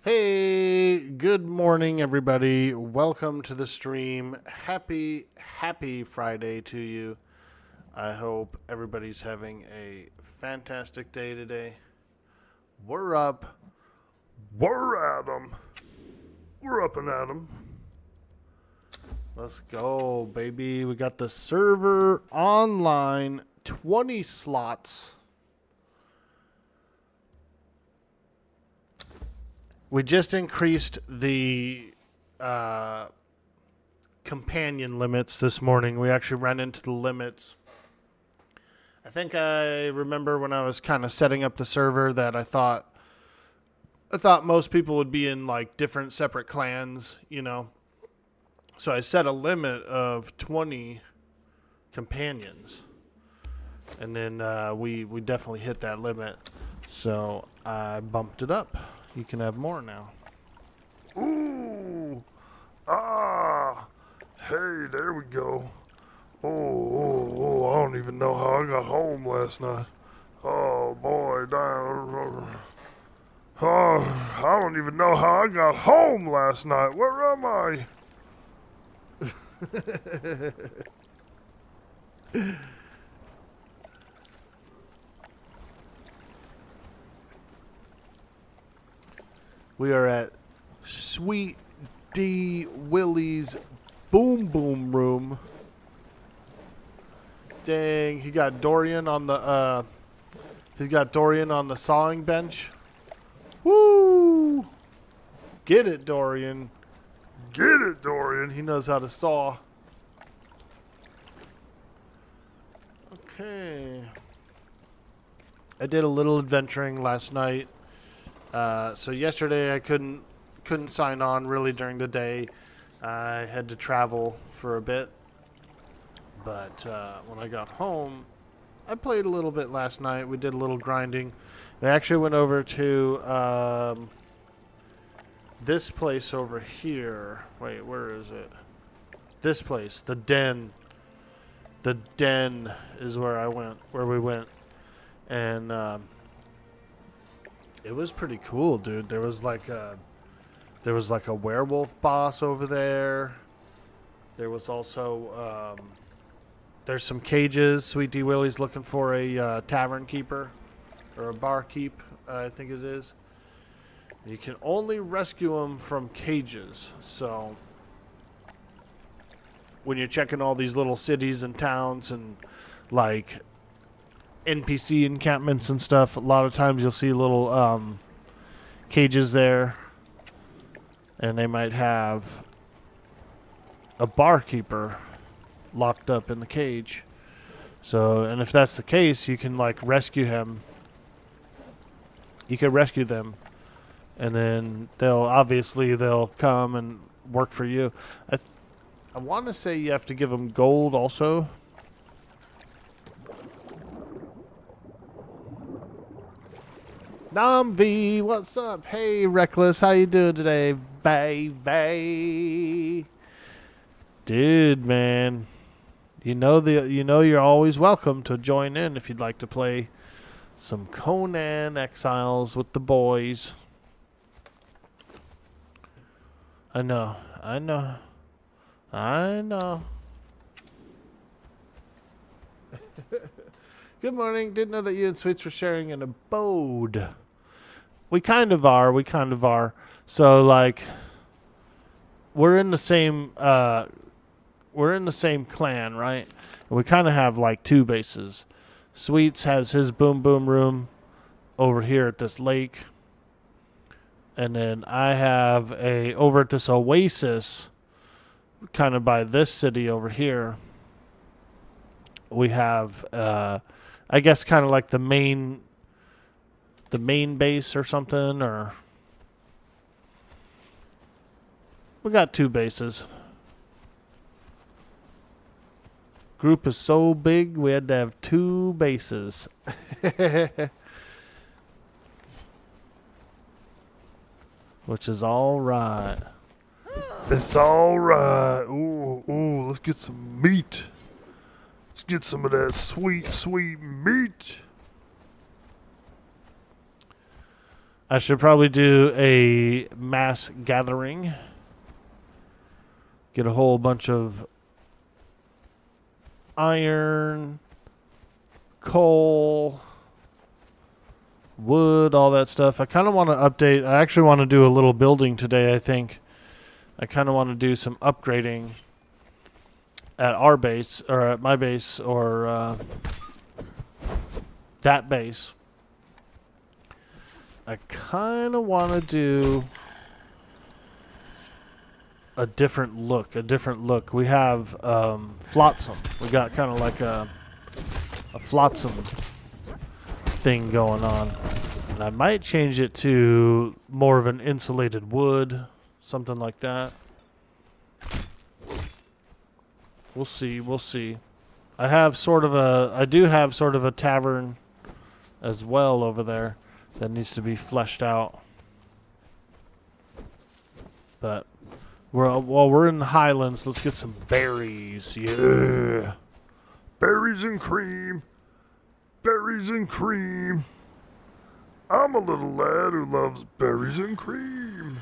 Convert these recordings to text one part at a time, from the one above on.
Hey, good morning, everybody. Welcome to the stream. Happy Friday to you. I hope everybody's having a fantastic day today. We're up. We're at 'em. We're up and at 'em. Let's go, baby. We got the server online, 20 slots. We just increased the companion limits this morning. We actually ran into the limits. I think I remember when I was kind of setting up the server that I thought most people would be in like different separate clans, you know. So I set a limit of 20 companions. And then we definitely hit that limit. So I bumped it up. You can have more now. Ooh! Ah! Hey, there we go. I don't even know how I got home last night. Oh, boy, damn. Oh, I don't even know how I got home last night. Where am I? We are at Sweet D Willie's Boom Boom Room. Dang, he got Dorian on the sawing bench. Woo! Get it, Dorian. Get it, Dorian. He knows how to saw. Okay. I did a little adventuring last night. So yesterday I couldn't sign on really during the day. I had to travel for a bit. But when I got home, I played a little bit last night. We did a little grinding. I actually went over to this place over here. Wait, where is it? This place, the Den. The Den is where we went. And it was pretty cool, dude. There was like a werewolf boss over there. There was also there's some cages. Sweet D Willie's looking for a tavern keeper or a barkeep, I think it is. You can only rescue them from cages. So when you're checking all these little cities and towns and like NPC encampments and stuff, a lot of times you'll see little cages there, and they might have a barkeeper locked up in the cage. So, and if that's the case, you can like rescue him. You can rescue them, and then they'll come and work for you. I want to say you have to give them gold also. Namvi, what's up? Hey, Reckless, how you doing today, baby? Dude, man, you know you're always welcome to join in if you'd like to play some Conan Exiles with the boys. I know. Good morning. Didn't know that you and Sweets were sharing an abode. We kind of are. So like we're in the same clan, right? And we kind of have like two bases. Sweets has his boom boom room over here at this lake. And then I have over at this oasis kind of by this city over here. We have I guess kind of like the main base or something, or we got two bases. Group is so big we had to have two bases. Which is all right. It's all right. Ooh, let's get some meat. Let's get some of that sweet, sweet meat. I should probably do a mass gathering. Get a whole bunch of iron, coal, wood, all that stuff. I kind of want to update. I actually want to do a little building today, I think. I kind of want to do some upgrading at our base, or at my base, or that base. I kind of want to do a different look. We have flotsam. We got kind of like a flotsam thing going on. And I might change it to more of an insulated wood, something like that. We'll see. I do have sort of a tavern as well over there that needs to be fleshed out. But while we're in the Highlands, let's get some berries. Yeah. Berries and cream. Berries and cream. I'm a little lad who loves berries and cream.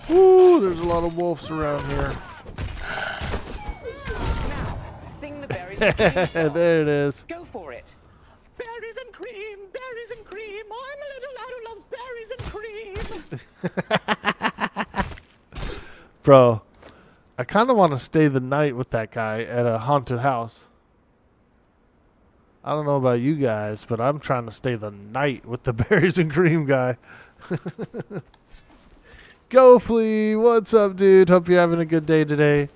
Ooh, there's a lot of wolves around here. Now, sing the berries and cream song. There it is. Go for it. Berries and cream, berries and cream. I'm a little lad who loves berries and cream. Bro, I kind of want to stay the night with that guy at a haunted house. I don't know about you guys, but I'm trying to stay the night with the berries and cream guy. Go Flea, what's up, dude? Hope you're having a good day today.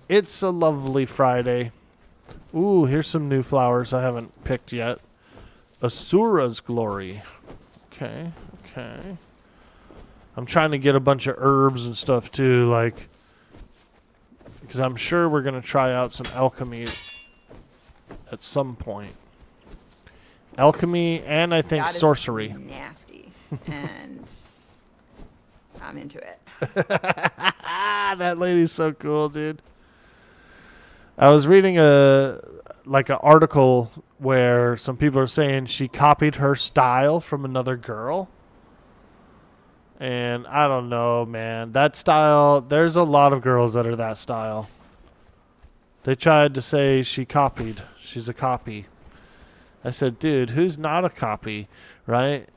It's a lovely Friday. Ooh, here's some new flowers I haven't picked yet. Asura's Glory. Okay. I'm trying to get a bunch of herbs and stuff too, like, because I'm sure we're going to try out some alchemy at some point. Alchemy and I think That is sorcery. Nasty. And I'm into it. That lady's so cool, dude. I was reading an article where some people are saying she copied her style from another girl. And I don't know, man. That style, there's a lot of girls that are that style. They tried to say she copied. She's a copy. I said, dude, who's not a copy, right?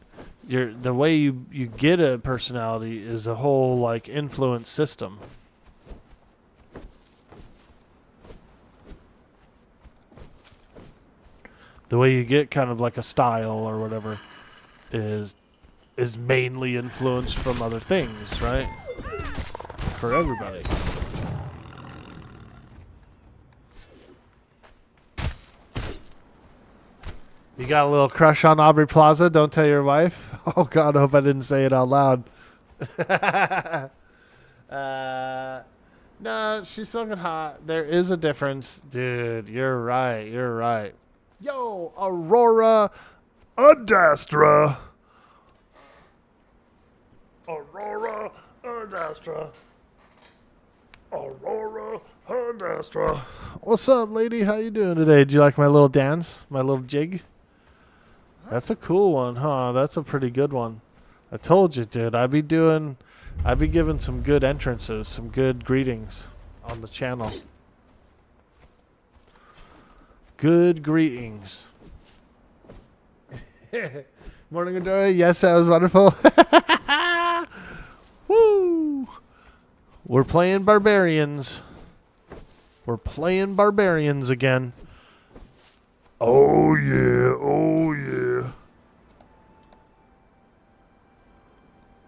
The way you get a personality is a whole like influence system. The way you get kind of like a style or whatever is mainly influenced from other things, right? For everybody. You got a little crush on Aubrey Plaza? Don't tell your wife. Oh God, I hope I didn't say it out loud. No, she's fucking hot. There is a difference, dude. You're right. Yo, Aurora Adastra. Aurora Adastra. Aurora Adastra. What's up, lady? How you doing today? Do you like my little dance? My little jig? That's a cool one, huh? That's a pretty good one. I told you, dude. I'd be giving some good entrances, some good greetings on the channel. Good greetings. Morning, Adora. Yes, that was wonderful. Woo! We're playing barbarians. We're playing barbarians again. Oh yeah.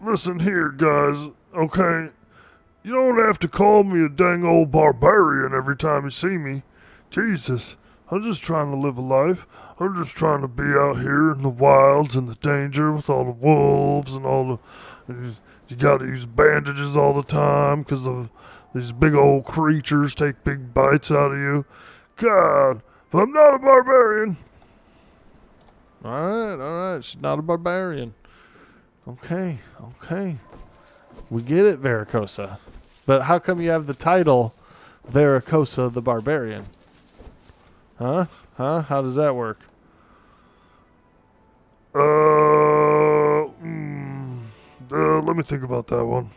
Listen here, guys, okay? You don't have to call me a dang old barbarian every time you see me. Jesus, I'm just trying to live a life. I'm just trying to be out here in the wilds and the danger with all the wolves and all the... You gotta use bandages all the time because of these big old creatures take big bites out of you. God, but I'm not a barbarian. All right. She's not a barbarian. Okay. We get it, Vericosa. But how come you have the title Vericosa the Barbarian? Huh? How does that work? me think about that one.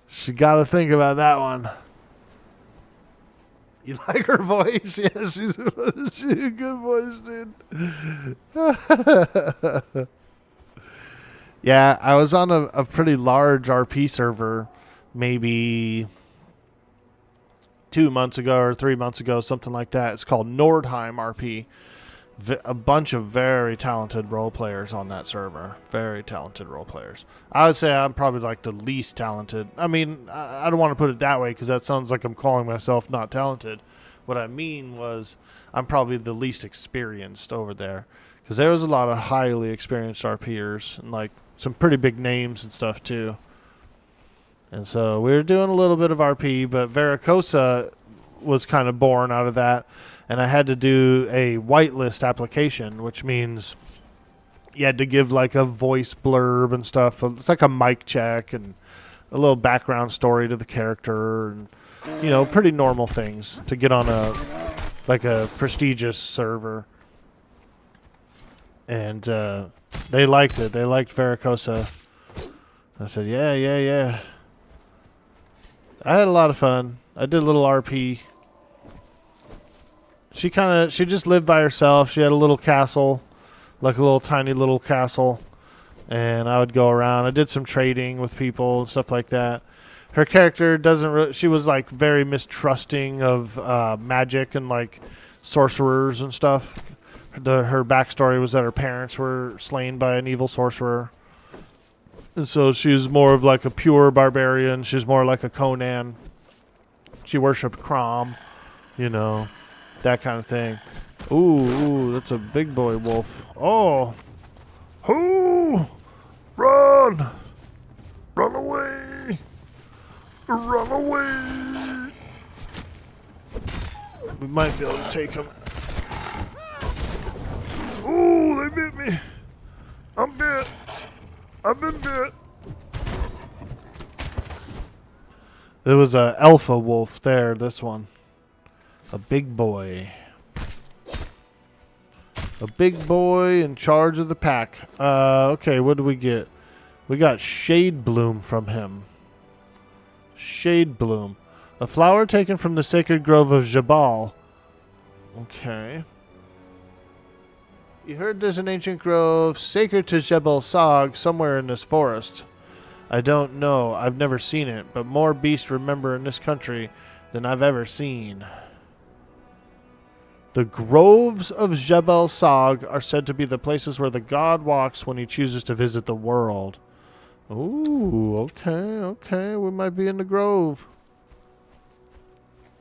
She got to think about that one. You like her voice? Yeah, she's a good voice, dude. Yeah, I was on a pretty large RP server maybe 2 months ago or 3 months ago, something like that. It's called Nordheim RP. A bunch of very talented role players on that server. Very talented role players. I would say I'm probably like the least talented. I mean, I don't want to put it that way because that sounds like I'm calling myself not talented. What I mean was I'm probably the least experienced over there because there was a lot of highly experienced RPers and like some pretty big names and stuff too. And so we were doing a little bit of RP, but Vericosa was kind of born out of that. And I had to do a whitelist application, which means you had to give like a voice blurb and stuff. It's like a mic check and a little background story to the character and, you know, pretty normal things to get on a prestigious server. And they liked it. They liked Vericosa. I said, yeah. I had a lot of fun. I did a little RP. She just lived by herself. She had a little castle, like a little tiny little castle. And I would go around. I did some trading with people and stuff like that. Her character she was like very mistrusting of magic and like sorcerers and stuff. Her backstory was that her parents were slain by an evil sorcerer. And so she's more of like a pure barbarian. She's more like a Conan. She worshipped Crom, you know. That kind of thing. Ooh, that's a big boy wolf. Oh. Ooh! Run! Run away! Run away! We might be able to take him. Ooh, they bit me! I'm bit! I've been bit! There was a alpha wolf there, this one. A big boy. A big boy in charge of the pack. Okay, what do we get? We got Shade Bloom from him. Shade Bloom. A flower taken from the sacred grove of Jabal. Okay. You heard there's an ancient grove sacred to Jebel Sag somewhere in this forest. I don't know. I've never seen it, but more beasts remember in this country than I've ever seen. The groves of Jebel Sag are said to be the places where the god walks when he chooses to visit the world. Ooh, okay. We might be in the grove.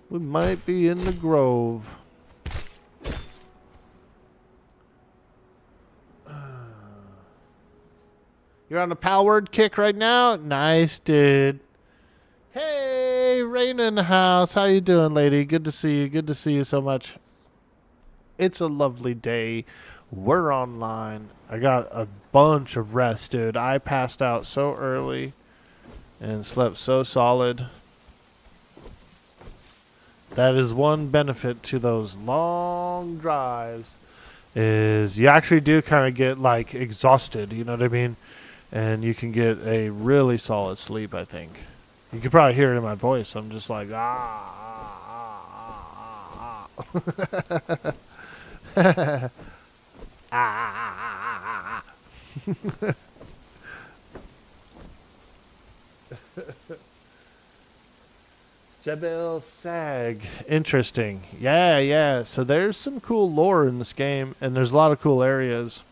We might be in the grove. You're on a powered kick right now? Nice, dude. Hey, Raina in the house. How you doing, lady? Good to see you. Good to see you so much. It's a lovely day. We're online. I got a bunch of rest, dude. I passed out so early and slept so solid. That is one benefit to those long drives is you actually do kind of get like exhausted, you know what I mean? And you can get a really solid sleep, I think. You can probably hear it in my voice. I'm just like, Jebel Sag. Interesting. Yeah. So there's some cool lore in this game, and there's a lot of cool areas.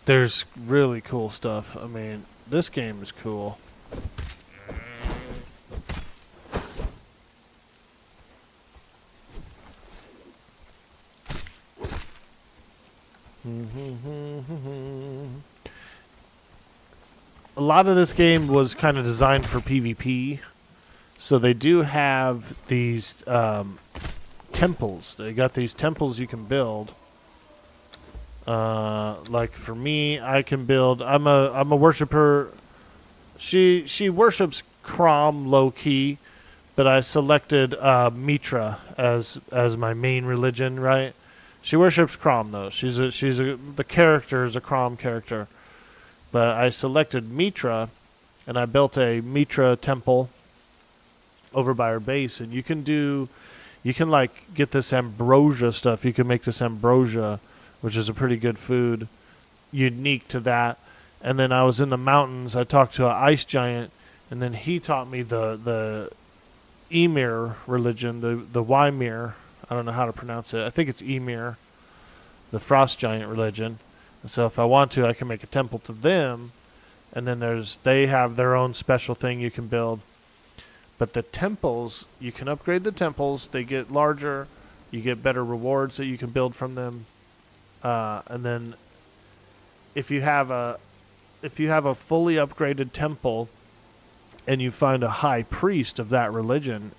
There's really cool stuff. I mean, this game is cool. A lot of this game was kind of designed for PvP. So they do have these temples. They got these temples you can build. Like for me, I can build. I'm a worshiper. She worships Crom low key, but I selected Mitra as my main religion, right? She worships Crom though. The character is a Crom character. But I selected Mitra and I built a Mitra temple over by our base, and you can like get this ambrosia stuff. You can make this ambrosia, which is a pretty good food, unique to that. And then I was in the mountains. I talked to an ice giant, and then he taught me the Emir religion, the Ymir. I don't know how to pronounce it. I think it's Emir, the frost giant religion. And so if I want to, I can make a temple to them. And then they have their own special thing you can build. But the temples, you can upgrade the temples. They get larger. You get better rewards that you can build from them. And then if you have a fully upgraded temple and you find a high priest of that religion,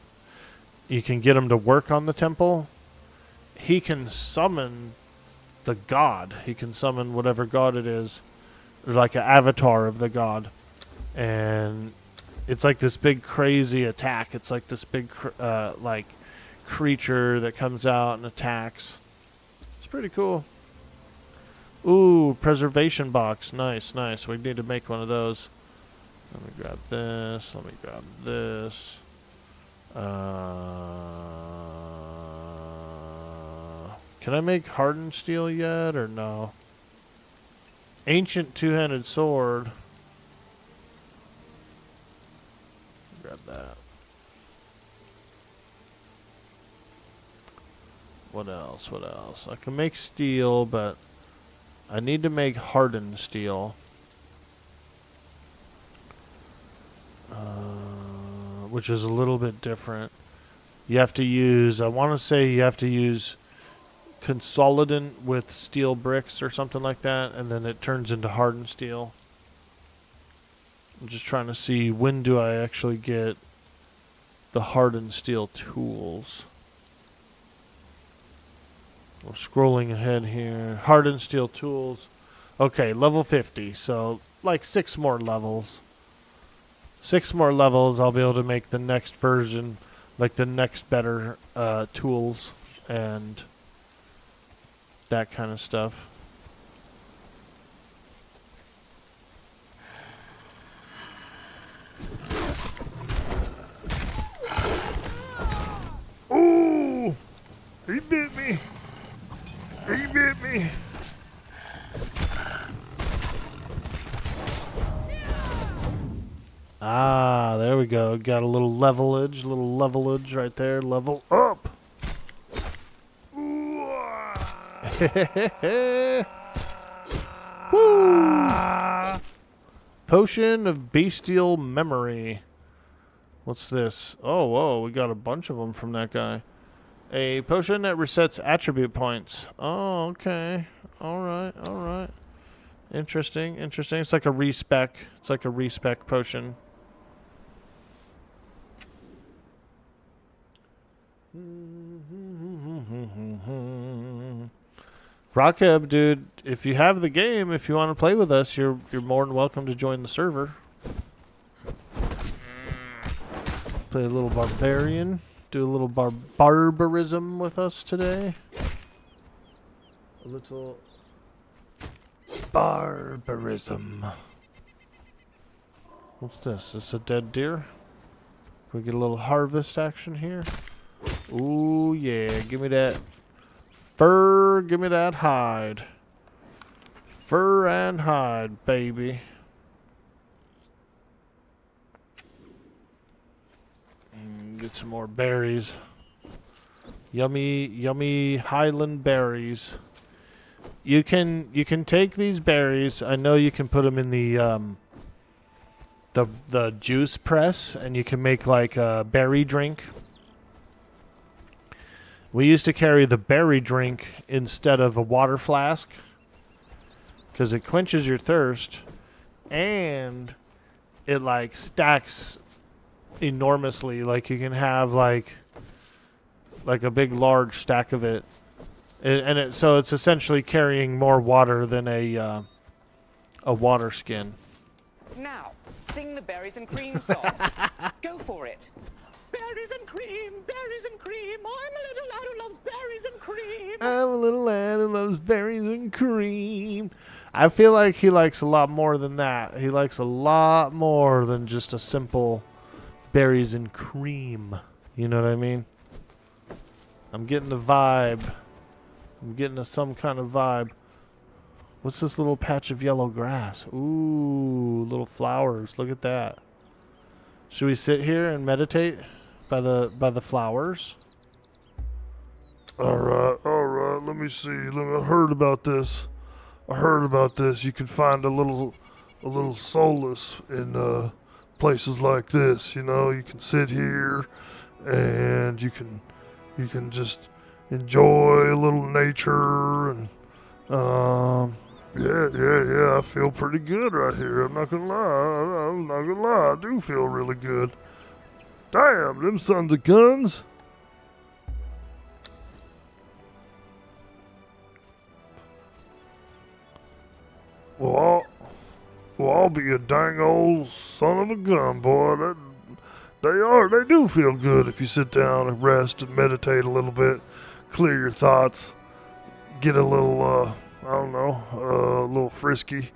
you can get him to work on the temple. He can summon the god. He can summon whatever god it is, like an avatar of the god. And it's like this big crazy attack. It's like this big like creature that comes out and attacks. It's pretty cool. Ooh, preservation box. Nice, nice. We need to make one of those. Let me grab this. Let me grab this. Can I make hardened steel yet or no? Ancient two-handed sword. Grab that. What else? What else? I can make steel, but I need to make hardened steel. Which is a little bit different. You have to use, I want to say you have to use consolidant with steel bricks or something like that, and then it turns into hardened steel. I'm just trying to see when do I actually get the hardened steel tools. We're scrolling ahead here. Hardened steel tools. Okay, level 50. So like 6 more levels. 6 more levels, I'll be able to make the next version, like the next better tools and that kind of stuff. Ooh! He bit me! He bit me! Ah, there we go. Got a little levelage right there. Level up! Woo! Potion of bestial memory. What's this? Oh, whoa, we got a bunch of them from that guy. A potion that resets attribute points. Oh, okay. Alright, alright. Interesting, interesting. It's like a respec. It's like a respec potion. Rockeb, dude, if you have the game, if you want to play with us, you're more than welcome to join the server. Play a little barbarian. Do a little barbarism with us today. A little barbarism. What's this? Is this a dead deer? Can we get a little harvest action here? Ooh, yeah. Give me that fur. Give me that hide. Fur and hide, baby. Get some more berries. Yummy, yummy Highland berries. You can take these berries. I know you can put them in the juice press, and you can make like a berry drink. We used to carry the berry drink instead of a water flask because it quenches your thirst, and it like stacks enormously. Like you can have like a big large stack of it, so it's essentially carrying more water than a water skin. Now, sing the berries and cream song. Go for it. berries and cream, berries and cream. I'm a little lad who loves berries and cream. I'm a little lad who loves berries and cream. I feel like he likes a lot more than that. He likes a lot more than just a simple berries and cream. You know what I mean? I'm getting the vibe. I'm getting some kind of vibe. What's this little patch of yellow grass? Ooh, little flowers. Look at that. Should we sit here and meditate by the flowers? All right. Let me see. I heard about this. You can find a little solace in places like this. You know, you can sit here, and you can just enjoy a little nature and yeah. I feel pretty good right here. I'm not gonna lie. I do feel really good. Damn, them sons of guns. Well, I'll be a dang old son of a gun, boy. They do feel good if you sit down and rest and meditate a little bit, clear your thoughts, get a little, I don't know, a little frisky.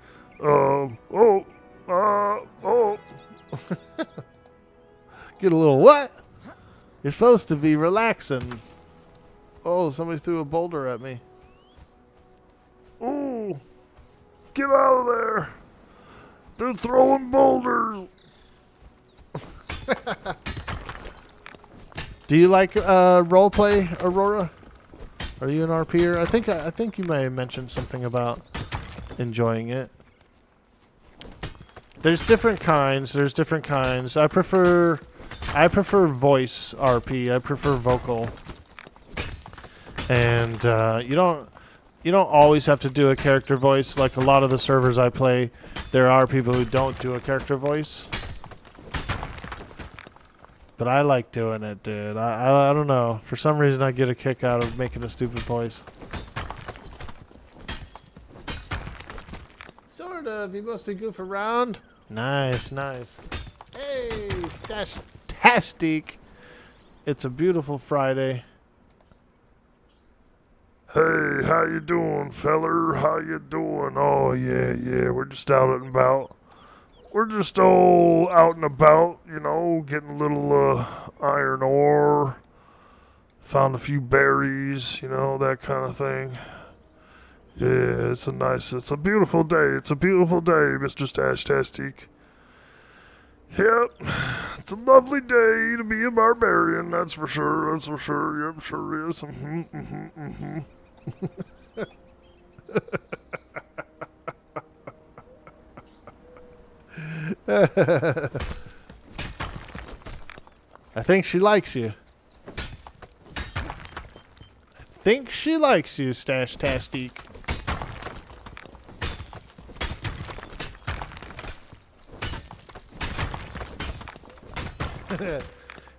Get a little what? You're supposed to be relaxing. Oh, somebody threw a boulder at me. Ooh, get out of there. They're throwing boulders. Do you like roleplay, Aurora? Are you an RPer? I think you may have mentioned something about enjoying it. There's different kinds. I prefer voice RP. I prefer vocal. And you don't always have to do a character voice. Like a lot of the servers I play, there are people who don't do a character voice. But I like doing it, dude. I don't know. For some reason, I get a kick out of making a stupid voice. Sort of. You mostly goof around. Nice. Hey, Stash-tastic. It's a beautiful Friday. Hey, how you doing, feller? How you doing? Oh, yeah. We're just out and about. We're just all out and about, you know, getting a little iron ore. Found a few berries, you know, that kind of thing. Yeah, it's a beautiful day. Mr. Stash-tastic. Yep, it's a lovely day to be a barbarian, that's for sure. Yep, sure is. I think she likes you. Stash-tastic.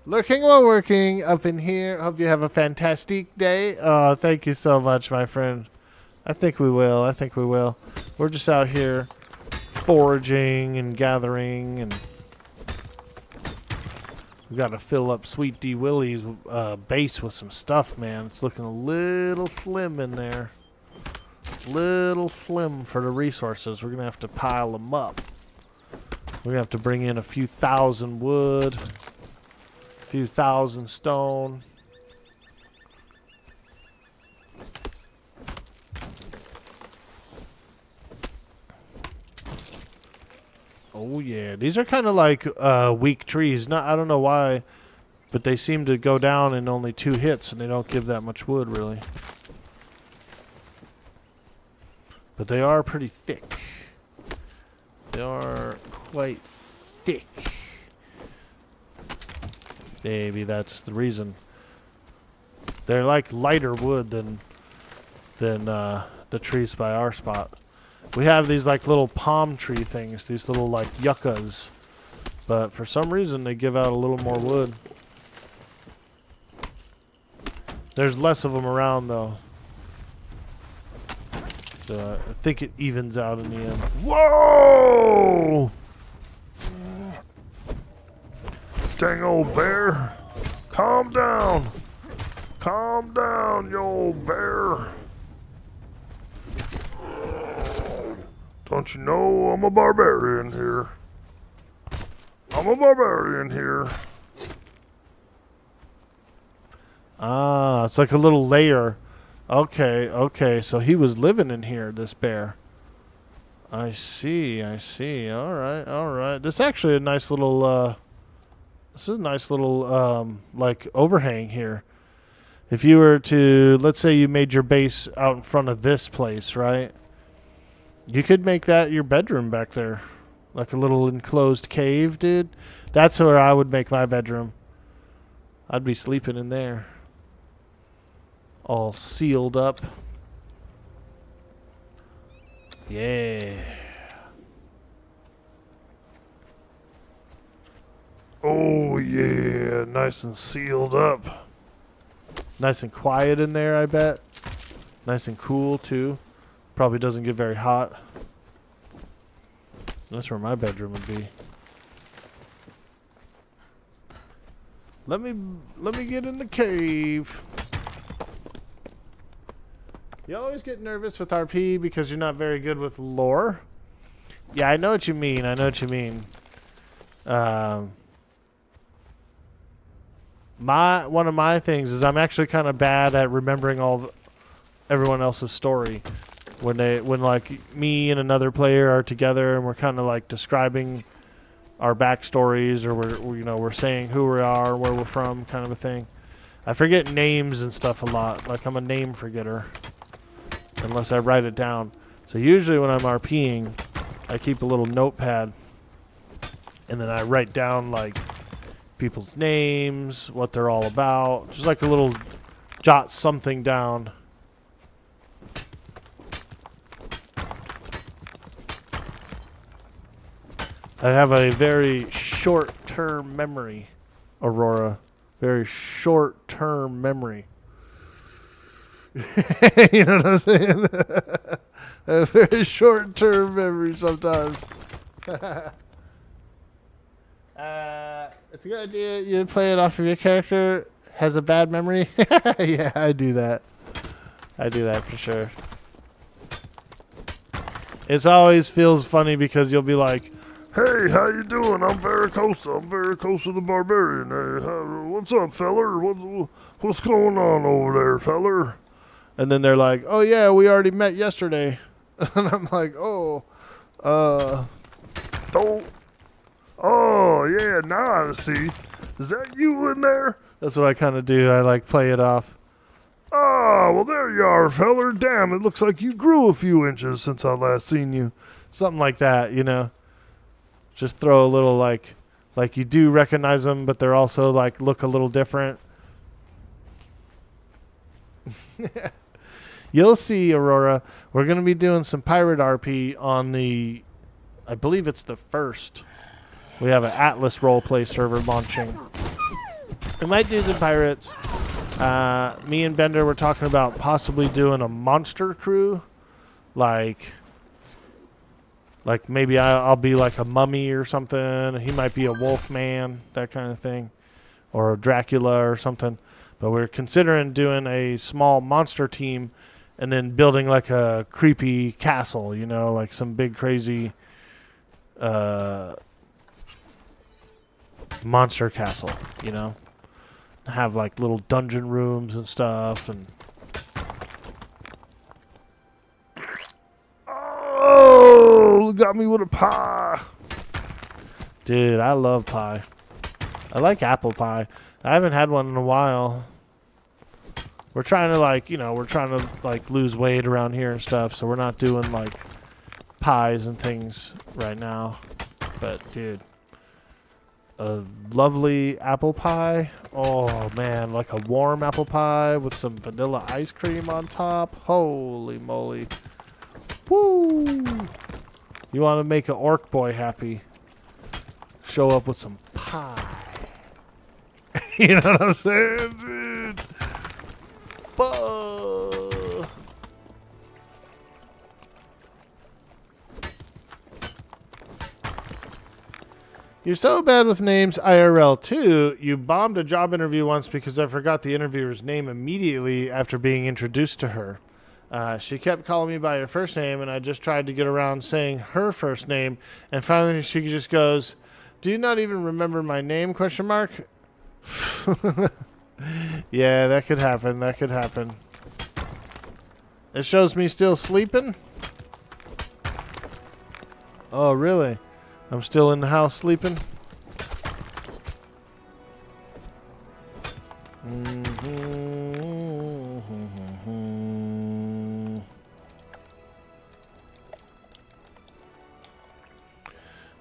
Lurking while working up in here. Hope you have a fantastic day. Oh, thank you so much, my friend. I think we will. We're just out here foraging and gathering, and we got to fill up Sweet D Willie's base with some stuff, man. It's looking a little slim in there. Little slim for the resources. We're going to have to pile them up. We're going to have to bring in a few thousand wood, a few thousand stone. Oh yeah, these are kind of like weak trees. I don't know why, but they seem to go down in only 2 hits, and they don't give that much wood, really. But they are pretty thick. They are quite thick. Maybe that's the reason. They're like lighter wood than the trees by our spot. We have these like little palm tree things, these little like yuccas, but for some reason they give out a little more wood. There's less of them around though, so I think it evens out in the end. Whoa! Dang old bear. Calm down. Calm down, you old bear. Don't you know I'm a barbarian here? I'm a barbarian here. Ah, it's like a little layer. Okay, okay. So he was living in here, this bear. I see, I see. All right, all right. This is actually a nice little, this is a nice little, like, overhang here. If you were to, let's say you made your base out in front of this place, right? You could make that your bedroom back there. Like a little enclosed cave, dude. That's where I would make my bedroom. I'd be sleeping in there. All sealed up. Yeah. Oh yeah, nice and sealed up. Nice and quiet in there, I bet. Nice and cool, too. Probably doesn't get very hot. That's where my bedroom would be. Let me get in the cave. You always get nervous with RP because you're not very good with lore. Yeah, I know what you mean. I know what you mean. One of my things is I'm actually kind of bad at remembering everyone else's story. When like me and another player are together and we're kind of like describing our backstories, or we're saying who we are, where we're from, kind of a thing. I forget names and stuff a lot. Like, I'm a name forgetter unless I write it down. So usually when I'm RPing, I keep a little notepad and then I write down like people's names, what they're all about, just like a little jot something down. I have a very short-term memory, Aurora. Very short-term memory. You know what I'm saying? A very short-term memory sometimes. It's a good idea. You play it off of your character has a bad memory. Yeah, I do that. I do that for sure. It always feels funny because you'll be like, Hey, how you doing? I'm Varicose. I'm Varicose the Barbarian. Hey, what's up, feller? What's going on over there, feller? and then they're like, oh yeah, we already met yesterday. And I'm like, oh, Oh, yeah, now I see. Is that you in there? that's what I kind of do. I like play it off. Oh, well, there you are, feller. Damn, it looks like you grew a few inches since I last seen you. Something like that, you know. Just throw a little like you do recognize them, but they're also like look a little different. You'll see, Aurora. We're going to be doing some pirate RP on the, I believe it's the 1st. We have an Atlas roleplay server launching. We might do some pirates. Me and Bender were talking about possibly doing a monster crew. Like maybe I'll be like a mummy or something. He might be a wolf man, that kind of thing. Or a Dracula or something. But we're considering doing a small monster team and then building like a creepy castle, you know, like some big crazy monster castle, you know. Have like little dungeon rooms and stuff, and Oh, got me with a pie. dude, I love pie. I like apple pie. I haven't had one in a while. We're trying to like lose weight around here and stuff, so we're not doing like pies and things right now. But dude, a lovely apple pie. Oh man, like a warm apple pie with some vanilla ice cream on top. Holy moly. Woo! You want to make an orc boy happy? Show up with some pie. You know what I'm saying, dude? Fuh. You're so bad with names IRL too. You bombed a job interview once because I forgot the interviewer's name immediately after being introduced to her. She kept calling me by her first name, and I just tried to get around saying her first name, and finally she just goes, "Do you not even remember my name?" Question mark. Yeah, that could happen. That could happen. It shows me still sleeping. Oh, really? I'm still in the house sleeping.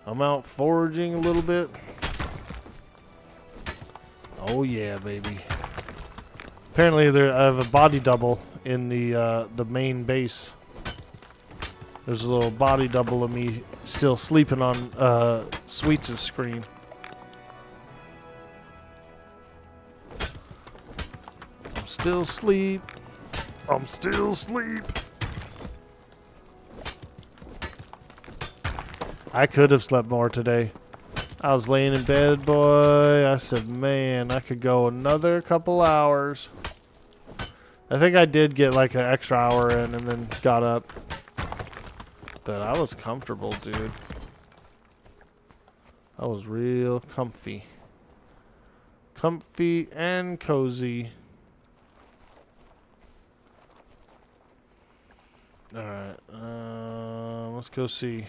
I'm out foraging a little bit. Oh yeah, baby. Apparently, I have a body double in the main base. There's a little body double of me still sleeping on Sweets' screen. I'm still asleep. I'm still asleep. I could have slept more today. I was laying in bed, boy. I said, man, I could go another couple hours. I think I did get like an extra hour in and then got up. But I was comfortable, dude. I was real comfy. Comfy and cozy. Alright, let's go see.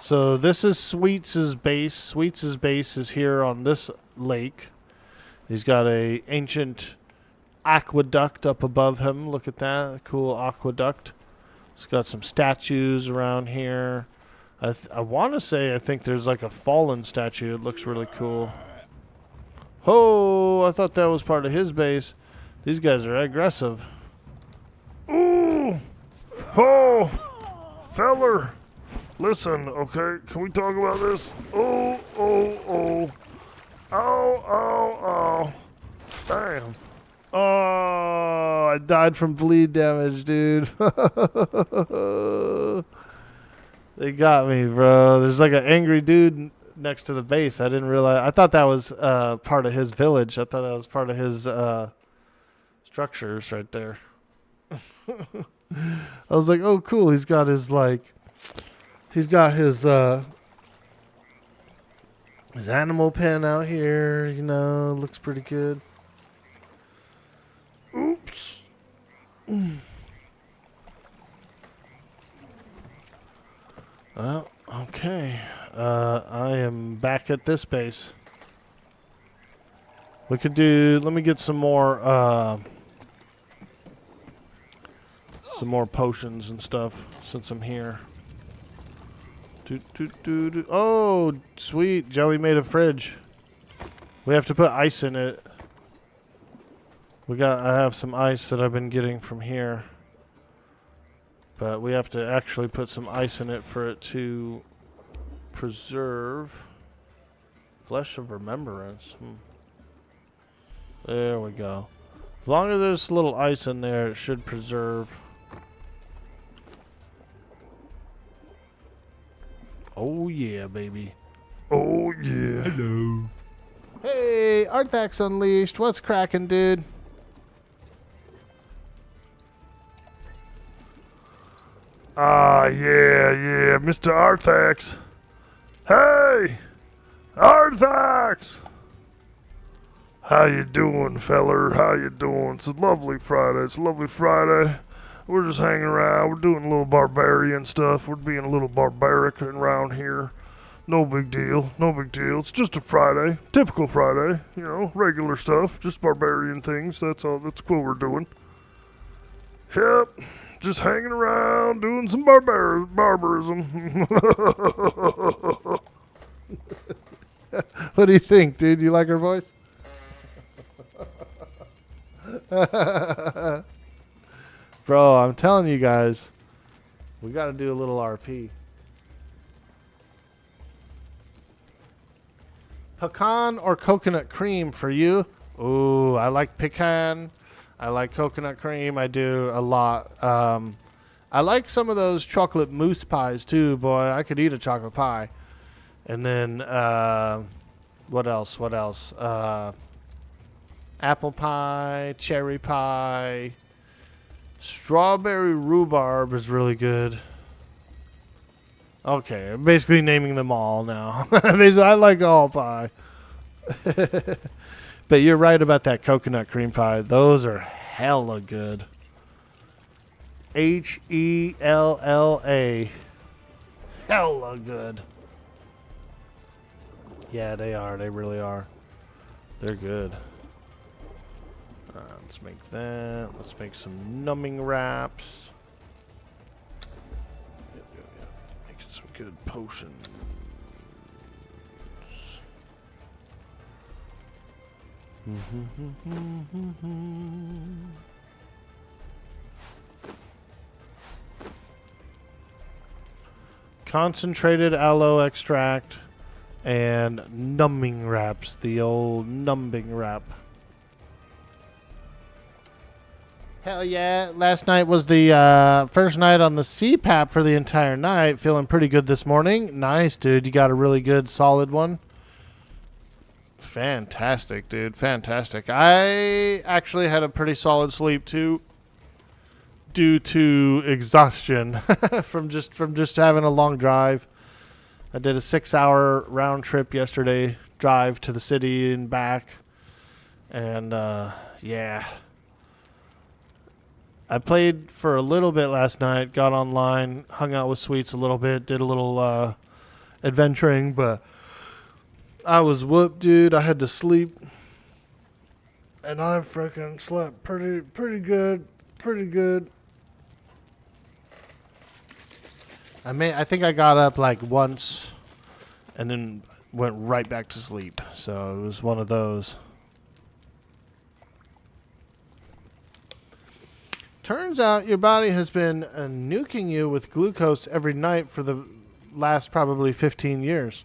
So this is Sweets' base. Sweets' base is here on this lake. He's got a ancient aqueduct up above him. Look at that, cool aqueduct. It's got some statues around here. I want to say I think there's like a fallen statue. It looks really cool. Oh, I thought that was part of his base. These guys are aggressive. Ooh! Oh! Feller! Listen, okay? Can we talk about this? Oh, oh, oh. Ow, ow, ow. Damn. Oh, I died from bleed damage, dude. They got me, bro. There's like an angry dude next to the base. I didn't realize. I thought that was part of his village. I thought that was part of his structures right there. I was like, oh, cool. He's got his his animal pen out here. You know, looks pretty good. Oops. Well, okay. I am back at this base. We could do. Let me get some more potions and stuff since I'm here. Oh, sweet. Jelly made a fridge. We have to put ice in it. I have some ice that I've been getting from here. But we have to actually put some ice in it for it to preserve. Flesh of Remembrance. There we go. As long as there's a little ice in there, it should preserve. Oh yeah, baby. Oh yeah. Hello. Hey, Arthax Unleashed. What's cracking, dude? Ah, yeah, Mr. Arthax. Hey! Arthax! How you doing, feller? How you doing? It's a lovely Friday. We're just hanging around. We're doing a little barbarian stuff. We're being a little barbaric around here. No big deal. It's just a Friday. Typical Friday. You know, regular stuff. Just barbarian things. That's all. That's what we're doing. Yep. Just hanging around, doing some barbarism. What do you think, dude? You like her voice? Bro, I'm telling you guys, we got to do a little RP. Pecan or coconut cream for you? Ooh, I like pecan. I like coconut cream. I do a lot. I like some of those chocolate mousse pies too, boy. I could eat a chocolate pie. And then, what else? Apple pie, cherry pie, strawberry rhubarb is really good. Okay, I'm basically naming them all now. I like all pie. But you're right about that coconut cream pie. Those are hella good. Hella. Hella good. Yeah, they are. They really are. They're good. Let's make that. Let's make some numbing wraps. Yep. Make some good potions. Concentrated aloe extract and numbing wraps. The old numbing wrap. Hell yeah. Last night was the first night on the CPAP for the entire night. Feeling pretty good this morning. Nice, dude. You got a really good, solid one. Fantastic, dude. Fantastic. I actually had a pretty solid sleep, too, due to exhaustion from just having a long drive. I did a 6-hour round trip yesterday, drive to the city and back. And, yeah. I played for a little bit last night, got online, hung out with Sweets a little bit, did a little adventuring, but I was whooped, dude. I had to sleep. And I freaking slept pretty good. I think I got up like once and then went right back to sleep. So it was one of those. Turns out your body has been nuking you with glucose every night for the last probably 15 years.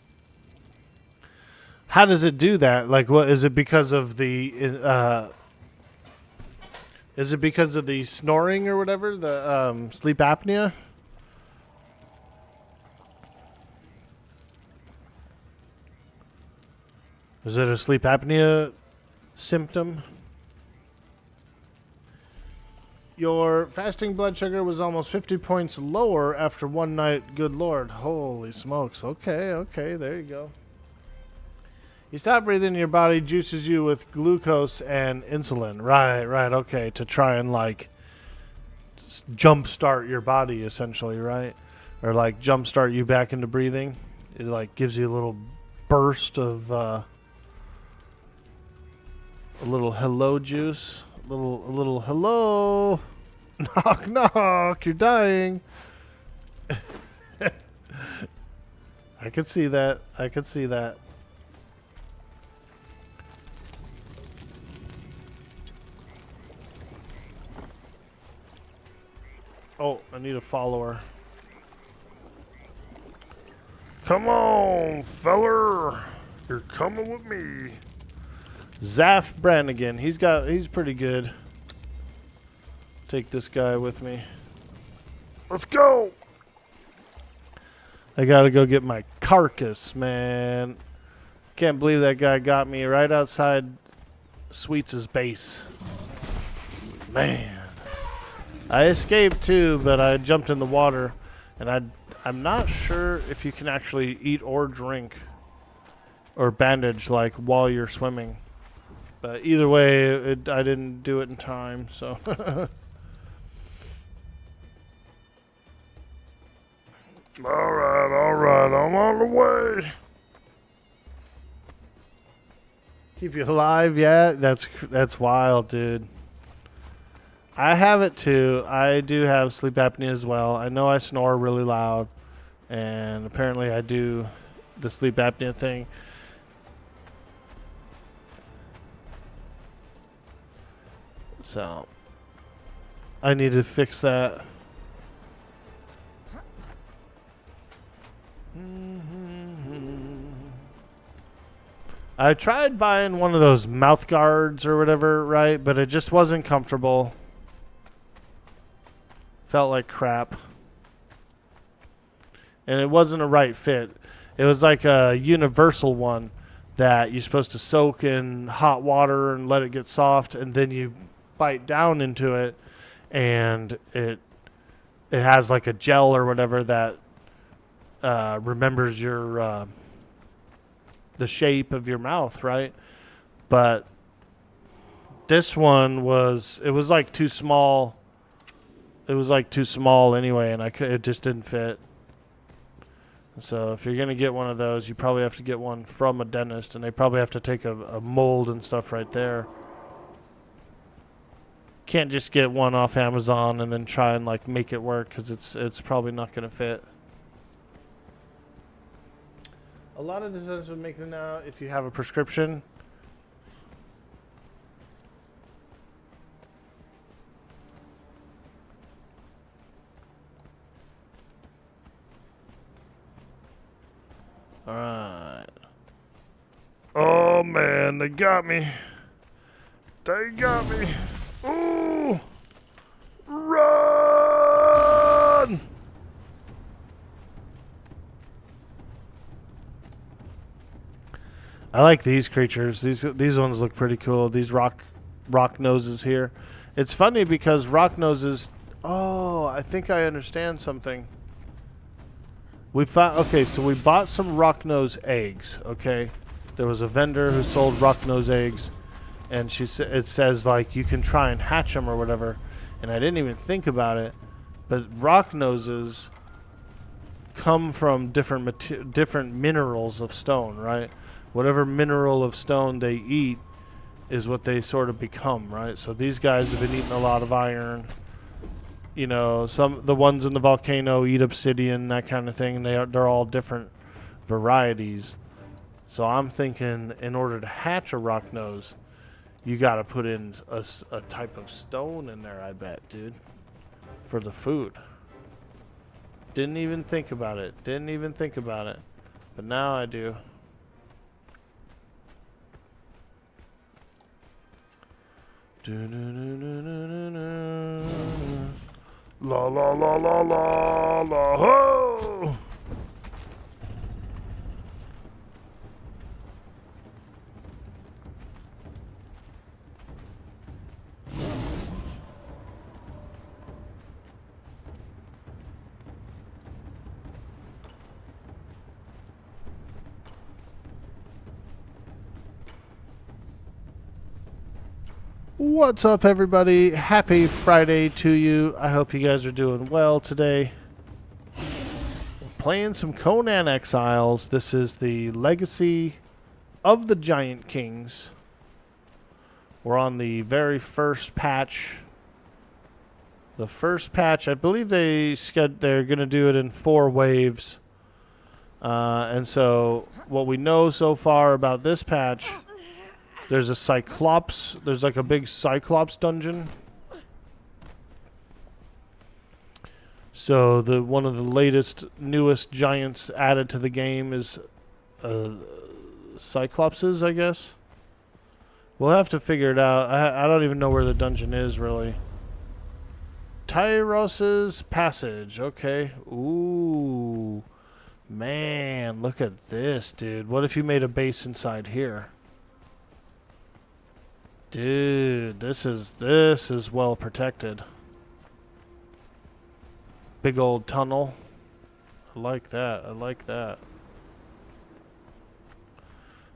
How does it do that? Like, what is it because of the snoring or whatever, the sleep apnea? Is it a sleep apnea symptom? Your fasting blood sugar was almost 50 points lower after one night. Good Lord. Holy smokes. Okay, there you go. You stop breathing, your body juices you with glucose and insulin. Right, okay. To try and, like, jumpstart your body, essentially, right? Or, like, jumpstart you back into breathing. It, like, gives you a little burst of, a little hello juice. A little hello. Knock, knock. You're dying. I could see that. Oh, I need a follower. Come on, feller. You're coming with me. Zaf Brannigan. He's pretty good. Take this guy with me. Let's go. I gotta go get my carcass, man. Can't believe that guy got me right outside Sweets' base. Man. I escaped too, but I jumped in the water, and I'm not sure if you can actually eat or drink or bandage like while you're swimming. But either way, I didn't do it in time, so. All right. I'm on the way. Keep you alive, yeah? That's wild, dude. I have it too. I do have sleep apnea as well. I know I snore really loud, and apparently I do the sleep apnea thing. So, I need to fix that. I tried buying one of those mouth guards or whatever, right? But it just wasn't comfortable. Felt like crap. And it wasn't a right fit. It was like a universal one that you're supposed to soak in hot water and let it get soft, and then you bite down into it, and it has like a gel or whatever that remembers your the shape of your mouth, right? But this one was like too small. It was like too small anyway, and it just didn't fit. So if you're gonna get one of those, you probably have to get one from a dentist, and they probably have to take a mold and stuff right there. Can't just get one off Amazon and then try and like make it work, because it's probably not gonna fit. A lot of dentists would make them now if you have a prescription. Alright. Oh man, they got me. They got me. Ooh! Run! I like these creatures. These ones look pretty cool. These rock noses here. It's funny because rock noses. Oh, I think I understand something. We found. Okay, so we bought some rock nose eggs. Okay, there was a vendor who sold rock nose eggs, and it says like you can try and hatch them or whatever. And I didn't even think about it, but rock noses come from different minerals of stone, right? Whatever mineral of stone they eat is what they sort of become, right? So these guys have been eating a lot of iron. You know, the ones in the volcano eat obsidian, that kind of thing. And they're all different varieties. So I'm thinking, in order to hatch a rock nose, you got to put in a type of stone in there. I bet, dude, for the food. Didn't even think about it. But now I do. La la la la la la ho! What's up, everybody? Happy Friday to you. I hope you guys are doing well today. Playing some Conan Exiles. This is the Legacy of the Giant Kings. We're on the very first patch. The first patch, I believe they're going to do it in 4 waves. And so what we know so far about this patch, there's a Cyclops. There's like a big Cyclops dungeon. So one of the newest giants added to the game is Cyclopses, I guess. We'll have to figure it out. I don't even know where the dungeon is, really. Tyros's Passage. Okay. Ooh. Man, look at this, dude. What if you made a base inside here? Dude, this is well protected. Big old tunnel. I like that.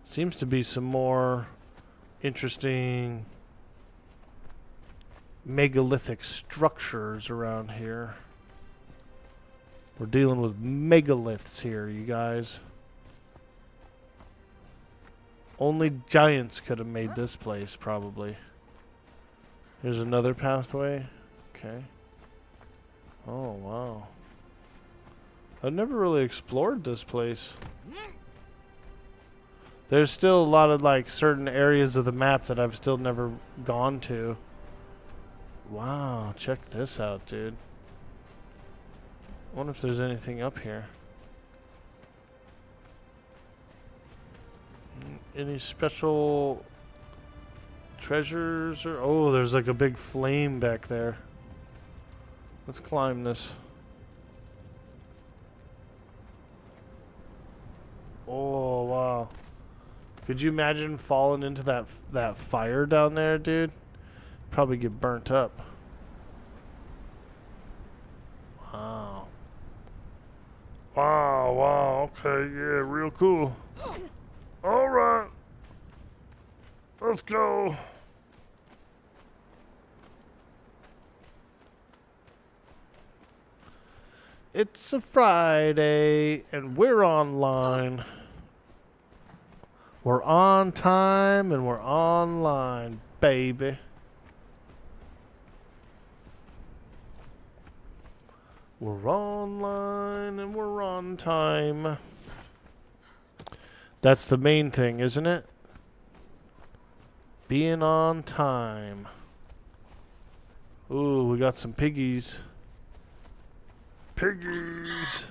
Seems to be some more interesting megalithic structures around here. We're dealing with megaliths here, you guys. Only giants could have made this place, probably. Here's another pathway. Okay. Oh, wow. I've never really explored this place. There's still a lot of, like, certain areas of the map that I've still never gone to. Wow, check this out, dude. I wonder if there's anything up here. Any special treasures or... Oh, there's like a big flame back there. Let's climb this. Oh, wow. Could you imagine falling into that fire down there, dude? Probably get burnt up. Wow. Wow, wow, okay, yeah, real cool. Alright. Let's go. It's a Friday, and we're online. We're on time, and we're online, baby. We're online, and we're on time. That's the main thing, isn't it? Being on time. Ooh, we got some piggies. Piggies.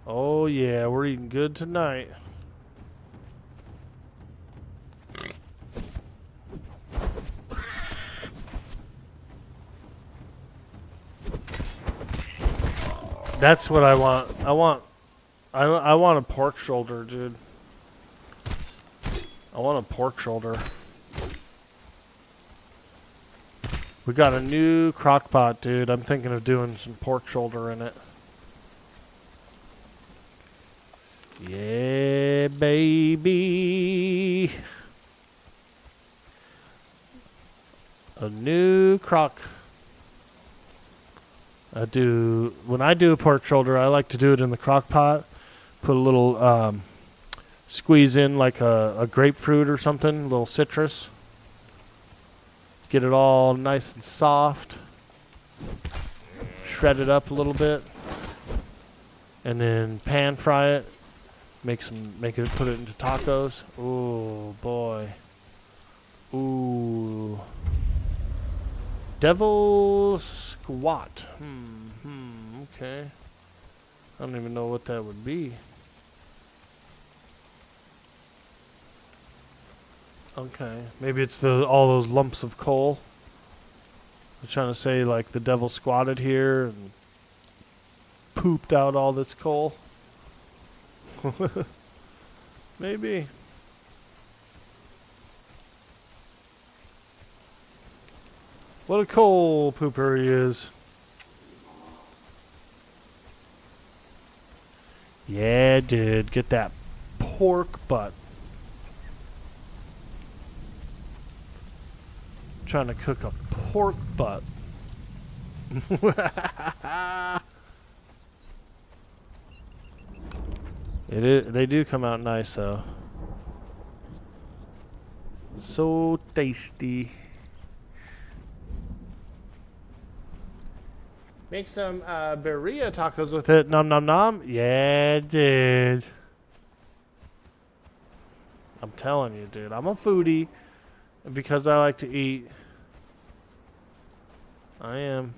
Oh yeah, we're eating good tonight. That's what I want. I want a pork shoulder, dude. I want a pork shoulder. We got a new crock pot, dude. I'm thinking of doing some pork shoulder in it. Yeah, baby. A new crock. When I do a pork shoulder, I like to do it in the crock pot. Put a little, squeeze in like a grapefruit or something, a little citrus. Get it all nice and soft. Shred it up a little bit. And then pan fry it. Put it into tacos. Ooh, boy. Ooh. Devil's squat. Okay. I don't even know what that would be. Okay. Maybe it's all those lumps of coal. I'm trying to say like the devil squatted here and pooped out all this coal. Maybe. What a coal pooper he is. Yeah, dude. Get that pork butt. Trying to cook a pork butt. They do come out nice though. So tasty. Make some birria tacos with it. Nom nom nom. Yeah, dude. I'm telling you, dude. I'm a foodie. And because I like to eat. I am.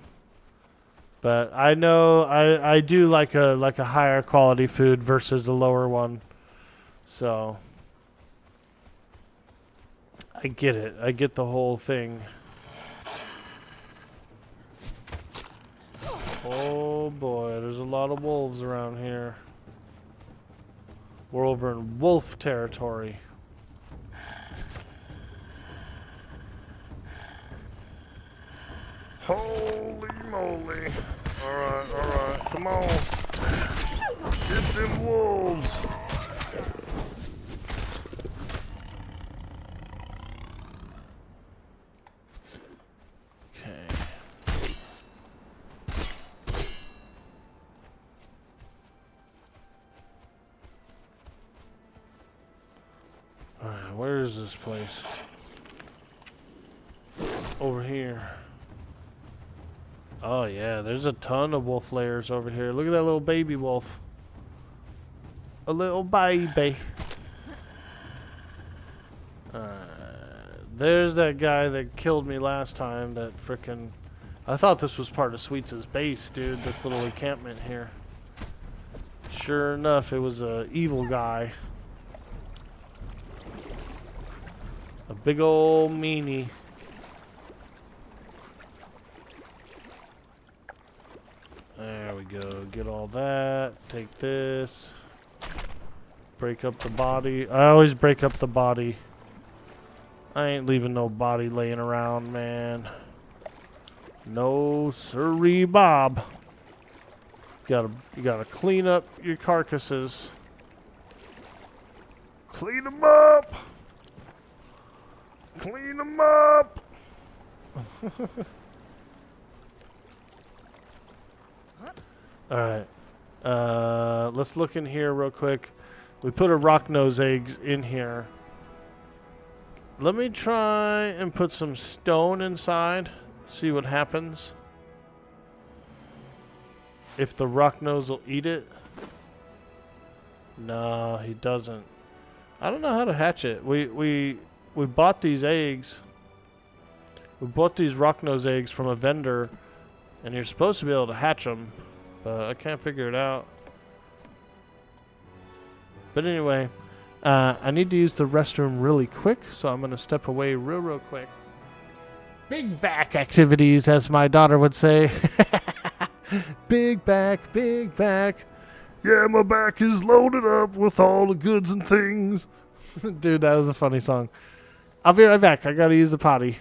But I know I do like a higher quality food versus a lower one. So I get it. I get the whole thing. Oh boy, there's a lot of wolves around here. We're over in wolf territory. Holy moly. Alright, come on. Get them wolves. Okay. Alright, where is this place? Over here. Oh yeah, there's a ton of wolf layers over here. Look at that little baby wolf. A little baby. There's that guy that killed me last time. That frickin'... I thought this was part of Sweets' base, dude. This little encampment here. Sure enough, it was a evil guy. A big old meanie. There we go. Get all that. Take this. Break up the body. I always break up the body. I ain't leaving no body laying around, man. No sirree, Bob. You gotta clean up your carcasses. Clean 'em up! Clean 'em up! Alright. Let's look in here real quick. We put a rock nose egg in here. Let me try and put some stone inside. See what happens. If the rock nose will eat it. No, he doesn't. I don't know how to hatch it. We bought these eggs. We bought these rock nose eggs from a vendor, and you're supposed to be able to hatch them, but I can't figure it out. But anyway, I need to use the restroom really quick, so I'm going to step away real quick. Big back activities, as my daughter would say. Big back, big back. Yeah, my back is loaded up with all the goods and things. Dude, that was a funny song. I'll be right back. I got to use the potty.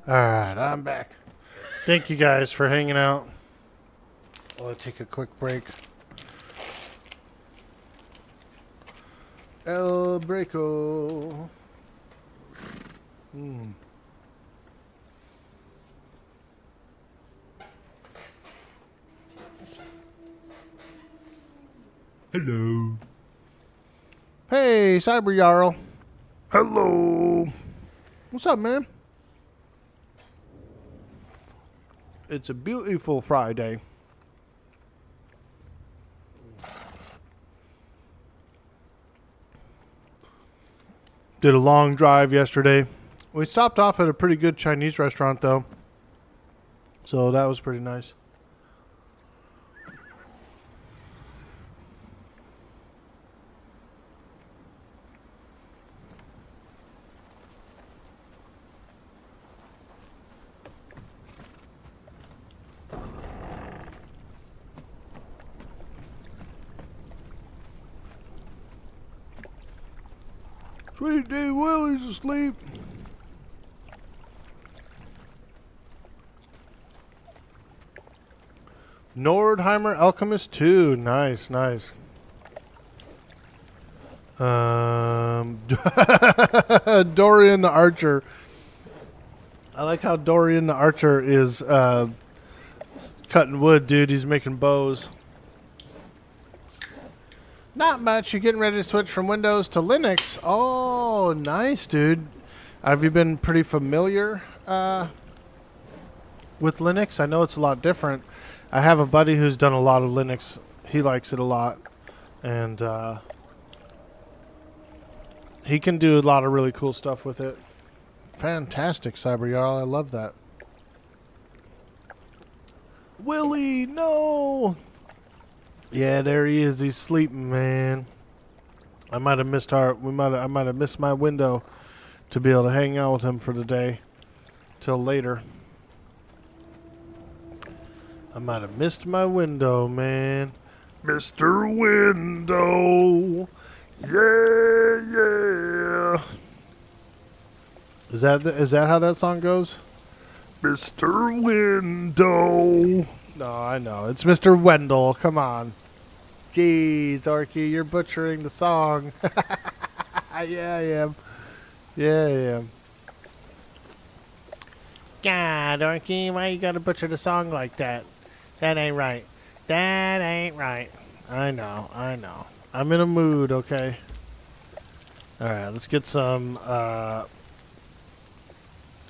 Alright, I'm back. Thank you guys for hanging out. I'll take a quick break. El Breako. Hello. Hey, Cyber Jarl. Hello. What's up, man? It's a beautiful Friday. Did a long drive yesterday. We stopped off at a pretty good Chinese restaurant, though. So that was pretty nice. Sweet D Willie's asleep. Nordheimer Alchemist 2. Nice, nice. Dorian the Archer. I like how Dorian the Archer is cutting wood, dude. He's making bows. Not much. You're getting ready to switch from Windows to Linux. Oh, nice, dude. Have you been pretty familiar with Linux? I know it's a lot different. I have a buddy who's done a lot of Linux. He likes it a lot. And he can do a lot of really cool stuff with it. Fantastic, Cyber Jarl. I love that. Willie, no! Yeah, there he is. He's sleeping, man. I might have missed I might have missed my window to be able to hang out with him for the day till later. I might have missed my window, man. Mr. Window. Yeah, yeah. Is that how that song goes? Mr. Window. No, I know. It's Mr. Wendell. Come on. Jeez, Orky, you're butchering the song. Yeah, I am. Yeah, I am. God, Orky, why you gotta butcher the song like that? That ain't right. That ain't right. I know, I know. I'm in a mood, okay? Alright, let's get some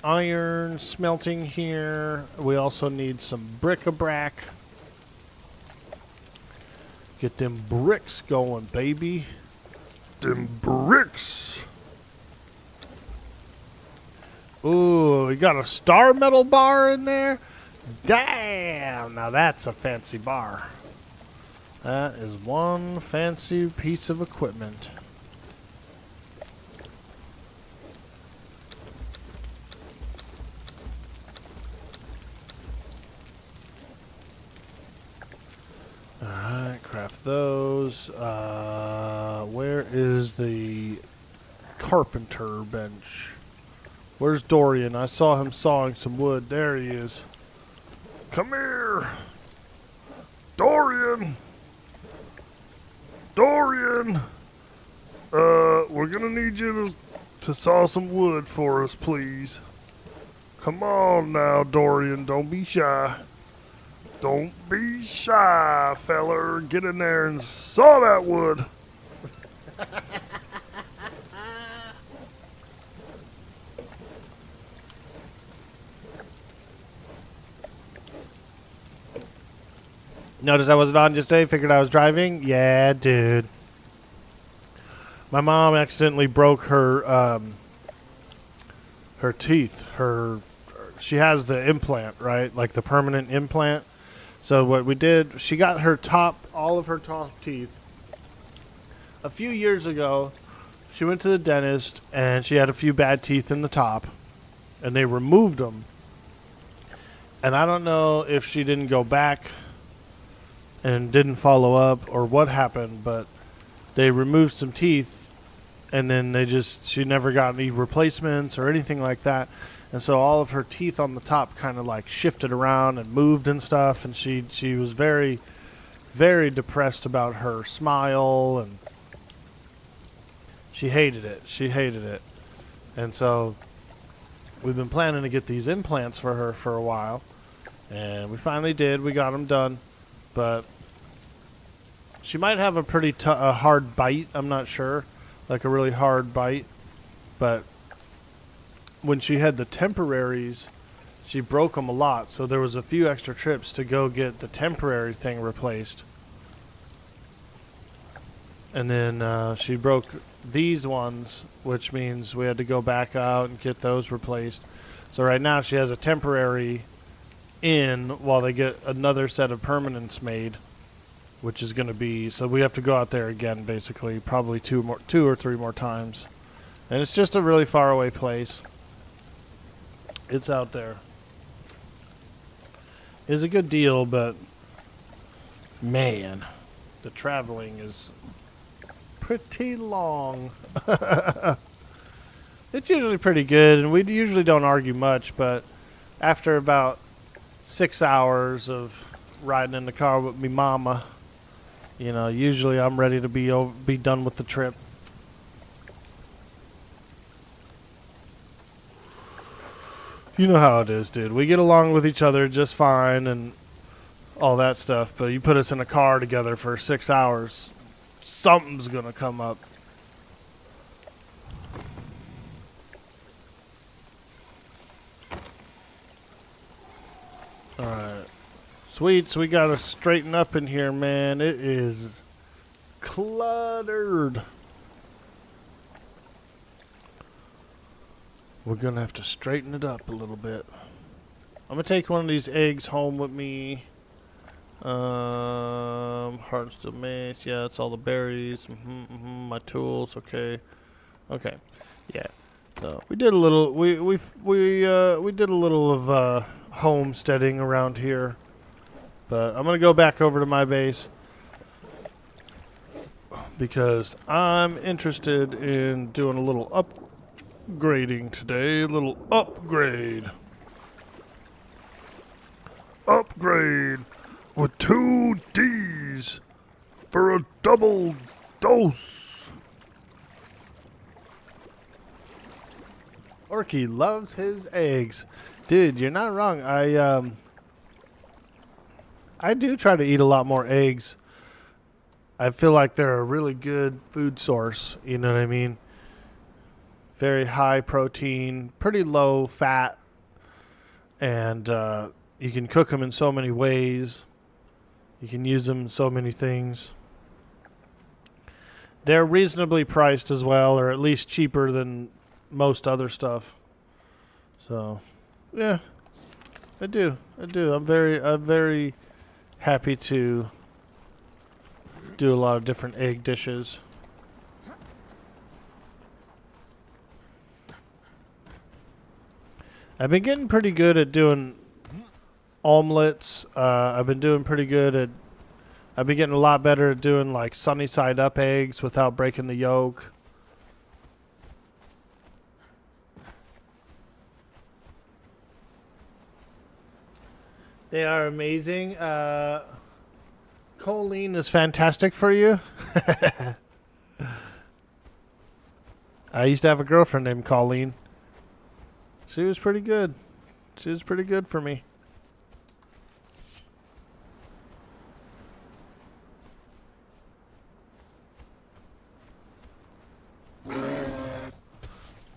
iron smelting here. We also need some bric-a-brac. Get them bricks going, baby. Them bricks. Ooh, we got a star metal bar in there. Damn, now that's a fancy bar. That is one fancy piece of equipment. Alright, craft those. Where is the carpenter bench? Where's Dorian? I saw him sawing some wood. There he is. Come here. Dorian. Dorian. We're gonna need you to saw some wood for us, please. Come on now, Dorian. Don't be shy. Don't be shy, feller. Get in there and saw that wood. Notice I wasn't on yesterday. Figured I was driving. Yeah, dude. My mom accidentally broke her her teeth. She has the implant, right? Like the permanent implant. So what we did, she got all of her top teeth. A few years ago, she went to the dentist and she had a few bad teeth in the top, and they removed them. And I don't know if she didn't go back and didn't follow up or what happened, but they removed some teeth and then she never got any replacements or anything like that. And so all of her teeth on the top kind of like shifted around and moved and stuff. And she was very, very depressed about her smile, and she hated it. She hated it. And so we've been planning to get these implants for her for a while. And we finally did. We got them done. But she might have a pretty hard bite. I'm not sure. Like a really hard bite. But when she had the temporaries, she broke them a lot. So there was a few extra trips to go get the temporary thing replaced. And then she broke these ones, which means we had to go back out and get those replaced. So right now she has a temporary in while they get another set of permanents made, which is going to be, so we have to go out there again, basically, probably two or three more times. And it's just a really far away place. It's out there. It's a good deal, but man, the traveling is pretty long. It's usually pretty good, and we usually don't argue much, but after about 6 hours of riding in the car with me mama, you know, usually I'm ready to be done with the trip. You know how it is, dude. We get along with each other just fine and all that stuff, but you put us in a car together for 6 hours, something's gonna come up. Alright. Sweet, so we gotta straighten up in here, man. It is cluttered. We're gonna have to straighten it up a little bit. I'm gonna take one of these eggs home with me. Harvest mace. Yeah, it's all the berries. My tools. Okay. Okay. Yeah. So we did a little. We did a little of homesteading around here, but I'm gonna go back over to my base because I'm interested in doing a little upgrading today. A little upgrade. Upgrade with 2 Ds for a double dose. Orky loves his eggs. Dude, you're not wrong. I do try to eat a lot more eggs. I feel like they're a really good food source, you know what I mean? Very high protein, pretty low fat, and you can cook them in so many ways. You can use them in so many things. They're reasonably priced as well, or at least cheaper than most other stuff. So, yeah, I do. I'm very happy to do a lot of different egg dishes. I've been getting pretty good at doing omelets. I've been getting a lot better at doing like sunny side up eggs without breaking the yolk. They are amazing. Choline is fantastic for you. I used to have a girlfriend named Colleen. She was pretty good. She was pretty good for me.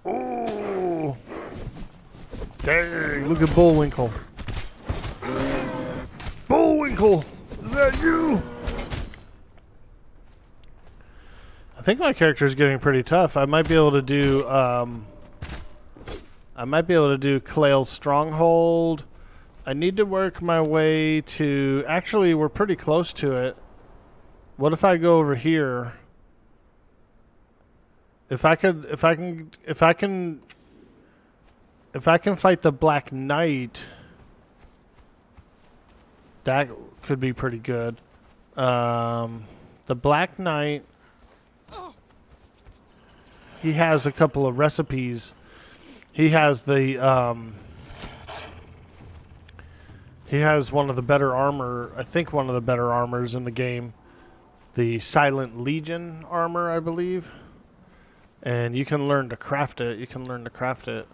Oh, Dang, look at Bullwinkle. Bullwinkle, is that you? I think my character is getting pretty tough. I might be able to do Clail's Stronghold. I need to work my way to, actually we're pretty close to it. What if I go over here? If I can fight the Black Knight, that could be pretty good. The Black Knight, he has a couple of recipes He has he has one of the better armor, I think one of the better armors in the game. The Silent Legion armor, I believe. And you can learn to craft it.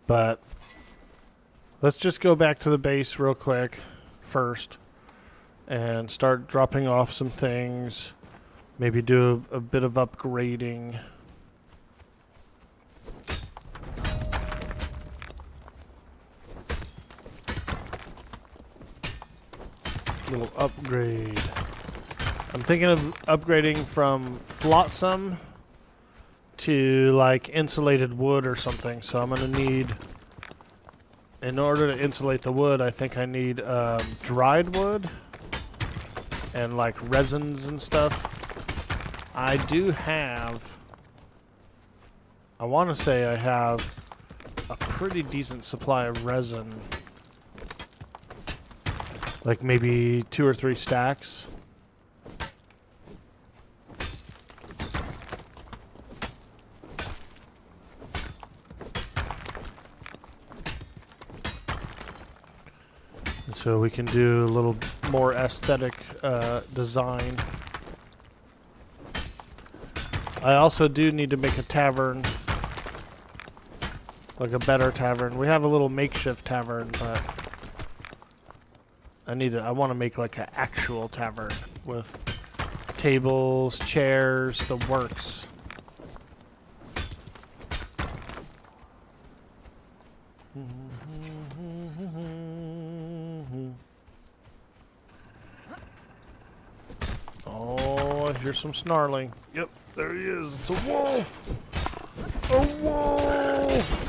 But let's just go back to the base real quick first and start dropping off some things. Maybe do a bit of upgrading. Little upgrade. I'm thinking of upgrading from flotsam to like insulated wood or something. So I'm gonna need, in order to insulate the wood, I think I need dried wood and like resins and stuff. I do have, I want to say I have a pretty decent supply of resin. Like maybe 2 or 3 stacks. And so we can do a little more aesthetic design. I also do need to make a tavern. Like a better tavern. We have a little makeshift tavern, but I want to make like an actual tavern with tables, chairs, the works. Oh, I hear some snarling. Yep, there he is. It's a wolf! A wolf!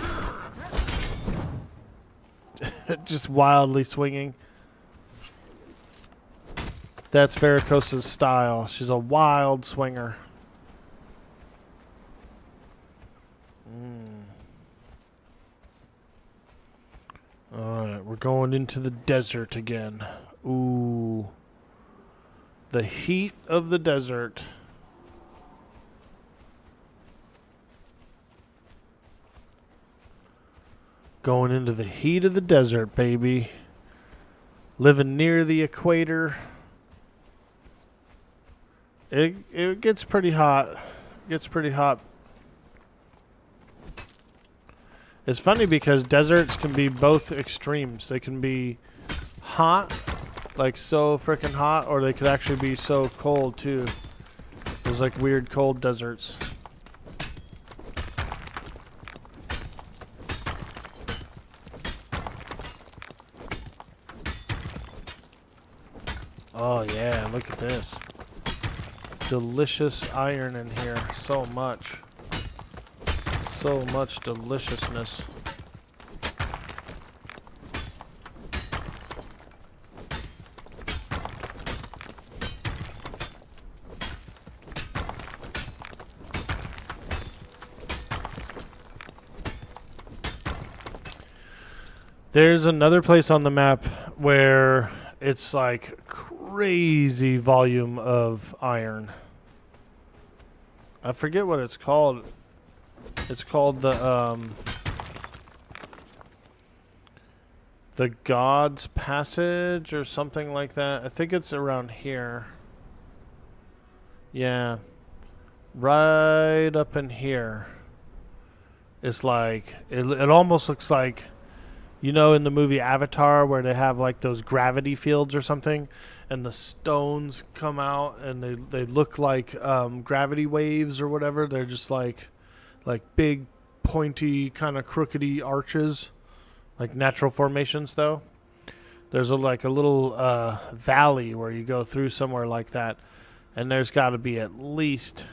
Just wildly swinging. That's Vericosa's style. She's a wild swinger. Alright, we're going into the desert again. Ooh. The heat of the desert. Going into the heat of the desert, baby. Living near the equator. It gets pretty hot. Gets pretty hot. It's funny because deserts can be both extremes. They can be hot, like so freaking hot, or they could actually be so cold too. There's like weird cold deserts. Oh yeah, look at this. Delicious iron in here. So much. So much deliciousness. There's another place on the map where it's like crazy volume of iron. I forget what it's called. It's called the God's Passage or something like that. I think it's around here. Yeah. Right up in here. It's like it almost looks like, you know, in the movie Avatar where they have like those gravity fields or something and the stones come out and they look like gravity waves or whatever. They're just like big pointy kind of crookedy arches, like natural formations though. There's like a little valley where you go through somewhere like that, and there's got to be at least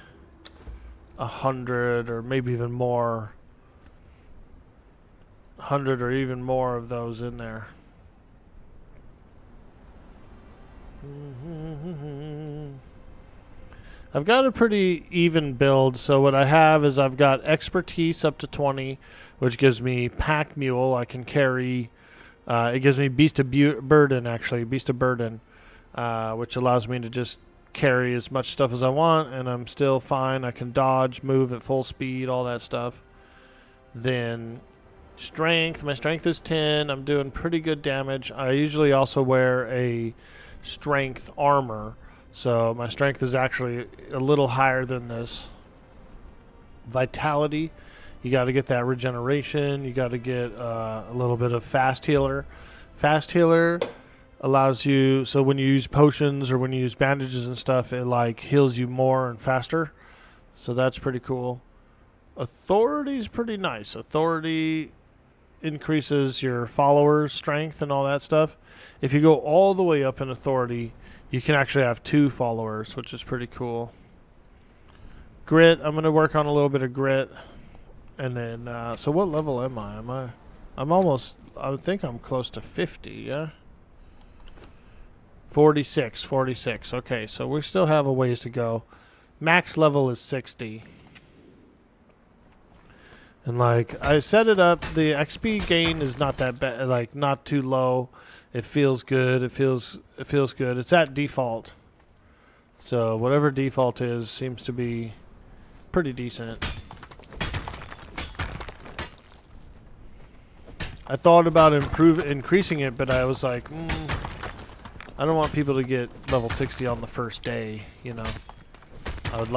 100 or maybe even more, 100 or even more of those in there. I've got a pretty even build, so what I have is I've got expertise up to 20, which gives me pack mule. I can carry, it gives me beast of burden, actually, beast of burden, which allows me to just carry as much stuff as I want, and I'm still fine. I can dodge, move at full speed, all that stuff. Then strength. My strength is 10. I'm doing pretty good damage. I usually also wear a strength armor, so my strength is actually a little higher than this. Vitality. You got to get that regeneration. You got to get a little bit of fast healer. Fast healer allows you, so when you use potions or when you use bandages and stuff, it like heals you more and faster. So that's pretty cool. Authority is pretty nice. Authority increases your followers' strength and all that stuff. If you go all the way up in authority, you can actually have 2 followers, which is pretty cool. Grit, I'm going to work on a little bit of grit. And then, so what level am I? I'm almost, I would think I'm close to 50, yeah? 46. Okay, so we still have a ways to go. Max level is 60. And like, I set it up, the XP gain is not that bad, like not too low. It feels good, it feels good. It's at default. So whatever default is seems to be pretty decent. I thought about increasing it, but I was like, I don't want people to get level 60 on the first day, you know. I would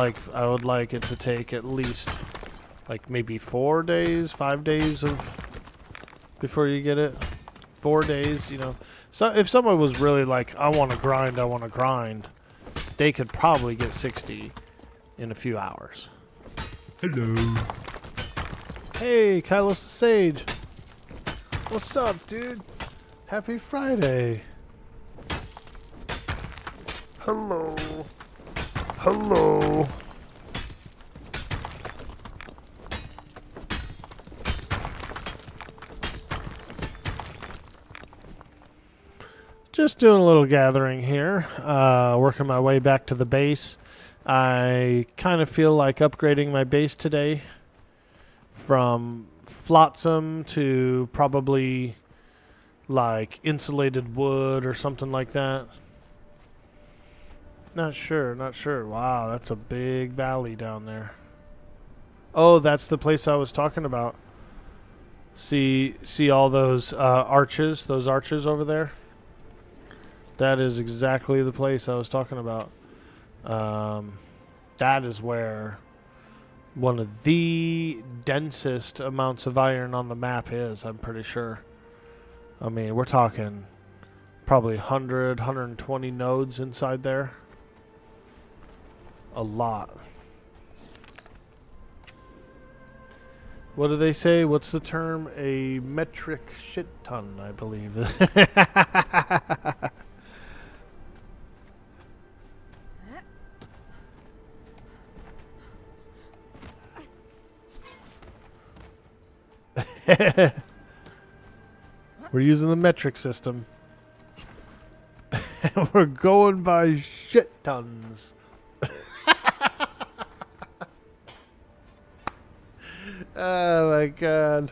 like it to take at least like maybe 4 days, 5 days of before you get it. 4 days, you know. So if someone was really like, I want to grind, they could probably get 60 in a few hours. Hello. Hey, Kylos the Sage. What's up, dude? Happy Friday. Hello. Hello. Just doing a little gathering here, working my way back to the base. I kind of feel like upgrading my base today from flotsam to probably like insulated wood or something like that. Not sure. Wow, that's a big valley down there. Oh, that's the place I was talking about. See all those arches over there? That is exactly the place I was talking about. That is where one of the densest amounts of iron on the map is, I'm pretty sure. I mean, we're talking probably 100, 120 nodes inside there. A lot. What do they say? What's the term? A metric shit ton, I believe. We're using the metric system. We're going by shit tons. Oh my god.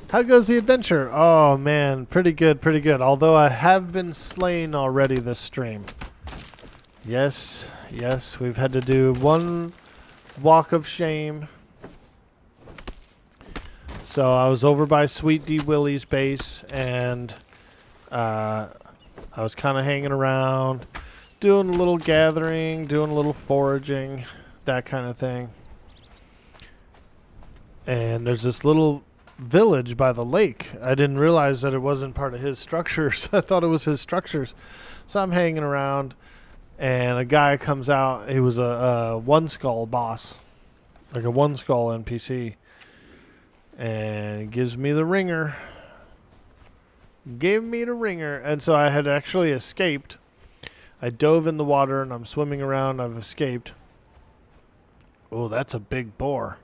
How goes the adventure? Oh man, pretty good. Although I have been slain already this stream. Yes, we've had to do one walk of shame. So I was over by Sweet D Willie's base, and I was kind of hanging around, doing a little gathering, doing a little foraging, that kind of thing. And there's this little village by the lake. I didn't realize that it wasn't part of his structures. I thought it was his structures. So I'm hanging around, and a guy comes out. He was a one skull boss, like a one skull NPC, and he gives me the ringer. And so I had actually escaped. I dove in the water and I'm swimming around. I've escaped. Oh, that's a big boar.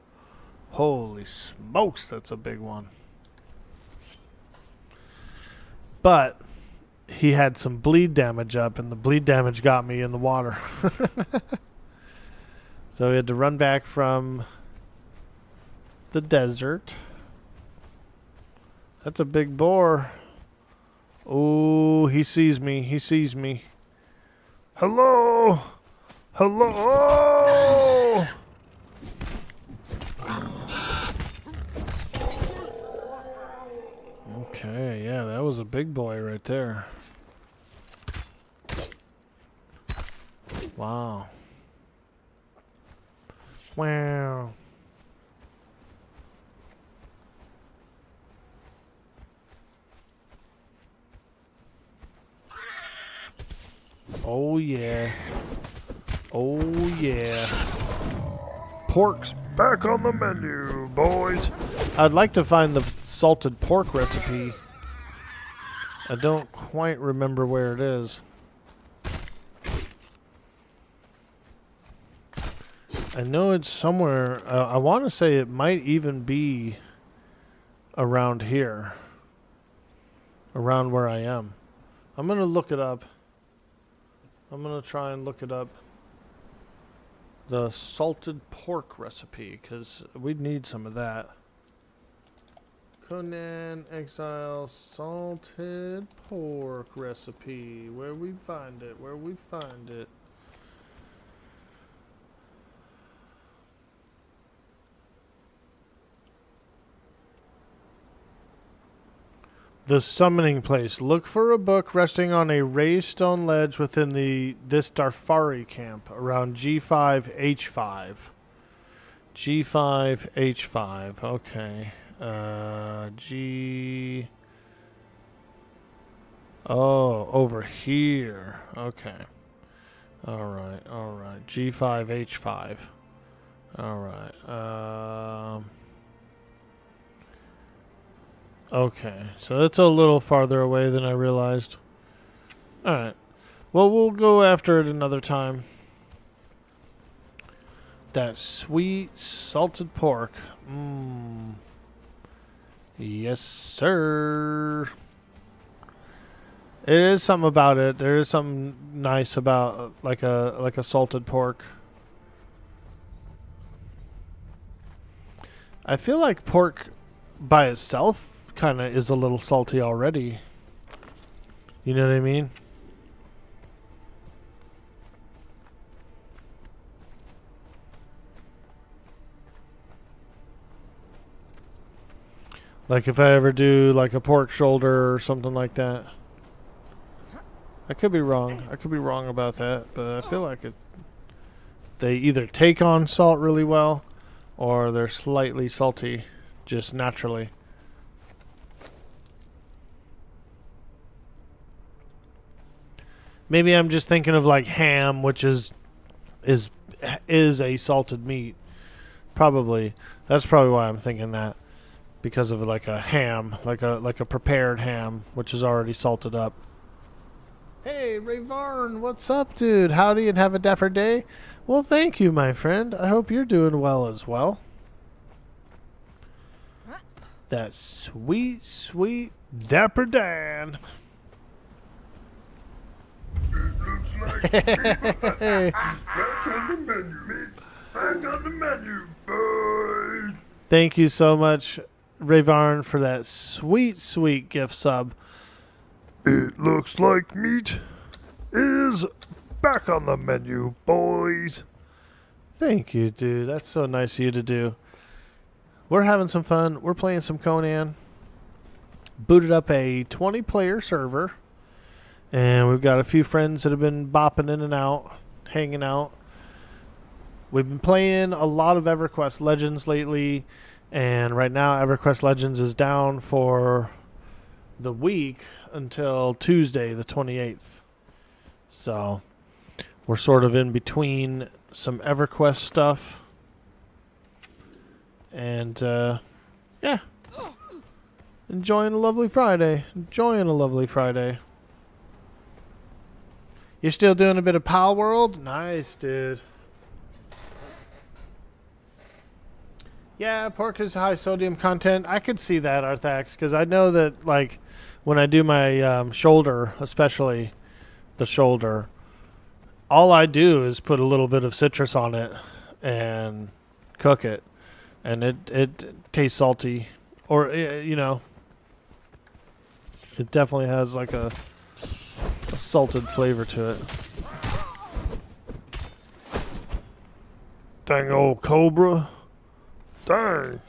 Holy smokes, that's a big one. But he had some bleed damage up, and the bleed damage got me in the water. So we had to run back from the desert. That's a big boar. Oh, he sees me. He sees me. Hello? Hello? Okay, yeah, that was a big boy right there. Wow. Wow. Oh yeah. Oh yeah. Pork's back on the menu, boys. I'd like to find the salted pork recipe. I don't quite remember where it is. I know it's somewhere. I want to say it might even be around here. Around where I am. I'm going to look it up. I'm going to try and look it up. The salted pork recipe, because we'd need some of that. Conan, Exiles, salted pork recipe. Where we find it? Where we find it? The summoning place. Look for a book resting on a raised stone ledge within this Darfari camp around G5H5. G5H5. Okay. G. Oh, over here. Okay. Alright, alright. G5H5. Alright. Okay, so it's a little farther away than I realized. Alright. Well, we'll go after it another time. That sweet salted pork. Mmm. Yes, sir. It is something about it. There is something nice about like a salted pork. I feel like pork by itself kind of is a little salty already. You know what I mean? Like if I ever do like a pork shoulder or something like that. I could be wrong. I could be wrong about that, but I feel like they either take on salt really well or they're slightly salty just naturally. Maybe I'm just thinking of like ham, which is a salted meat. Probably. That's probably why I'm thinking that. Because of like a ham, like a prepared ham, which is already salted up. Hey, Ray Varn, what's up, dude? Howdy and have a dapper day. Well, thank you, my friend. I hope you're doing well as well. That sweet, sweet Dapper Dan. It looks like back on the menu. Back on the menu, boys. Thank you so much, Ray Varn, for that sweet, sweet gift sub. It looks like meat is back on the menu, boys. Thank you, dude. That's so nice of you to do. We're having some fun. We're playing some Conan. Booted up a 20-player server. And we've got a few friends that have been bopping in and out, hanging out. We've been playing a lot of EverQuest Legends lately. And right now, EverQuest Legends is down for the week until Tuesday, the 28th. So, we're sort of in between some EverQuest stuff. And, yeah. Enjoying a lovely Friday. Enjoying a lovely Friday. You're still doing a bit of Pal World? Nice, dude. Yeah, pork is high sodium content. I could see that, Arthax, because I know that, like, when I do my shoulder, especially the shoulder, all I do is put a little bit of citrus on it and cook it. and it tastes salty, or you know, it definitely has like a salted flavor to it. Dang old cobra. Dang.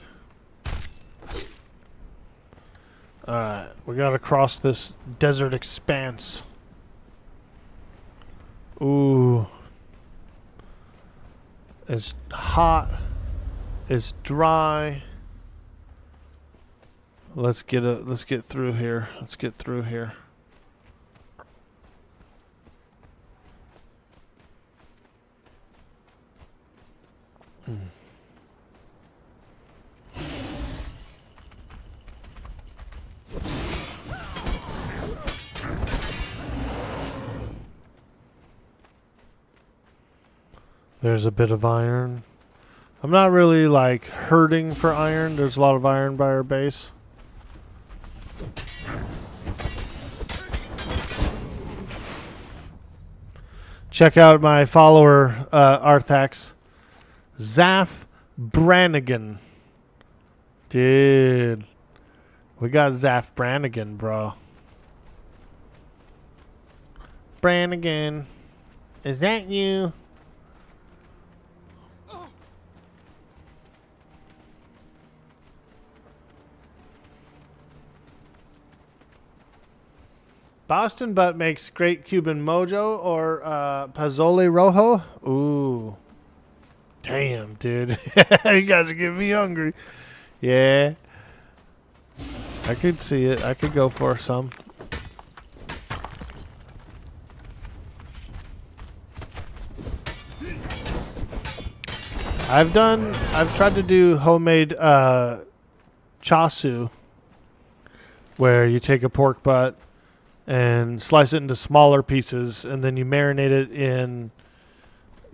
Alright, we gotta cross this desert expanse. Ooh. It's hot. It's dry. Let's get through here. Let's get through here. There's a bit of iron. I'm not really like hurting for iron. There's a lot of iron by our base. Check out my follower, Arthax. Zaf Brannigan. Dude. We got Zaf Brannigan, bro. Brannigan. Is that you? Boston Butt makes great Cuban mojo or Pozole Rojo. Ooh. Damn, dude. You guys are getting me hungry. Yeah. I could see it. I could go for some. I've tried to do homemade chasu, where you take a pork butt and slice it into smaller pieces, and then you marinate it in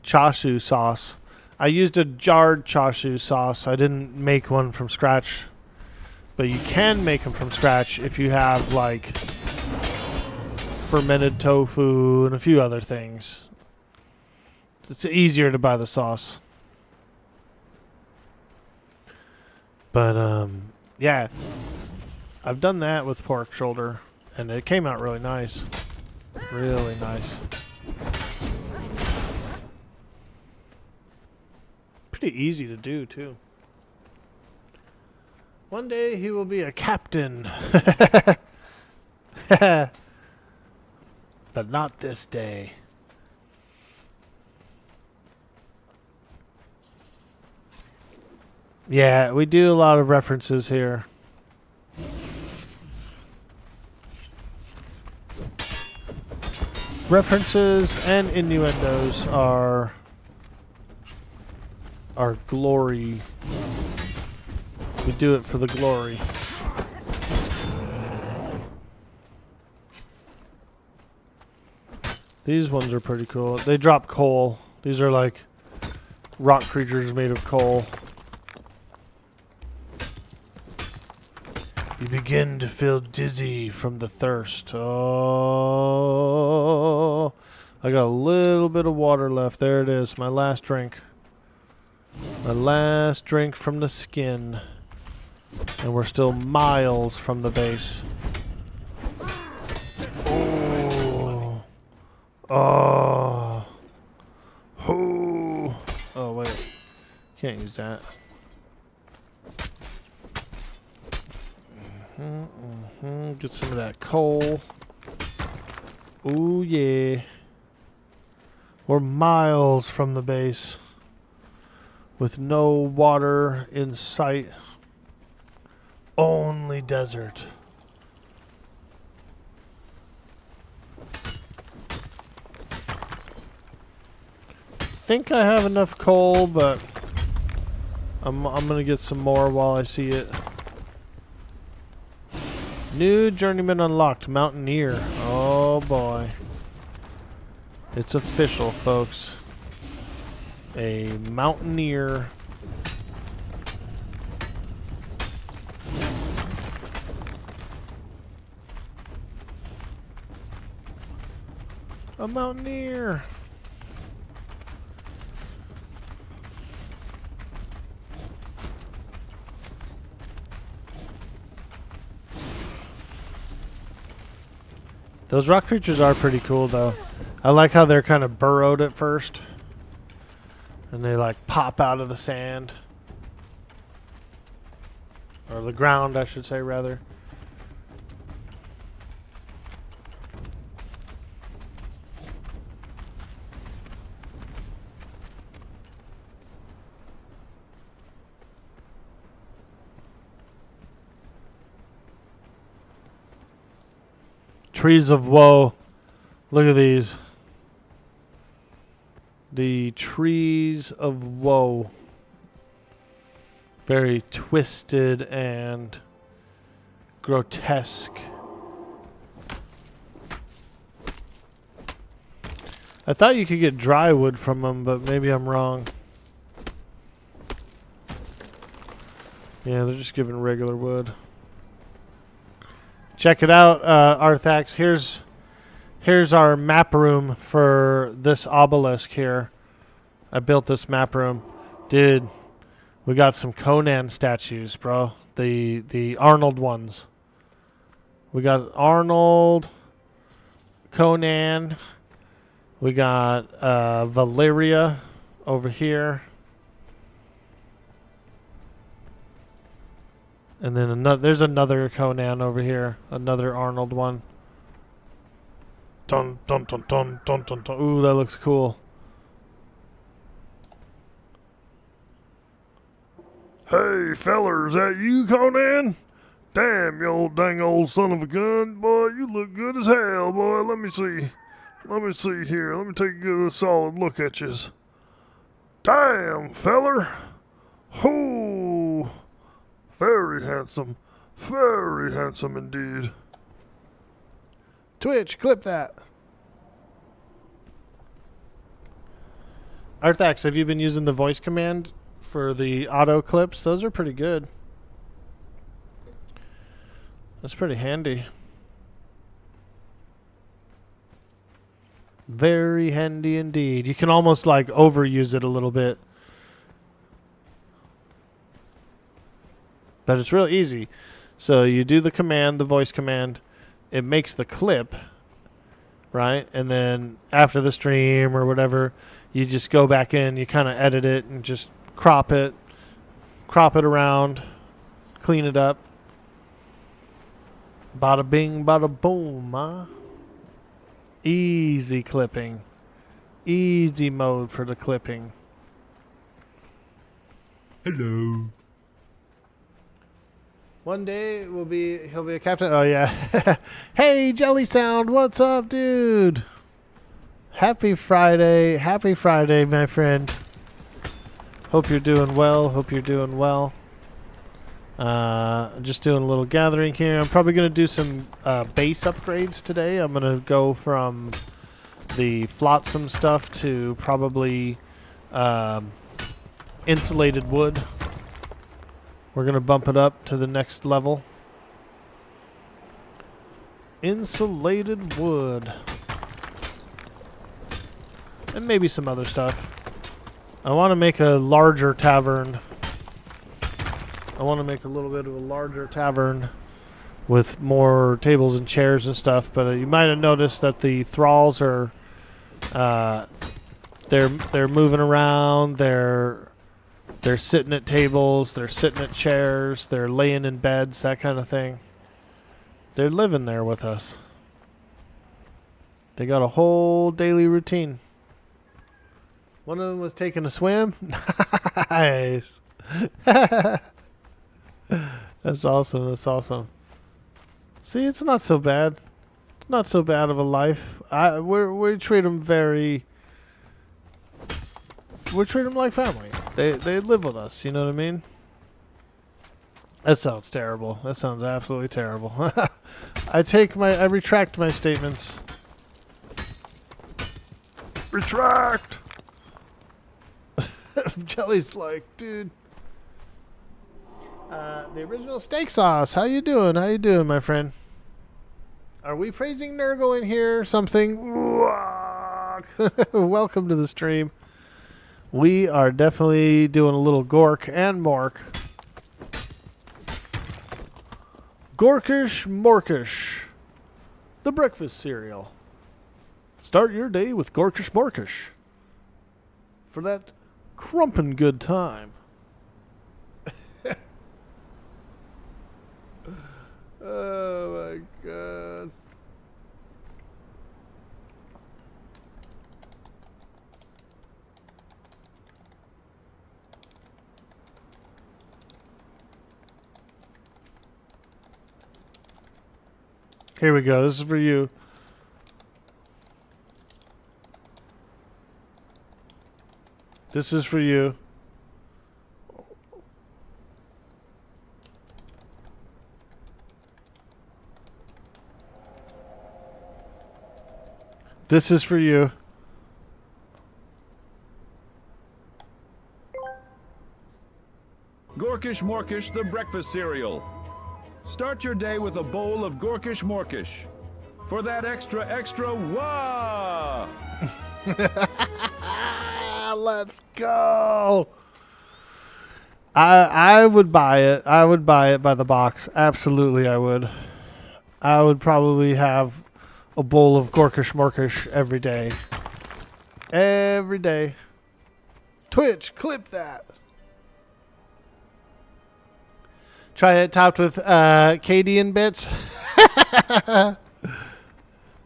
chashu sauce. I used a jarred chashu sauce. I didn't make one from scratch, but you can make them from scratch if you have like fermented tofu and a few other things. It's easier to buy the sauce. But yeah, I've done that with pork shoulder, and it came out really nice. Really nice. Pretty easy to do, too. One day he will be a captain. But not this day. Yeah, we do a lot of references here. References and innuendos are glory. We do it for the glory. These ones are pretty cool. They drop coal. These are like rock creatures made of coal. You begin to feel dizzy from the thirst. Oh, I got a little bit of water left. There it is, my last drink. My last drink from the skin. And we're still miles from the base. Oh. Oh. Oh, wait. Can't use that. Get some of that coal. Ooh, yeah. We're miles from the base with no water in sight. Only desert. Think I have enough coal, but I'm gonna get some more while I see it. New journeyman unlocked, Mountaineer. Oh boy. It's official, folks. A Mountaineer. A Mountaineer. Those rock creatures are pretty cool, though. I like how they're kind of burrowed at first. And they, like, pop out of the sand. Or the ground, I should say, rather. Trees of woe. Look at these. The trees of woe. Very twisted and grotesque. I thought you could get dry wood from them, but maybe I'm wrong. Yeah, they're just giving regular wood. Check it out, Arthax. Here's our map room for this obelisk here. I built this map room. Dude, we got some Conan statues, bro. The Arnold ones. We got Arnold, Conan. We got Valeria over here. And then there's another Conan over here. Another Arnold one. Dun dun dun dun dun dun dun. Ooh, that looks cool. Hey, feller, is that you, Conan? Damn, you old dang old son of a gun. Boy, you look good as hell, boy. Let me see. Let me see here. Let me take a good solid look at yous. Damn, feller. Hoo. Very handsome. Very handsome indeed. Twitch, clip that. Arthax, have you been using the voice command for the auto clips? Those are pretty good. That's pretty handy. Very handy indeed. You can almost like overuse it a little bit. But it's real easy. So you do the command, the voice command. It makes the clip, right? And then after the stream or whatever, you just go back in, you kind of edit it and just crop it around, clean it up. Bada bing, bada boom, huh? Easy clipping. Easy mode for the clipping. Hello. One day he'll be a captain. Oh yeah. Hey Jelly Sound, what's up, dude? Happy Friday, my friend. Hope you're doing well. Just doing a little gathering here. I'm probably gonna do some base upgrades today. I'm gonna go from the flotsam stuff to probably insulated wood. We're going to bump it up to the next level. Insulated wood. And maybe some other stuff. I want to make a larger tavern. I want to make a little bit of a larger tavern with more tables and chairs and stuff. But you might have noticed that the thralls are they're moving around. They're sitting at tables, they're sitting at chairs, they're laying in beds, that kind of thing. They're living there with us. They got a whole daily routine. One of them was taking a swim. Nice. That's awesome, that's awesome. See, it's not so bad. It's not so bad of a life. We treat them we treat them like family. They live with us, you know what I mean? That sounds terrible. That sounds absolutely terrible. I retract my statements. Retract! Jelly's like, dude. The original steak sauce. How you doing? How you doing, my friend? Are we praising Nurgle in here or something? Welcome to the stream. We are definitely doing a little Gork and Mork. Gorkish Morkish. the breakfast cereal. Start your day with Gorkish Morkish for that crumpin' good time. Oh my god. Here we go. This is for you. This is for you. This is for you. Gorkish Morkish, the breakfast cereal. Start your day with a bowl of Gorkish Morkish. For that extra wah! Let's go. I would buy it. I would buy it by the box. Absolutely, I would. I would probably have a bowl of Gorkish Morkish every day. Every day. Twitch, clip that. Try it topped with Cadian bits.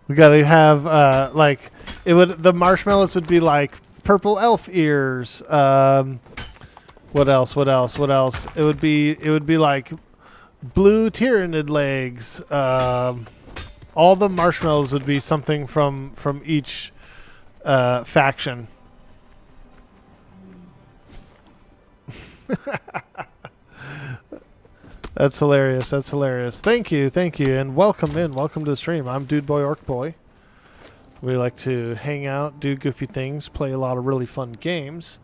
We gotta have like it would. The marshmallows would be like purple elf ears. What else? What else? What else? It would be like blue tyrannid legs. All the marshmallows would be something from each faction. That's hilarious. That's hilarious. Thank you, and welcome in. Welcome to the stream. I'm Dude Boy Orc Boy. We like to hang out, do goofy things, play a lot of really fun games,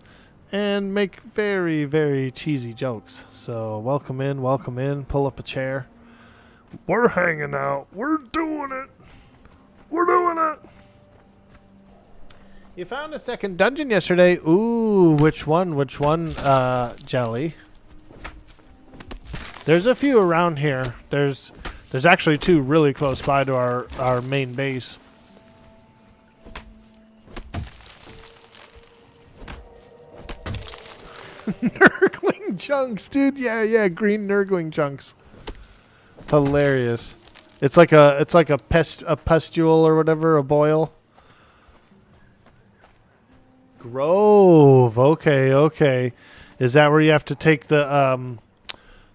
and make very, very cheesy jokes. So welcome in. Pull up a chair. We're hanging out. We're doing it. We're doing it. You found a second dungeon yesterday. Ooh, which one? Which one, Jelly? There's a few around here. There's actually two really close by to our main base. Nurgling chunks, dude. Yeah, green nurgling chunks. Hilarious. It's like a pustule or whatever, a boil. Grove. Okay. Is that where you have to take the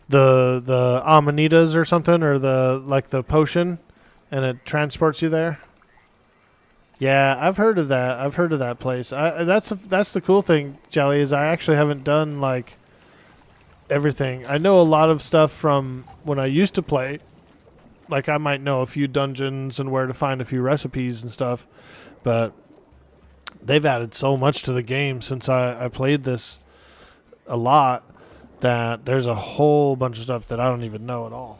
amanitas or something, or the potion, and it transports you there? Yeah, I've heard of that. I've heard of that place. That's the cool thing, Jelly, is I actually haven't done like everything. I know a lot of stuff from when I used to play. Like I might know a few dungeons and where to find a few recipes and stuff, but they've added so much to the game since I played this a lot that there's a whole bunch of stuff that I don't even know at all.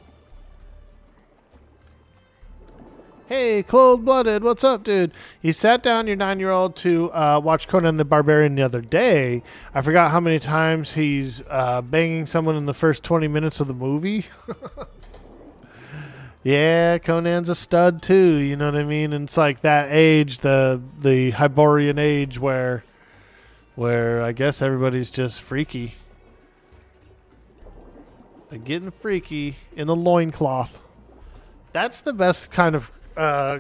Hey, cold-blooded, what's up, dude? You sat down your 9-year-old to watch Conan the Barbarian the other day. I forgot how many times he's banging someone in the first 20 minutes of the movie. Yeah, Conan's a stud too, you know what I mean? And it's like that age, the Hyborian age where I guess everybody's just freaky. They're getting freaky in a loincloth. That's the best kind of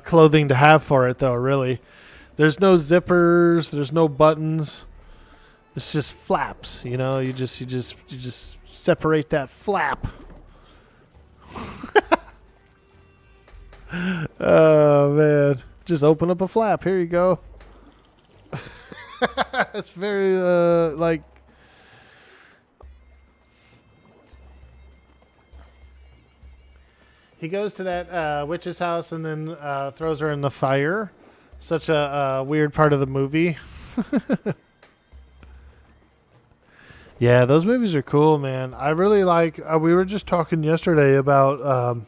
clothing to have for it, though, really. There's no zippers, there's no buttons. It's just flaps, you know? You just separate that flap. Oh, man. Just open up a flap. Here you go. It's very, like... He goes to that witch's house and then throws her in the fire. Such a weird part of the movie. Yeah, those movies are cool, man. I really like... we were just talking yesterday about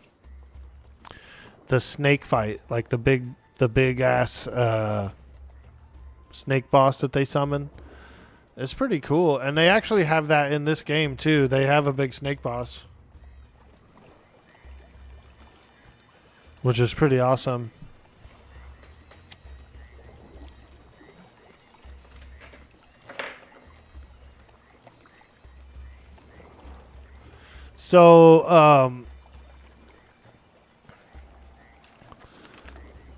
the snake fight. Like the big ass snake boss that they summon. It's pretty cool. And they actually have that in this game, too. They have a big snake boss. which is pretty awesome. So,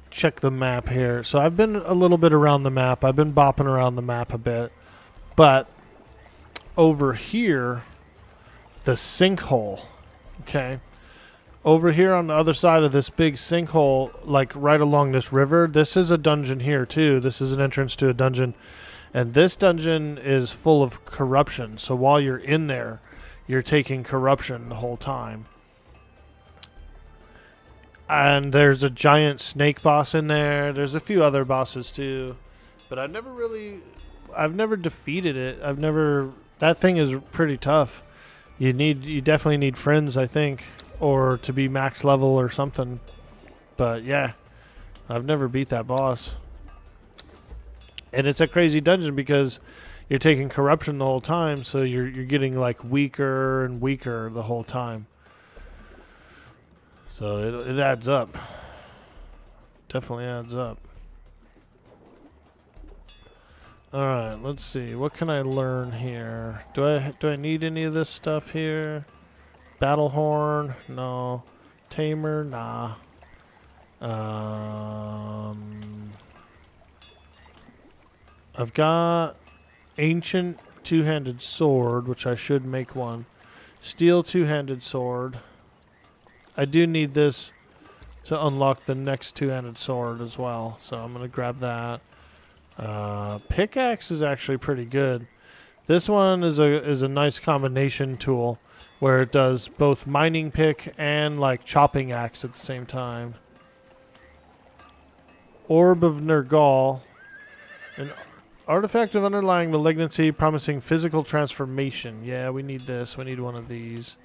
check the map here. So I've been a little bit around the map. I've been bopping around the map a bit. But over here, the sinkhole, okay? Over here on the other side of this big sinkhole, like right along this river, this is a dungeon here too. This is an entrance to a dungeon. And this dungeon is full of corruption. So while you're in there, you're taking corruption the whole time. And there's a giant snake boss in there. There's a few other bosses too. But I've never defeated it. That thing is pretty tough. You definitely need friends, I think, or to be max level or something. But yeah, I've never beat that boss. And it's a crazy dungeon because you're taking corruption the whole time, so you're getting like weaker and weaker the whole time. So it adds up. Definitely adds up. All right, let's see. What can I learn here? Do I need any of this stuff here? Battle horn? No. Tamer? Nah. I've got ancient two-handed sword, which I should make one. Steel two-handed sword. I do need this to unlock the next two-handed sword as well, so I'm going to grab that. Pickaxe is actually pretty good. This one is a nice combination tool where it does both mining pick and like chopping axe at the same time. Orb of Nergal. An artifact of underlying malignancy promising physical transformation. Yeah, we need this. We need one of these.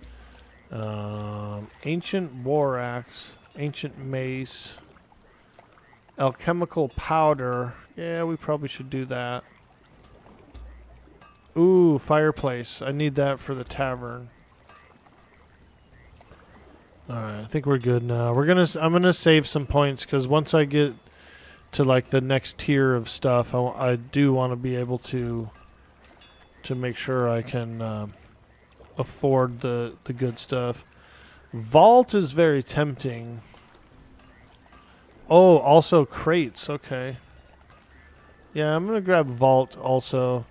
Ancient war axe. Ancient mace. Alchemical powder. Yeah, we probably should do that. Ooh, fireplace. I need that for the tavern. Alright, I think we're good now. I'm gonna save some points because once I get to like the next tier of stuff, I do want to be able to make sure I can afford the good stuff. Vault is very tempting. Oh, also crates. Okay. Yeah, I'm gonna grab vault also.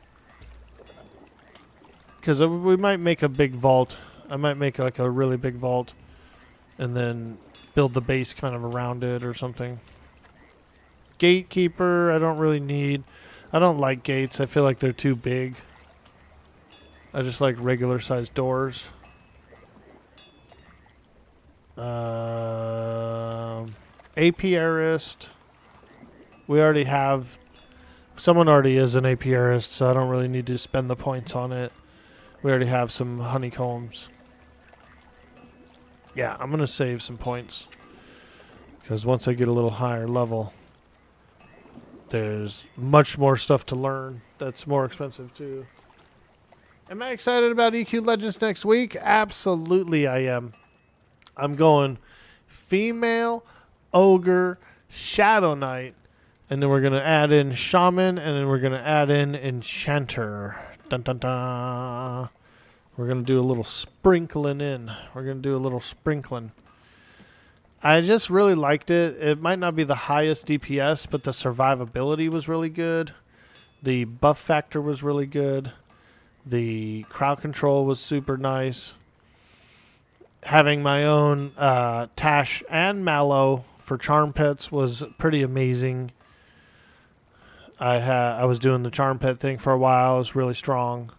Because we might make a big vault. I might make like a really big vault. And then build the base kind of around it or something. Gatekeeper, I don't really need. I don't like gates. I feel like they're too big. I just like regular sized doors. Apiarist. We already have. Someone already is an apiarist, so I don't really need to spend the points on it. We already have some honeycombs. Yeah, I'm going to save some points. Because once I get a little higher level, there's much more stuff to learn that's more expensive too. Am I excited about EQ Legends next week? Absolutely I am. I'm going female, ogre, shadow knight, and then we're going to add in shaman, and then we're going to add in enchanter. Dun dun dun. We're going to do a little sprinkling in. We're going to do a little sprinkling. I just really liked it. It might not be the highest DPS, but the survivability was really good. The buff factor was really good. The crowd control was super nice. Having my own Tash and Mallow for charm pets was pretty amazing. I was doing the charm pet thing for a while. It was really strong.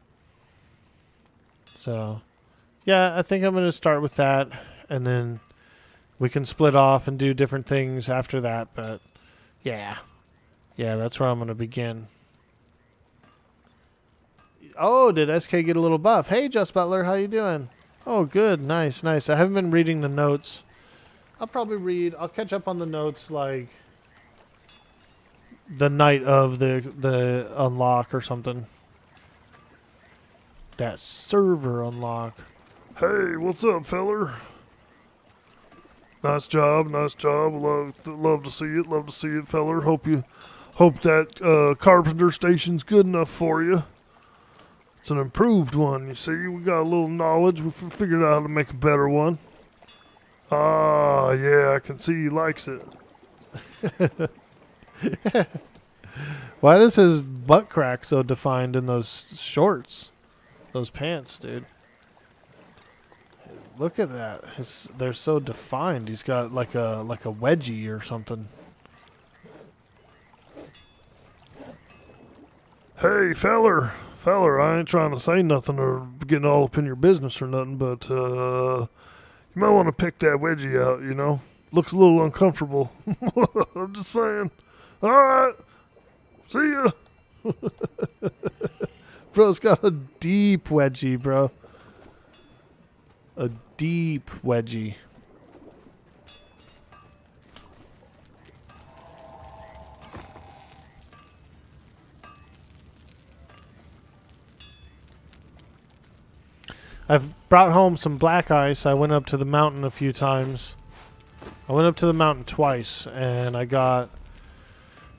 So, yeah, I think I'm going to start with that, and then we can split off and do different things after that, but yeah. Yeah, that's where I'm going to begin. Oh, did SK get a little buff? Hey, Just Butler, how you doing? Oh, good. Nice, nice. I haven't been reading the notes. I'll catch up on the notes like the night of the unlock or something. That server unlock. Hey, what's up, feller? Nice job, nice job. Love to see it. Love to see it, feller. Hope that carpenter station's good enough for you. It's an improved one, you see. We got a little knowledge. We figured out how to make a better one. Ah, yeah, I can see he likes it. Why does his butt crack so defined in those shorts? Those pants, dude. Look at that. They're so defined. He's got like a wedgie or something. Hey, feller, I ain't trying to say nothing or getting all up in your business or nothing, but you might want to pick that wedgie out, you know? Looks a little uncomfortable. I'm just saying. All right. See ya. Bro's got a deep wedgie, bro. A deep wedgie. I've brought home some black ice. I went up to the mountain a few times. I went up to the mountain twice, and I got...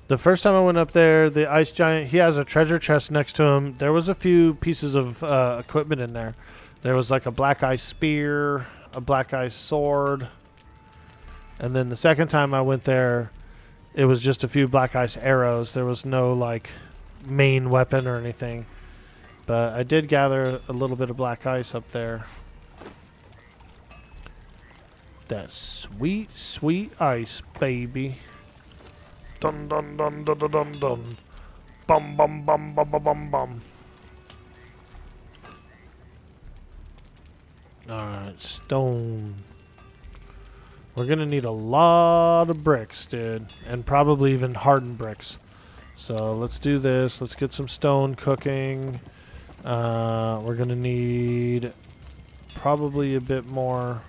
The first time I went up there, the ice giant, he has a treasure chest next to him. There was a few pieces of equipment in there. There was like a black ice spear, a black ice sword. And then the second time I went there, it was just a few black ice arrows. There was no like main weapon or anything. But I did gather a little bit of black ice up there. That sweet, sweet ice, baby. Dun dun dun dun dun dun dun. Bum bum bum bum bum bum bum. Alright, stone. We're gonna need a lot of bricks, dude. And probably even hardened bricks. So let's do this. Let's get some stone cooking. We're gonna need probably a bit more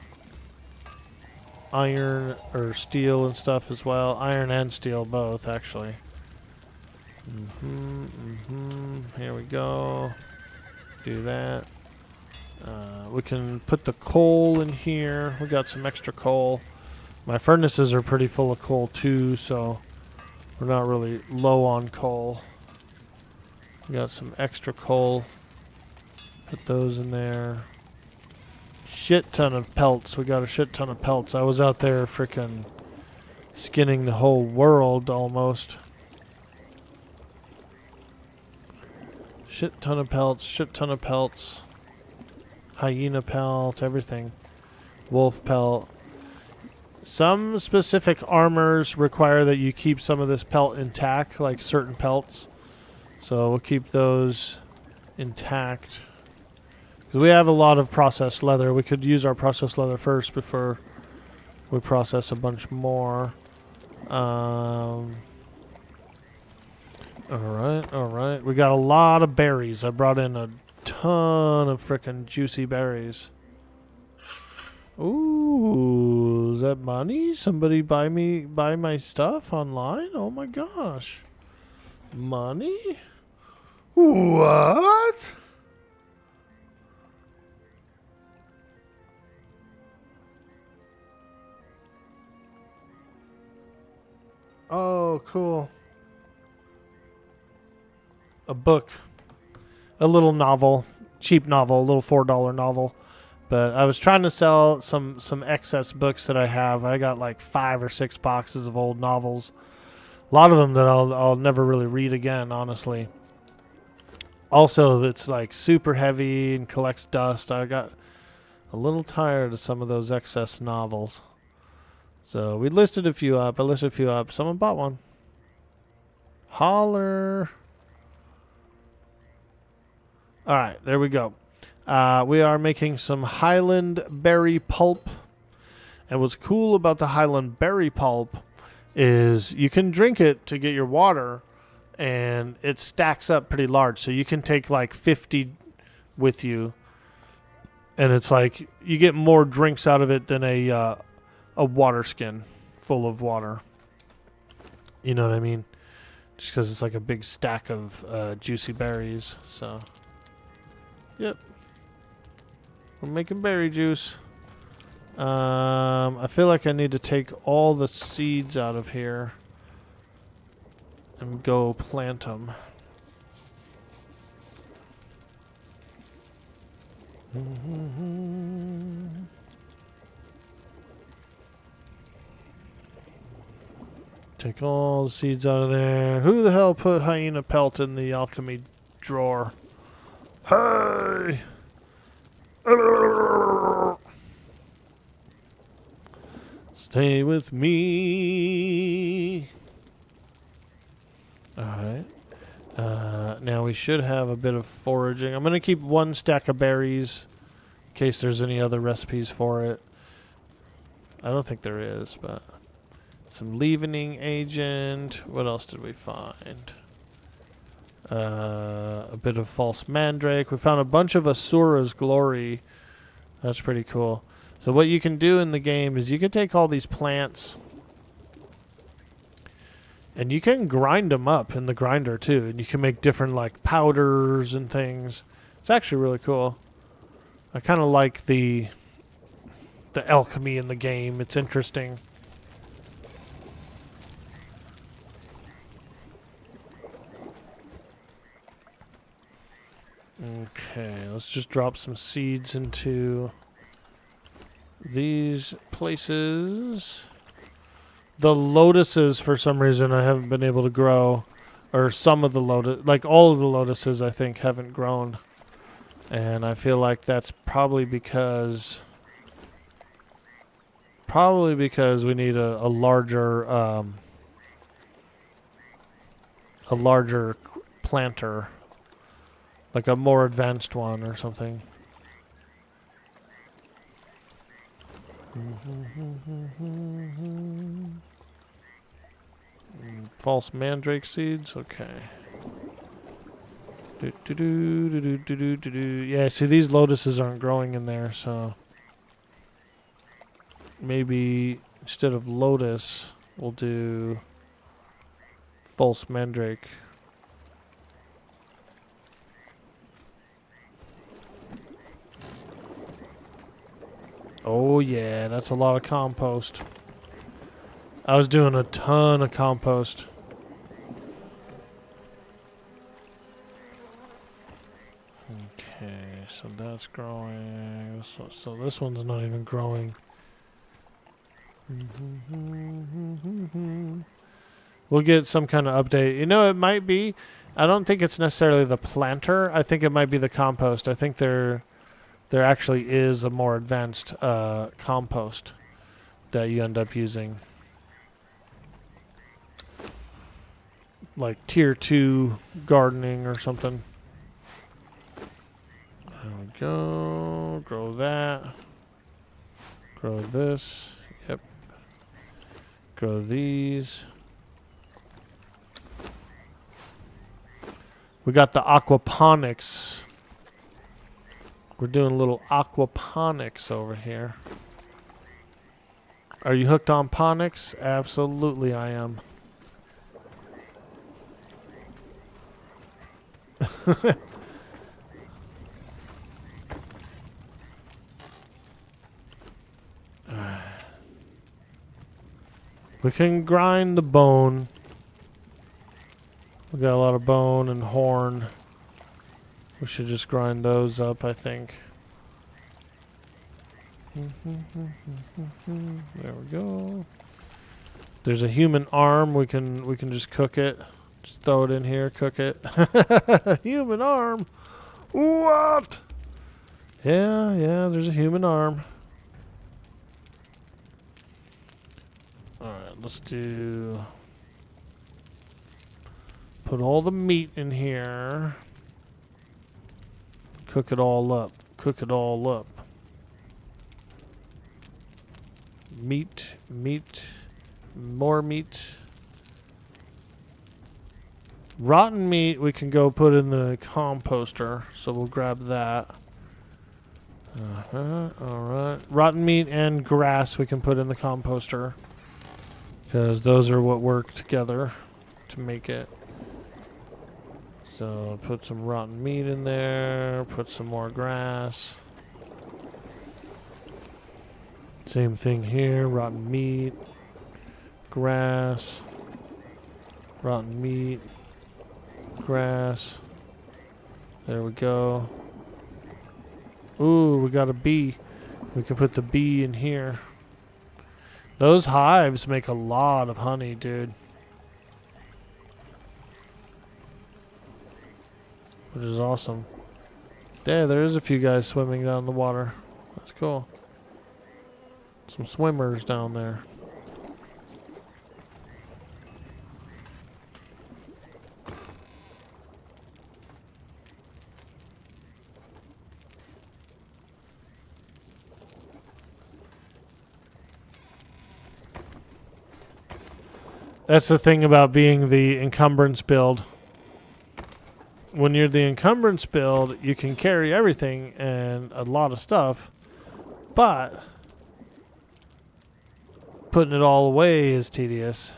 iron or steel and stuff as well. Iron and steel both, actually. Here we go. Do that. We can put the coal in here. We got some extra coal. My furnaces are pretty full of coal too, so we're not really low on coal. We got some extra coal. Put those in there. Shit ton of pelts. We got a shit ton of pelts. I was out there frickin' skinning the whole world almost. Shit ton of pelts. Shit ton of pelts. Hyena pelt. Everything. Wolf pelt. Some specific armors require that you keep some of this pelt intact, like certain pelts. So we'll keep those intact. Because we have a lot of processed leather. We could use our processed leather first before we process a bunch more. Alright. We got a lot of berries. I brought in a ton of frickin' juicy berries. Ooh, is that money? Somebody buy my stuff online? Oh my gosh. Money? What? Oh, cool. A book. A little novel. Cheap novel. A little $4 novel. But I was trying to sell some excess books that I have. I got like 5 or 6 boxes of old novels. A lot of them that I'll never really read again, honestly. Also, it's like super heavy and collects dust. I got a little tired of some of those excess novels. So we listed a few up. I listed a few up. Someone bought one. Holler. Alright, there we go. We are making some Highland berry pulp. And what's cool about the Highland berry pulp is you can drink it to get your water, and it stacks up pretty large. So you can take like 50 with you, and it's like you get more drinks out of it than a water skin full of water. You know what I mean? Just because it's like a big stack of juicy berries. So, yep. We're making berry juice. I feel like I need to take all the seeds out of here and go plant them. Take all the seeds out of there. Who the hell put hyena pelt in the alchemy drawer? Hey! Stay with me. Alright. Now we should have a bit of foraging. I'm going to keep one stack of berries in case there's any other recipes for it. I don't think there is, but... Some leavening agent. What else did we find? A bit of false mandrake. We found a bunch of Asura's glory. That's pretty cool. So what you can do in the game is you can take all these plants and you can grind them up in the grinder too. And you can make different like powders and things. It's actually really cool. I kind of like the alchemy in the game. It's interesting. Okay, let's just drop some seeds into these places. The lotuses, for some reason, I haven't been able to grow. Or some of the lotus, like all of the lotuses, I think, haven't grown. And I feel like that's probably because we need a larger planter. Like a more advanced one or something. False mandrake seeds, okay. Yeah, see these lotuses aren't growing in there, so maybe instead of lotus, we'll do false mandrake. Oh yeah, that's a lot of compost. I was doing a ton of compost. Okay, so that's growing. So this one's not even growing. We'll get some kind of update. You know, it might be. I don't think it's necessarily the planter. I think it might be the compost. I think there actually is a more advanced compost that you end up using. Like tier 2 gardening or something. There we go. Grow that. Grow this. Yep. Grow these. We got the aquaponics. We're doing a little aquaponics over here. Are you hooked on ponics? Absolutely I am. We can grind the bone. We got a lot of bone and horn. We should just grind those up, I think. There we go. There's a human arm. We can just cook it. Just throw it in here, cook it. Human arm. What? Yeah, there's a human arm. Alright, let's do... Put all the meat in here. Cook it all up. Cook it all up. Meat, more meat. Rotten meat we can go put in the composter, so we'll grab that. Alright. Rotten meat and grass we can put in the composter, because those are what work together to make it. So put some rotten meat in there, put some more grass. Same thing here. Rotten meat. Grass. Rotten meat. Grass. There we go. Ooh, we got a bee. We can put the bee in here. Those hives make a lot of honey, dude. Which is awesome. Yeah, there is a few guys swimming down the water. That's cool. Some swimmers down there. That's the thing about being the encumbrance build. When you're the encumbrance build, you can carry everything and a lot of stuff, but putting it all away is tedious.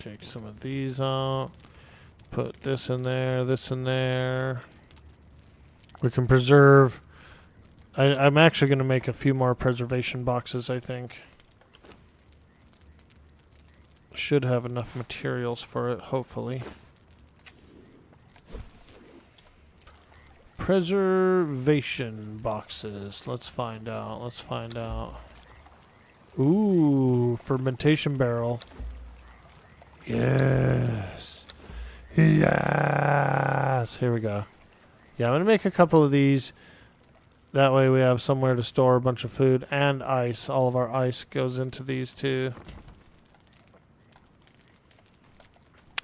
Take some of these out. Put this in there, this in there. We can preserve. I'm actually going to make a few more preservation boxes, I think. Should have enough materials for it, hopefully. Preservation boxes. Let's find out. Let's find out. Ooh, fermentation barrel. Yes. Yes. Here we go. Yeah, I'm going to make a couple of these. That way we have somewhere to store a bunch of food and ice. All of our ice goes into these too.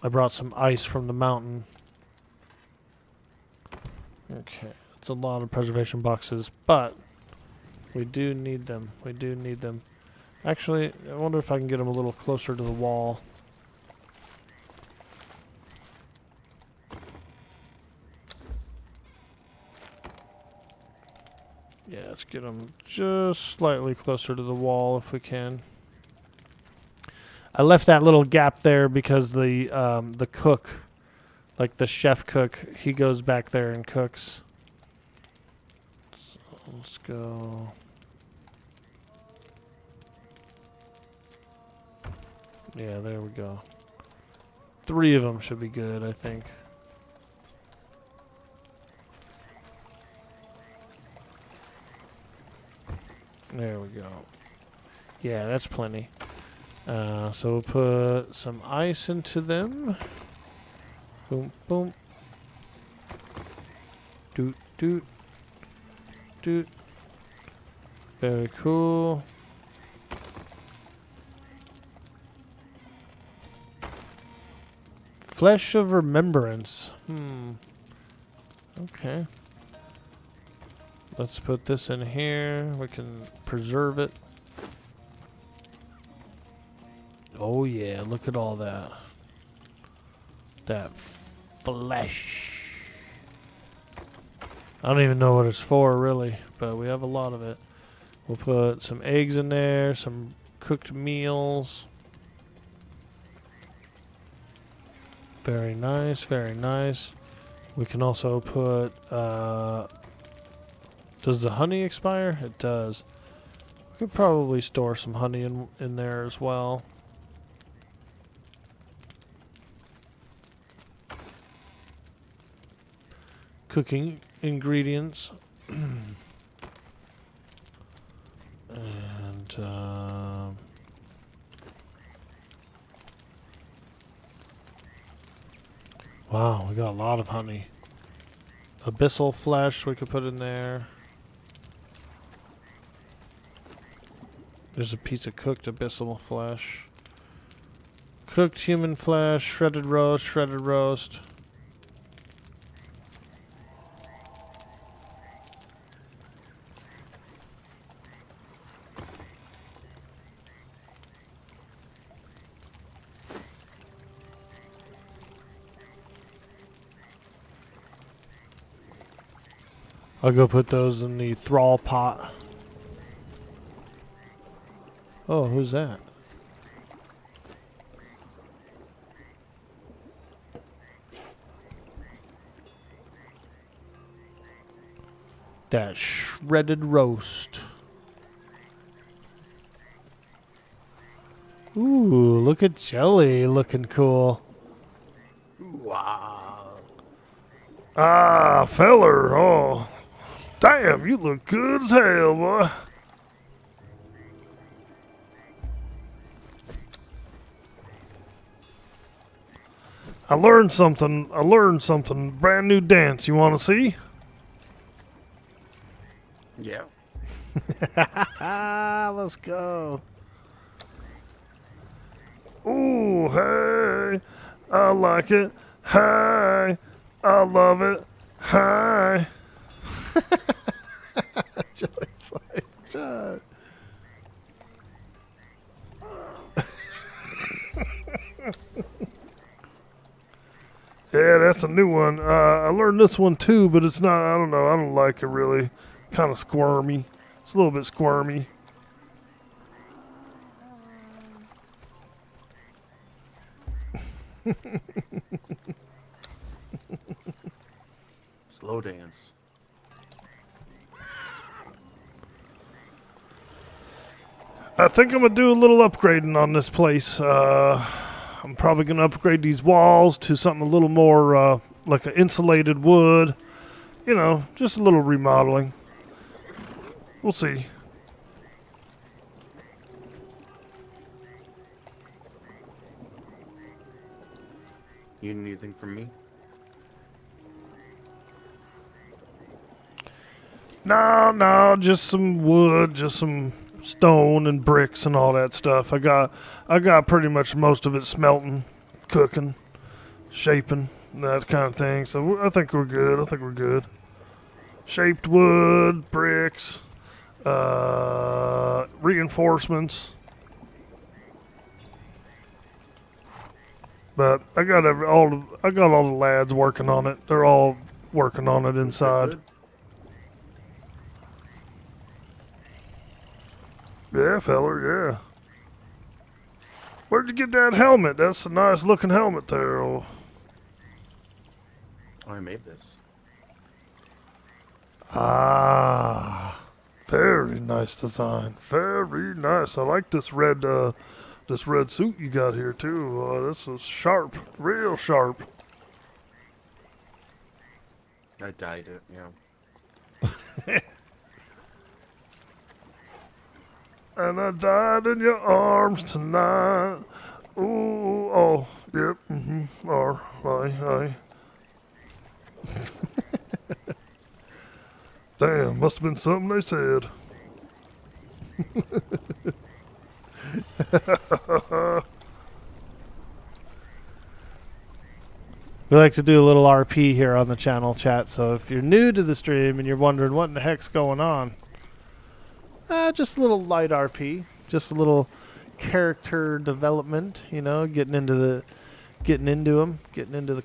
I brought some ice from the mountain. Okay, that's a lot of preservation boxes, but we do need them. We do need them. Actually, I wonder if I can get them a little closer to the wall. Yeah, let's get them just slightly closer to the wall if we can. I left that little gap there because the cook, like the chef cook, he goes back there and cooks. So let's go. Yeah, there we go. 3 of them should be good, I think. There we go. Yeah, that's plenty. So we'll put some ice into them. Boom, boom. Doot, doot. Doot. Very cool. Flesh of Remembrance. Okay. Let's put this in here. We can preserve it. Oh yeah, look at all that. That flesh. I don't even know what it's for really, but we have a lot of it. We'll put some eggs in there, some cooked meals. Very nice, very nice. We can also put, does the honey expire? It does. We could probably store some honey in there as well. Cooking ingredients. And, wow, we got a lot of honey. Abyssal flesh we could put in there. There's a piece of cooked abyssal flesh. Cooked human flesh, shredded roast, shredded roast. I'll go put those in the thrall pot. Oh, who's that? that shredded roast. Ooh, look at Jelly looking cool. Wow. Ah, feller. Oh, damn, you look good as hell, boy. I learned something. Brand new dance. You want to see? Yeah. Let's go. Ooh, hey, I like it. Hi, I love it. Hi. Jelly's like, Yeah, that's a new one. I learned this one too, but it's not. I don't know. I don't like it really. Kind of squirmy. It's a little bit squirmy. Slow dance. I think I'm gonna do a little upgrading on this place. I'm probably gonna upgrade these walls to something a little more like an insulated wood. You know, just a little remodeling. We'll see. You need anything from me? No, just some wood, just some stone and bricks and all that stuff. I got pretty much most of it smelting, cooking, shaping, that kind of thing. So I think we're good. Shaped wood, bricks, reinforcements. But I got all the lads working on it. They're all working on it inside. Good? Yeah, feller, yeah. Where'd you get that helmet? That's a nice looking helmet there. Oh, Oh, I made this. ah, very nice design. Very nice. I like this red suit you got here too. This is sharp, real sharp. I dyed it, yeah. And I died in your arms tonight. Ooh, oh, yep, aye. Damn, must have been something they said. we like to do a little RP here on the channel, chat. So if you're new to the stream and you're wondering what in the heck's going on, just a little light RP, just a little character development. You know, getting into the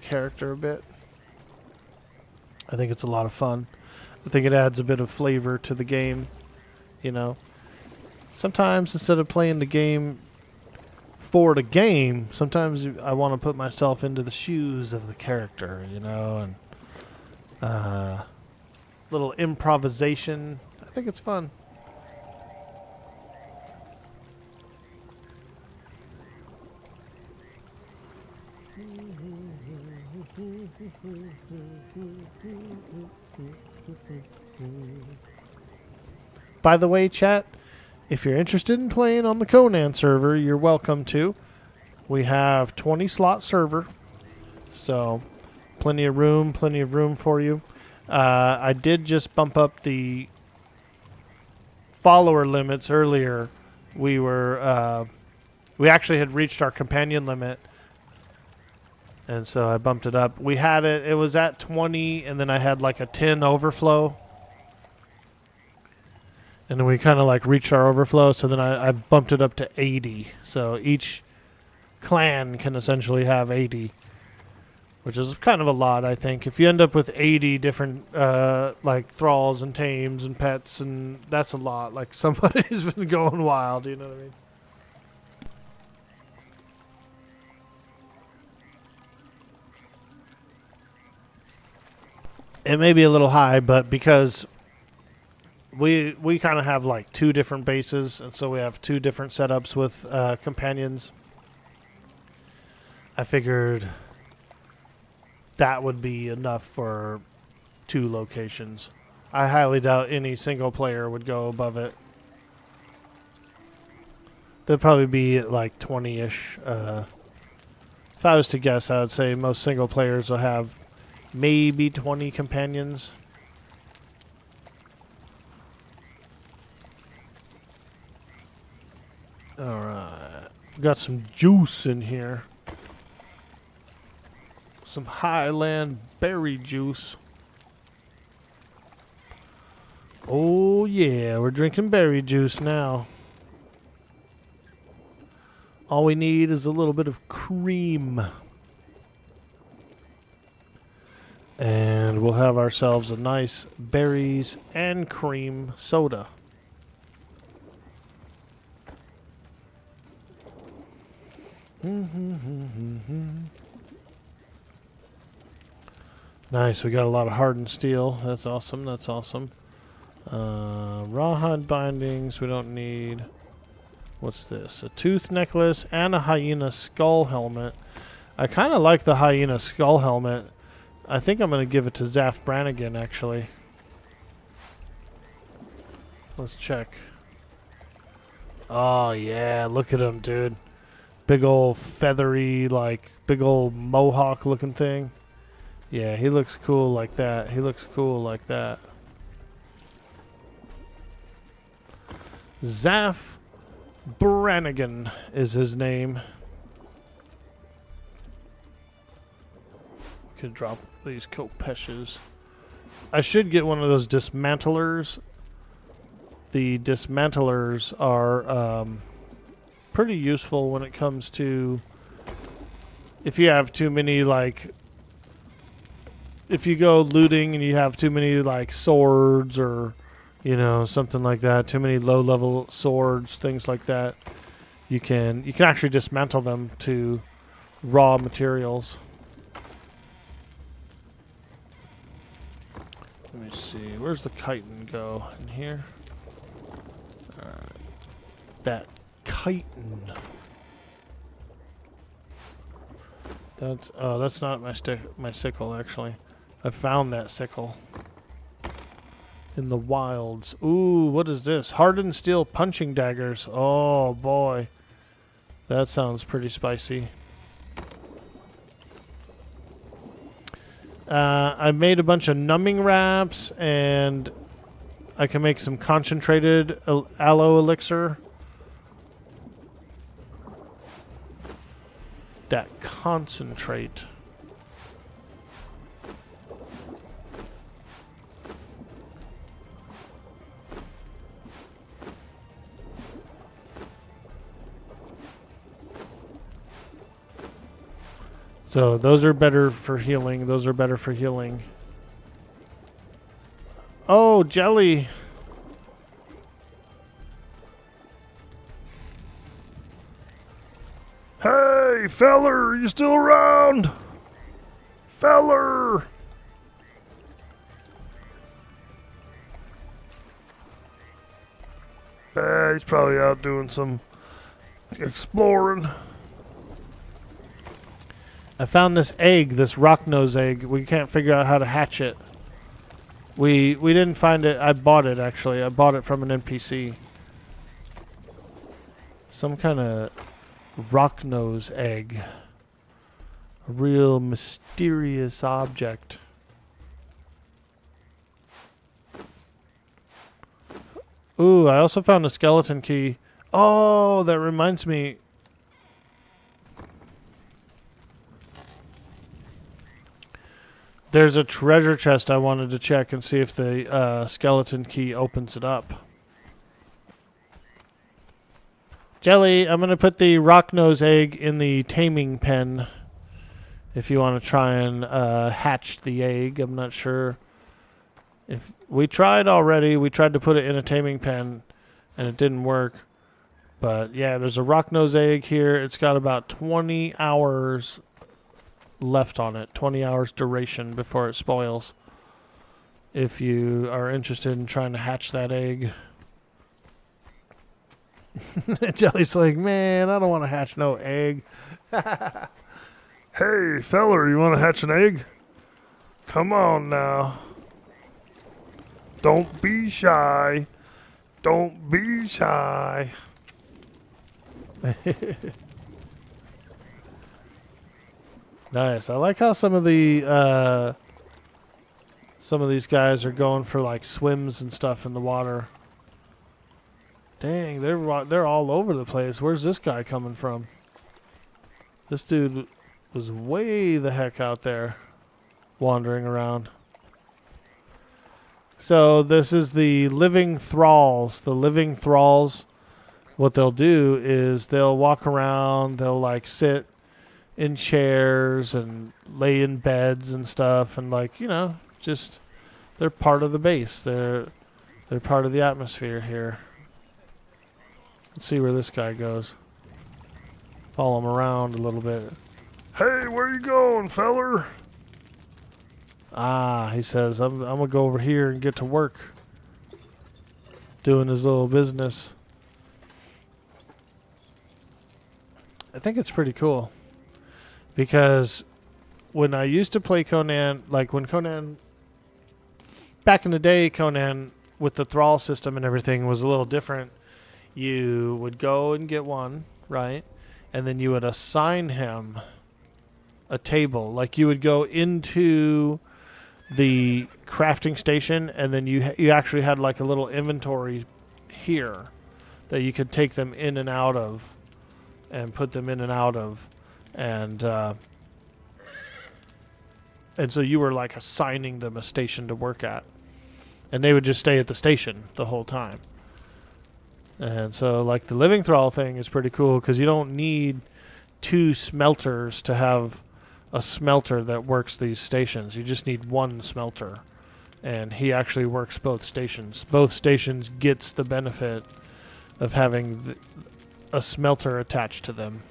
character a bit. I think it's a lot of fun. I think it adds a bit of flavor to the game. You know, sometimes instead of playing the game for the game, sometimes I want to put myself into the shoes of the character, you know, and little improvisation. I think it's fun. By the way, chat, if you're interested in playing on the Conan server, you're welcome to. We have 20 slot server, so plenty of room for you. I did just bump up the follower limits earlier. We actually had reached our companion limit, and so I bumped it up. It was at 20, and then I had like a 10 overflow. And then we kind of like reached our overflow, so then I've bumped it up to 80. So each clan can essentially have 80, which is kind of a lot, I think. If you end up with 80 different like thralls and tames and pets, and that's a lot. Like somebody's been going wild, you know what I mean? It may be a little high, but because we kind of have like 2 different bases, and so we have 2 different setups with companions. I figured that would be enough for 2 locations. I highly doubt any single player would go above it. There'd probably be like 20-ish. If I was to guess, I would say most single players will have maybe 20 companions. Alright. Got some juice in here. Some Highland berry juice. Oh yeah, we're drinking berry juice now. All we need is a little bit of cream. And we'll have ourselves a nice berries and cream soda. Nice, we got a lot of hardened steel. That's awesome, that's awesome. Rawhide bindings, we don't need. What's this? A tooth necklace and a hyena skull helmet. I kind of like the hyena skull helmet. I think I'm going to give it to Zaf Brannigan, actually. Let's check. Oh, yeah. Look at him, dude. Big old feathery, like, big old mohawk looking thing. Yeah, he looks cool like that. He looks cool like that. Zaf Brannigan is his name. Could drop these kopeshes. I should get one of those dismantlers. The dismantlers are pretty useful when it comes to if you have too many, like, if you go looting and you have too many, like, swords or, you know, something like that, too many low-level swords, things like that, you can actually dismantle them to raw materials. Let me see, where's the chitin go? In here? Alright. That chitin. That's not my sickle, actually. I found that sickle in the wilds. Ooh, what is this? Hardened steel punching daggers. Oh boy, that sounds pretty spicy. I made a bunch of numbing wraps, and I can make some concentrated aloe elixir. That concentrate. So those are better for healing. Those are better for healing. Oh, jelly. Hey, feller, you still around? Feller! He's probably out doing some exploring. I found this egg, this rock nose egg. We can't figure out how to hatch it. We didn't find it. I bought it, actually. I bought it from an NPC. Some kind of rock nose egg. A real mysterious object. Ooh, I also found a skeleton key. Oh, that reminds me. There's a treasure chest I wanted to check and see if the skeleton key opens it up. Jelly, I'm going to put the rock nose egg in the taming pen if you want to try and hatch the egg. I'm not sure. If we tried already. We tried to put it in a taming pen and it didn't work. But yeah, there's a rock nose egg here. It's got about 20 hours left on it. 20 hours duration before it spoils. if you are interested in trying to hatch that egg. Jelly's like, man, I don't want to hatch no egg. Hey, feller, you want to hatch an egg? Come on now. Don't be shy. Don't be shy. Nice. I like how some of these guys are going for like swims and stuff in the water. Dang, they're all over the place. Where's this guy coming from? This dude was way the heck out there, wandering around. So this is the living thralls. The living thralls, what they'll do is they'll walk around, they'll like sit in chairs and lay in beds and stuff, and like, you know, just they're part of the base. They're part of the atmosphere here. Let's see where this guy goes. Follow him around a little bit. Hey, where you going, feller? Ah, he says, I'm gonna go over here and get to work. Doing his little business. I think it's pretty cool. Because when I used to play Conan, like when Conan, back in the day, Conan with the thrall system and everything was a little different. You would go and get one, right? And then you would assign him a table. Like you would go into the crafting station, and then you actually had like a little inventory here that you could take them in and out of and put them in and out of. And so you were like assigning them a station to work at. And they would just stay at the station the whole time. And so like the living thrall thing is pretty cool because you don't need 2 smelters to have a smelter that works these stations. You just need 1 smelter. And he actually works both stations. Both stations gets the benefit of having a smelter attached to them.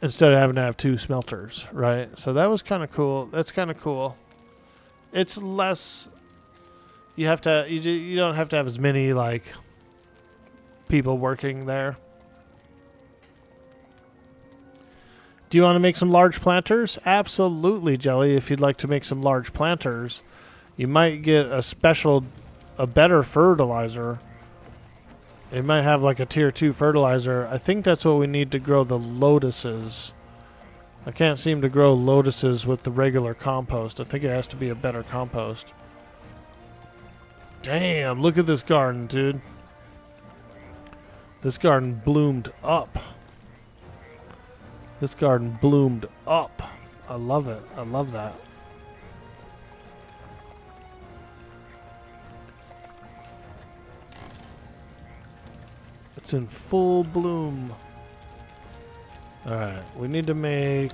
Instead of having to have 2 smelters, right? So that was kind of cool. That's kind of cool. It's less... You don't have to have as many, like, people working there. Do you want to make some large planters? Absolutely, Jelly. If you'd like to make some large planters, you might get a better fertilizer. It might have like a tier 2 fertilizer. I think that's what we need to grow the lotuses. I can't seem to grow lotuses with the regular compost. I think it has to be a better compost. Damn, look at this garden, dude. This garden bloomed up. This garden bloomed up. I love it. I love that. It's in full bloom. Alright, we need to make...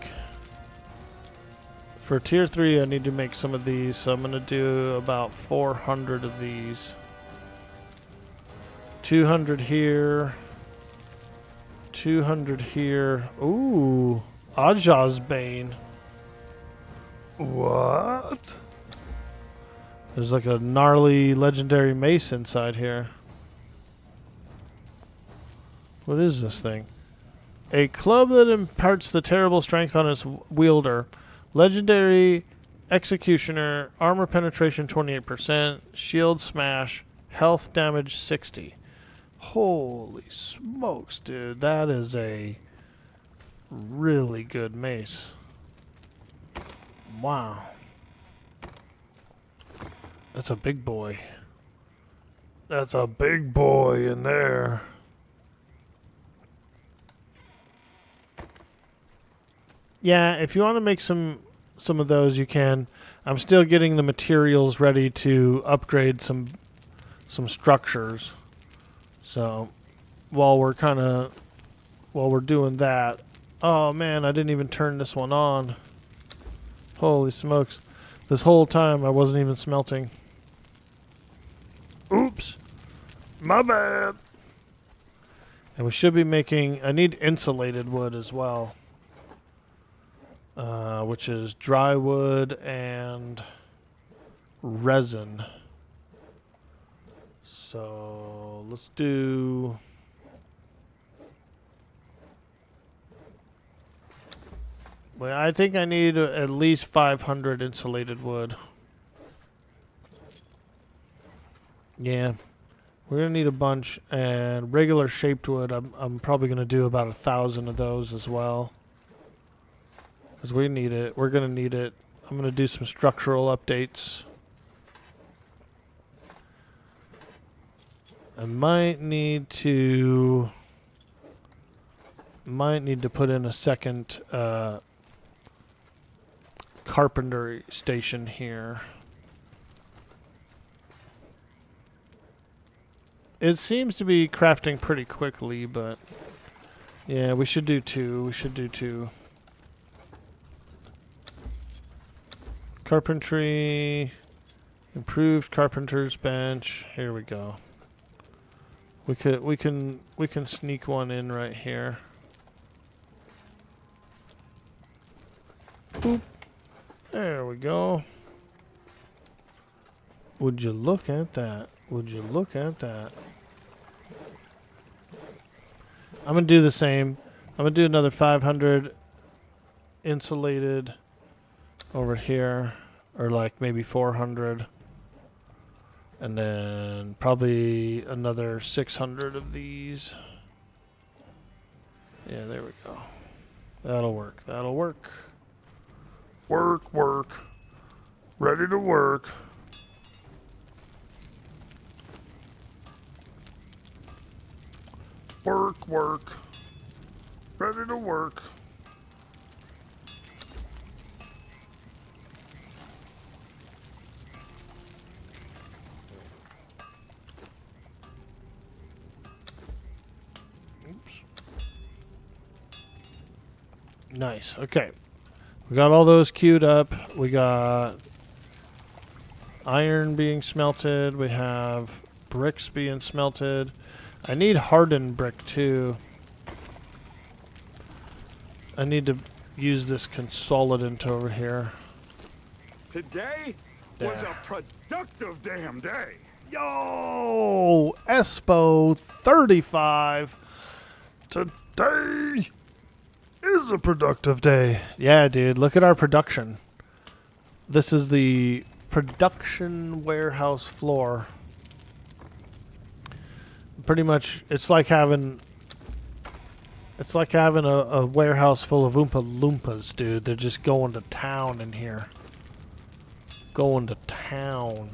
For tier 3, I need to make some of these, so I'm going to do about 400 of these. 200 here. 200 here. Ooh, Ajah's Bane. What? There's like a gnarly legendary mace inside here. What is this thing? A club that imparts the terrible strength on its wielder. Legendary Executioner, armor penetration 28%, shield smash, health damage 60. Holy smokes, dude. That is a really good mace. Wow. That's a big boy. That's a big boy in there. Yeah, if you want to make some of those, you can. I'm still getting the materials ready to upgrade some structures. So while we're doing that, oh man, I didn't even turn this one on. Holy smokes! This whole time I wasn't even smelting. Oops, my bad. And we should be making. I need insulated wood as well. which is dry wood and resin. So let's do... Well, I think I need at least 500 insulated wood. Yeah. We're going to need a bunch. And regular shaped wood, I'm probably going to do about 1,000 of those as well. Because we need it. We're going to need it. I'm going to do some structural updates. I might need to put in a second carpentry station here. It seems to be crafting pretty quickly, but yeah, we should do two. We should do two. Carpentry, improved carpenter's bench. Here we go. We can sneak one in right here. Boop. There we go. Would you look at that? Would you look at that? I'm going to do the same. I'm going to do another 500 insulated over here. Or like maybe 400. And then probably another 600 of these. Yeah, there we go. That'll work. That'll work. Work, work. Ready to work. Work, work. Ready to work. Nice. Okay. We got all those queued up. We got iron being smelted. We have bricks being smelted. I need hardened brick too. I need to use this consolidant over here. Today was a productive damn day. Yo! Espo 35. Today is a productive day. Yeah, dude. Look at our production. This is the production warehouse floor. Pretty much, it's like having a warehouse full of Oompa Loompas, dude. They're just going to town in here. Going to town.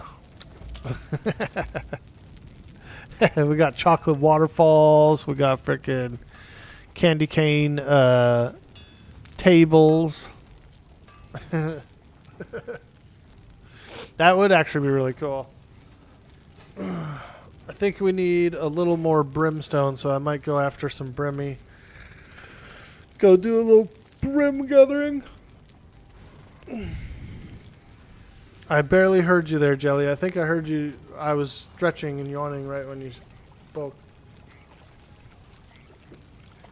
We got chocolate waterfalls. We got frickin' candy cane tables. That would actually be really cool. I think we need a little more brimstone, so I might go after some brimmy. Go do a little brim gathering. I barely heard you there, Jelly. I think I heard you. I was stretching and yawning right when you spoke.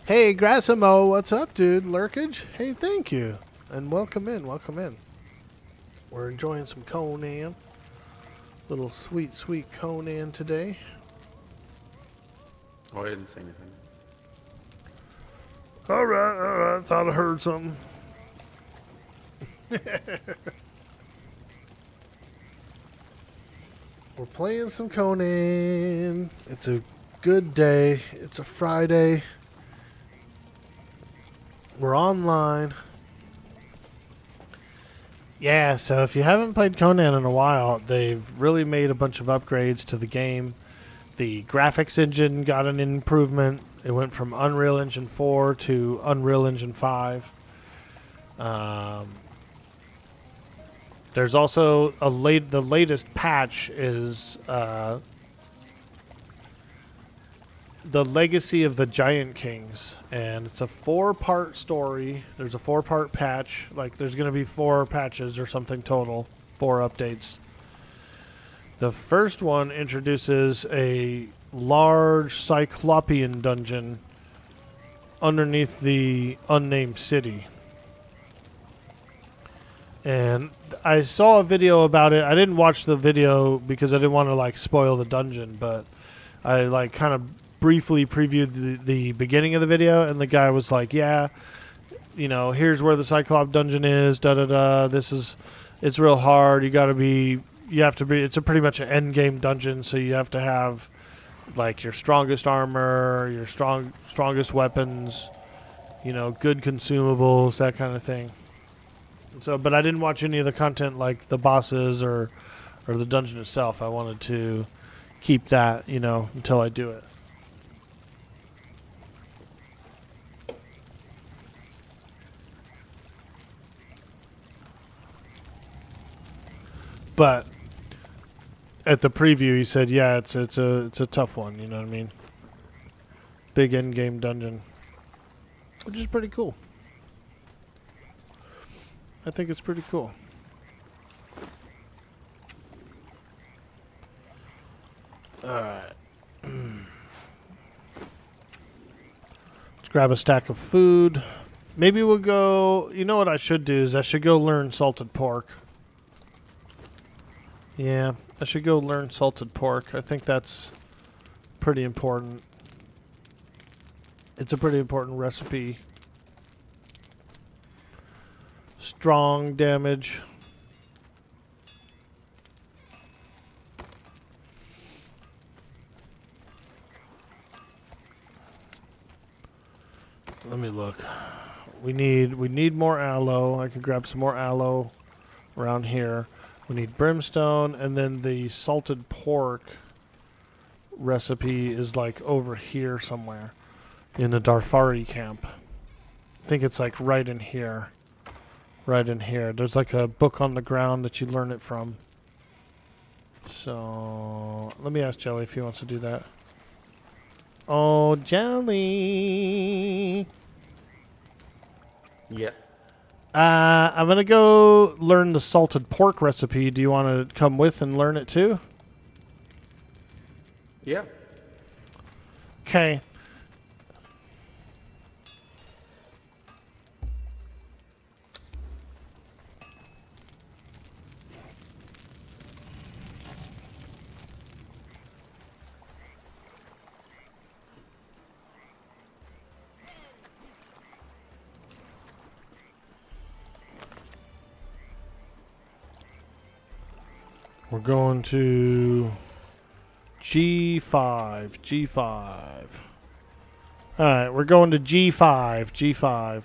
Hey, Grassimo, what's up, dude? Lurkage? Hey, thank you. And welcome in, welcome in. We're enjoying some Conan. Little sweet, sweet Conan today. Oh, I didn't say anything. All right. Thought I heard something. We're playing some Conan. It's a good day. It's a Friday. We're online. Yeah, so if you haven't played Conan in a while, they've really made a bunch of upgrades to the game. The graphics engine got an improvement. It went from Unreal Engine 4 to Unreal Engine 5. There's also the latest patch is the Legacy of the Giant Kings, and it's a 4-part story. There's a 4-part patch. Like, there's going to be 4 patches or something total, 4 updates. The first one introduces a large Cyclopean dungeon underneath the unnamed city. And I saw a video about it. I didn't watch the video because I didn't want to like spoil the dungeon, but I like kind of briefly previewed the beginning of the video, and the guy was like, "Yeah, you know, here's where the Cyclops dungeon is. Da da da. It's real hard. You have to be. It's a pretty much an end game dungeon, so you have to have like your strongest armor, your strongest weapons, you know, good consumables, that kind of thing." So, but I didn't watch any of the content like the bosses or the dungeon itself. I wanted to keep that, you know, until I do it. But at the preview, he said, "Yeah, it's a tough one." You know what I mean? Big end game dungeon, which is pretty cool. I think it's pretty cool. Alright. Let's grab a stack of food. Maybe we'll go... You know what I should do is I should go learn salted pork. Yeah, I should go learn salted pork. I think that's pretty important. It's a pretty important recipe. Strong damage. Let me look. We need more aloe. I could grab some more aloe around here. We need brimstone, and then the salted pork recipe is like over here somewhere in the Darfari camp. I think it's like right in here. Right in here. There's like a book on the ground that you learn it from. So let me ask Jelly if he wants to do that. Oh, Jelly. Yeah. I'm gonna go learn the salted pork recipe. Do you want to come with and learn it too? Yeah. Okay. We're going to G5. G5. Alright, we're going to G5. G5.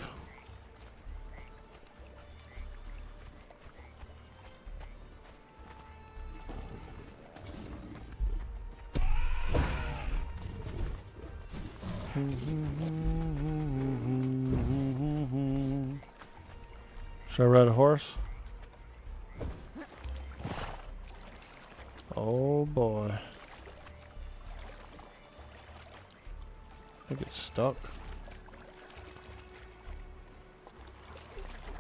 Should I ride a horse? Oh boy. I get stuck.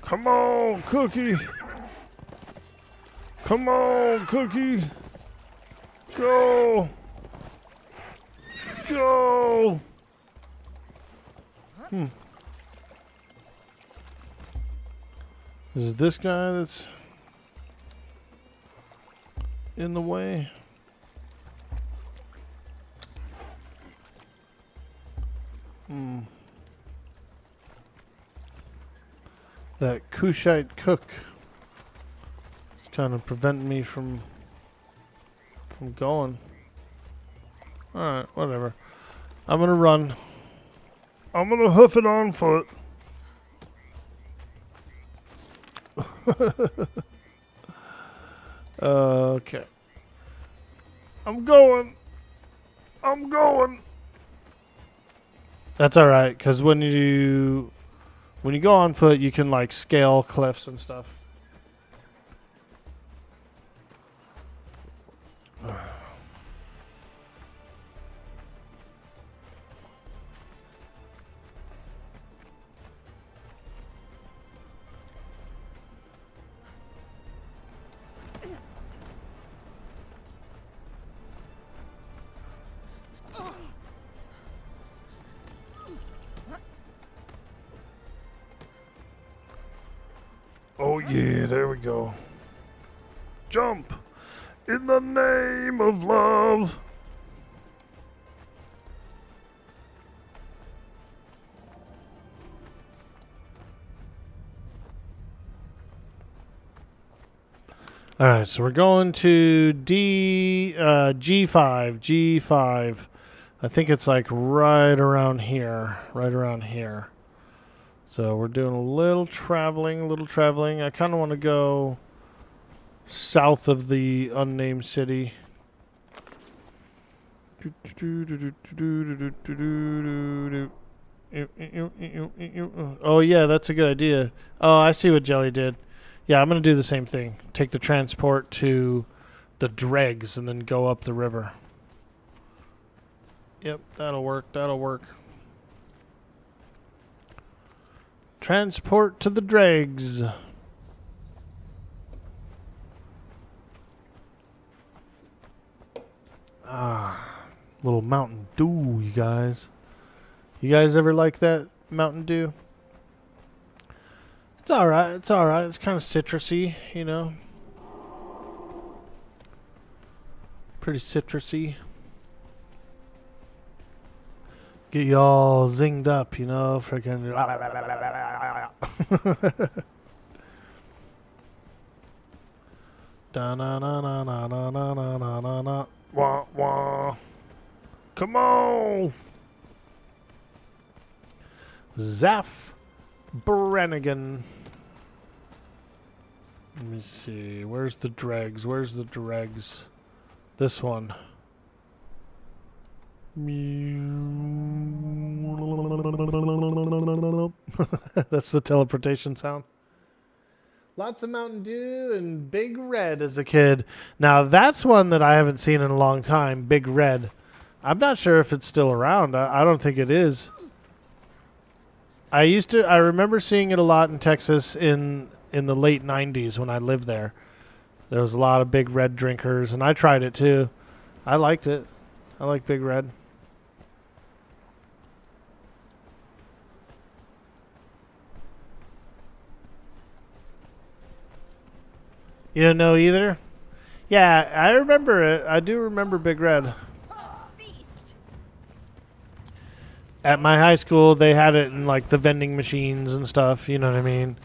Come on, Cookie. Come on, Cookie. Go. Go. Is it this guy that's in the way? That Kushite cook is kind of preventing me from going. Alright, whatever. I'm gonna run. I'm gonna hoof it on foot. Okay. I'm going. I'm going. That's alright, because when you go on foot, you can like scale cliffs and stuff. Oh Yeah, there we go. Jump! In the name of love! All right, so we're going to G5. G5. I think it's like right around here. Right around here. So we're doing a little traveling, I kind of want to go south of the unnamed city. Oh, yeah, that's a good idea. Oh, I see what Jelly did. Yeah, I'm going to do the same thing. Take the transport to the dregs and then go up the river. Yep, that'll work. That'll work. Transport to the dregs. Ah, little Mountain Dew, you guys. You guys ever like that Mountain Dew? It's alright. It's alright. It's kind of citrusy, you know. Pretty citrusy. Get you all zinged up, you know. Freaking. Da na na na na na na na na na na. Wah, wah. Come on! Zaff Brannigan. Let me see. Where's the dregs? Where's the dregs? This one. That's the teleportation sound. Lots of Mountain Dew and Big Red as a kid. Now that's one that I haven't seen in a long time. Big Red. I'm not sure if it's still around. I don't think it is. I remember seeing it a lot in Texas in the late 90s when I lived there. There was a lot of Big Red drinkers, and I tried it too. I liked it. I like Big Red. You don't know either? Yeah, I remember it. I do remember Big Red. At my high school, they had it in like the vending machines and stuff. You know what I mean?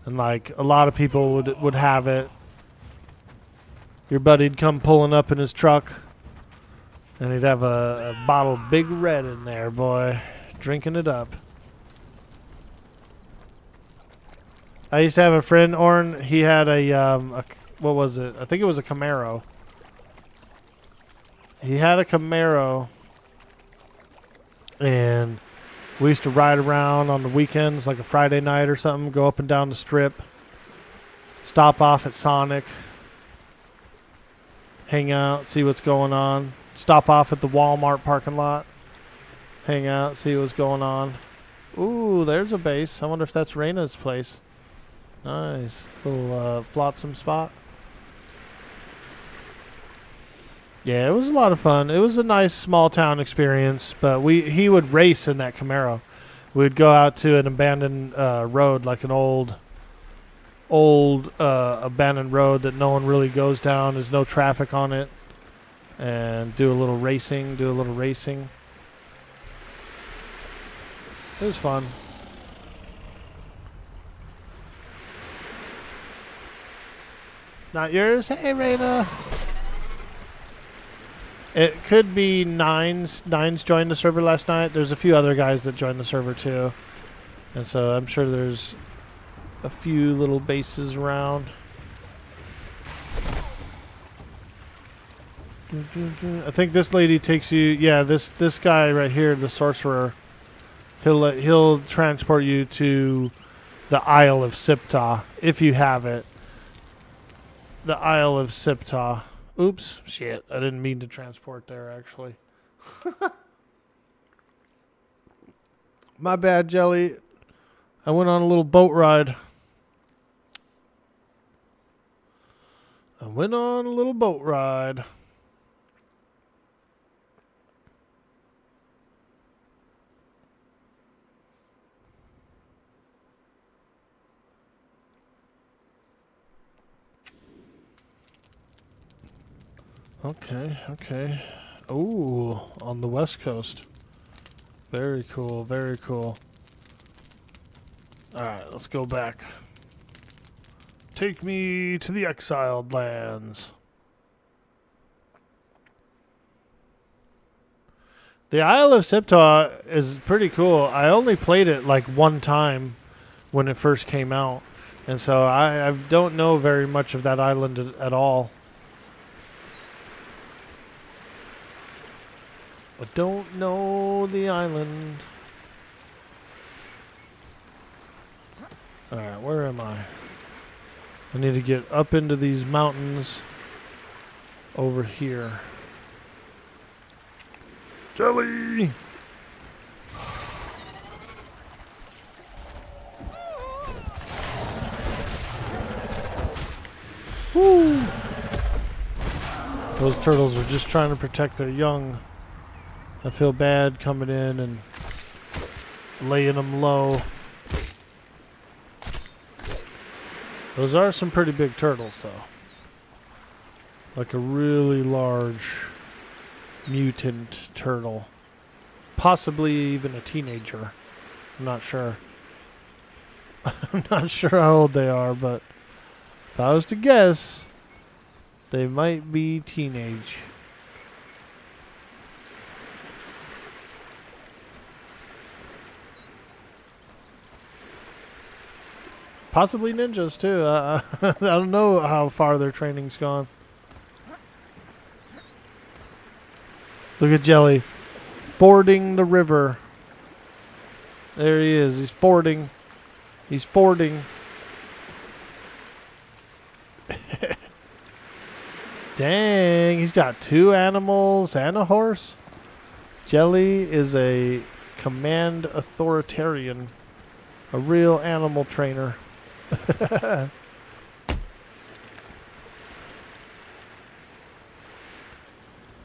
And like a lot of people would have it. Your buddy'd come pulling up in his truck, and he'd have a bottle of Big Red in there, boy, drinking it up. I used to have a friend, Orrin. He had a what was it? I think it was a Camaro. He had a Camaro, and we used to ride around on the weekends, like a Friday night or something, go up and down the strip, stop off at Sonic, hang out, see what's going on, stop off at the Walmart parking lot, hang out, see what's going on. Ooh, there's a base. I wonder if that's Raina's place. Nice. Little flotsam spot. Yeah, it was a lot of fun. It was a nice small town experience, but he would race in that Camaro. We'd go out to an abandoned road, like an old abandoned road that no one really goes down. There's no traffic on it. And do a little racing. It was fun. Not yours? Hey, Raina. It could be Nines. Nines joined the server last night. There's a few other guys that joined the server too. And so I'm sure there's a few little bases around. I think this lady takes you. Yeah, this guy right here, the sorcerer. He'll transport you to the Isle of Siptah if you have it. The Isle of Siptah. Oops, shit. I didn't mean to transport there, actually. My bad, Jelly. I went on a little boat ride. Okay, okay. Ooh, on the west coast. Very cool, very cool. Alright, let's go back. Take me to the exiled lands. The Isle of Siptah is pretty cool. I only played it like one time when it first came out. And so I don't know very much of that island at all. I don't know the island. Alright, where am I? I need to get up into these mountains over here. Jelly! Woo! Those turtles are just trying to protect their young. I feel bad coming in and laying them low. Those are some pretty big turtles, though. Like a really large mutant turtle. Possibly even a teenager. I'm not sure. I'm not sure how old they are, but if I was to guess, they might be teenage. Possibly ninjas, too. I don't know how far their training's gone. Look at Jelly. Fording the river. There he is. He's fording. He's fording. Dang. He's got 2 animals and a horse. Jelly is a command authoritarian. A real animal trainer.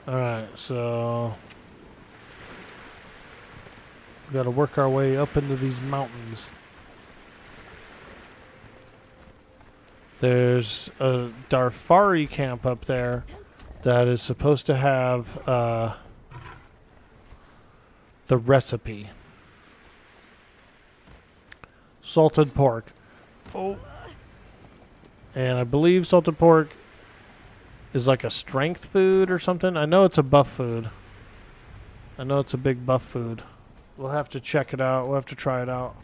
Alright, so we gotta work our way up into these mountains. There's a Darfari camp up there that is supposed to have the recipe. Salted pork. Oh. And I believe salted pork is like a strength food or something. I know it's a buff food. I know it's a big buff food. We'll have to check it out. We'll have to try it out.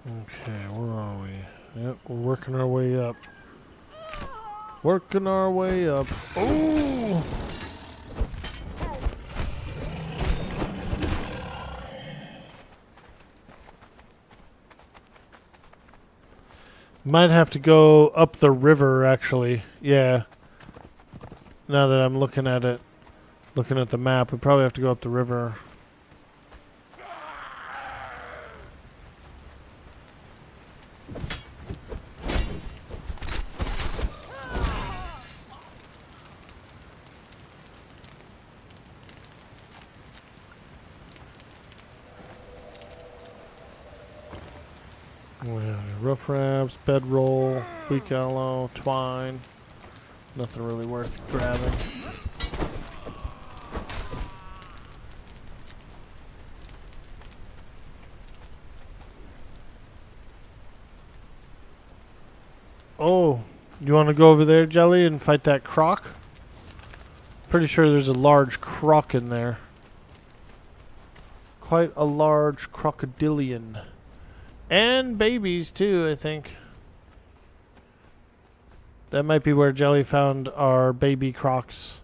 Okay, where are we? Yep, we're working our way up. Working our way up. Oh! Might have to go up the river, actually. Yeah. Now that I'm looking at it, looking at the map, we probably have to go up the river. Rough wraps, bedroll, weak aloe, twine. Nothing really worth grabbing. Oh, you want to go over there, Jelly, and fight that croc? Pretty sure there's a large croc in there. Quite a large crocodilian. And babies, too, I think. That might be where Jelly found our baby crocs.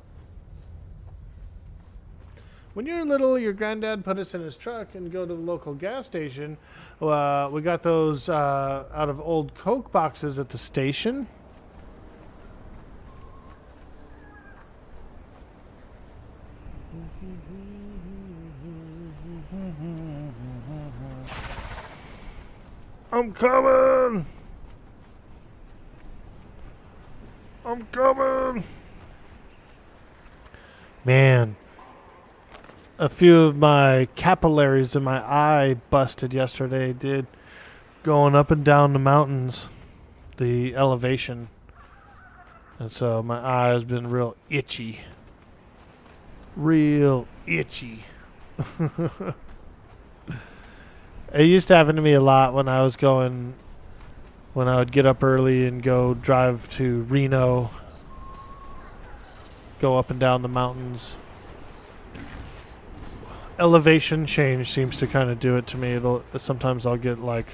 When you were little, your granddad put us in his truck and go to the local gas station. We got those out of old Coke boxes at the station. I'm coming! I'm coming! Man, a few of my capillaries in my eye busted yesterday, dude. Going up and down the mountains, the elevation. And so my eye has been real itchy. Real itchy. It used to happen to me a lot when I would get up early and go drive to Reno, go up and down the mountains. Elevation change seems to kind of do it to me. Sometimes I'll get like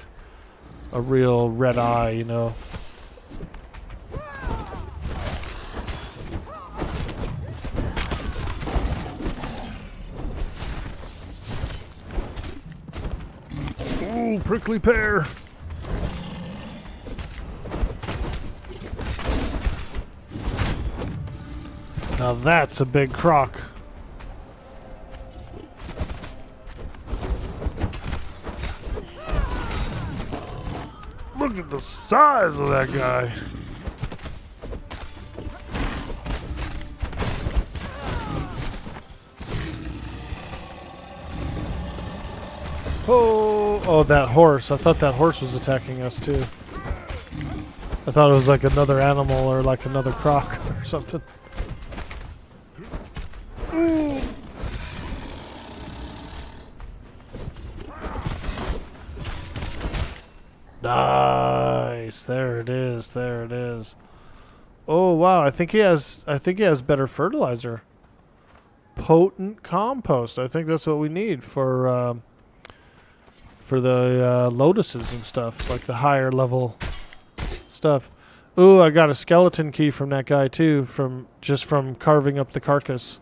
a real red eye, you know. Ooh, prickly pear. Now that's a big croc. Look at the size of that guy. Oh, that horse. I thought that horse was attacking us too. I thought it was like another animal or like another croc or something. Nice. There it is. There it is. Oh wow, I think he has better fertilizer. Potent compost. I think that's what we need for the lotuses and stuff, like the higher level stuff. Ooh, I got a skeleton key from that guy too, from carving up the carcass.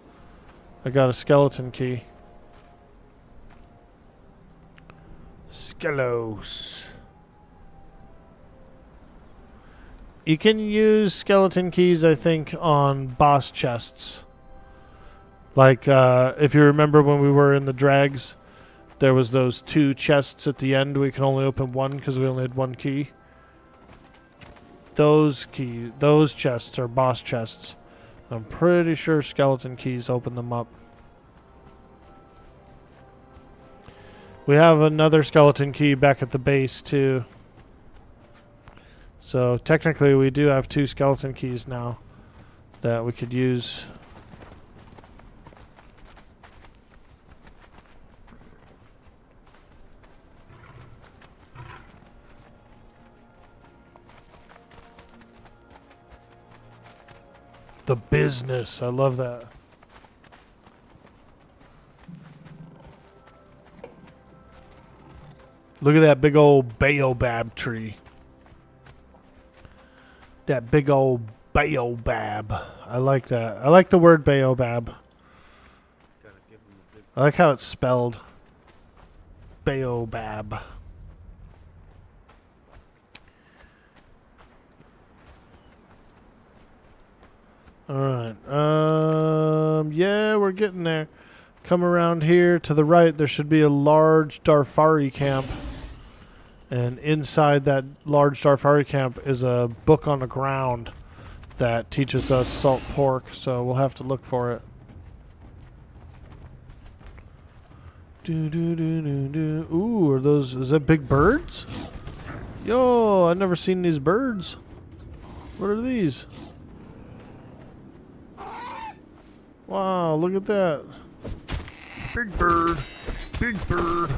I got a skeleton key. Skelos. You can use skeleton keys, I think, on boss chests. Like, if you remember when we were in the drags, there was those 2 chests at the end. We could only open one because we only had 1 key. Those chests are boss chests. I'm pretty sure skeleton keys open them up. We have another skeleton key back at the base too. So technically we do have 2 skeleton keys now that we could use. The business. I love that. Look at that big old baobab tree. That big old baobab. I like that. I like the word baobab. I like how it's spelled. Baobab. Alright. Yeah, we're getting there. Come around here to the right. There should be a large Darfari camp. And inside that large Darfari camp is a book on the ground that teaches us salt pork. So we'll have to look for it. Ooh, is that big birds? Yo, I've never seen these birds. What are these? Wow, look at that. Big bird. Big bird.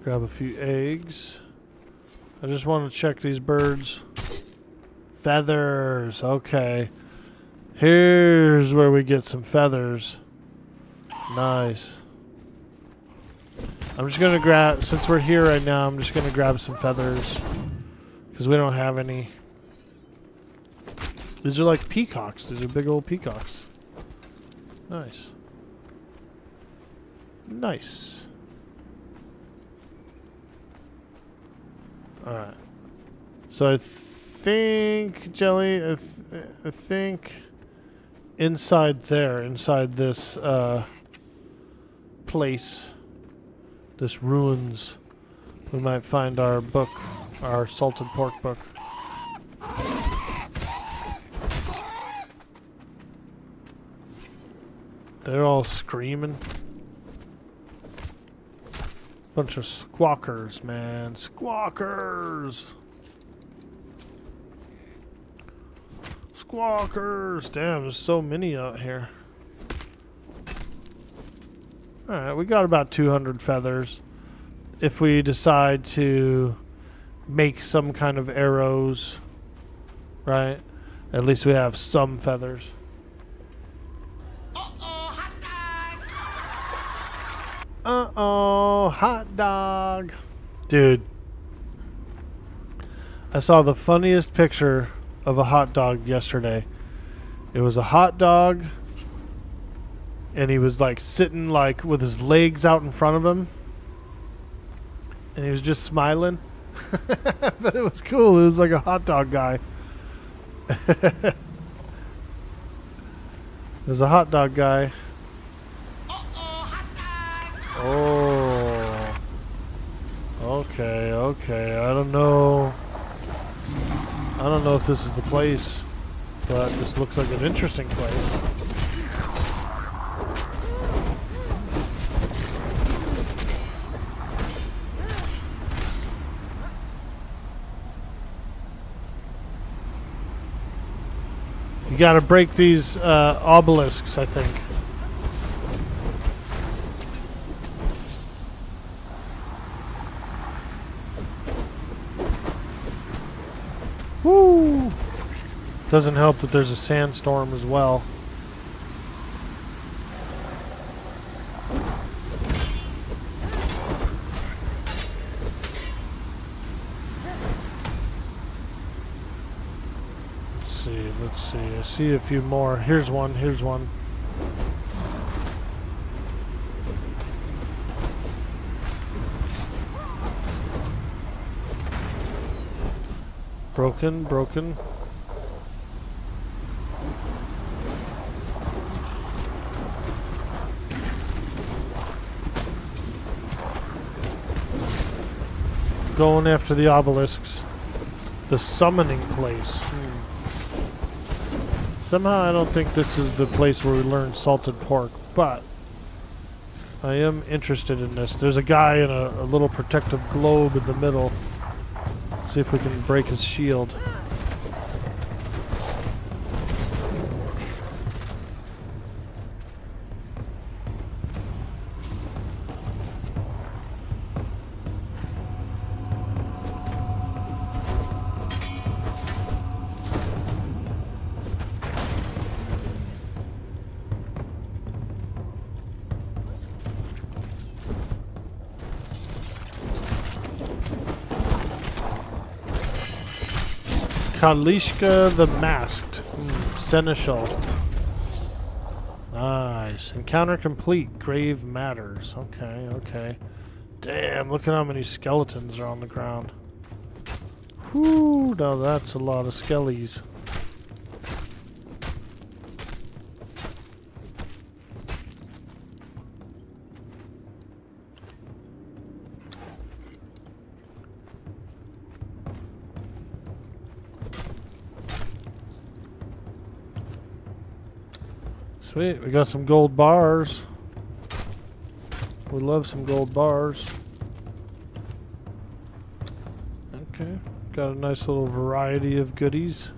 Grab a few eggs. I just want to check these birds. Feathers. Okay. Here's where we get some feathers. Nice. I'm just going to grab, since we're here right now, I'm just going to grab some feathers. Because we don't have any. These are like peacocks. These are big old peacocks. Nice. Nice. Alright. So I think, Jelly, I think inside this place, this ruins, we might find our book, our salted pork book. They're all screaming. Bunch of squawkers, man. Squawkers! Squawkers! Damn, there's so many out here. Alright, we got about 200 feathers. If we decide to make some kind of arrows, right? At least we have some feathers. Uh-oh, hot dog. Dude, I saw the funniest picture of a hot dog yesterday. It was a hot dog, and he was like sitting like with his legs out in front of him, and he was just smiling. But it was cool. It was like a hot dog guy. It was a hot dog guy. Oh. Okay, okay. I don't know if this is the place, but this looks like an interesting place. You gotta break these obelisks, I think. Woo! Doesn't help that there's a sandstorm as well. Let's see. I see a few more. Here's one. Here's one. Broken, broken. Going after the obelisks. The summoning place. Somehow I don't think this is the place where we learn salted pork, but I am interested in this. There's a guy in a little protective globe in the middle. See if we can break his shield. Kalishka the Masked. Seneschal. Nice. Encounter complete. Grave matters. Okay, okay. Damn, look at how many skeletons are on the ground. Whew, now that's a lot of skellies. Sweet, we got some gold bars. We love some gold bars. Okay, got a nice little variety of goodies.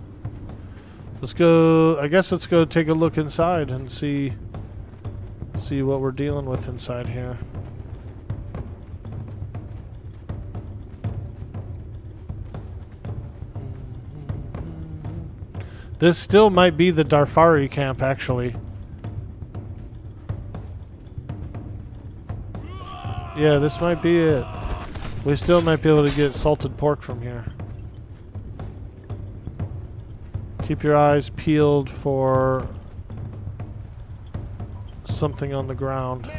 Let's go, I guess let's go take a look inside and see what we're dealing with inside here. This still might be the Darfari camp, actually. Yeah, this might be it. We still might be able to get salted pork from here. Keep your eyes peeled for something on the ground.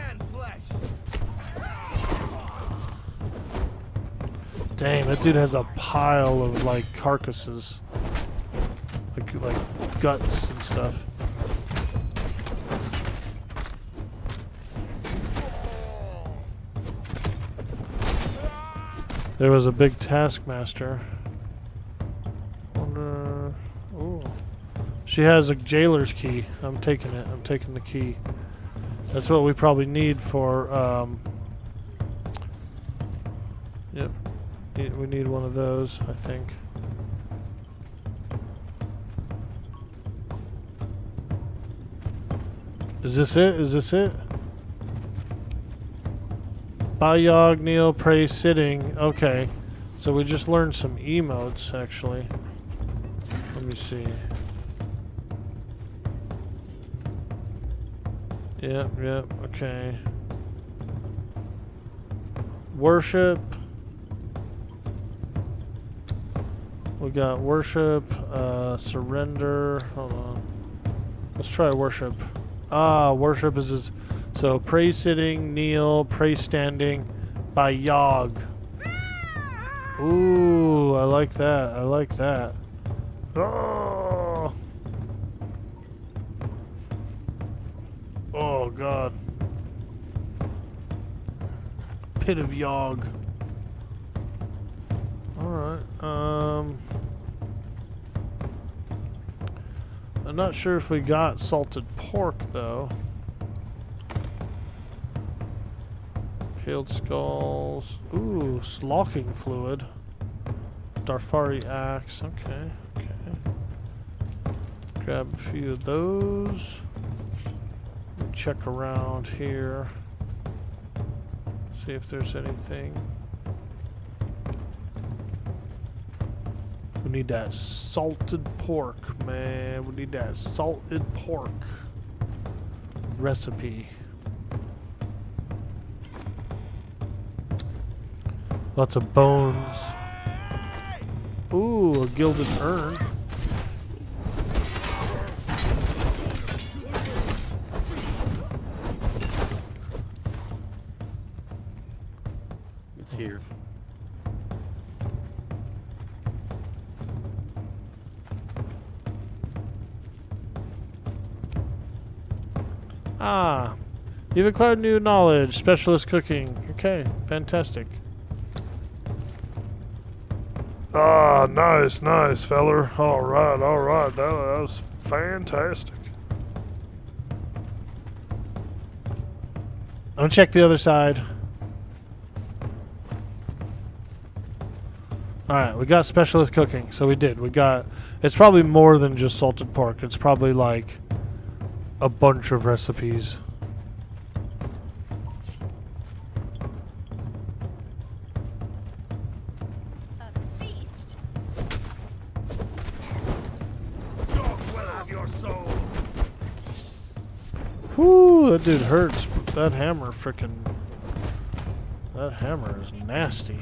Dang, that dude has a pile of like carcasses. Like guts and stuff. There was a big taskmaster. Wonder. Ooh. She has a jailer's key. I'm taking it. I'm taking the key. That's what we probably need for. Yep. We need one of those, I think. Is this it? Is this it? Bayog, kneel, pray, sitting. Okay. So we just learned some emotes, actually. Let me see. Yep, okay. Worship. We got worship, surrender. Hold on. Let's try worship. Worship is so pray sitting, kneel, pray standing, Bayog. Ooh, I like that. I like that. Oh God. Pit of Yog. Alright, I'm not sure if we got salted pork though. Peeled skulls. Ooh, slocking fluid. Darfari axe. Okay. Grab a few of those. Check around here. See if there's anything. We need that salted pork, man. We need that salted pork recipe. Lots of bones. Ooh, a gilded urn. It's here. Ah, you've acquired new knowledge. Specialist cooking. Okay, fantastic. Ah, nice, feller. All right. That was fantastic. I'm gonna check the other side. Alright, we got specialist cooking. So we did. We got... It's probably more than just salted pork. It's probably like a bunch of recipes. A feast. Dog will have your soul. Whew, that dude hurts. That hammer frickin'... That hammer is nasty.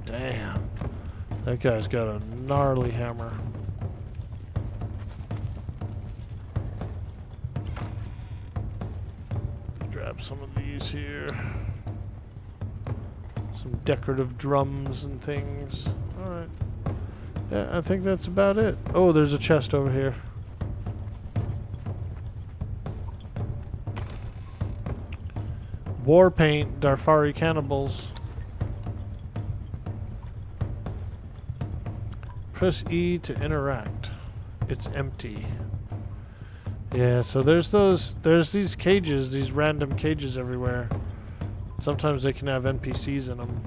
Damn. That guy's got a gnarly hammer. Grab some of these here. Some decorative drums and things. Alright. Yeah, I think that's about it. Oh, there's a chest over here. War paint, Darfari cannibals. Press E to interact. It's empty. Yeah, so there's these cages, these random cages everywhere. Sometimes they can have NPCs in them.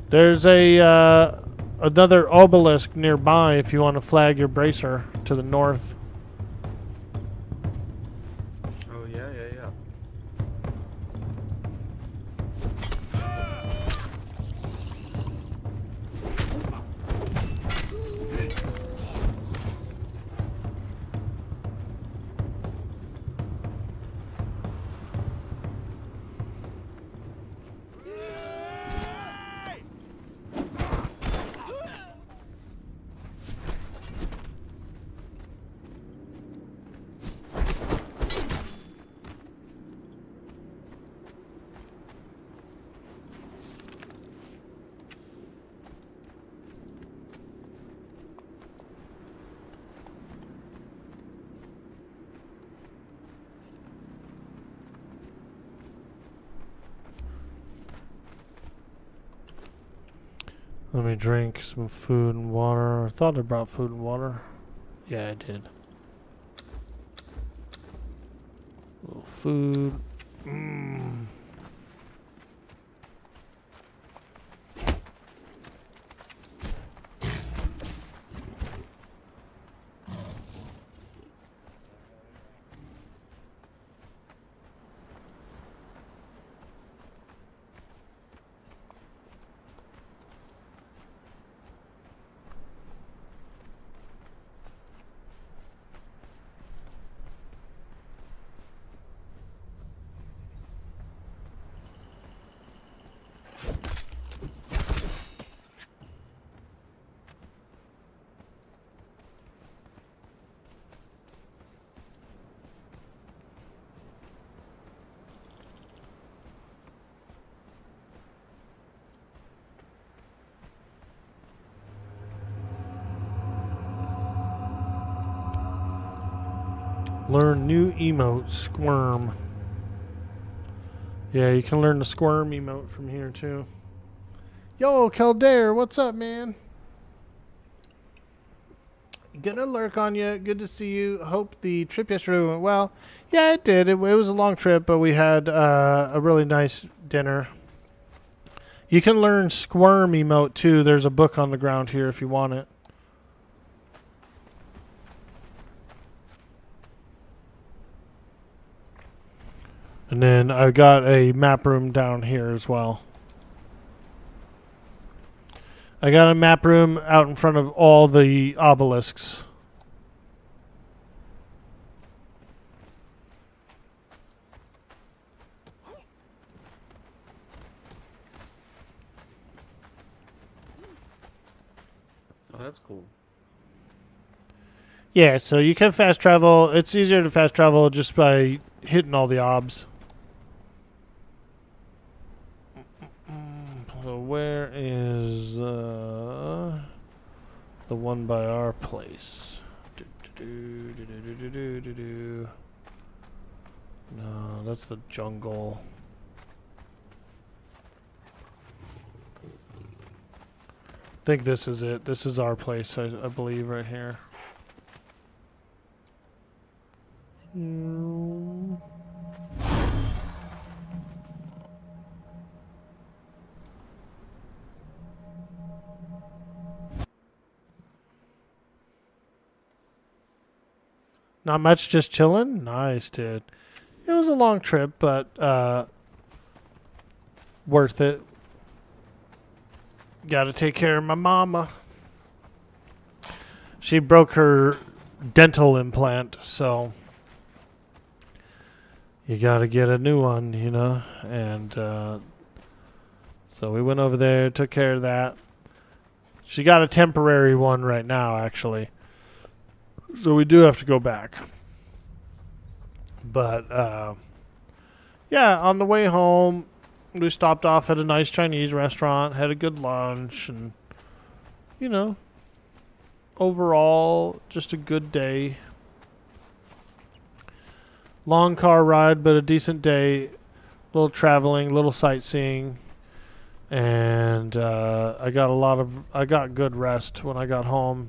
There's a another obelisk nearby if you want to flag your bracer to the north. Oh, yeah. Let me drink some food and water. I thought I brought food and water. Yeah, I did. A little food. Mmm. Learn new emote, squirm. Yeah, you can learn the squirm emote from here too. Yo, Kildare, what's up, man? Gonna lurk on you. Good to see you. Hope the trip yesterday went well. Yeah, it did. It was a long trip, but we had a really nice dinner. You can learn squirm emote too. There's a book on the ground here if you want it. And then I got a map room down here as well. I got a map room out in front of all the obelisks. Oh, that's cool. Yeah, so you can fast travel. It's easier to fast travel just by hitting all the obs. So where is the one by our place? No, that's the jungle. I think this is it. This is our place, I believe, right here. Not much, just chilling? Nice, dude. It was a long trip, but worth it. Gotta take care of my mama. She broke her dental implant, so you gotta get a new one, you know? And so we went over there, took care of that. She got a temporary one right now, actually. So we do have to go back. But, yeah, on the way home, we stopped off at a nice Chinese restaurant, had a good lunch, and, you know, overall, just a good day. Long car ride, but a decent day. Little traveling, little sightseeing. And I got good rest when I got home.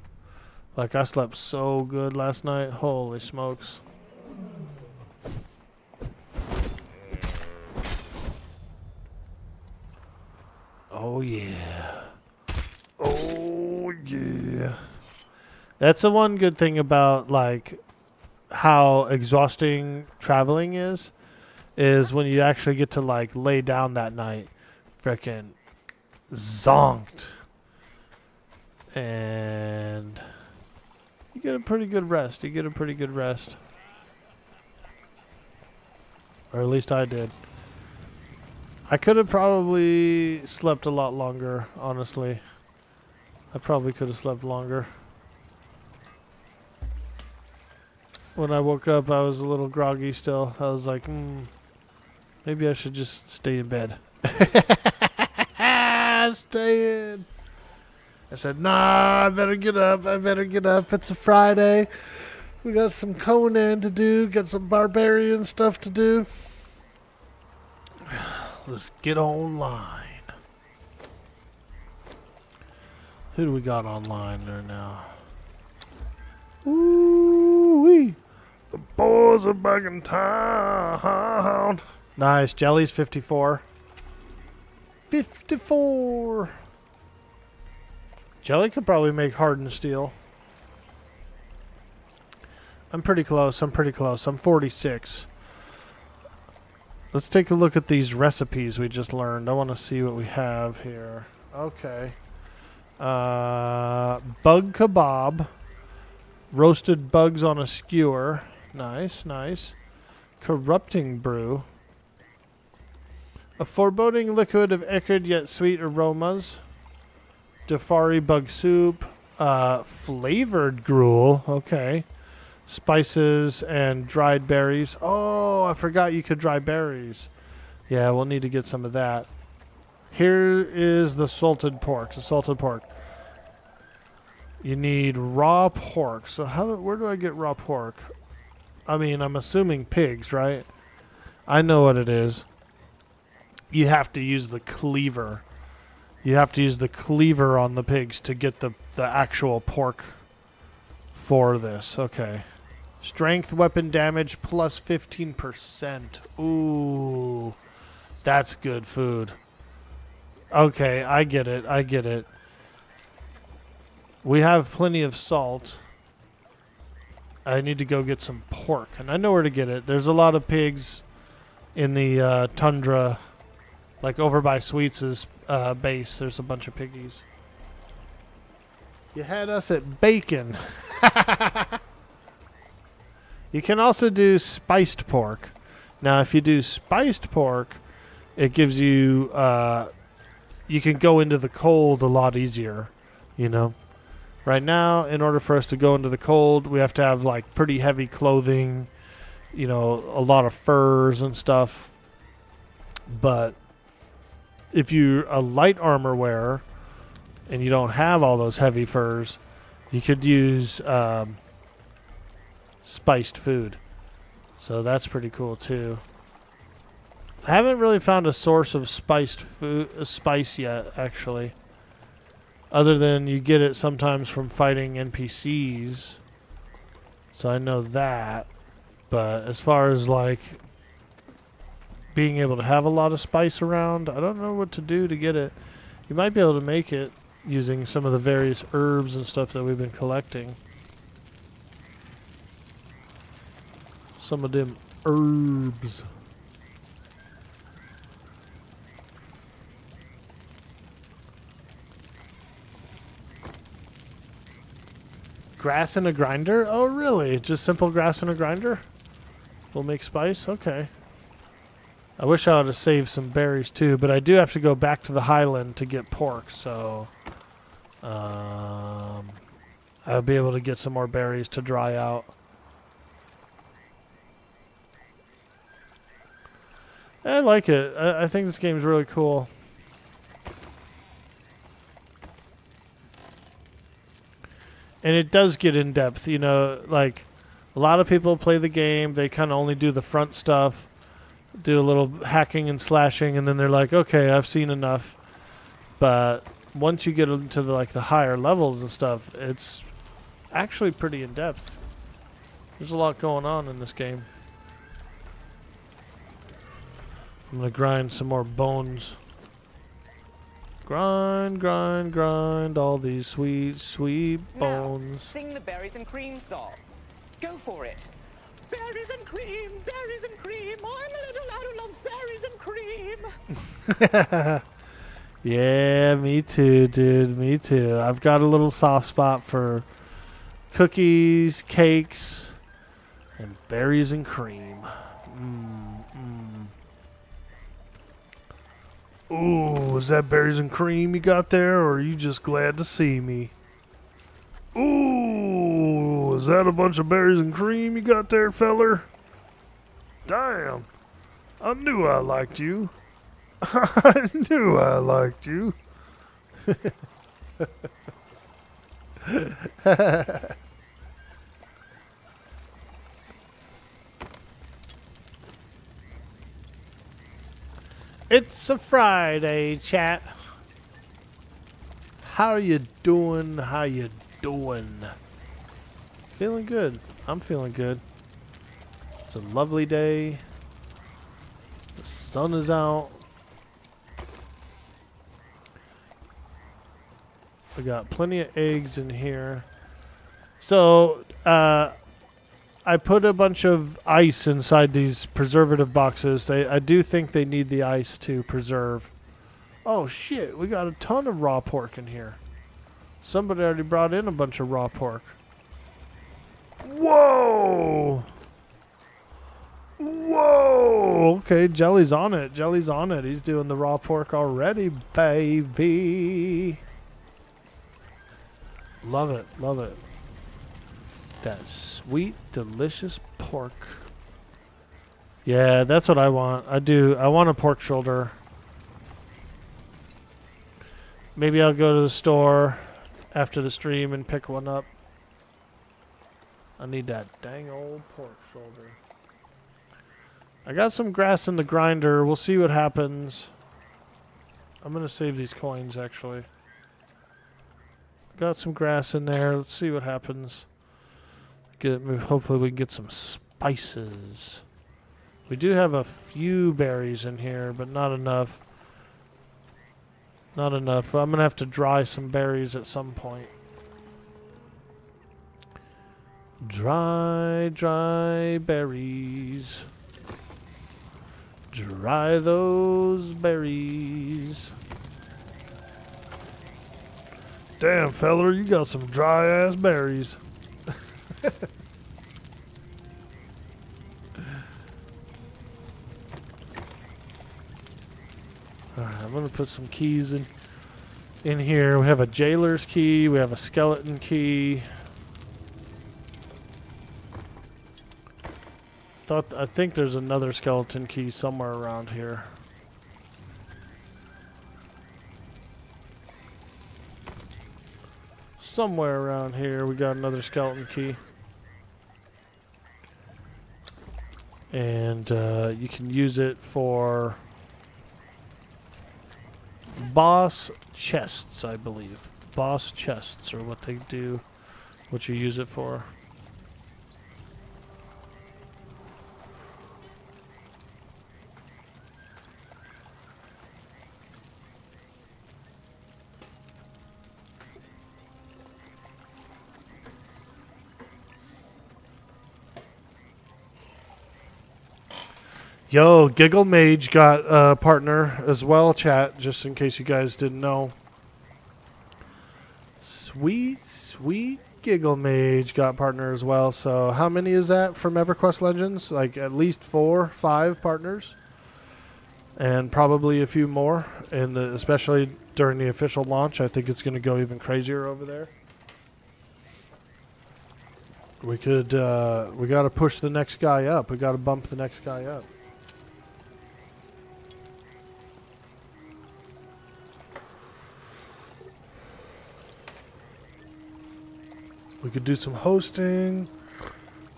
Like, I slept so good last night. Holy smokes. Oh, yeah. Oh, yeah. That's the one good thing about, like, how exhausting traveling is when you actually get to, like, lay down that night. Frickin' zonked. And you get a pretty good rest. Or at least I did. I could have probably slept a lot longer, honestly. I probably could have slept longer. When I woke up, I was a little groggy still. I was like, maybe I should just stay in bed. Stay in. I said, nah, I better get up. It's a Friday. We got some Conan to do. Got some barbarian stuff to do. Let's get online. Who do we got online there now? Ooh-wee. The boys are back in town. Nice. Jelly's 54. 54. Jelly could probably make hardened steel. I'm pretty close. I'm 46. Let's take a look at these recipes we just learned. I want to see what we have here. Okay. Bug kebab. Roasted bugs on a skewer. Nice, nice. Corrupting brew. A foreboding liquid of acrid yet sweet aromas. Jafari bug soup. Flavored gruel. Okay. Spices and dried berries. Oh, I forgot you could dry berries. Yeah, we'll need to get some of that. Here is the salted pork. The salted pork. You need raw pork. So where do I get raw pork? I mean, I'm assuming pigs, right? I know what it is. You have to use the cleaver. You have to use the cleaver on the pigs to get the actual pork for this. Okay. Strength, weapon damage, plus 15%. Ooh. That's good food. Okay, I get it. I get it. We have plenty of salt. I need to go get some pork. And I know where to get it. There's a lot of pigs in the tundra. Like over by Sweets' base. There's a bunch of piggies. You had us at bacon. You can also do spiced pork. Now, if you do spiced pork, it gives you... you can go into the cold a lot easier, you know. Right now, in order for us to go into the cold, we have to have, like, pretty heavy clothing, you know, a lot of furs and stuff. But if you're a light armor wearer and you don't have all those heavy furs, you could use... spiced food. So that's pretty cool too. I haven't really found a source of spiced food, spice yet, actually. Other than you get it sometimes from fighting NPCs. So I know that. But as far as like being able to have a lot of spice around, I don't know what to do to get it. You might be able to make it using some of the various herbs and stuff that we've been collecting. Some of them herbs. Grass in a grinder? Oh, really? Just simple grass in a grinder? Will make spice? Okay. I wish I would have saved some berries too, but I do have to go back to the highland to get pork, so... I'll be able to get some more berries to dry out. I like it. I think this game is really cool. And it does get in depth, you know, like a lot of people play the game, they kind of only do the front stuff, do a little hacking and slashing, and then they're like, okay, I've seen enough. But once you get into the higher levels and stuff, it's actually pretty in depth. There's a lot going on in this game. I'm going to grind some more bones. Grind, grind, grind all these sweet, sweet bones. Now, sing the berries and cream song. Go for it. Berries and cream, berries and cream. I'm a little lad who loves berries and cream. Yeah, me too, dude. Me too. I've got a little soft spot for cookies, cakes, and berries and cream. Ooh, is that berries and cream you got there, or are you just glad to see me? Ooh, is that a bunch of berries and cream you got there, feller? Damn, I knew I liked you. I knew I liked you. It's a Friday, chat. How are you doing? How you doing? Feeling good. I'm feeling good. It's a lovely day. The sun is out. We got plenty of eggs in here. So, I put a bunch of ice inside these preservative boxes. I do think they need the ice to preserve. Oh shit, we got a ton of raw pork in here. Somebody already brought in a bunch of raw pork. Whoa! Whoa! Okay, Jelly's on it. Jelly's on it. He's doing the raw pork already, baby. Love it. Love it. That sweet, delicious pork. Yeah, that's what I want. I do. I want a pork shoulder. Maybe I'll go to the store after the stream and pick one up. I need that dang old pork shoulder. I got some grass in the grinder. We'll see what happens. I'm going to save these coins, actually. Got some grass in there. Let's see what happens. Hopefully we can get some spices. We do have a few berries in here, but not enough. Not enough. I'm going to have to dry some berries at some point. Dry, dry berries. Dry those berries. Damn, feller, you got some dry-ass berries. Alright, I'm gonna put some keys in here. We have a jailer's key, we have a skeleton key. I think there's another skeleton key somewhere around here. Somewhere around here we got another skeleton key. And you can use it for boss chests, I believe. Boss chests are what they do, what you use it for. Yo, Giggle Mage got a partner as well, chat, just in case you guys didn't know. Sweet, sweet Giggle Mage got partner as well. So how many is that from EverQuest Legends? Like at least 4, 5 partners. And probably a few more. And especially during the official launch, I think it's going to go even crazier over there. We could, we got to push the next guy up. We got to bump the next guy up. We could do some hosting,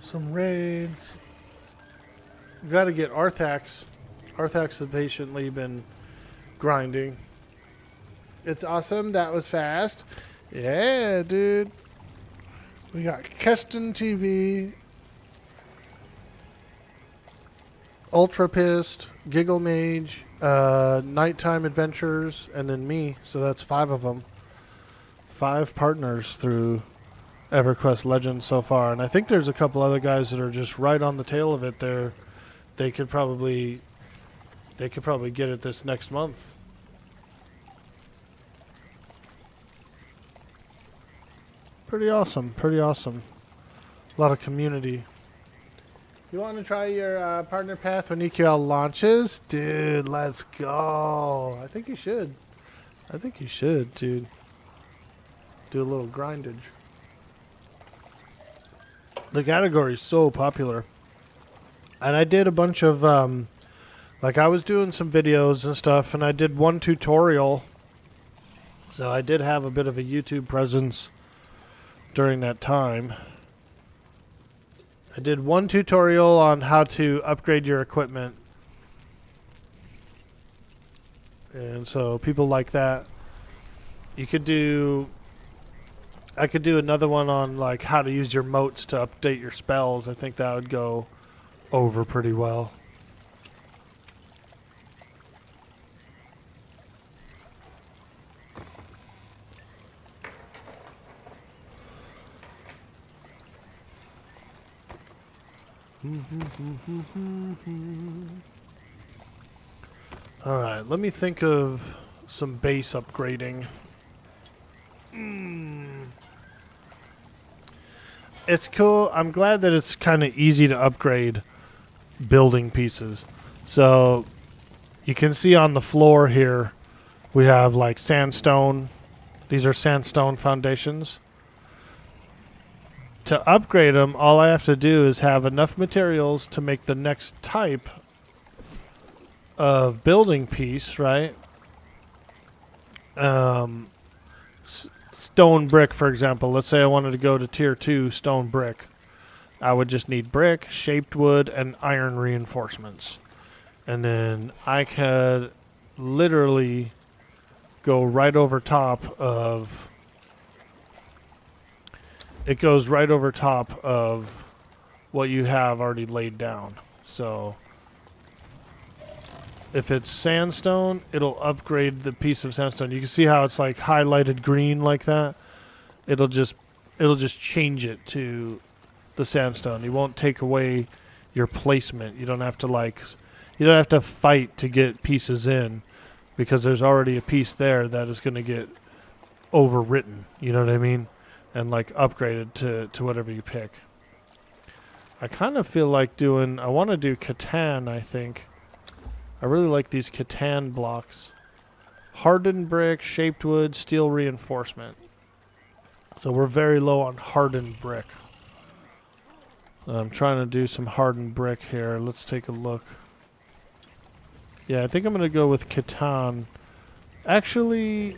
some raids. We got to get Arthax. Arthax has patiently been grinding. It's awesome. That was fast. Yeah, dude. We got Keston TV, Ultra Pissed, Giggle Mage, Nighttime Adventures, and then me. So that's 5 of them. 5 partners through EverQuest Legends so far, and I think there's a couple other guys that are just right on the tail of it. They could probably get it this next month. Pretty awesome, pretty awesome. A lot of community. You want to try your partner path when EQL launches? Dude, let's go. I think you should. I think you should, dude. Do a little grindage. The category is so popular. And I did a bunch of, like I was doing some videos and stuff, and I did one tutorial. So I did have a bit of a YouTube presence during that time. I did one tutorial on how to upgrade your equipment. And so people like that. You could do... I could do another one on like how to use your moats to update your spells. I think that would go over pretty well. Alright, let me think of some base upgrading. It's cool. I'm glad that it's kind of easy to upgrade building pieces. So you can see on the floor here we have like sandstone. These are sandstone foundations. To upgrade them, all I have to do is have enough materials to make the next type of building piece, right? Stone brick, for example. Let's say I wanted to go to tier 2 stone brick. I would just need brick, shaped wood, and iron reinforcements. And then I could literally go right over top of... It goes right over top of what you have already laid down. So if it's sandstone, it'll upgrade the piece of sandstone. You can see how it's like highlighted green like that. It'll just change it to the sandstone. You won't take away your placement. You don't have to fight to get pieces in, because there's already a piece there that is going to get overwritten. You know what I mean? And like upgraded to whatever you pick. I kind of feel like I want to do Catan, I think. I really like these Catan blocks. Hardened brick, shaped wood, steel reinforcement. So we're very low on hardened brick. I'm trying to do some hardened brick here. Let's take a look. Yeah, I think I'm going to go with Catan. Actually,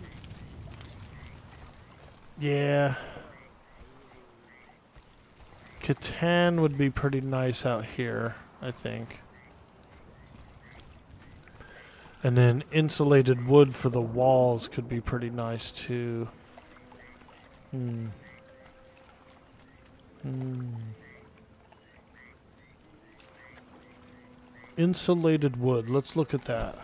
yeah. Catan would be pretty nice out here, I think. And then insulated wood for the walls could be pretty nice too. Insulated wood, let's look at that.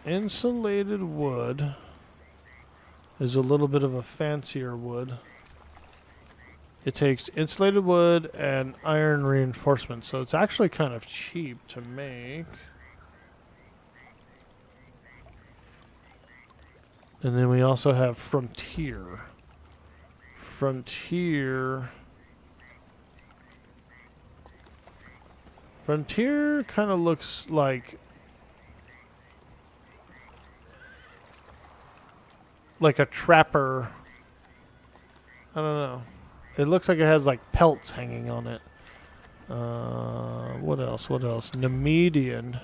Insulated wood is a little bit of a fancier wood. It takes insulated wood and iron reinforcement, so it's actually kind of cheap to make. And then we also have Frontier. Frontier kind of looks like a trapper. I don't know. It looks like it has like pelts hanging on it. What else? What else? Nemedian.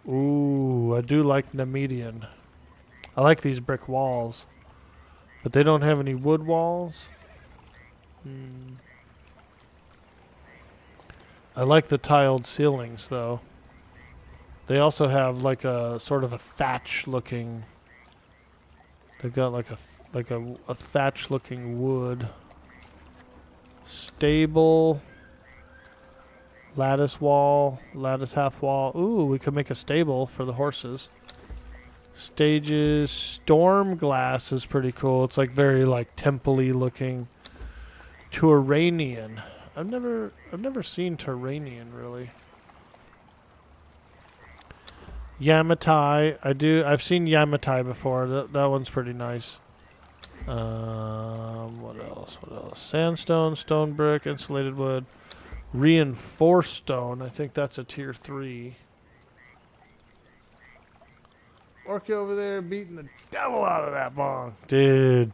Ooh, I do like Nemedian. I like these brick walls. But they don't have any wood walls. I like the tiled ceilings though. They also have like a sort of a thatch looking... They've got like a thatch looking wood. Stable, lattice wall, lattice half wall. Ooh, we could make a stable for the horses. Stages, storm glass is pretty cool. It's like very like temple-y looking. Turanian. I've never seen Turanian really. Yamatai. I've seen Yamatai before. That one's pretty nice. What else? What else? Sandstone, stone brick, insulated wood, reinforced stone. I think that's a tier 3. Orky over there beating the devil out of that bong. Dude.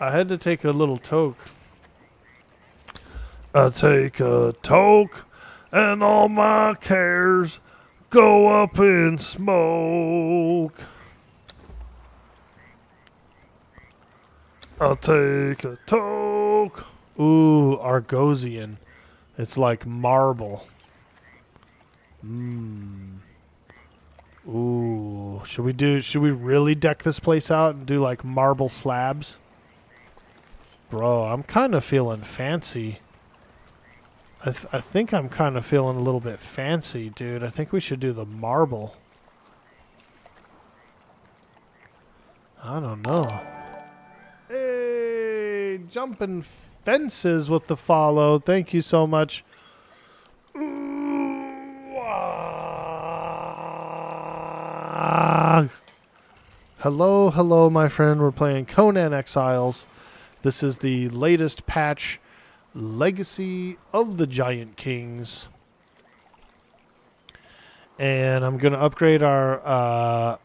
I had to take a little toke. I take a toke and all my cares go up in smoke. I'll take a toke. Ooh, Argosian. It's like marble. Ooh, should we really deck this place out and do like marble slabs? Bro, I'm kind of feeling fancy. I think I'm kind of feeling a little bit fancy, dude. I think we should do the marble. I don't know. Hey, jumping fences with the follow. Thank you so much. Ooh, hello, hello, my friend. We're playing Conan Exiles. This is the latest patch, Legacy of the Giant Kings. And I'm going to upgrade our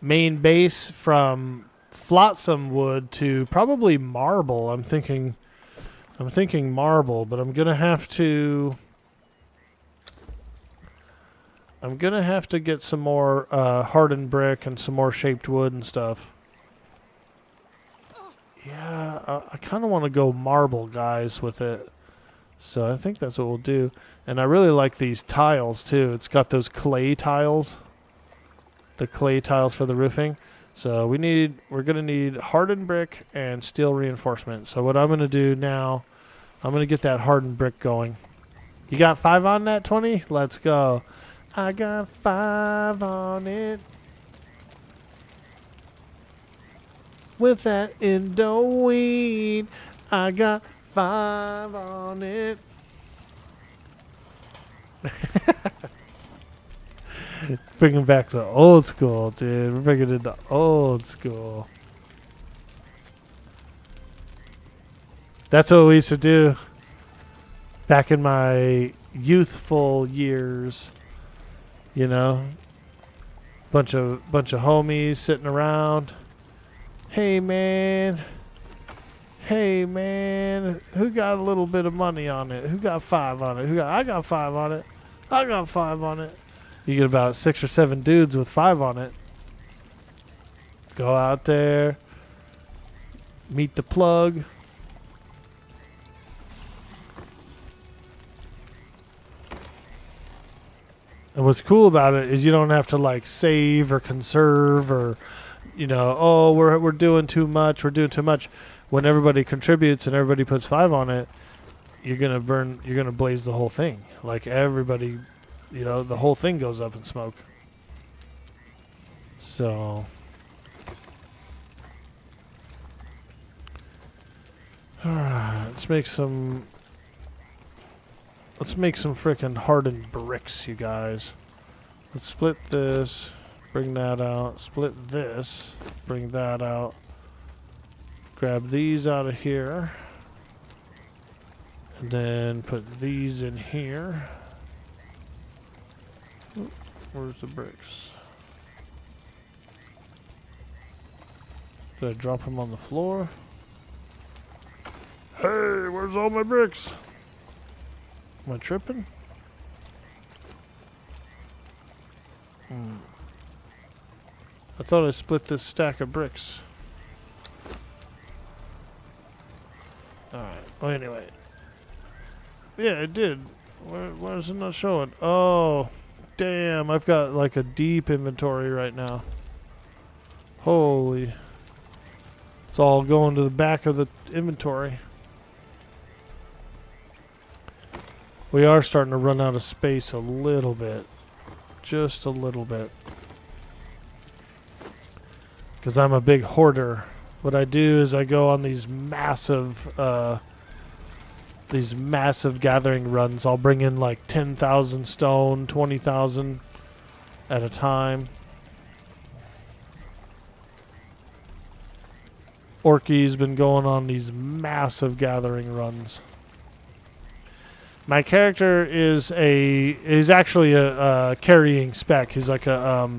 main base from flotsam wood to probably marble. I'm thinking marble, but I'm going to have to get some more hardened brick and some more shaped wood and stuff. Yeah, I kind of want to go marble, guys, with it. So I think that's what we'll do. And I really like these tiles, too. It's got those clay tiles. The clay tiles for the roofing. So we're going to need hardened brick and steel reinforcement. So what I'm going to do now, I'm going to get that hardened brick going. You got 5 on that, 20? Let's go. I got 5 on it. With that Indoweed, I got 5 on it. Bringing back the old school, dude. We're bringing it the old school. That's what we used to do back in my youthful years. You know, bunch of homies sitting around. Hey man, who got a little bit of money on it? Who got 5 on it? I got 5 on it. I got 5 on it. You get about 6 or 7 dudes with 5 on it. Go out there, meet the plug. And what's cool about it is you don't have to like save or conserve or, you know, oh, we're doing too much. We're doing too much. When everybody contributes and everybody puts 5 on it, you're gonna blaze the whole thing. Like everybody, you know, the whole thing goes up in smoke. So, all right, let's make some frickin' hardened bricks, you guys. Let's split this, bring that out, split this, bring that out. Grab these out of here. And then put these in here. Oop, where's the bricks? Did I drop them on the floor? Hey, where's all my bricks? Am I tripping? I thought I split this stack of bricks. Alright, well anyway. Yeah, it did. Why is it not showing? Oh, damn, I've got like a deep inventory right now. Holy. It's all going to the back of the inventory. We are starting to run out of space a little bit. Just a little bit. Because I'm a big hoarder. What I do is I go on these massive gathering runs. I'll bring in like 10,000 stone, 20,000 at a time. Orky's been going on these massive gathering runs. My character is actually a carrying spec. He's like a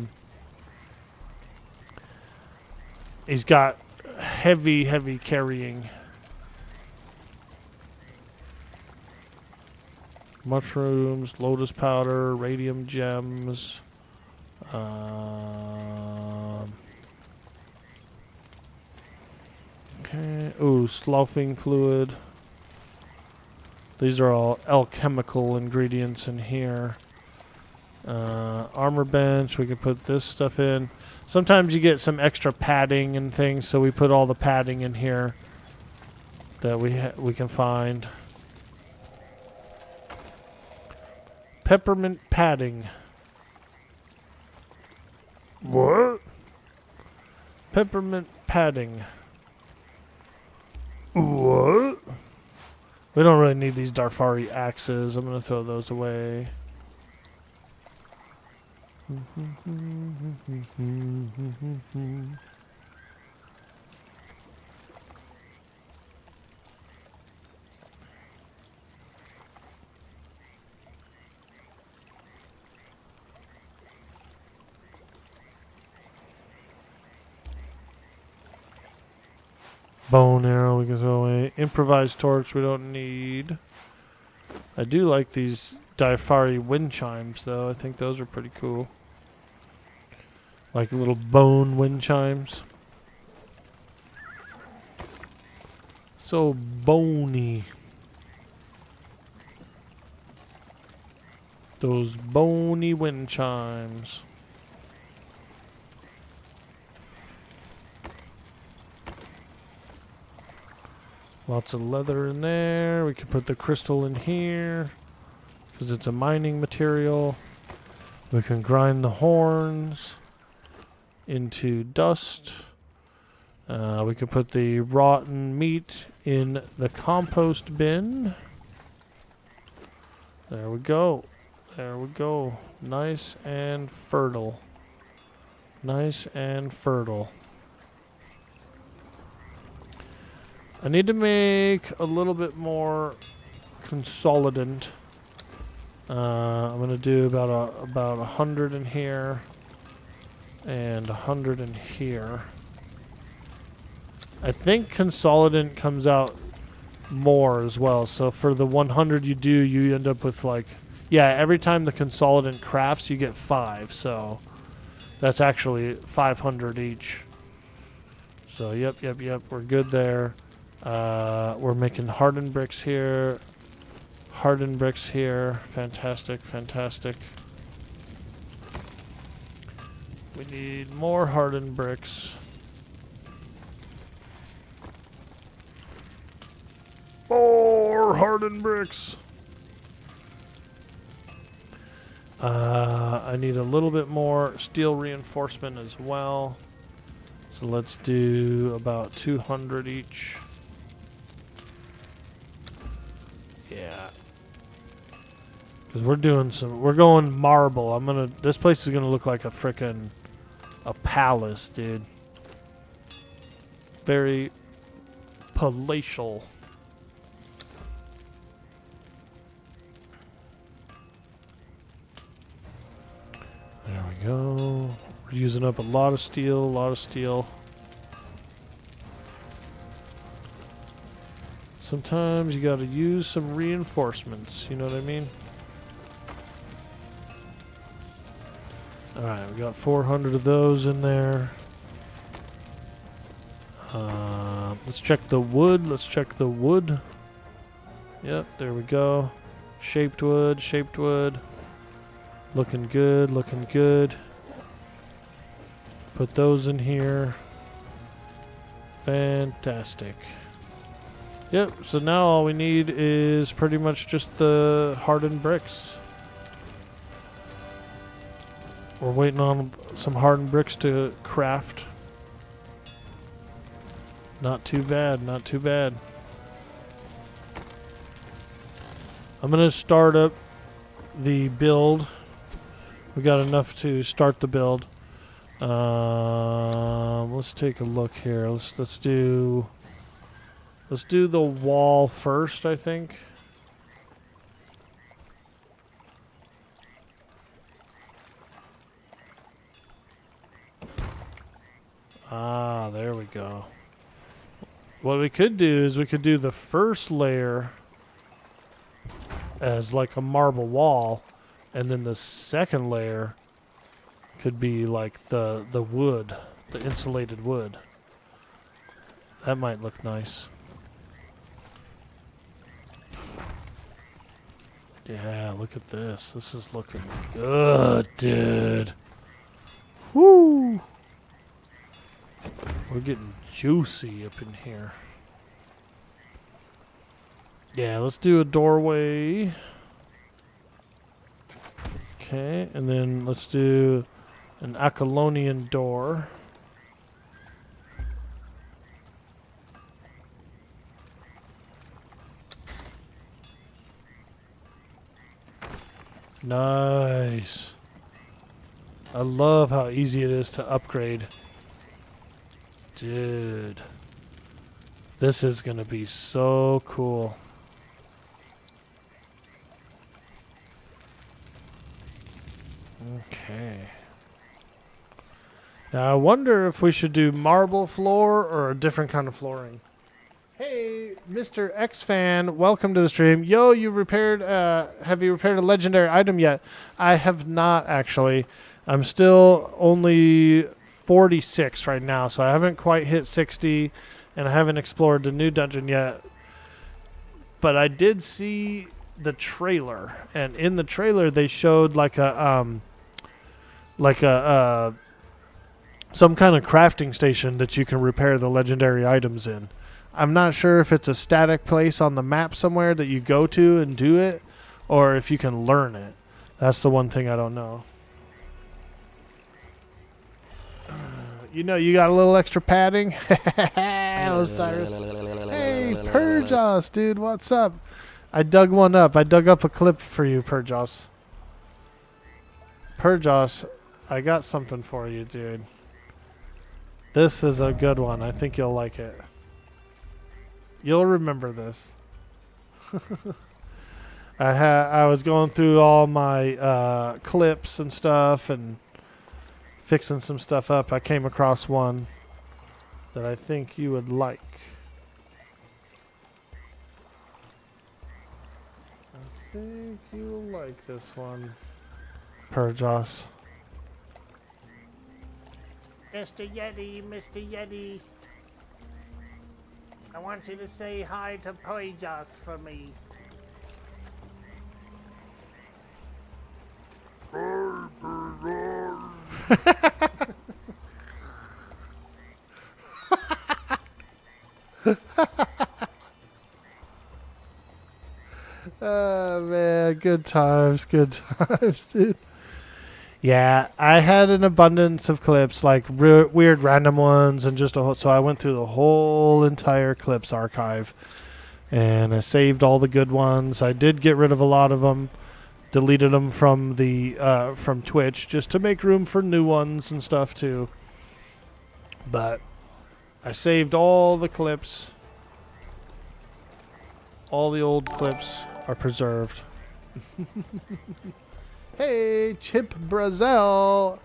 he's got heavy carrying. Mushrooms, lotus powder, radium gems. Okay. Ooh, sloughing fluid. These are all alchemical ingredients in here. Armor bench, we can put this stuff in. Sometimes you get some extra padding and things, so we put all the padding in here that we can find. Peppermint padding. What? Peppermint padding. What? We don't really need these Darfari axes. I'm going to throw those away. Bone arrow we can throw away. Improvised torch we don't need. I do like these Darfari wind chimes though. I think those are pretty cool. Like little bone wind chimes. So bony. Those bony wind chimes. Lots of leather in there. We can put the crystal in here because it's a mining material. We can grind the horns into dust. We can put the rotten meat in the compost bin. There we go. There we go. Nice and fertile. Nice and fertile. I need to make a little bit more consolidant. I'm gonna do about 100 in here and 100 in here. I think consolidant comes out more as well. So for the 100 you do, you end up with like, yeah, every time the consolidant crafts, you get 5. So that's actually 500 each. So yep, we're good there. We're making hardened bricks here. Hardened bricks here. Fantastic, fantastic. We need more hardened bricks. More hardened bricks. I need a little bit more steel reinforcement as well. So let's do about 200 each. Yeah. Because we're going marble. This place is gonna look like a palace, dude. Very palatial. There we go. We're using up a lot of steel, Sometimes you gotta use some reinforcements, you know what I mean? Alright, we got 400 of those in there. Let's check the wood. Yep, there we go. Shaped wood. Looking good. Put those in here. Fantastic. Yep, so now all we need is pretty much just the hardened bricks. We're waiting on some hardened bricks to craft. Not too bad. I'm gonna start up the build. We got enough to start the build. Let's take a look here. Let's do the wall first, I think. Ah, there we go. What we could do is we could do the first layer as like a marble wall, and then the second layer could be like the wood, the insulated wood. That might look nice. Yeah, look at this. This is looking good, dude. Woo! We're getting juicy up in here. Yeah, let's do a doorway. Okay, and then let's do an Apollonian door. Nice. I love how easy it is to upgrade. Dude. This is going to be so cool. Okay. Now I wonder if we should do marble floor or a different kind of flooring. Hey, Mr. X fan, welcome to the stream. Yo, have you repaired a legendary item yet? I have not actually. I'm still only 46 right now, so I haven't quite hit 60 and I haven't explored the new dungeon yet. But I did see the trailer, and in the trailer they showed like a some kind of crafting station that you can repair the legendary items in. I'm not sure if it's a static place on the map somewhere that you go to and do it, or if you can learn it. That's the one thing I don't know. You know, you got a little extra padding? Osiris. Hey, Purjos, dude, what's up? I dug one up. I dug up a clip for you, Purjos. Purjos, I got something for you, dude. This is a good one. I think you'll like it. You'll remember this. I was going through all my clips and stuff and fixing some stuff up. I came across one that I think you would like. I think you will like this one, Purjos. Mr. Yeti, Mr. Yeti. I want you to say hi to Purjos for me. Oh man, good times, dude. Yeah, I had an abundance of clips, like weird random ones, and just so I went through the whole entire clips archive, and I saved all the good ones. I did get rid of a lot of them, deleted them from the from Twitch just to make room for new ones and stuff too. But I saved all the clips. All the old clips are preserved. Hey, Chip Brazil.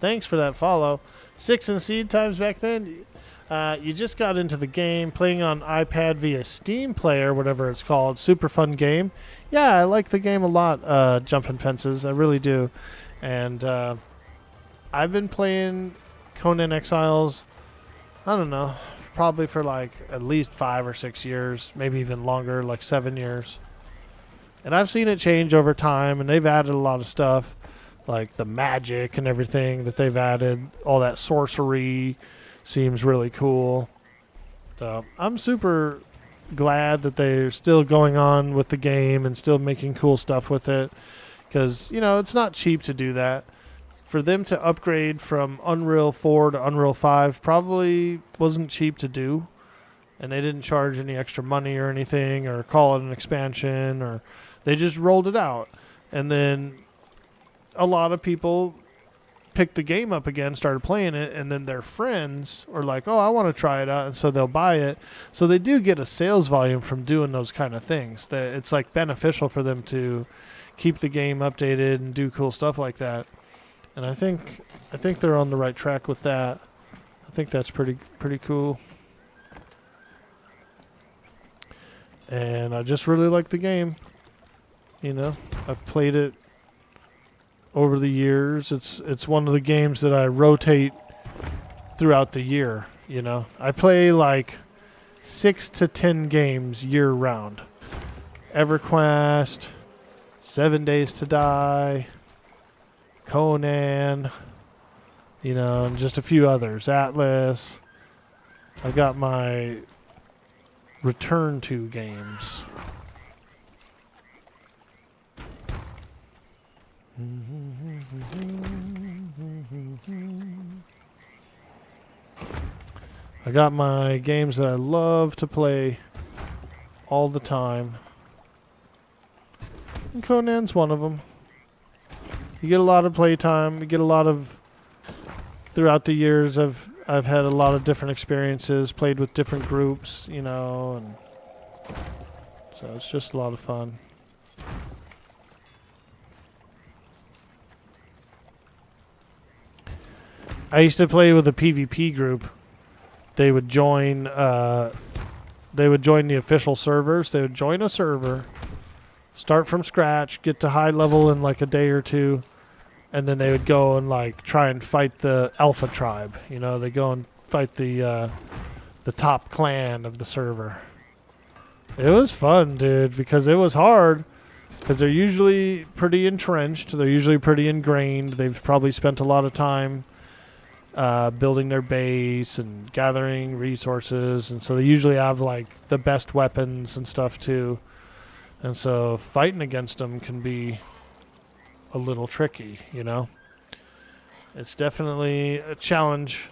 Thanks for that follow. 6 and seed times back then. You just got into the game playing on iPad via Steam Player, whatever it's called. Super fun game. Yeah, I like the game a lot, Jumping Fences. I really do. And I've been playing Conan Exiles, I don't know, probably for like at least 5 or 6 years, maybe even longer, like 7 years. And I've seen it change over time, and they've added a lot of stuff, like the magic and everything that they've added. All that sorcery seems really cool. So I'm super glad that they're still going on with the game and still making cool stuff with it, because, you know, it's not cheap to do that. For them to upgrade from Unreal 4 to Unreal 5 probably wasn't cheap to do, and they didn't charge any extra money or anything or call it an expansion, or they just rolled it out. And then a lot of people picked the game up again, started playing it, and then their friends are like, oh, I want to try it out, and so they'll buy it. So they do get a sales volume from doing those kind of things. That it's like beneficial for them to keep the game updated and do cool stuff like that. And I think they're on the right track with that. I think that's pretty cool. And I just really like the game. You know, I've played it over the years. It's one of the games that I rotate throughout the year, you know. I play like 6 to 10 games year round. EverQuest, 7 Days to Die, Conan, you know, and just a few others. Atlas. I got my Return to games. I got my games that I love to play all the time. And Conan's one of them. You get a lot of playtime. You get a lot of... Throughout the years, I've had a lot of different experiences, played with different groups, you know, and so it's just a lot of fun. I used to play with a PvP group. They would join the official servers. They would join a server, start from scratch, get to high level in like a day or two, and then they would go and like try and fight the alpha tribe. You know, they go and fight the top clan of the server. It was fun, dude, because it was hard. Because they're usually pretty entrenched. They're usually pretty ingrained. They've probably spent a lot of time building their base and gathering resources, and so they usually have like the best weapons and stuff too. And so fighting against them can be a little tricky, you know. It's definitely a challenge.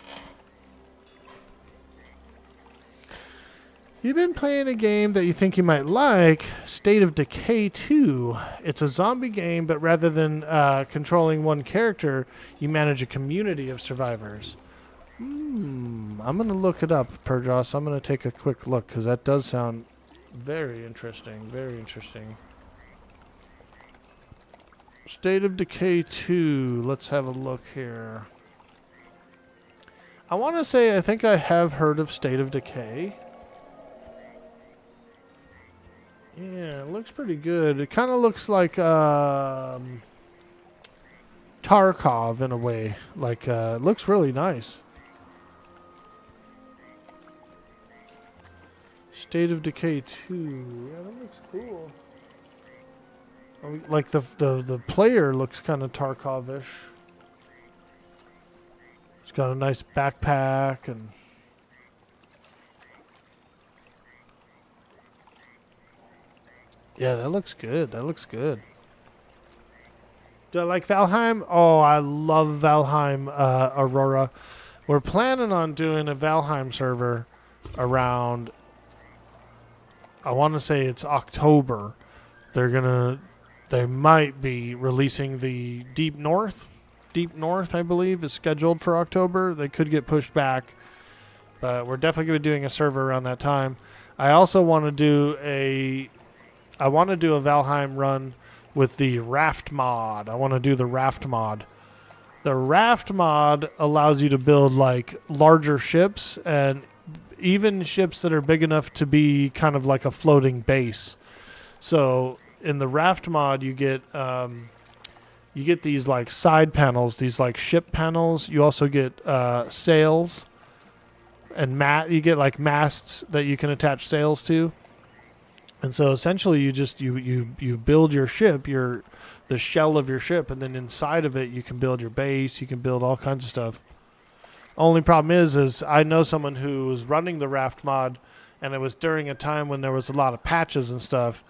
You've been playing a game that you think you might like, State of Decay 2. It's a zombie game, but rather than controlling one character, you manage a community of survivors. I'm going to look it up, Perjoss. I'm going to take a quick look, because that does sound very interesting. Very interesting. State of Decay 2. Let's have a look here. I want to say I think I have heard of State of Decay. Yeah, it looks pretty good. It kind of looks like Tarkov in a way. Like, it looks really nice. State of Decay 2. Yeah, that looks cool. Like the player looks kind of Tarkov-ish. He's got a nice backpack and... Yeah, that looks good. That looks good. Do I like Valheim? Oh, I love Valheim, Aurora. We're planning on doing a Valheim server around, I want to say it's October. They might be releasing the Deep North. Deep North, I believe, is scheduled for October. They could get pushed back, but we're definitely going to be doing a server around that time. I also want to do a Valheim run with the raft mod. I want to do the raft mod. The raft mod allows you to build like larger ships and even ships that are big enough to be kind of like a floating base. So in the raft mod, you get these like side panels, these like ship panels. You also get sails and you get like masts that you can attach sails to. And so essentially you build your ship, the shell of your ship, and then inside of it you can build your base, you can build all kinds of stuff. Only problem is I know someone who was running the raft mod, and it was during a time when there was a lot of patches and stuff,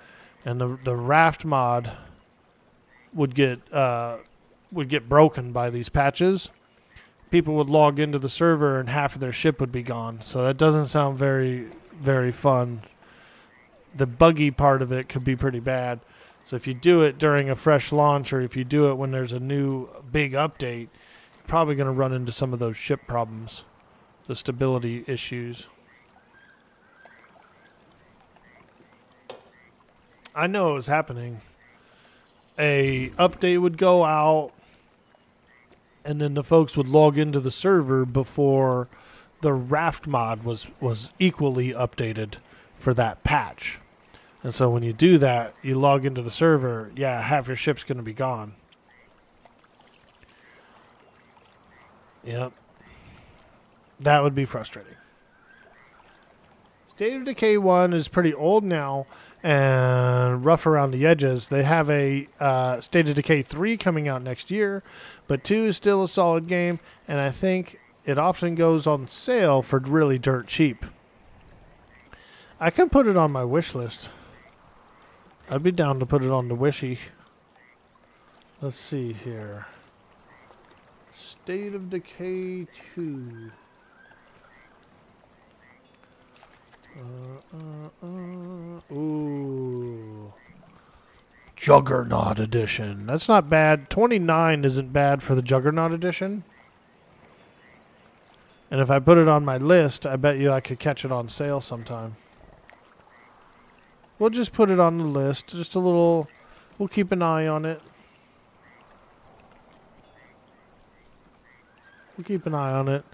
and the raft mod would get broken by these patches. People would log into the server and half of their ship would be gone. So that doesn't sound very, very fun. The buggy part of it could be pretty bad. So if you do it during a fresh launch, or if you do it when there's a new big update, you're probably going to run into some of those ship problems, the stability issues. I know it was happening. A update would go out, and then the folks would log into the server before the raft mod was equally updated for that patch. And so when you do that, you log into the server, yeah, half your ship's going to be gone. Yep. That would be frustrating. State of Decay 1 is pretty old now and rough around the edges. They have a State of Decay 3 coming out next year, but 2 is still a solid game, and I think it often goes on sale for really dirt cheap. I can put it on my wish list. I'd be down to put it on the wishy. Let's see here. State of Decay 2. Ooh. Juggernaut Edition. That's not bad. 29 isn't bad for the Juggernaut Edition. And if I put it on my list, I bet you I could catch it on sale sometime. We'll just put it on the list. Just a little... We'll keep an eye on it. We'll keep an eye on it.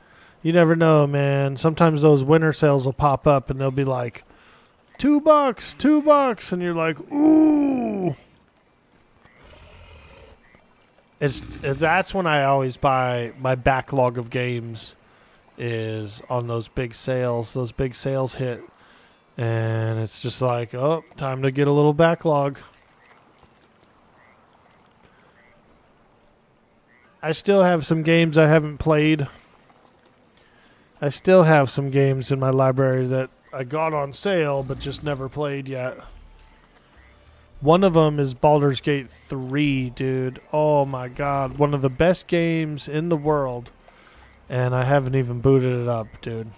You never know, man. Sometimes those winter sales will pop up and they'll be like, $2, $2. And you're like, ooh. That's when I always buy my backlog of games is on those big sales. Those big sales hit. And it's just like, oh, time to get a little backlog. I still have some games I haven't played. I still have some games in my library that I got on sale but just never played yet. One of them is Baldur's Gate 3, dude. Oh my god. One of the best games in the world. And I haven't even booted it up, dude.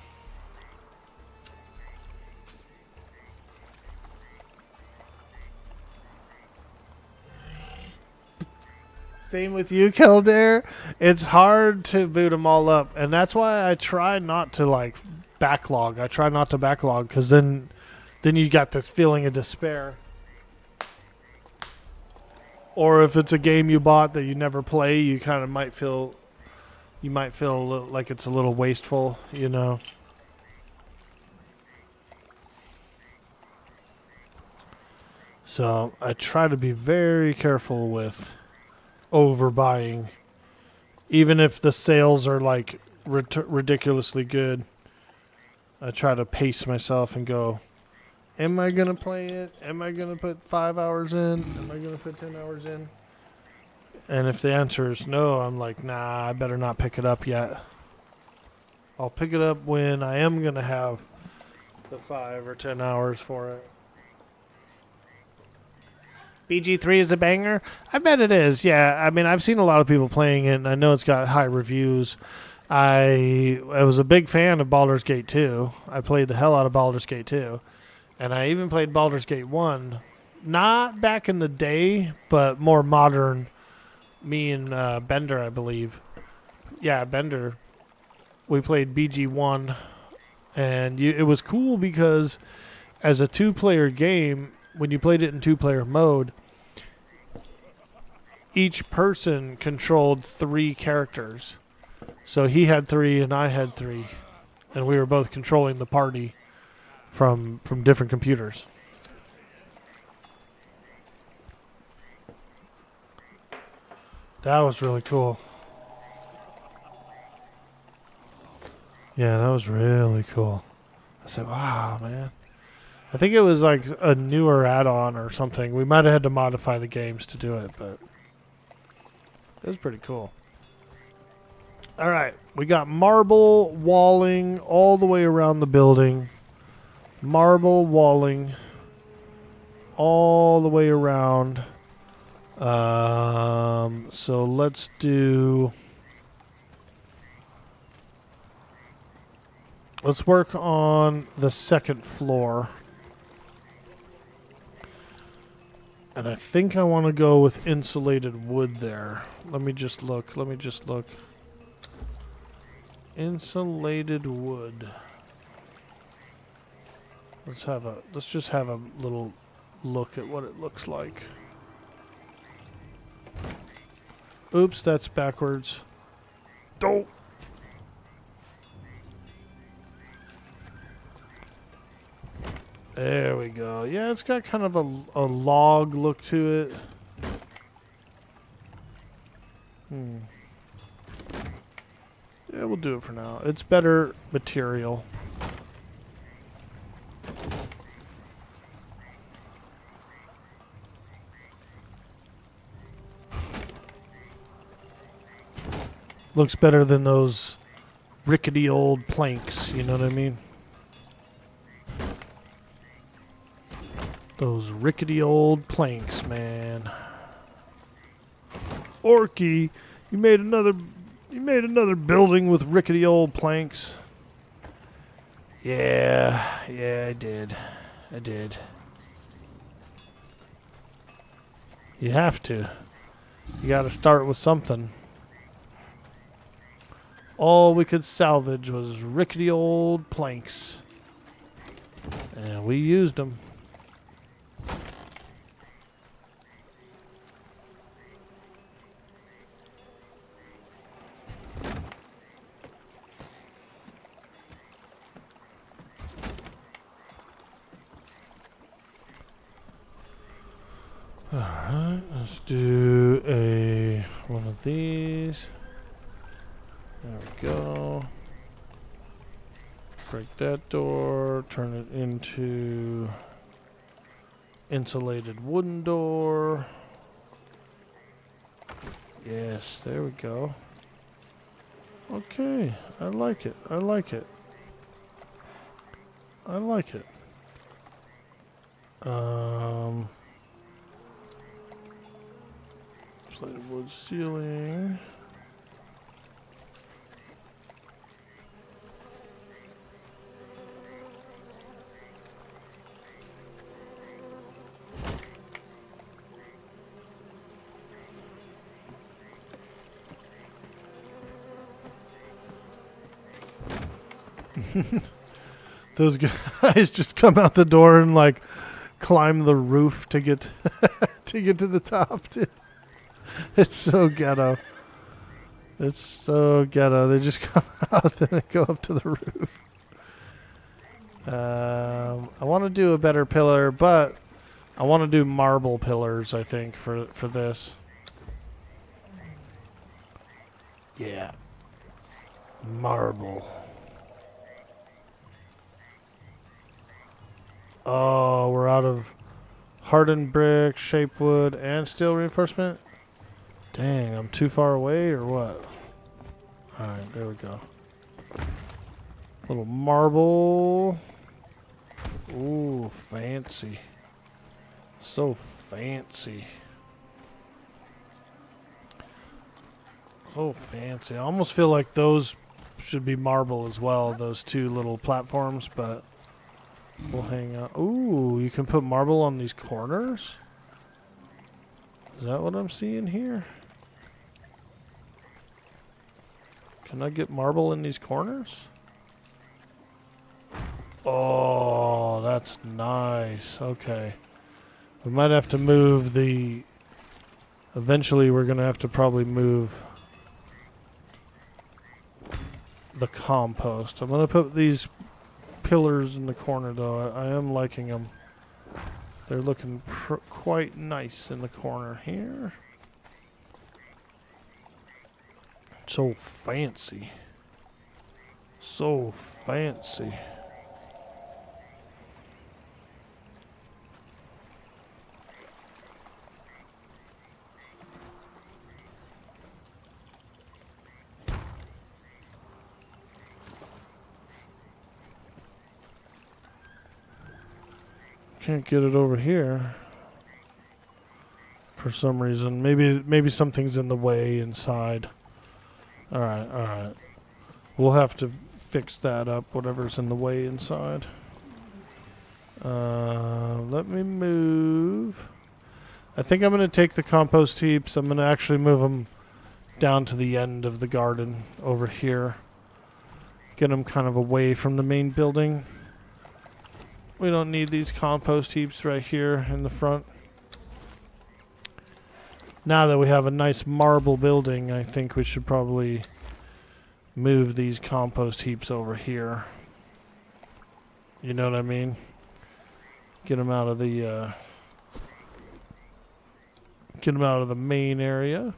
Same with you, Kildare. It's hard to boot them all up, and that's why I try not to like backlog. I try not to backlog because then you got this feeling of despair. Or if it's a game you bought that you never play, you kind of might feel like it's a little wasteful, you know. So I try to be very careful with overbuying, even if the sales are like ridiculously good. I try to pace myself and go, am I gonna play it? Am I gonna put 5 hours in? Am I gonna put 10 hours in? And if the answer is no, I'm like, nah, I better not pick it up yet. I'll pick it up when I am gonna have the 5 or 10 hours for it. BG3 is a banger? I bet it is, yeah. I mean, I've seen a lot of people playing it, and I know it's got high reviews. I was a big fan of Baldur's Gate 2. I played the hell out of Baldur's Gate 2. And I even played Baldur's Gate 1. Not back in the day, but more modern. Me and Bender, I believe. Yeah, Bender. We played BG1. And it was cool because as a two-player game, when you played it in two-player mode, each person controlled 3 characters. So he had 3 and I had 3. And we were both controlling the party from different computers. That was really cool. Yeah, that was really cool. I said, wow, man. I think it was like a newer add-on or something. We might have had to modify the games to do it, but it was pretty cool. All right, we got marble walling all the way around the building. Marble walling all the way around. So let's do... Let's work on the second floor. And I think I want to go with insulated wood there. Let me just look. Insulated wood. Let's just have a little look at what it looks like. Oops, that's backwards. Don't. There we go. Yeah, it's got kind of a log look to it. Yeah, we'll do it for now. It's better material. Looks better than those rickety old planks, you know what I mean? Those rickety old planks, man. Orky, you made another building with rickety old planks. Yeah, I did. You have to. You gotta start with something. All we could salvage was rickety old planks. And we used them. Alright, let's do one of these. There we go. Break that door, turn it into insulated wooden door. Yes, there we go. Okay, I like it. Insulated wood ceiling. Those guys just come out the door and like climb the roof to get to get to the top. Dude. It's so ghetto. They just come out and they go up to the roof. I want to do a better pillar, but I want to do marble pillars, I think, for this. Yeah. Marble. Oh, we're out of hardened brick, shape wood, and steel reinforcement? Dang, I'm too far away or what? Alright, there we go. Little marble. Ooh, fancy. So fancy. So fancy. I almost feel like those should be marble as well, those two little platforms, but we'll hang out. Ooh, you can put marble on these corners? Is that what I'm seeing here? Can I get marble in these corners? Oh, that's nice. Okay. We might have to move the... Eventually we're going to have to probably move the compost. I'm going to put these pillars in the corner though. I am liking them. They're looking quite nice in the corner here. So fancy. So fancy. Can't get it over here for some reason. Maybe something's in the way inside. All right. We'll have to fix that up, whatever's in the way inside. Let me move. I think I'm going to take the compost heaps. I'm going to actually move them down to the end of the garden over here. Get them kind of away from the main building. We don't need these compost heaps right here in the front. Now that we have a nice marble building, I think we should probably move these compost heaps over here. You know what I mean? Get them out of the main area.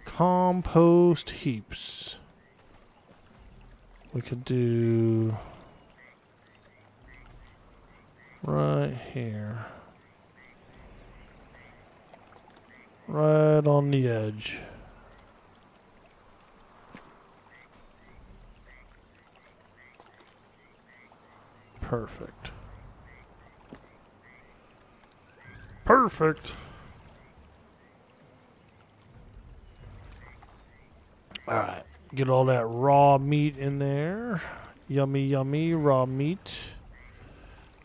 Compost heaps. We could do Right here. Right on the edge. Perfect. Perfect. All right. Get all that raw meat in there. Yummy, yummy raw meat.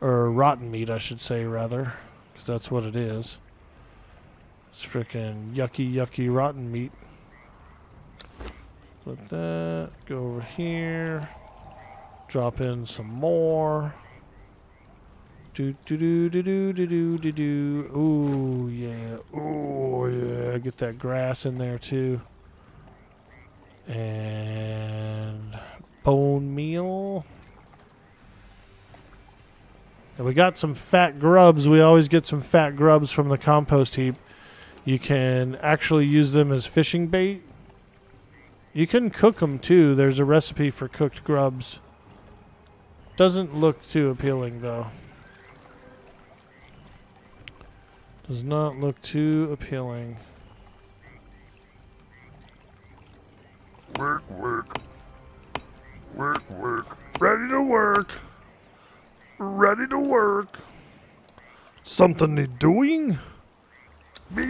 Or rotten meat, I should say, rather. Because that's what it is. It's freaking yucky, yucky, rotten meat. Let that go over here. Drop in some more. Do do do do do do do do do. Ooh yeah. Ooh yeah. Get that grass in there too. And bone meal. And we got some fat grubs. We always get some fat grubs from the compost heap. You can actually use them as fishing bait. You can cook them too. There's a recipe for cooked grubs. Doesn't look too appealing though. Does not look too appealing. Work, work. Work, work. Ready to work. Ready to work. Something need doing? Be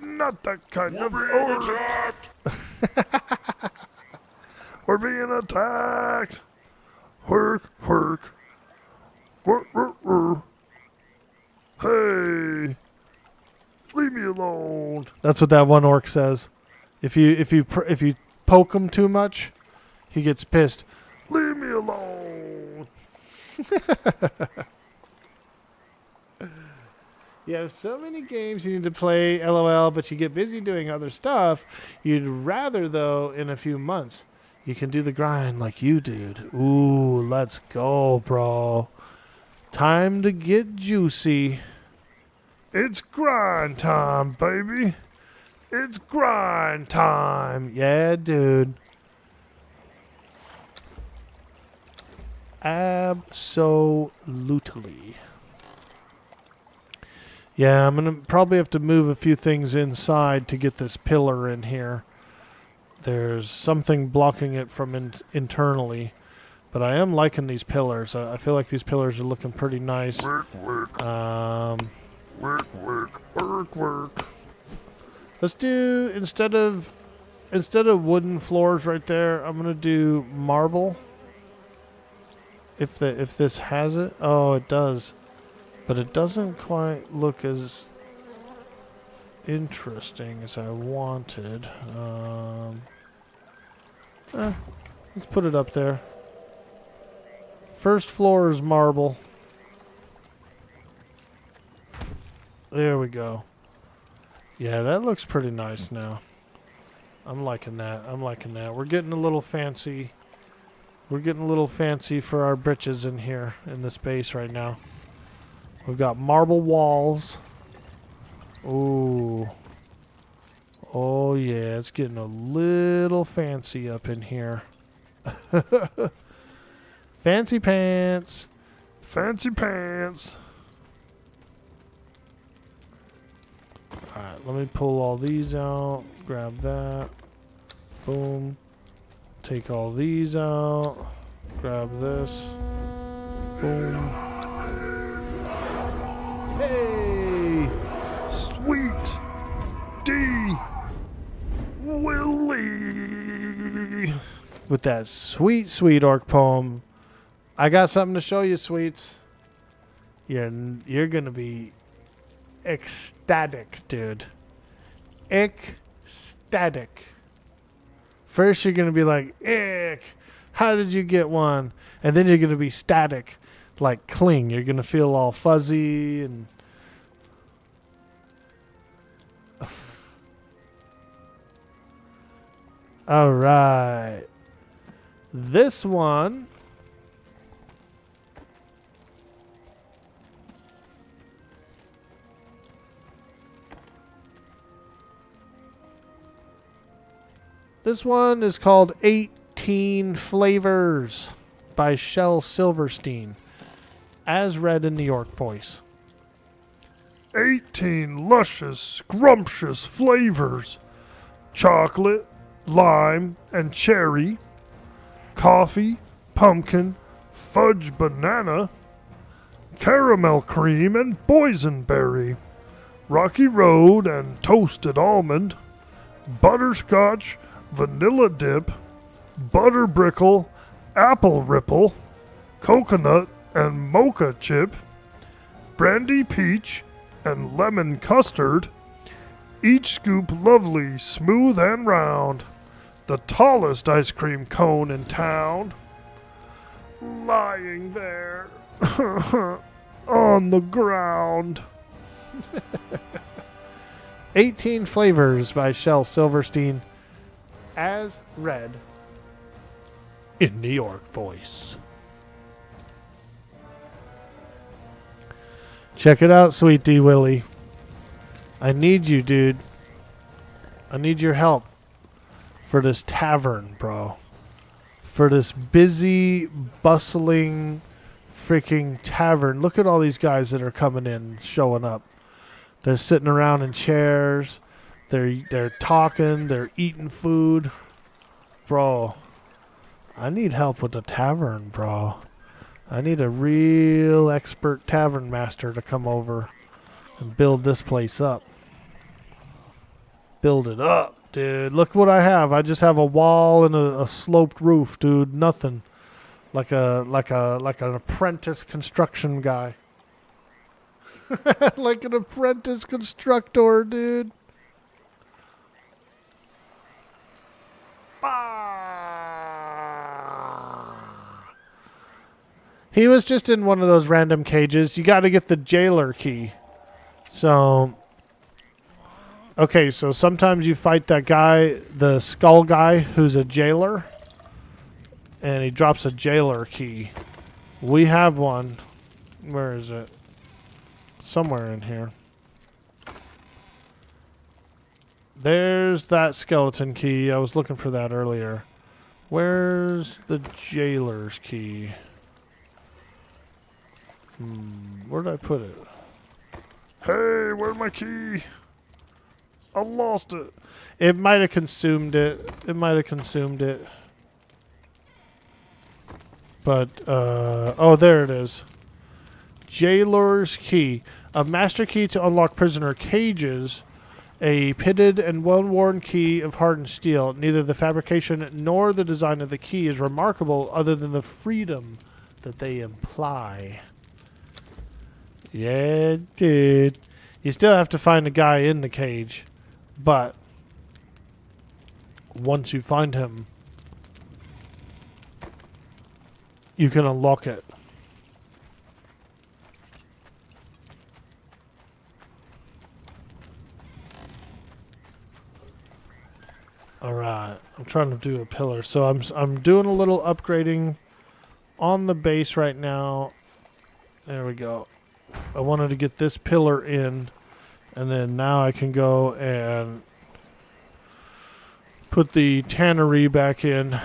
not that kind of work. We're being attacked. Work, work. Work, work, work. Hey, leave me alone. That's what that one orc says. If you poke him too much, he gets pissed. Leave me alone. You have so many games you need to play, LOL, but you get busy doing other stuff. You'd rather, though, in a few months, you can do the grind like you did. Ooh, let's go, bro. Time to get juicy. It's grind time, baby. It's grind time. Yeah, dude. Absolutely. Yeah, I'm going to probably have to move a few things inside to get this pillar in here. There's something blocking it from internally. But I am liking these pillars. I feel like these pillars are looking pretty nice. Work, work. Work, work. Work, work. Let's do, instead of wooden floors right there, I'm going to do marble. If this has it. Oh, it does. But it doesn't quite look as interesting as I wanted. Let's put it up there. First floor is marble. There we go. Yeah, that looks pretty nice now. I'm liking that. I'm liking that. We're getting a little fancy. We're getting a little fancy for our britches in here in the space right now. We've got marble walls. Ooh. Oh yeah, it's getting a little fancy up in here. Fancy pants. Fancy pants. Alright, let me pull all these out. Grab that. Boom. Take all these out. Grab this. Boom. Hey! Sweet D. Willie. With that sweet, sweet orc poem. I got something to show you, sweets. You're gonna be ecstatic, dude. Ecstatic. First, you're gonna be like, "Ick! How did you get one?" And then you're gonna be static, like cling. You're gonna feel all fuzzy and. All right. This one. This one is called 18 Flavors by Shel Silverstein. as read in New York voice. 18 luscious, scrumptious flavors. Chocolate, lime, and cherry. Coffee, pumpkin, fudge banana. Caramel cream and boysenberry. Rocky Road and toasted almond. Butterscotch, vanilla dip. Butter brickle, apple ripple. Coconut and mocha chip. Brandy peach and lemon custard. Each scoop lovely, smooth and round. The tallest ice cream cone in town. Lying there on the ground. 18 Flavors by Shel Silverstein, as read in New York voice. Check it out, Sweet D Willie. I need you, dude. I need your help for this tavern, bro. For this busy, bustling, freaking tavern. Look at all these guys that are coming in, showing up. They're sitting around in chairs. They're talking. They're eating food. Bro, I need help with the tavern, bro. I need a real expert tavern master to come over and build this place up. Build it up, dude. Look what I have. I just have a wall and a sloped roof, dude. Nothing. Like an apprentice construction guy. Like an apprentice constructor, dude. He was just in one of those random cages. You got to get the jailer key. So, okay, so sometimes you fight that guy, the skull guy, who's a jailer. And he drops a jailer key. We have one. Where is it? Somewhere in here. There's that skeleton key. I was looking for that earlier. Where's the jailer's key? Where did I put it? Hey, where's my key? I lost it. It might have consumed it. It might have consumed it. But, oh, there it is. Jailer's key. A master key to unlock prisoner cages. A pitted and well-worn key of hardened steel. Neither the fabrication nor the design of the key is remarkable other than the freedom that they imply. Yeah, dude. You still have to find a guy in the cage. But once you find him, you can unlock it. Alright, I'm trying to do a pillar. So I'm doing a little upgrading on the base right now. There we go. I wanted to get this pillar in, and then now I can go and put the tannery back in.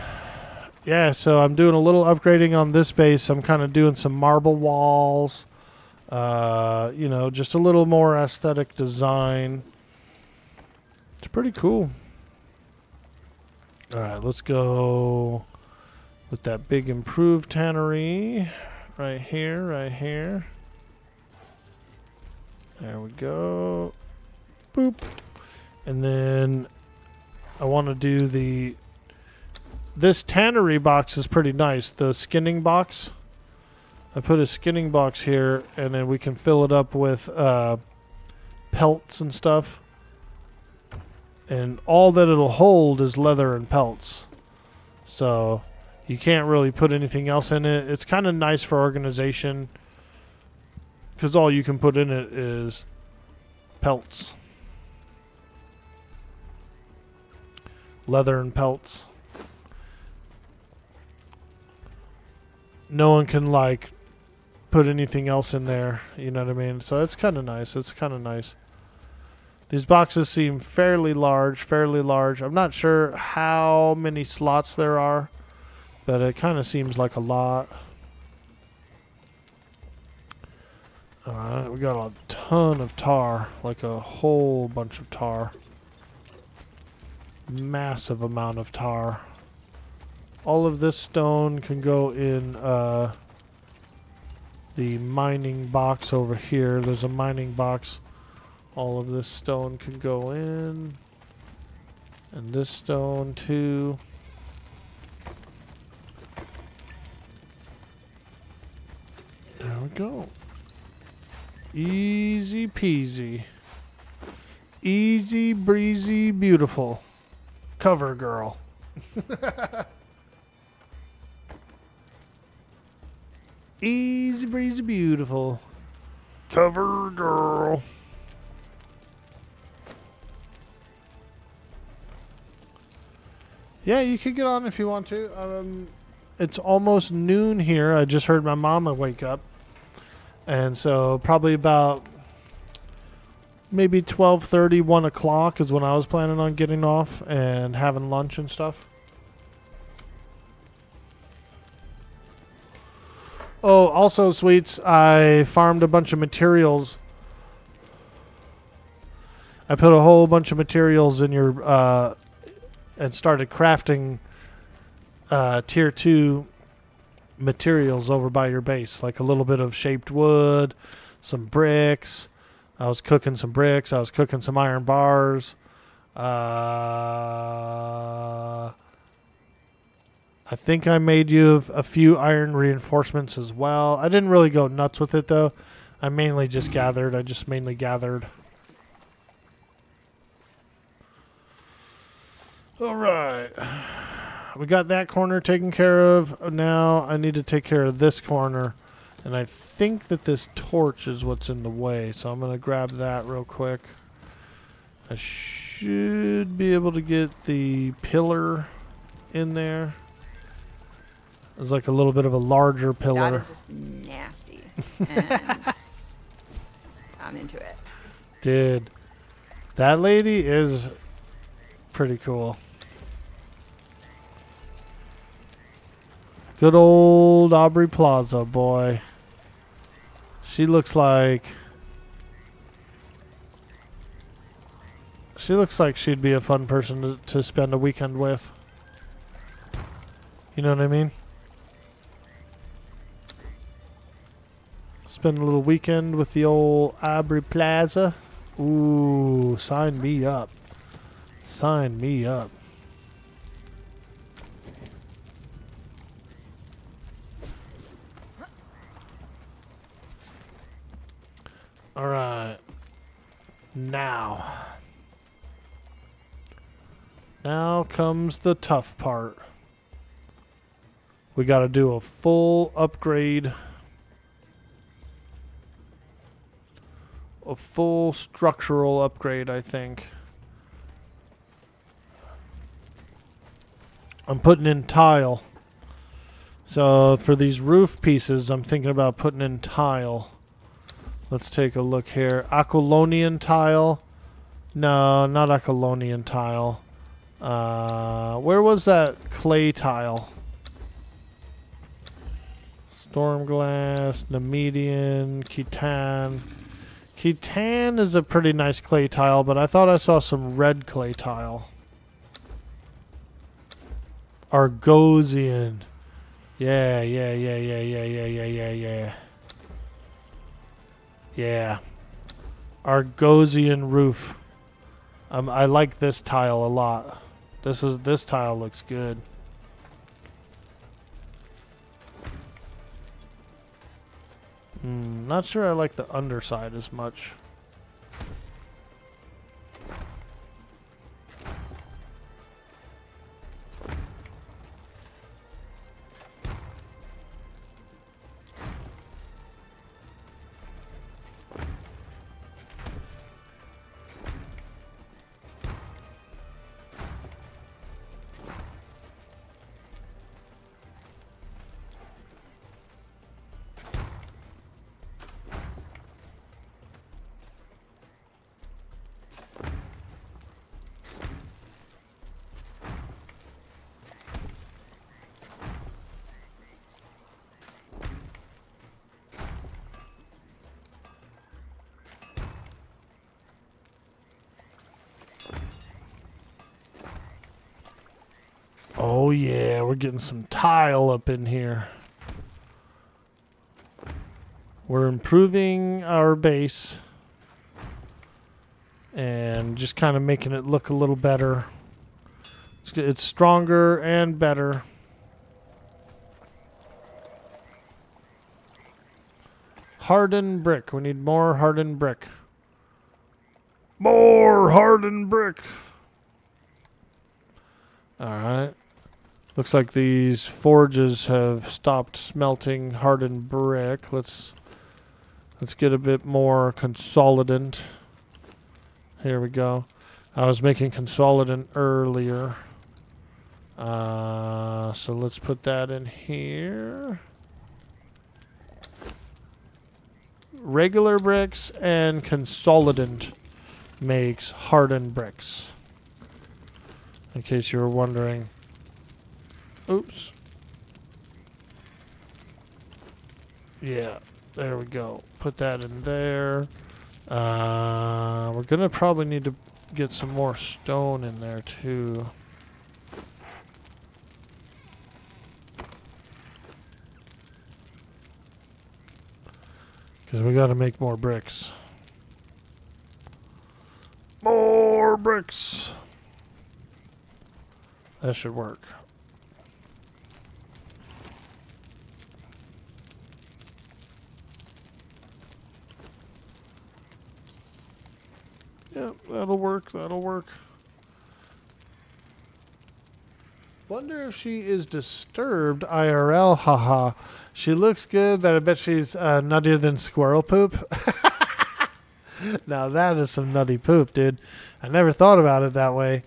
Yeah, so I'm doing a little upgrading on this base. I'm kind of doing some marble walls. You know, just a little more aesthetic design. It's pretty cool. Alright, let's go with that big improved tannery. Right here, right here. There we go. Boop. And then I want to do this tannery box is pretty nice. The skinning box. I put a skinning box here, and then we can fill it up with pelts and stuff. And all that it'll hold is leather and pelts. So you can't really put anything else in it. It's kind of nice for organization, because all you can put in it is pelts. Leather and pelts. No one can, like, put anything else in there. You know what I mean? So it's kind of nice. It's kind of nice. These boxes seem fairly large, fairly large. I'm not sure how many slots there are, but it kind of seems like a lot. Alright, we got a ton of tar. Like a whole bunch of tar. Massive amount of tar. All of this stone can go in the mining box over here. There's a mining box. All of this stone can go in. And this stone too. There we go. Easy peasy. Easy breezy beautiful. Cover girl. Easy breezy beautiful. Cover girl. Yeah, you could get on if you want to. It's almost noon here. I just heard my mama wake up. And so probably about maybe 12:30, 1 o'clock is when I was planning on getting off and having lunch and stuff. Oh, also, sweets, I farmed a bunch of materials. I put a whole bunch of materials in your, and started crafting tier 2 materials over by your base. Like a little bit of shaped wood, some bricks. I was cooking some bricks. I was cooking some iron bars. I think I made you a few iron reinforcements as well. I didn't really go nuts with it though. I mainly just gathered. All right. We got that corner taken care of. Now I need to take care of this corner. And I think that this torch is what's in the way. So I'm going to grab that real quick. I should be able to get the pillar in there. It's like a little bit of a larger pillar. That is just nasty. And I'm into it. Dude, that lady is pretty cool. Good old Aubrey Plaza, boy. She looks like she'd be a fun person to spend a weekend with. You know what I mean? Spend a little weekend with the old Aubrey Plaza. Ooh, sign me up. Sign me up. All right. Now comes the tough part. We got to do a full upgrade. A full structural upgrade, I think. I'm putting in tile. So for these roof pieces, I'm thinking about putting in tile. Let's take a look here. Aquilonian tile. No, not Aquilonian tile. Where was that clay tile? Stormglass, Nemedian, Khitan. Khitan is a pretty nice clay tile, but I thought I saw some red clay tile. Argosian. Yeah. Yeah. Argosian roof. I like this tile a lot. This tile looks good. Not sure I like the underside as much. Oh yeah, we're getting some tile up in here. We're improving our base and just kind of making it look a little better. It's stronger and better. Hardened brick. We need more hardened brick. More hardened brick. Alright. Looks like these forges have stopped smelting hardened brick. Let's get a bit more consolidant. Here we go. I was making consolidant earlier. So let's put that in here. Regular bricks and consolidant makes hardened bricks. In case you were wondering. Oops. Yeah, there we go. Put that in there. We're gonna probably need to get some more stone in there too. Because we got to make more bricks. More bricks. That should work. Yep, that'll work. That'll work. Wonder if she is disturbed IRL. Haha. She looks good, but I bet she's nuttier than squirrel poop. Now that is some nutty poop, dude. I never thought about it that way,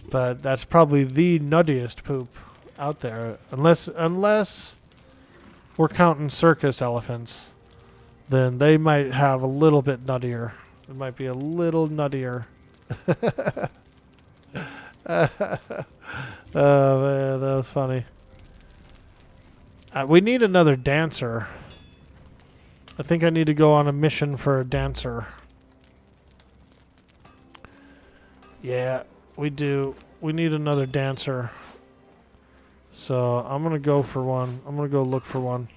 but that's probably the nuttiest poop out there. Unless we're counting circus elephants, then they might have a little bit nuttier. It might be a little nuttier. Oh man, that was funny. We need another dancer. I think I need to go on a mission for a dancer. Yeah, we do. We need another dancer. So I'm going to go for one. I'm going to go look for one.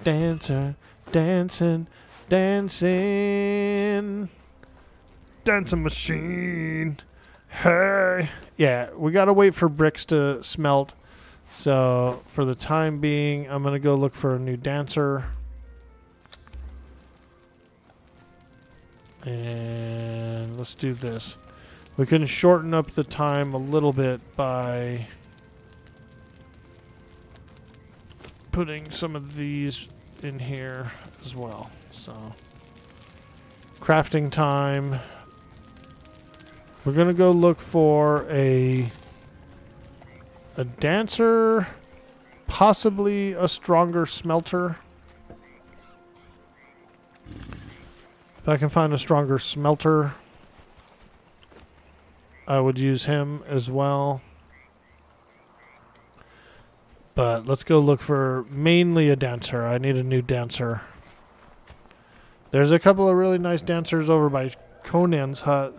Dancer, dancing, dancing. Dancing machine. Hey. Yeah, we got to wait for bricks to smelt. So for the time being, I'm going to go look for a new dancer. And let's do this. We can shorten up the time a little bit by putting some of these in here as well. So crafting time. We're going to go look for a dancer, possibly a stronger smelter. If I can find a stronger smelter, I would use him as well. But let's go look for mainly a dancer. I need a new dancer. There's a couple of really nice dancers over by Conan's hut.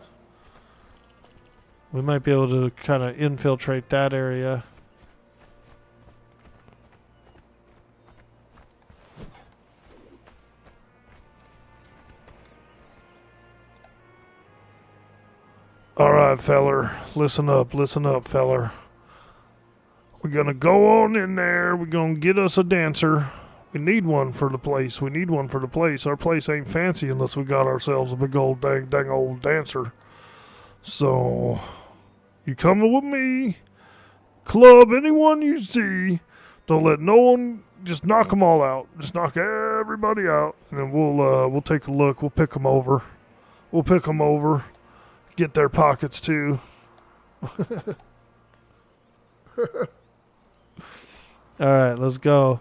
We might be able to kind of infiltrate that area. All right, feller. Listen up, feller. We're gonna go on in there. We're gonna get us a dancer. We need one for the place. We need one for the place. Our place ain't fancy unless we got ourselves a big old dang old dancer. So, you coming with me? Club anyone you see. Don't let no one. Just knock them all out. Just knock everybody out, and then we'll take a look. We'll pick them over. We'll pick them over. Get their pockets too. Alright, let's go.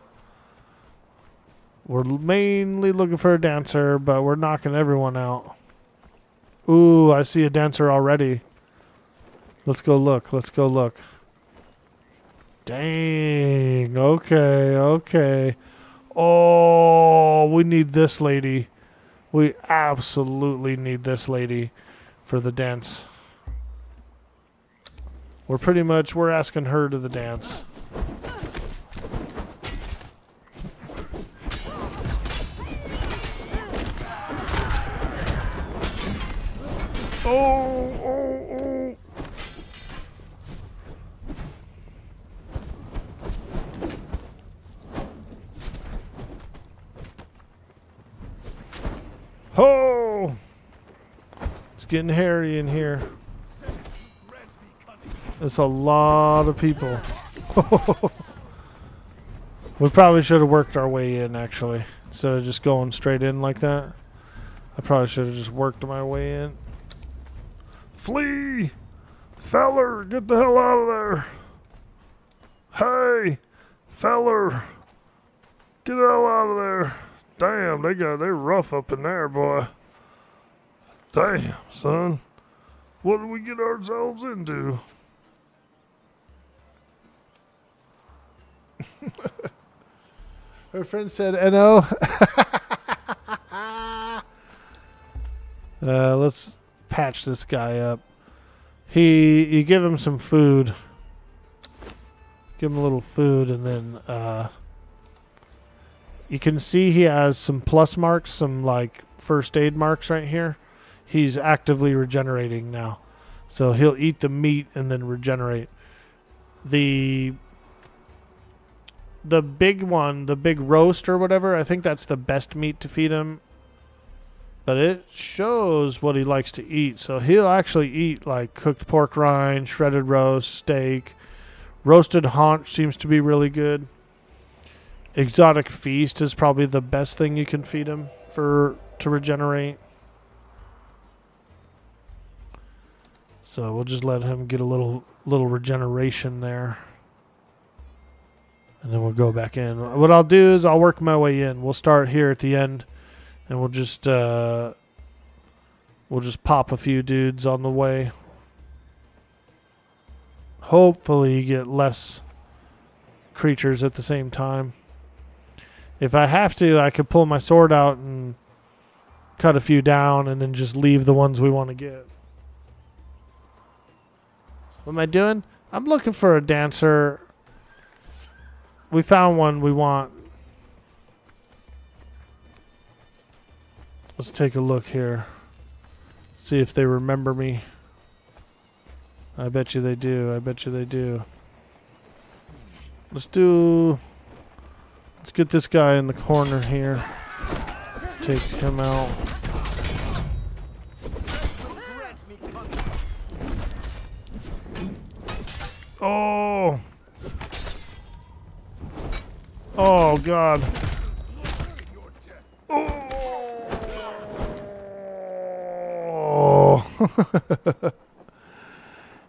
We're mainly looking for a dancer, but we're knocking everyone out. Ooh, I see a dancer already. Let's go look. Let's go look. Dang. Okay, okay. Oh, we need this lady. We absolutely need this lady for the dance. We're asking her to the dance. Oh. Oh! It's getting hairy in here. It's a lot of people. We probably should have worked our way in, actually, instead of just going straight in like that. I probably should have just worked my way in. Flee! Feller, get the hell out of there! Hey! Feller! Get the hell out of there! Damn, they're rough up in there, boy. Damn, son. What did we get ourselves into? Her friend said, "No." Let's patch this guy up. You give him some food. Give him a little food, and then you can see he has some plus marks, some like first aid marks right here. He's actively regenerating now, so he'll eat the meat and then regenerate. The big one, the big roast or whatever, I think that's the best meat to feed him. But it shows what he likes to eat. So he'll actually eat like cooked pork rind, shredded roast, steak. Roasted haunch seems to be really good. Exotic feast is probably the best thing you can feed him to regenerate. So we'll just let him get a little regeneration there. And then we'll go back in. What I'll do is I'll work my way in. We'll start here at the end, and we'll just pop a few dudes on the way. Hopefully get less creatures at the same time. If I have to, I could pull my sword out and cut a few down and then just leave the ones we want to get. What am I doing? I'm looking for a dancer. We found one we want. Let's take a look here. See if they remember me. I bet you they do. I bet you they do. Let's get this guy in the corner here. Take him out. Oh! Oh, God. Oh!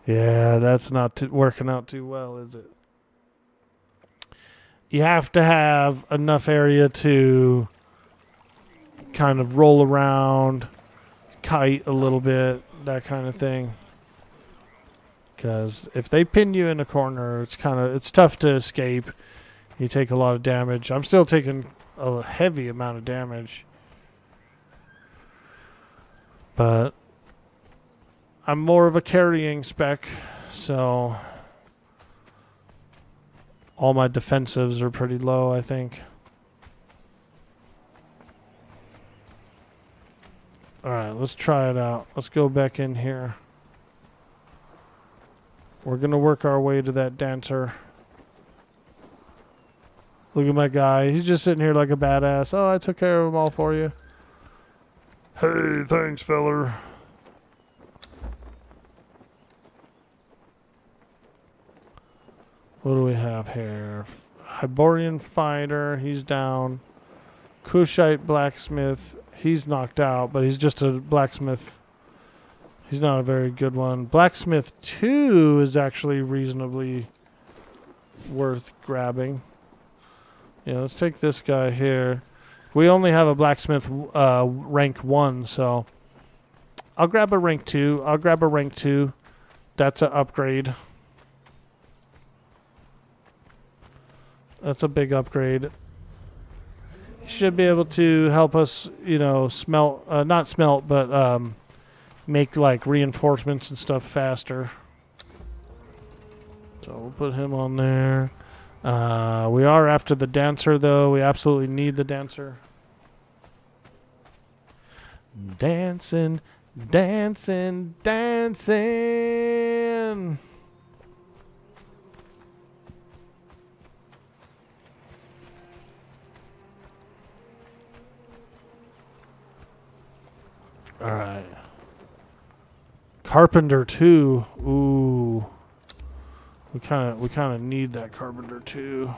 Yeah, that's not working out too well, is it? You have to have enough area to kind of roll around, kite a little bit, that kind of thing. Because if they pin you in a corner, it's tough to escape. You take a lot of damage. I'm still taking a heavy amount of damage. But I'm more of a carrying spec, so all my defensives are pretty low, I think. Alright, let's try it out. Let's go back in here. We're going to work our way to that dancer. Look at my guy. He's just sitting here like a badass. Oh, I took care of them all for you. Hey, thanks, feller. What do we have here? Hyborian fighter. He's down. Kushite blacksmith. He's knocked out, but he's just a blacksmith. He's not a very good one. Blacksmith 2 is actually reasonably worth grabbing. Yeah, let's take this guy here. We only have a blacksmith rank 1, so I'll grab a rank 2. I'll grab a rank 2. That's an upgrade. That's a big upgrade. He should be able to help us, smelt, not smelt, but make like reinforcements and stuff faster. So we'll put him on there. We are after the dancer, though. We absolutely need the dancer. Dancing, dancing, dancing. All right. Carpenter 2. Ooh. We kind of need that Carpenter 2.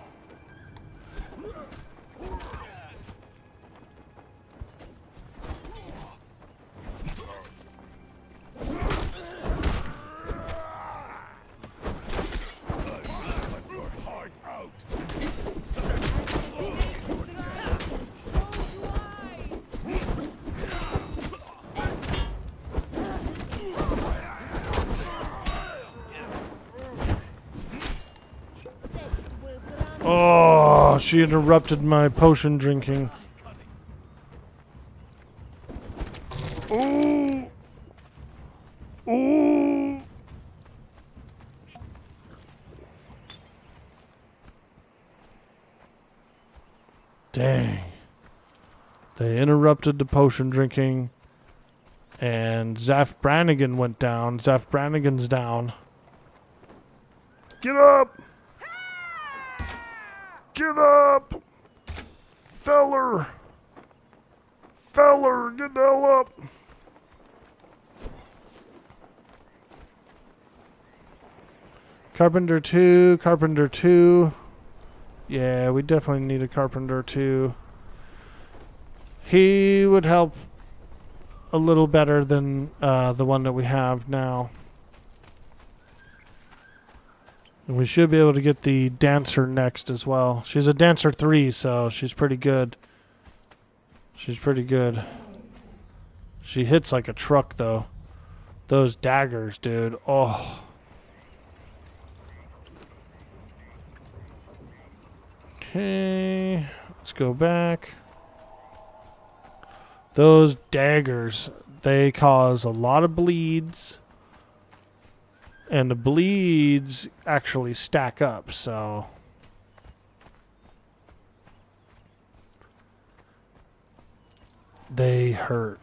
Oh, she interrupted my potion drinking. Ooh. Ooh. Dang. They interrupted the potion drinking. And Zaf Brannigan went down. Zaf Brannigan's down. Get up! Get up! Feller! Feller, get the hell up! Carpenter 2, Carpenter 2. Yeah, we definitely need a Carpenter 2. He would help a little better than the one that we have now. And we should be able to get the dancer next as well. She's a dancer 3, so she's pretty good. She's pretty good. She hits like a truck, though. Those daggers, dude. Oh. Okay. Let's go back. Those daggers, they cause a lot of bleeds. And the bleeds actually stack up, so... they hurt.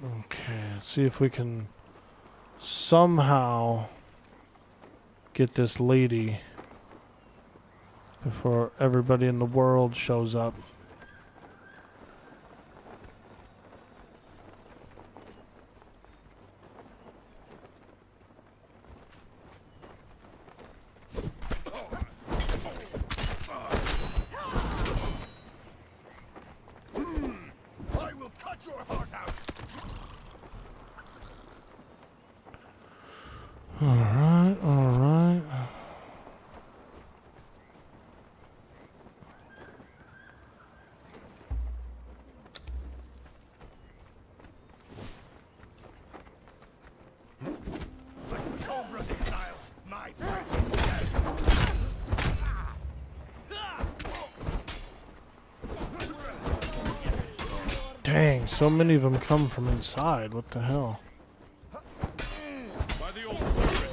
Okay, let's see if we can somehow get this lady before everybody in the world shows up. I will cut your heart out. Alright, alright. Like the Cobra Exile, my friend is dead. Dang, so many of them come from inside. What the hell? By the old serpent.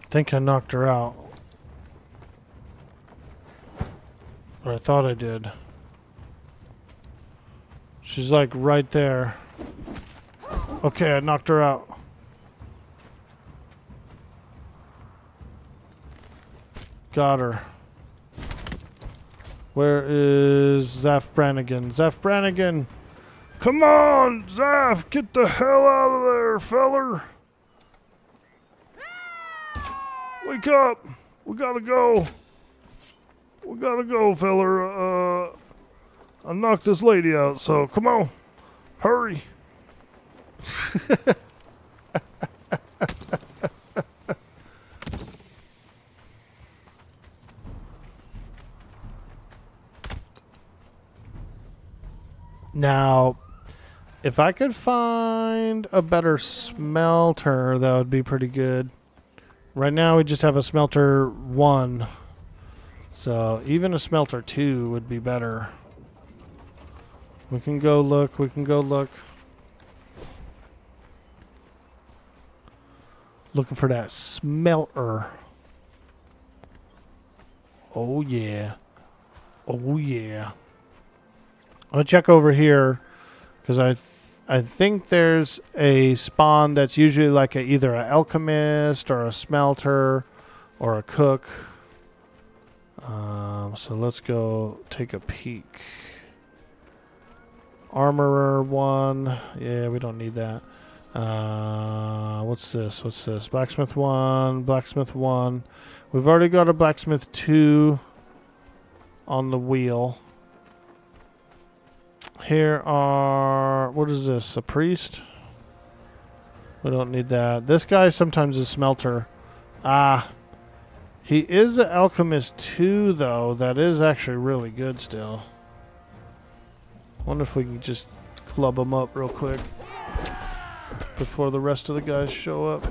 I think I knocked her out. Or I thought I did. She's like right there. Okay, I knocked her out. Got her. Where is Zaf Brannigan? Zaf Brannigan! Come on, Zaf, get the hell out of there, feller! Wake up! We gotta go! We gotta go, feller. I knocked this lady out, so come on. Hurry. Now, if I could find a better smelter, that would be pretty good. Right now we just have a smelter 1. So even a smelter 2 would be better. We can go look. We can go look. Looking for that smelter. Oh yeah. Oh yeah. I'll check over here because I think there's a spawn that's usually like either an alchemist or a smelter or a cook. So let's go take a peek. Armorer 1. Yeah, we don't need that. What's this? What's this? Blacksmith 1. Blacksmith 1. We've already got a blacksmith 2 on the wheel. Here are... What is this? A priest? We don't need that. This guy sometimes is smelter. Ah. He is an alchemist 2, though. That is actually really good still. Wonder if we can just club him up real quick before the rest of the guys show up.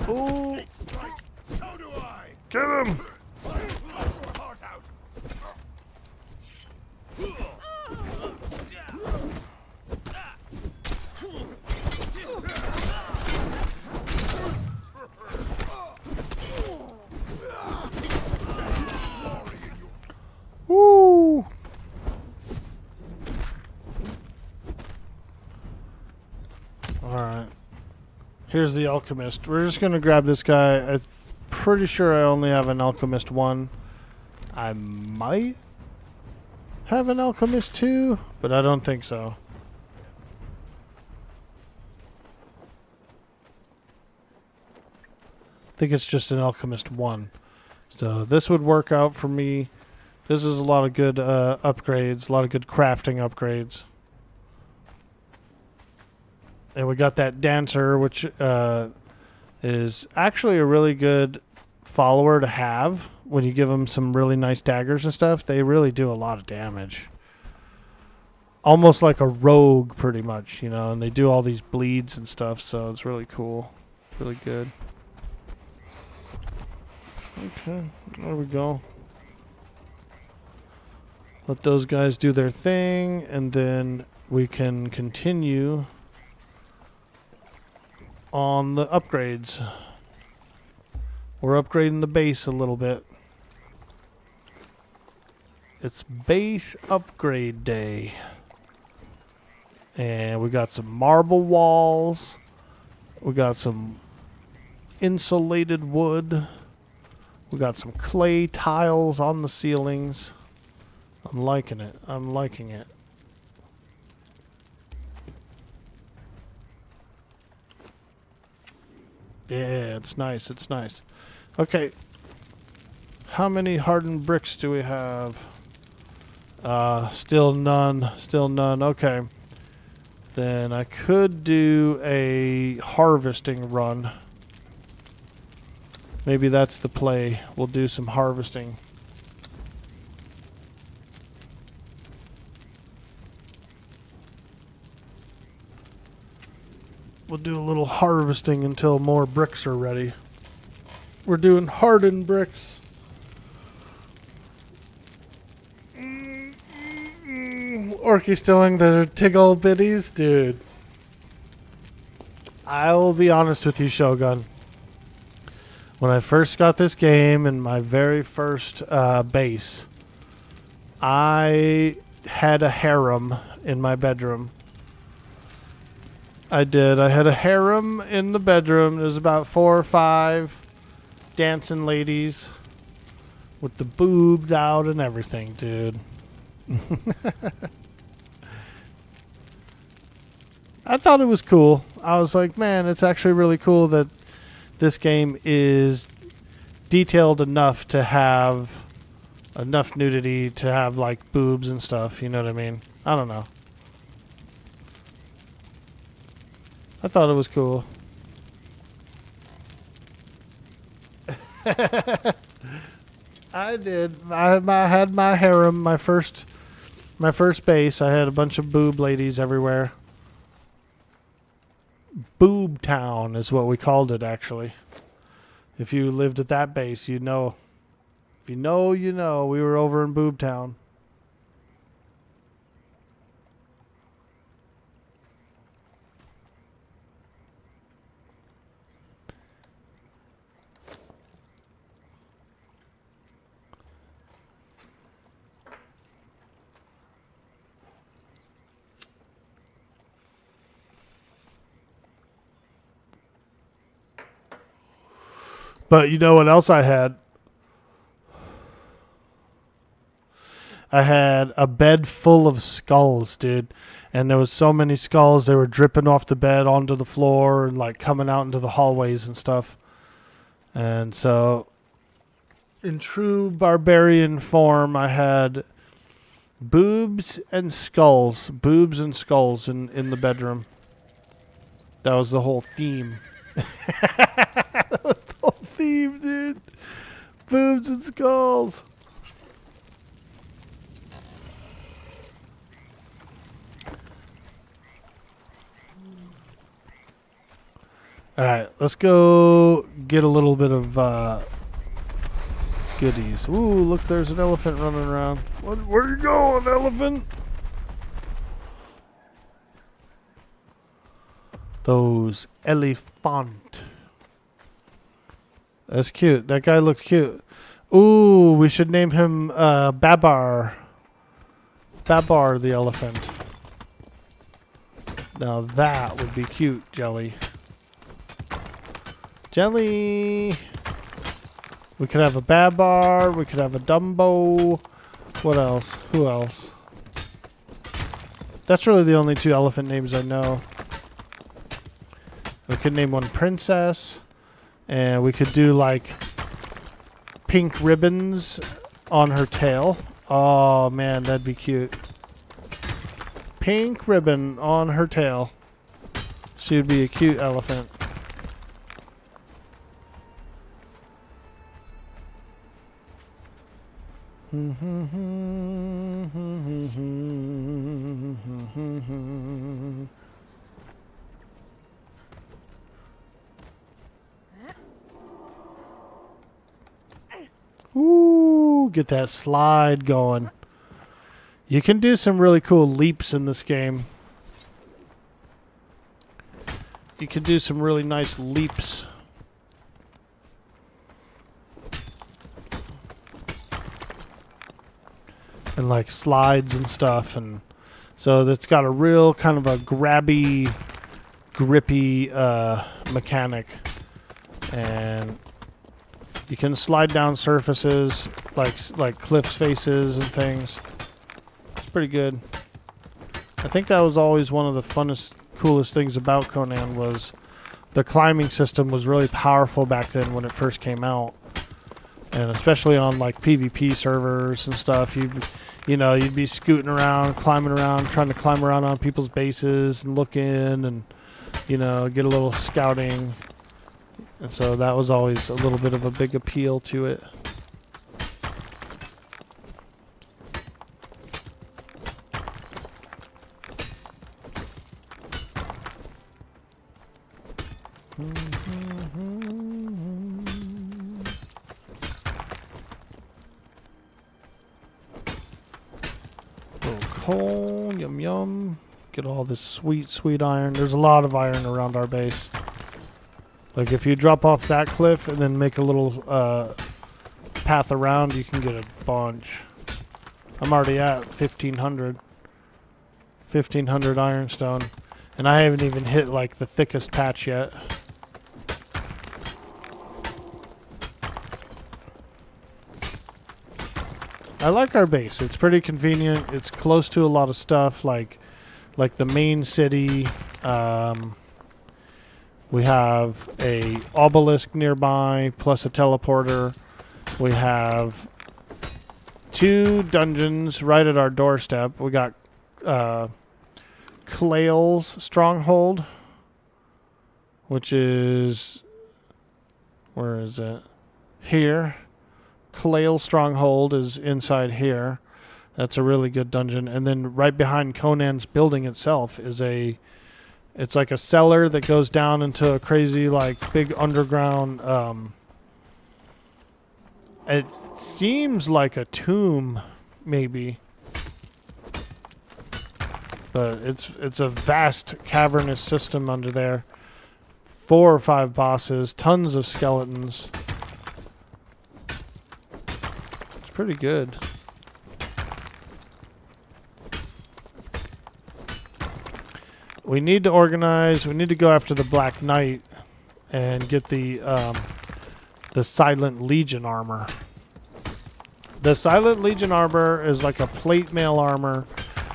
Oh! Strikes, so do I. Get him! Blast your heart out. Woo! Alright. Here's the alchemist. We're just gonna grab this guy. I'm pretty sure I only have an alchemist 1. I might have an alchemist 2, but I don't think so. I think it's just an alchemist 1. So this would work out for me. This is a lot of good upgrades, a lot of good crafting upgrades. And we got that dancer, which is actually a really good follower to have. When you give them some really nice daggers and stuff, they really do a lot of damage. Almost like a rogue, pretty much, you know, and they do all these bleeds and stuff, so it's really cool. It's really good. Okay, there we go. Let those guys do their thing, and then we can continue on the upgrades. We're upgrading the base a little bit. It's base upgrade day. And we got some marble walls. We got some insulated wood. We got some clay tiles on the ceilings. I'm liking it. I'm liking it. Yeah, it's nice. It's nice. Okay. How many hardened bricks do we have? Still none. Still none. Okay. Then I could do a harvesting run. Maybe that's the play. We'll do some harvesting. We'll do a little harvesting until more bricks are ready. We're doing hardened bricks. Orky stilling the tiggle bitties? Dude. I will be honest with you, Shogun. When I first got this game in my very first base, I had a harem in my bedroom. I did. I had a harem in the bedroom. There's about 4 or 5 dancing ladies with the boobs out and everything, dude. I thought it was cool. I was like, man, it's actually really cool that this game is detailed enough to have enough nudity to have like boobs and stuff. You know what I mean? I don't know. I thought it was cool. I did. I had my harem, my first base. I had a bunch of boob ladies everywhere. Boob Town is what we called it, actually. If you lived at that base, you know. If you know, you know. We were over in Boobtown. But you know what else I had? I had a bed full of skulls, dude. And there was so many skulls, they were dripping off the bed onto the floor and like coming out into the hallways and stuff. And so, in true barbarian form, I had boobs and skulls in the bedroom. That was the whole theme. That was the whole theme, dude. Boobs and skulls. Alright, let's go get a little bit of goodies. Ooh, look, there's an elephant running around. Where you going, elephant? Those elephant. That's cute. That guy looked cute. Ooh, we should name him Babar. Babar the elephant. Now that would be cute, Jelly. Jelly! We could have a Babar. We could have a Dumbo. What else? Who else? That's really the only two elephant names I know. We could name one Princess. And we could do like pink ribbons on her tail. Oh man, that'd be cute. Pink ribbon on her tail. She'd be a cute elephant. Ooh, get that slide going. You can do some really cool leaps in this game. You can do some really nice leaps. And like slides and stuff, and so that's got a real kind of a grabby, grippy mechanic, and you can slide down surfaces like cliff faces and things. It's pretty good. I think that was always one of the funnest, coolest things about Conan was the climbing system was really powerful back then when it first came out. And especially on like PvP servers and stuff, you'd be scooting around, climbing around, trying to climb around on people's bases and look in and, get a little scouting. And so that was always a little bit of a big appeal to it. Coal, yum yum. Get all this sweet, sweet iron. There's a lot of iron around our base. Like if you drop off that cliff and then make a little path around, you can get a bunch. I'm already at 1,500. 1,500 ironstone. And I haven't even hit like the thickest patch yet. I like our base. It's pretty convenient. It's close to a lot of stuff like the main city. We have a obelisk nearby plus a teleporter. We have 2 dungeons right at our doorstep. We got Clail's Stronghold, which is, where is it? Here. Clail Stronghold is inside here. That's a really good dungeon. And then right behind Conan's building itself is it's like a cellar that goes down into a crazy like big underground It seems like a tomb, maybe. But it's a vast cavernous system under there. 4 or 5 bosses, tons of skeletons. It's pretty good. We need to organize. We need to go after the Black Knight and get the Silent Legion armor. The Silent Legion armor is like a plate mail armor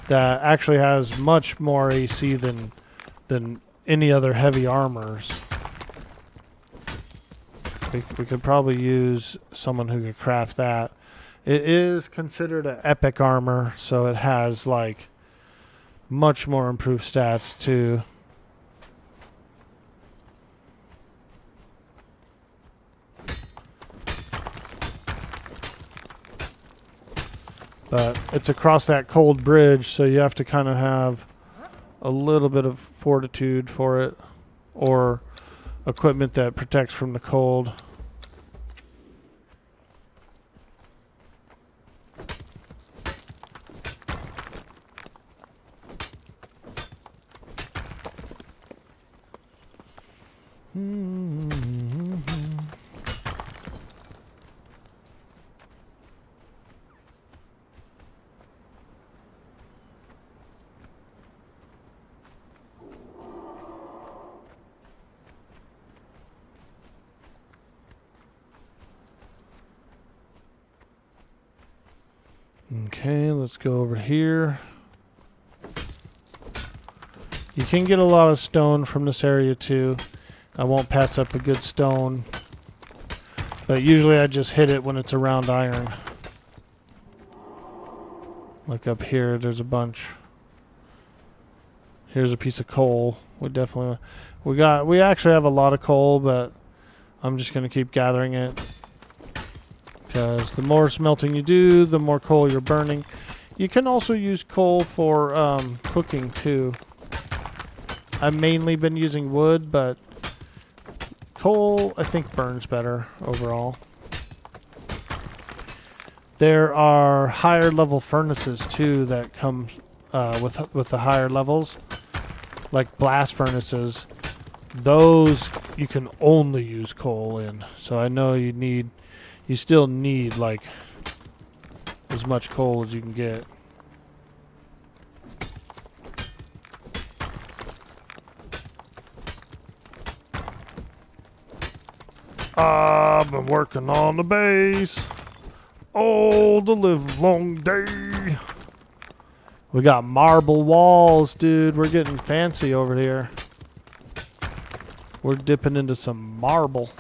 that actually has much more AC than any other heavy armors. We could probably use someone who could craft that. It is considered an epic armor, so it has like much more improved stats too. But it's across that cold bridge, so you have to kind of have a little bit of fortitude for it, or equipment that protects from the cold. Okay, let's go over here. You can get a lot of stone from this area too. I won't pass up a good stone, but usually I just hit it when it's around iron. Like up here, there's a bunch. Here's a piece of coal. We actually have a lot of coal, but I'm just gonna keep gathering it. Because the more smelting you do, the more coal you're burning. You can also use coal for cooking too. I've mainly been using wood, but coal I think burns better overall. There are higher level furnaces too that come with the higher levels, like blast furnaces. Those you can only use coal in. So I know you still need like as much coal as you can get. I've been working on the base all the live long day. We got marble walls, dude. We're getting fancy over here. We're dipping into some marble.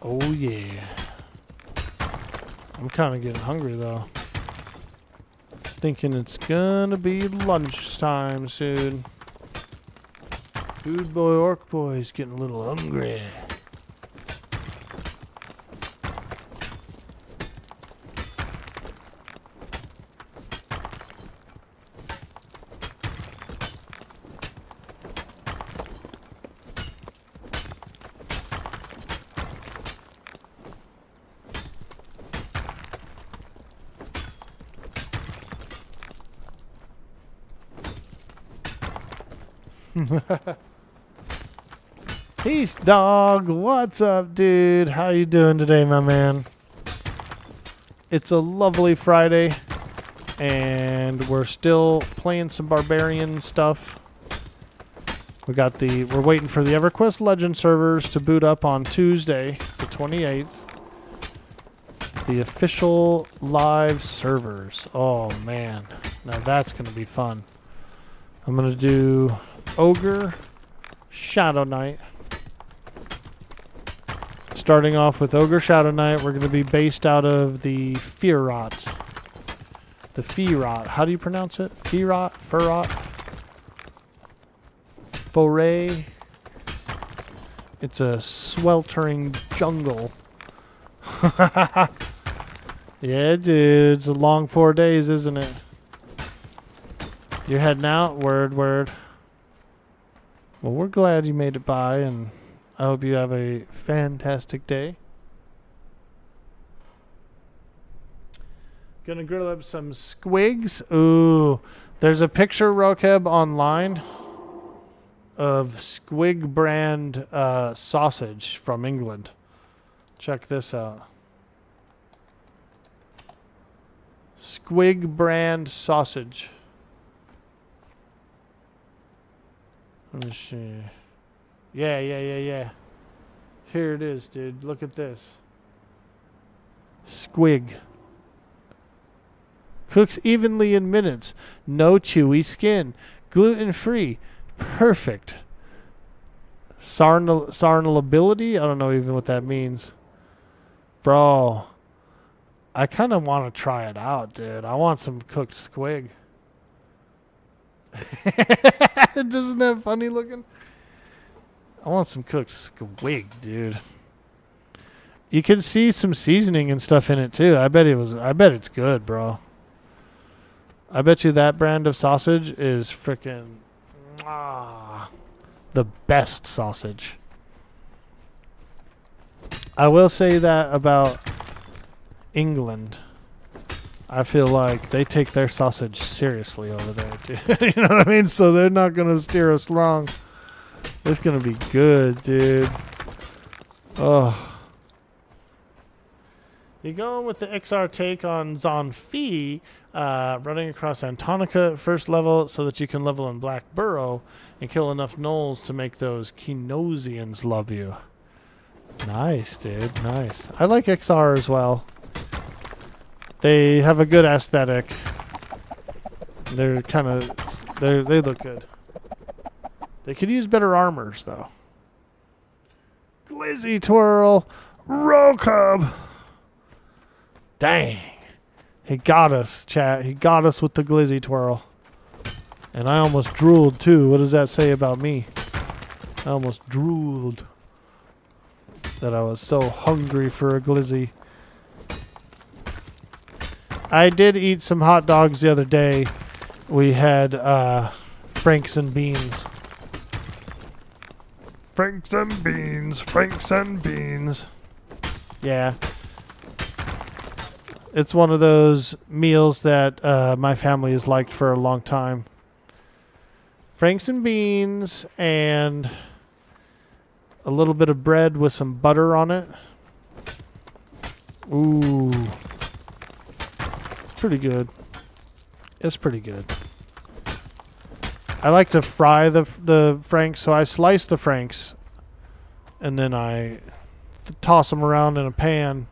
Oh yeah. I'm kind of getting hungry though. Thinking it's gonna be lunchtime soon. Dude boy, orc boy is getting a little hungry. Peace, dog. What's up, dude? How you doing today, my man? It's a lovely Friday, and we're still playing some barbarian stuff. We're waiting for the EverQuest Legend servers to boot up on Tuesday, the 28th. The official live servers. Oh man, now that's gonna be fun. I'm gonna do Ogre, Shadow Knight. Starting off with Ogre Shadow Knight, we're going to be based out of the Firot. The Firot. How do you pronounce it? Firot? Firot? foray. It's a sweltering jungle. Yeah, dude. It's a long 4 days, isn't it? You're heading out? Word, word. Well, we're glad you made it by, and I hope you have a fantastic day. Gonna grill up some squigs. Ooh. There's a picture, Rokeb, online of Squig brand sausage from England. Check this out. Squig brand sausage. Let me see. Yeah. Here it is, dude. Look at this. Squig. Cooks evenly in minutes. No chewy skin. Gluten-free. Perfect. Sarnalability? I don't know even what that means. Bro. I kind of want to try it out, dude. I want some cooked squig. Doesn't that funny looking? I want some cooked squig, dude. You can see some seasoning and stuff in it too. I bet it's good, bro. I bet you that brand of sausage is freaking the best sausage. I will say that about England. I feel like they take their sausage seriously over there, dude. You know what I mean? So they're not going to steer us wrong. It's going to be good, dude. Oh. You going with the XR take on Zonfi, running across Antonica at first level so that you can level in Black Burrow and kill enough gnolls to make those Kinosians love you. Nice, dude. Nice. I like XR as well. They have a good aesthetic. They're kind of... They look good. They could use better armors, though. Glizzy Twirl! Rokub! Dang. He got us, chat. He got us with the Glizzy Twirl. And I almost drooled, too. What does that say about me? I almost drooled. That I was so hungry for a Glizzy. I did eat some hot dogs the other day. We had Franks and beans. Franks and beans, Franks and beans. Yeah. It's one of those meals that my family has liked for a long time. Franks and beans and a little bit of bread with some butter on it. Ooh. Pretty good. It's pretty good. I like to fry the Franks, so I slice the Franks and then I toss them around in a pan.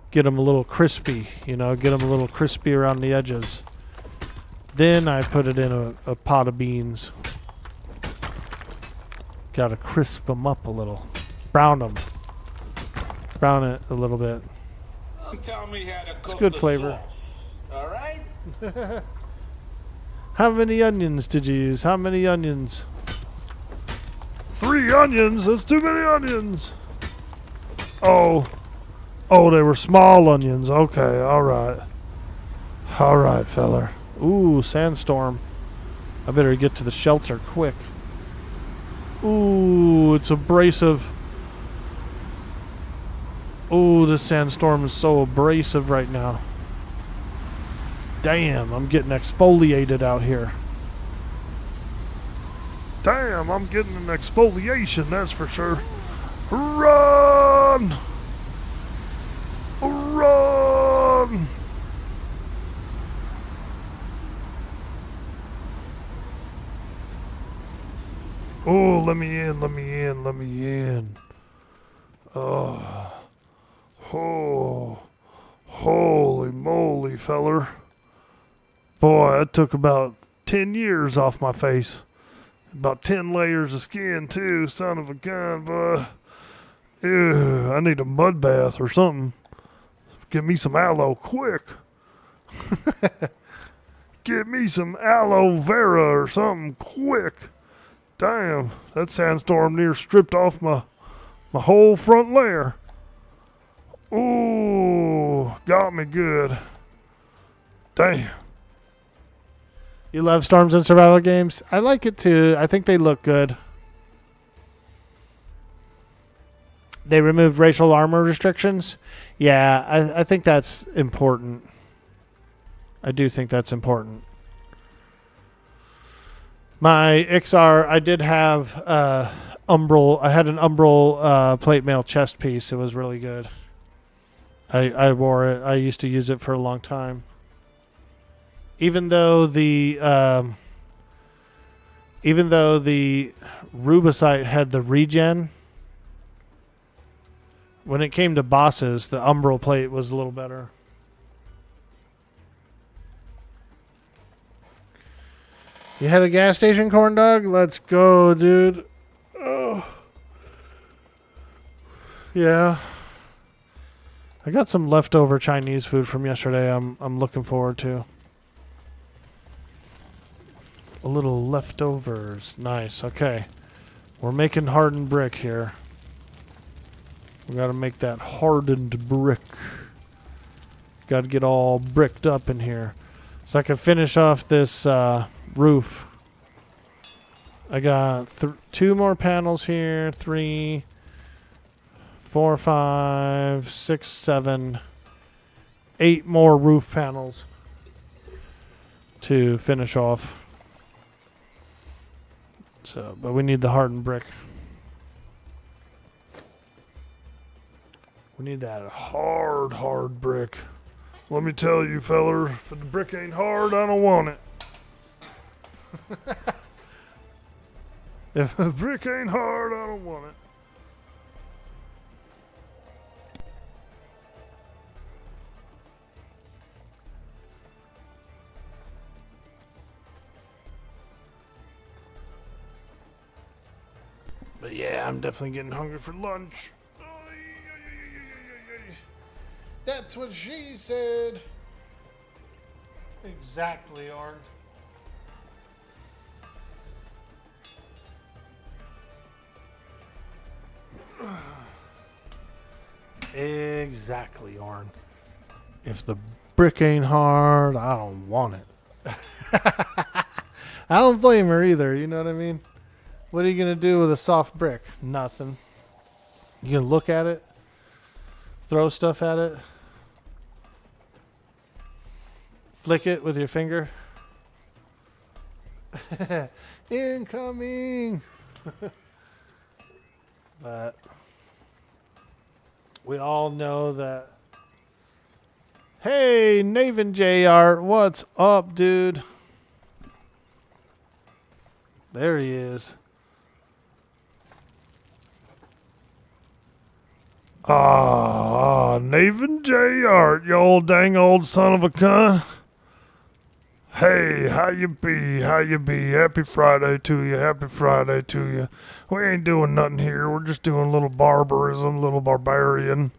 Get them a little crispy, you know, get them a little crispy around the edges. Then I put it in a pot of beans. Gotta crisp them up a little. Brown them. Brown it a little bit. Tell me how to cook It's good the flavor. sauce. All right? How many onions did you use? How many onions? 3 onions? That's too many onions. Oh, they were small onions. Okay, alright. Alright, feller. Ooh, sandstorm. I better get to the shelter quick. Ooh, it's abrasive. Ooh, this sandstorm is so abrasive right now. Damn, I'm getting exfoliated out here. Damn, I'm getting an exfoliation, that's for sure. Run! Run! Oh, let me in, let me in, let me in. Oh, holy moly, feller. Boy, that took about 10 years off my face. About 10 layers of skin, too, son of a gun, boy. Ew, I need a mud bath or something. Get me some aloe quick. Get me some aloe vera or something quick. Damn, that sandstorm near stripped off my whole front layer. Ooh, got me good. Damn. You love storms and survival games? I like it too. I think they look good. They removed racial armor restrictions. Yeah, I think that's important. I do think that's important. My XR, I did have umbral. I had an umbral plate mail chest piece. It was really good. I wore it. I used to use it for a long time. Even though the Rubicite had the regen, when it came to bosses, the umbral plate was a little better. You had a gas station corn dog? Let's go, dude. Oh. Yeah. I got some leftover Chinese food from yesterday I'm looking forward to. A little leftovers. Nice. Okay. We're making hardened brick here. We got to make that hardened brick. Got to get all bricked up in here. So I can finish off this roof. I got 2 more panels here. 3, 4, 5, 6, 7, 8 more roof panels to finish off. So, but we need the hardened brick. We need that hard brick. Let me tell you, feller, if the brick ain't hard, I don't want it. If the brick ain't hard, I don't want it. But yeah, I'm definitely getting hungry for lunch. That's what she said. Exactly, Arndt. Exactly, Orn. If the brick ain't hard, I don't want it. I don't blame her either, you know what I mean? What are you going to do with a soft brick? Nothing. You going to look at it? Throw stuff at it? Flick it with your finger? Incoming! But we all know that. Hey, Naven JR, what's up, dude? There he is. Ah, Nathan J. Art, you old dang old son of a cunt. Hey, how you be? How you be? Happy Friday to you. Happy Friday to you. We ain't doing nothing here. We're just doing a little barbarism, little barbarian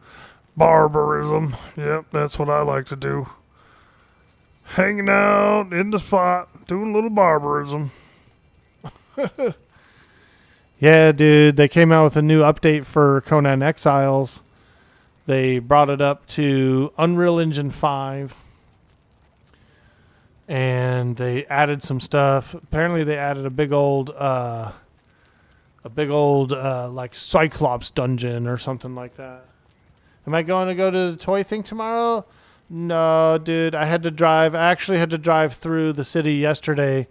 barbarism. Yep, that's what I like to do. Hanging out in the spot, doing a little barbarism. Yeah, dude, they came out with a new update for Conan Exiles. They brought it up to Unreal Engine 5. And they added some stuff. Apparently they added a big old like Cyclops dungeon or something like that. Am I going to go to the toy thing tomorrow? No, dude, I actually had to drive through the city yesterday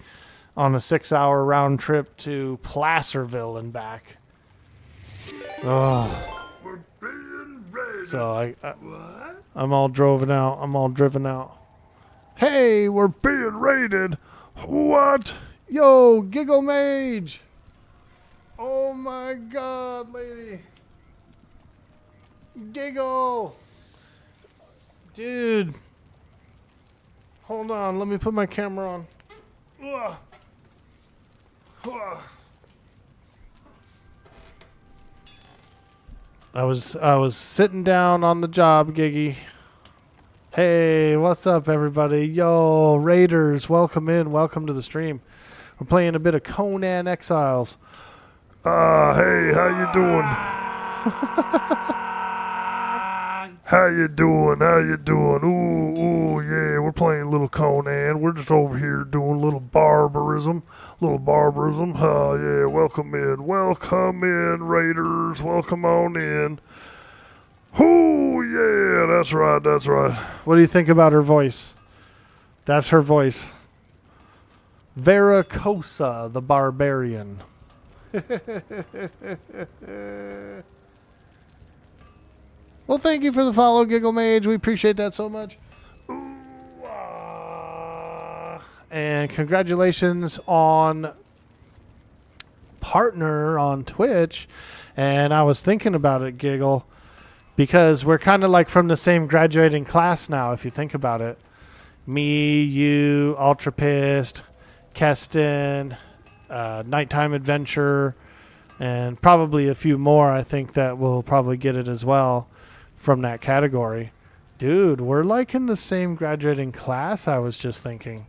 on a 6-hour round trip to Placerville and back. Oh. We're being raided. So What? I'm all driven out. Hey, we're being raided. What? Yo, Giggle Mage. Oh my god, lady. Giggle. Dude. Hold on, let me put my camera on. Ugh. Ugh. I was sitting down on the job, Giggy. Hey, what's up, everybody? Yo, Raiders, welcome in. Welcome to the stream. We're playing a bit of Conan Exiles. Hey, how you doing? How you doing? How you doing? Ooh, yeah, we're playing a little Conan. We're just over here doing a little barbarism. Yeah, welcome in, Raiders. Welcome on in. Ooh, yeah, that's right. What do you think about her voice? That's her voice. Veracosa, the barbarian. Well, thank you for the follow, Giggle Mage. We appreciate that so much. Ooh, and congratulations on partner on Twitch. And I was thinking about it, Giggle, because we're kind of like from the same graduating class now, if you think about it. Me, you, Ultra Pissed, Keston, Nighttime Adventure, and probably a few more. I think that will probably get it as well from that category. Dude, we're like in the same graduating class, I was just thinking.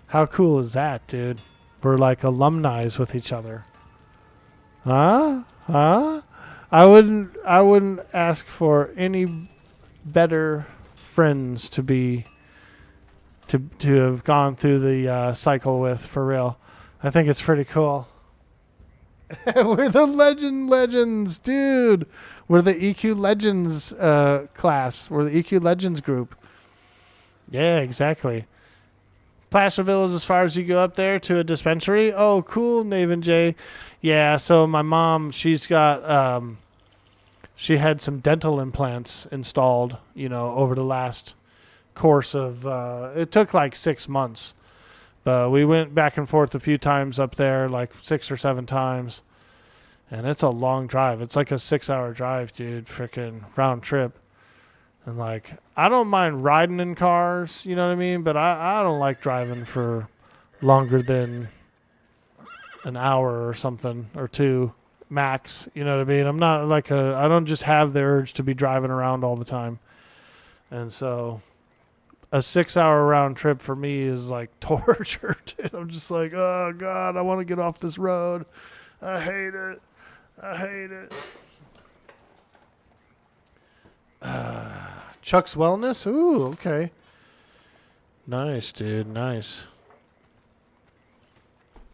How cool is that, dude? We're like alumni with each other. Huh? I wouldn't ask for any better friends to have gone through the cycle with, for real. I think it's pretty cool. We're the legends, dude. We're the EQ Legends class. We're the EQ Legends group. Yeah, exactly. Placerville is as far as you go up there to a dispensary. Oh, cool, Naven J. Yeah, so my mom, she's got, she had some dental implants installed, over the last course of, it took like 6 months. But we went back and forth a few times up there, like 6 or 7 times. And it's a long drive. It's like a 6-hour drive, dude. Freaking round trip. And like, I don't mind riding in cars, you know what I mean? But I don't like driving for longer than an hour or something, or 2 max, you know what I mean? I'm not like I don't just have the urge to be driving around all the time. And so a 6-hour round trip for me is like torture, dude. I'm just like, oh God, I want to get off this road. I hate it. Chuck's Wellness? Ooh, okay. Nice, dude. Nice.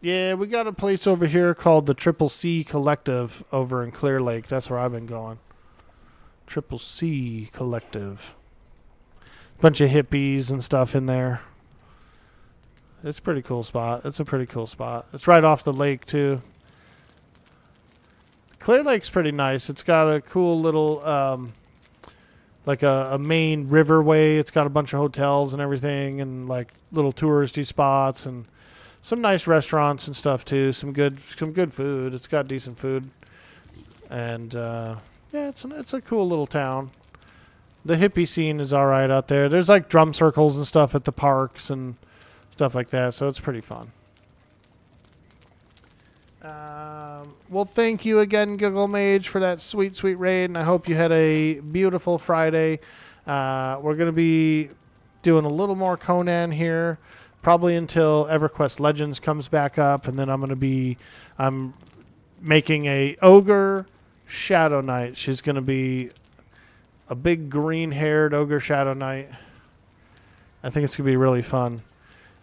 Yeah, we got a place over here called the Triple C Collective over in Clear Lake. That's where I've been going. Triple C Collective. Bunch of hippies and stuff in there. It's a pretty cool spot. It's right off the lake, too. Clear Lake's pretty nice. It's got a cool little, like a main riverway. It's got a bunch of hotels and everything, and like little touristy spots, and some nice restaurants and stuff too. Some good food. It's got decent food, and yeah, it's a cool little town. The hippie scene is all right out there. There's like drum circles and stuff at the parks and stuff like that, so it's pretty fun. Well, thank you again, Giggle Mage, for that sweet raid, and I hope you had a beautiful Friday. We're going to be doing a little more Conan here, probably until EverQuest Legends comes back up, and then I'm making a Ogre Shadow Knight. She's going to be a big green-haired Ogre Shadow Knight. I think it's going to be really fun.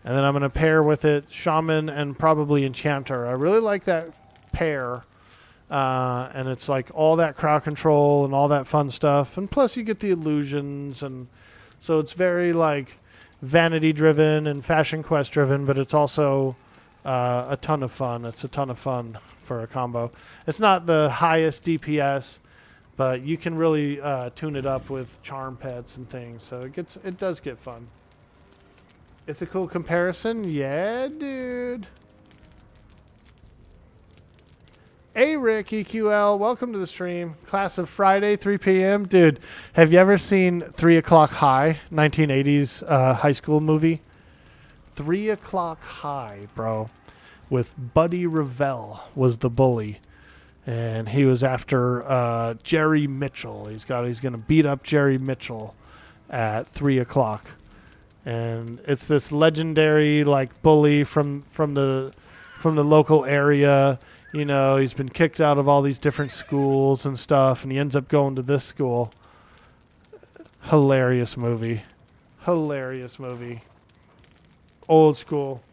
And then I'm going to pair with it Shaman and probably Enchanter. I really like that pair. And it's like all that crowd control and all that fun stuff. And plus you get the illusions. And so it's very like vanity driven and fashion quest driven, but it's also a ton of fun. It's a ton of fun for a combo. It's not the highest DPS, but you can really tune it up with charm pets and things. So it does get fun. It's a cool comparison. Yeah, dude. Hey, Rick EQL. Welcome to the stream. Class of Friday, 3 p.m. Dude, have you ever seen 3 O'Clock High, 1980s high school movie? 3 O'Clock High, bro. With Buddy Revell was the bully. And he was after Jerry Mitchell. He's going to beat up Jerry Mitchell at 3 o'clock. And it's this legendary like bully from the from the local area. You know, he's been kicked out of all these different schools and stuff, and he ends up going to this school. Hilarious movie. Hilarious movie. Old school.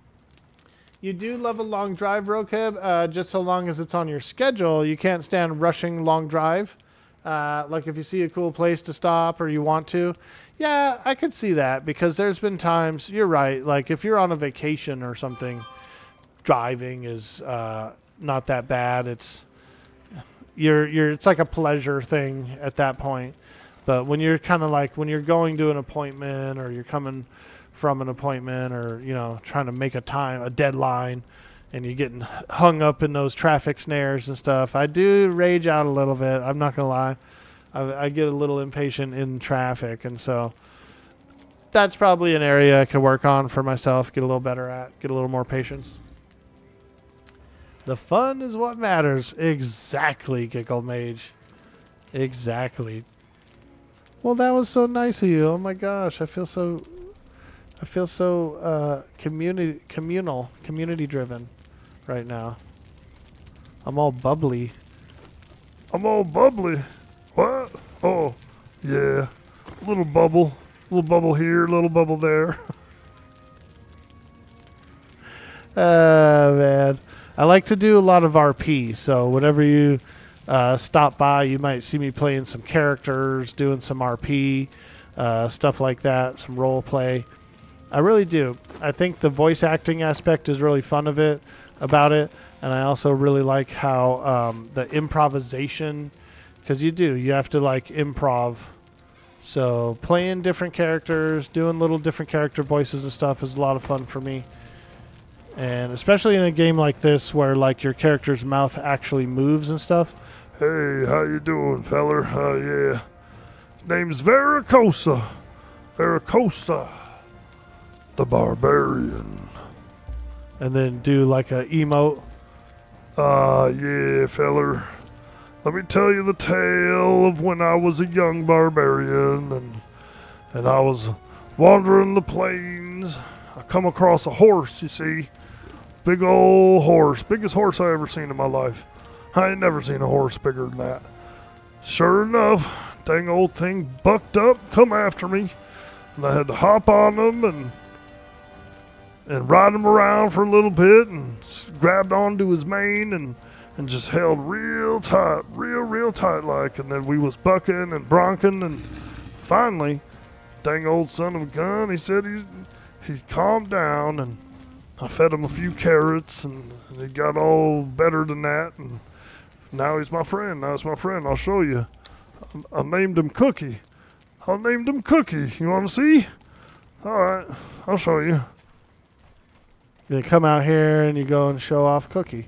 You do love a long drive, Rokib, just so long as it's on your schedule. You can't stand rushing long drive. Like if you see a cool place to stop or you want to. Yeah, I could see that because there's been times, you're right, like if you're on a vacation or something, driving is not that bad. It's like a pleasure thing at that point. But when you're kind of like when you're going to an appointment or you're coming from an appointment or, you know, trying to make a deadline, and you're getting hung up in those traffic snares and stuff, I do rage out a little bit. I'm not going to lie. I get a little impatient in traffic, and so that's probably an area I could work on for myself, get a little better at, get a little more patience. The fun is what matters. Exactly, Giggle Mage. Exactly. Well, that was so nice of you. Oh my gosh, I feel so community driven right now. I'm all bubbly. I'm all bubbly. What? Oh, yeah. Little bubble here, little bubble there. Man. I like to do a lot of RP, so whenever you stop by, you might see me playing some characters, doing some RP, stuff like that, some role play. I really do. I think the voice acting aspect is really fun about it, and I also really like how the improvisation, because you have to like improv. So playing different characters, doing little different character voices and stuff is a lot of fun for me. And especially in a game like this where like your character's mouth actually moves and stuff. Hey, how you doing, feller? Yeah. His name's Vericosa. Vericosa. The Barbarian. And then do like a emote. Yeah, feller. Let me tell you the tale of when I was a young barbarian and I was wandering the plains. I come across a horse, you see. Big old horse. Biggest horse I ever seen in my life. I ain't never seen a horse bigger than that. Sure enough, dang old thing bucked up, come after me. And I had to hop on him and ride him around for a little bit and grabbed onto his mane and just held real tight, real tight like. And then we was bucking and bronking, and finally, dang old son of a gun, he said he calmed down, and I fed him a few carrots, and he got all better than that, and now he's my friend. I'll show you. I named him Cookie. You want to see? All right, I'll show you. You come out here and you go and show off Cookie.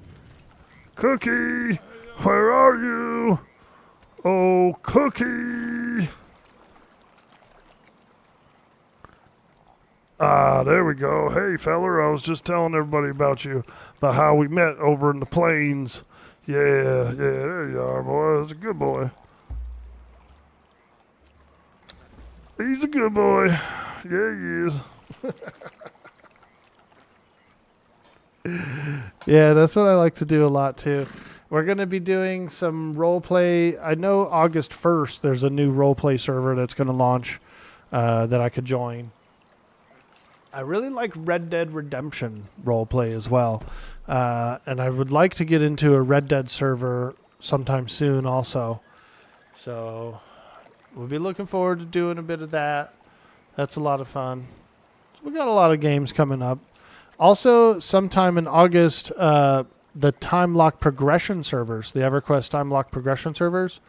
Cookie, where are you? Oh, Cookie. There we go. Hey, feller, I was just telling everybody about how we met over in the plains. Yeah, there you are, boy. That's a good boy. He's a good boy. Yeah, he is. Yeah, that's what I like to do a lot too. We're going to be doing some role play. I know August 1st there's a new role play server that's going to launch that I could join. I really like Red Dead Redemption role play as well. And I would like to get into a Red Dead server sometime soon also. So we'll be looking forward to doing a bit of that. That's a lot of fun. So we got a lot of games coming up. Also, sometime in August, the Time Lock Progression servers, the EverQuest Time Lock Progression servers,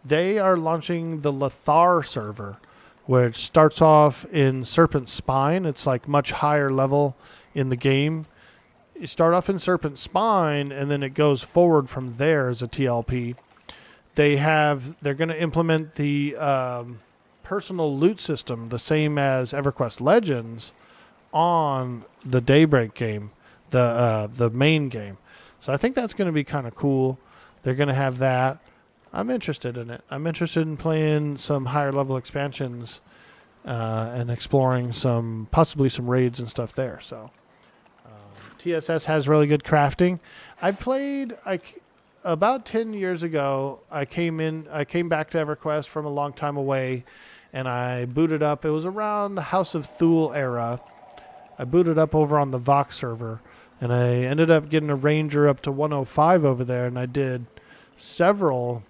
they are launching the Lothar server, which starts off in Serpent Spine. It's like much higher level in the game. You start off in Serpent Spine, and then it goes forward from there as a TLP. They're going to implement the personal loot system, the same as EverQuest Legends, on the Daybreak game, the main game. So I think that's going to be kind of cool. They're going to have that. I'm interested in it. I'm interested in playing some higher level expansions and exploring possibly some raids and stuff there. So TSS has really good crafting. I played about 10 years ago. I came back to EverQuest from a long time away, and I booted up. It was around the House of Thule era. I booted up over on the Vox server, and I ended up getting a Ranger up to 105 over there, and I did several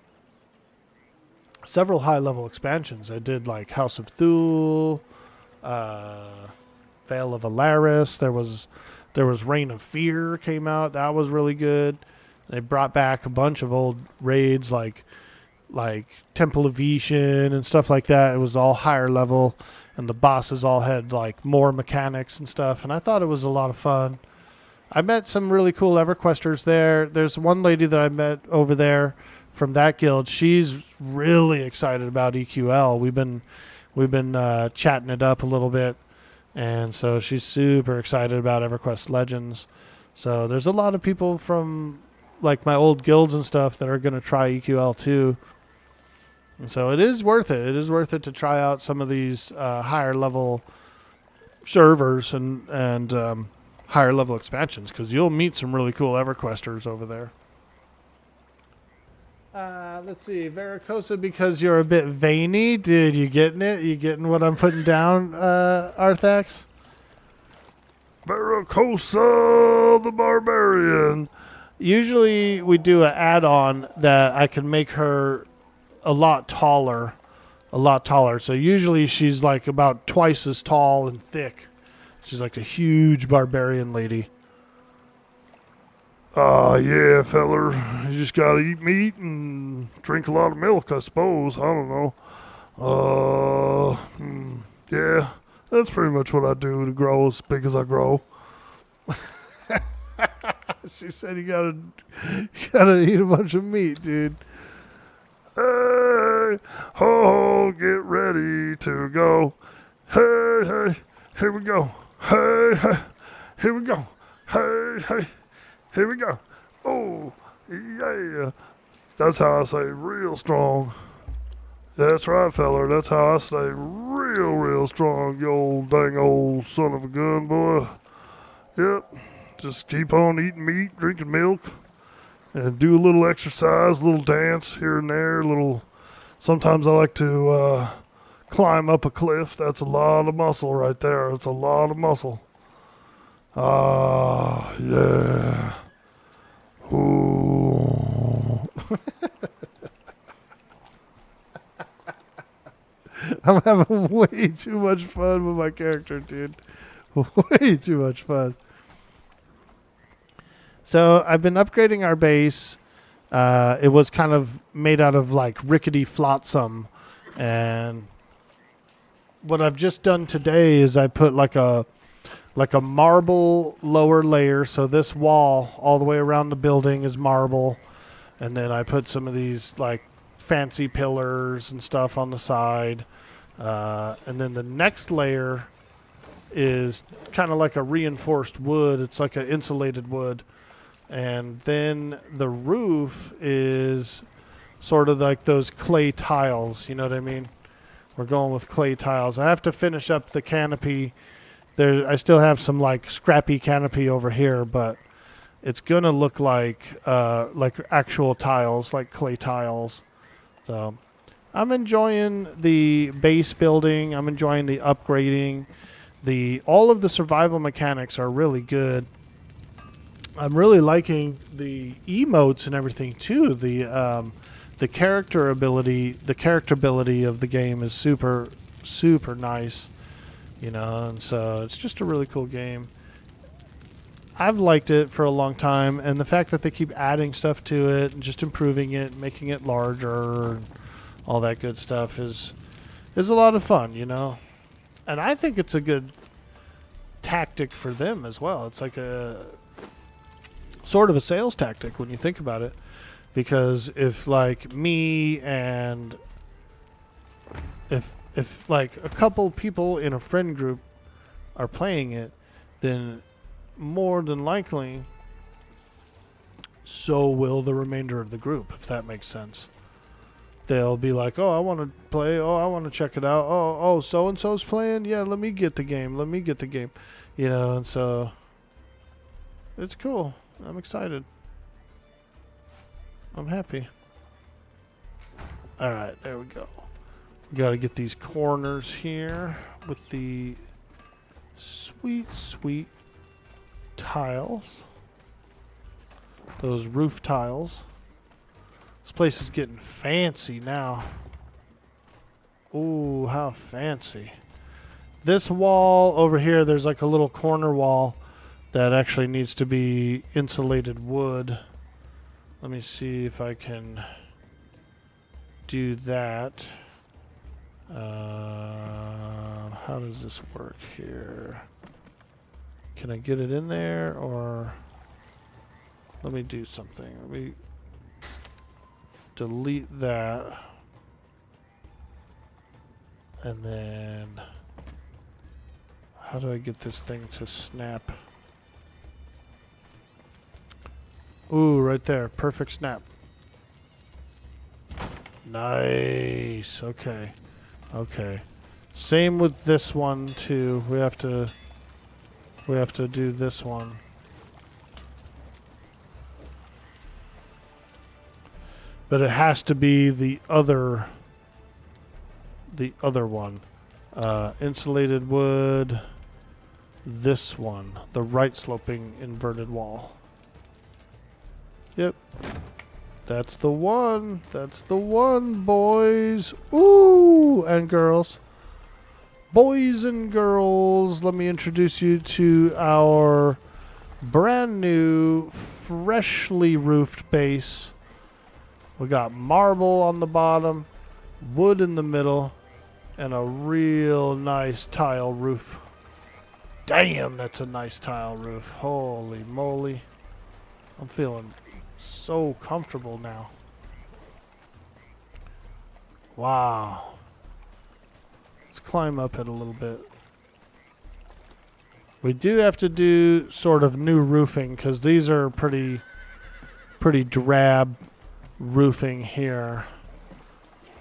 high-level expansions. I did like House of Thule, Veil of Alaris. There was Reign of Fear came out. That was really good. They brought back a bunch of old raids like Temple of Ishin and stuff like that. It was all higher level, and the bosses all had like more mechanics and stuff. And I thought it was a lot of fun. I met some really cool EverQuesters there. There's one lady that I met over there from that guild. She's really excited about EQL. We've been chatting it up a little bit, and so she's super excited about EverQuest Legends. So there's a lot of people from like my old guilds and stuff that are going to try EQL too. And so it is worth it. It is worth it to try out some of these higher level servers and higher level expansions, because you'll meet some really cool EverQuesters over there. Let's see, Vericosa, because you're a bit veiny. Dude, you getting it? You getting what I'm putting down, Arthax? Vericosa the Barbarian. Usually we do an add-on that I can make her a lot taller. So usually she's like about twice as tall and thick. She's like a huge barbarian lady. Yeah, feller. You just gotta eat meat and drink a lot of milk, I suppose. I don't know. Yeah, that's pretty much what I do to grow as big as I grow. She said you gotta eat a bunch of meat, dude. Hey, ho, get ready to go. Hey, hey, here we go. Hey, hey, here we go. Hey, hey, here we go. Oh, yeah. That's how I stay real strong. That's right, feller. That's how I stay real strong, you old dang old son of a gun, boy. Yep. Just keep on eating meat, drinking milk, and do a little exercise, a little dance here and there. Sometimes I like to climb up a cliff. That's a lot of muscle right there. It's a lot of muscle. Yeah. Ooh. I'm having way too much fun with my character, dude. Way too much fun. So I've been upgrading our base. It was kind of made out of like rickety flotsam, and what I've just done today is I put like a marble lower layer. So this wall all the way around the building is marble, and then I put some of these like fancy pillars and stuff on the side, and then the next layer is kind of like a reinforced wood. It's like an insulated wood. And then the roof is sort of like those clay tiles, you know what I mean? We're going with clay tiles. I have to finish up the canopy. I still have some like scrappy canopy over here, but it's gonna look like actual tiles, like clay tiles. So I'm enjoying the base building. I'm enjoying the upgrading. All of the survival mechanics are really good. I'm really liking the emotes and everything too. The characterability of the game is super nice, you know, and so it's just a really cool game. I've liked it for a long time, and the fact that they keep adding stuff to it and just improving it, making it larger, and all that good stuff is a lot of fun, you know. And I think it's a good tactic for them as well. It's like a sort of a sales tactic when you think about it, because if like me and if like a couple people in a friend group are playing it, then more than likely so will the remainder of the group, if that makes sense. They'll be like, oh, I want to play, oh, I want to check it out, oh, so and so's playing, yeah, let me get the game, you know. And so It's cool. I'm excited. I'm happy. Alright, there we go. Got to get these corners here with the sweet, sweet tiles. Those roof tiles. This place is getting fancy now. Ooh, how fancy. This wall over here, there's like a little corner wall that actually needs to be insulated wood. Let me see if I can do that. How does this work here? Can I get it in there, or let me do something. Let me delete that, and then how do I get this thing to snap? Ooh, right there, perfect snap. Nice. Okay. Okay. Same with this one too. We have to do this one. But it has to be the other one. Insulated wood. This one, the right sloping inverted wall. Yep. That's the one. That's the one, boys. Ooh, and girls. Boys and girls, let me introduce you to our brand new, freshly roofed base. We got marble on the bottom, wood in the middle, and a real nice tile roof. Damn, that's a nice tile roof. Holy moly. I'm feeling so comfortable now. Wow. Let's climb up it a little bit. We do have to do sort of new roofing because these are pretty drab roofing here.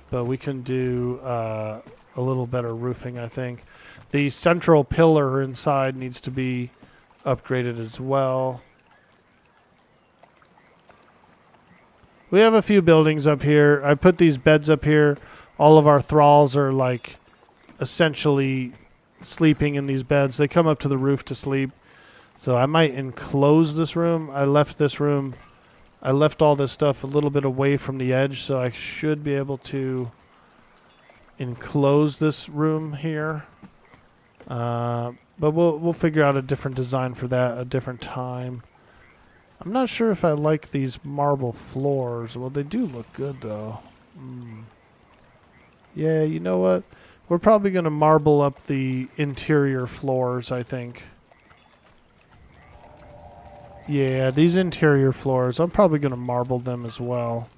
But we can do a little better roofing, I think. The central pillar inside needs to be upgraded as well. We have a few buildings up here. I put these beds up here. All of our thralls are like essentially sleeping in these beds. They come up to the roof to sleep. So I might enclose this room. I left all this stuff a little bit away from the edge, so I should be able to enclose this room here. But we'll figure out a different design for that at a different time. I'm not sure if I like these marble floors. Well, they do look good, though. Yeah, you know what? We're probably going to marble up the interior floors, I think. Yeah, these interior floors, I'm probably going to marble them as well.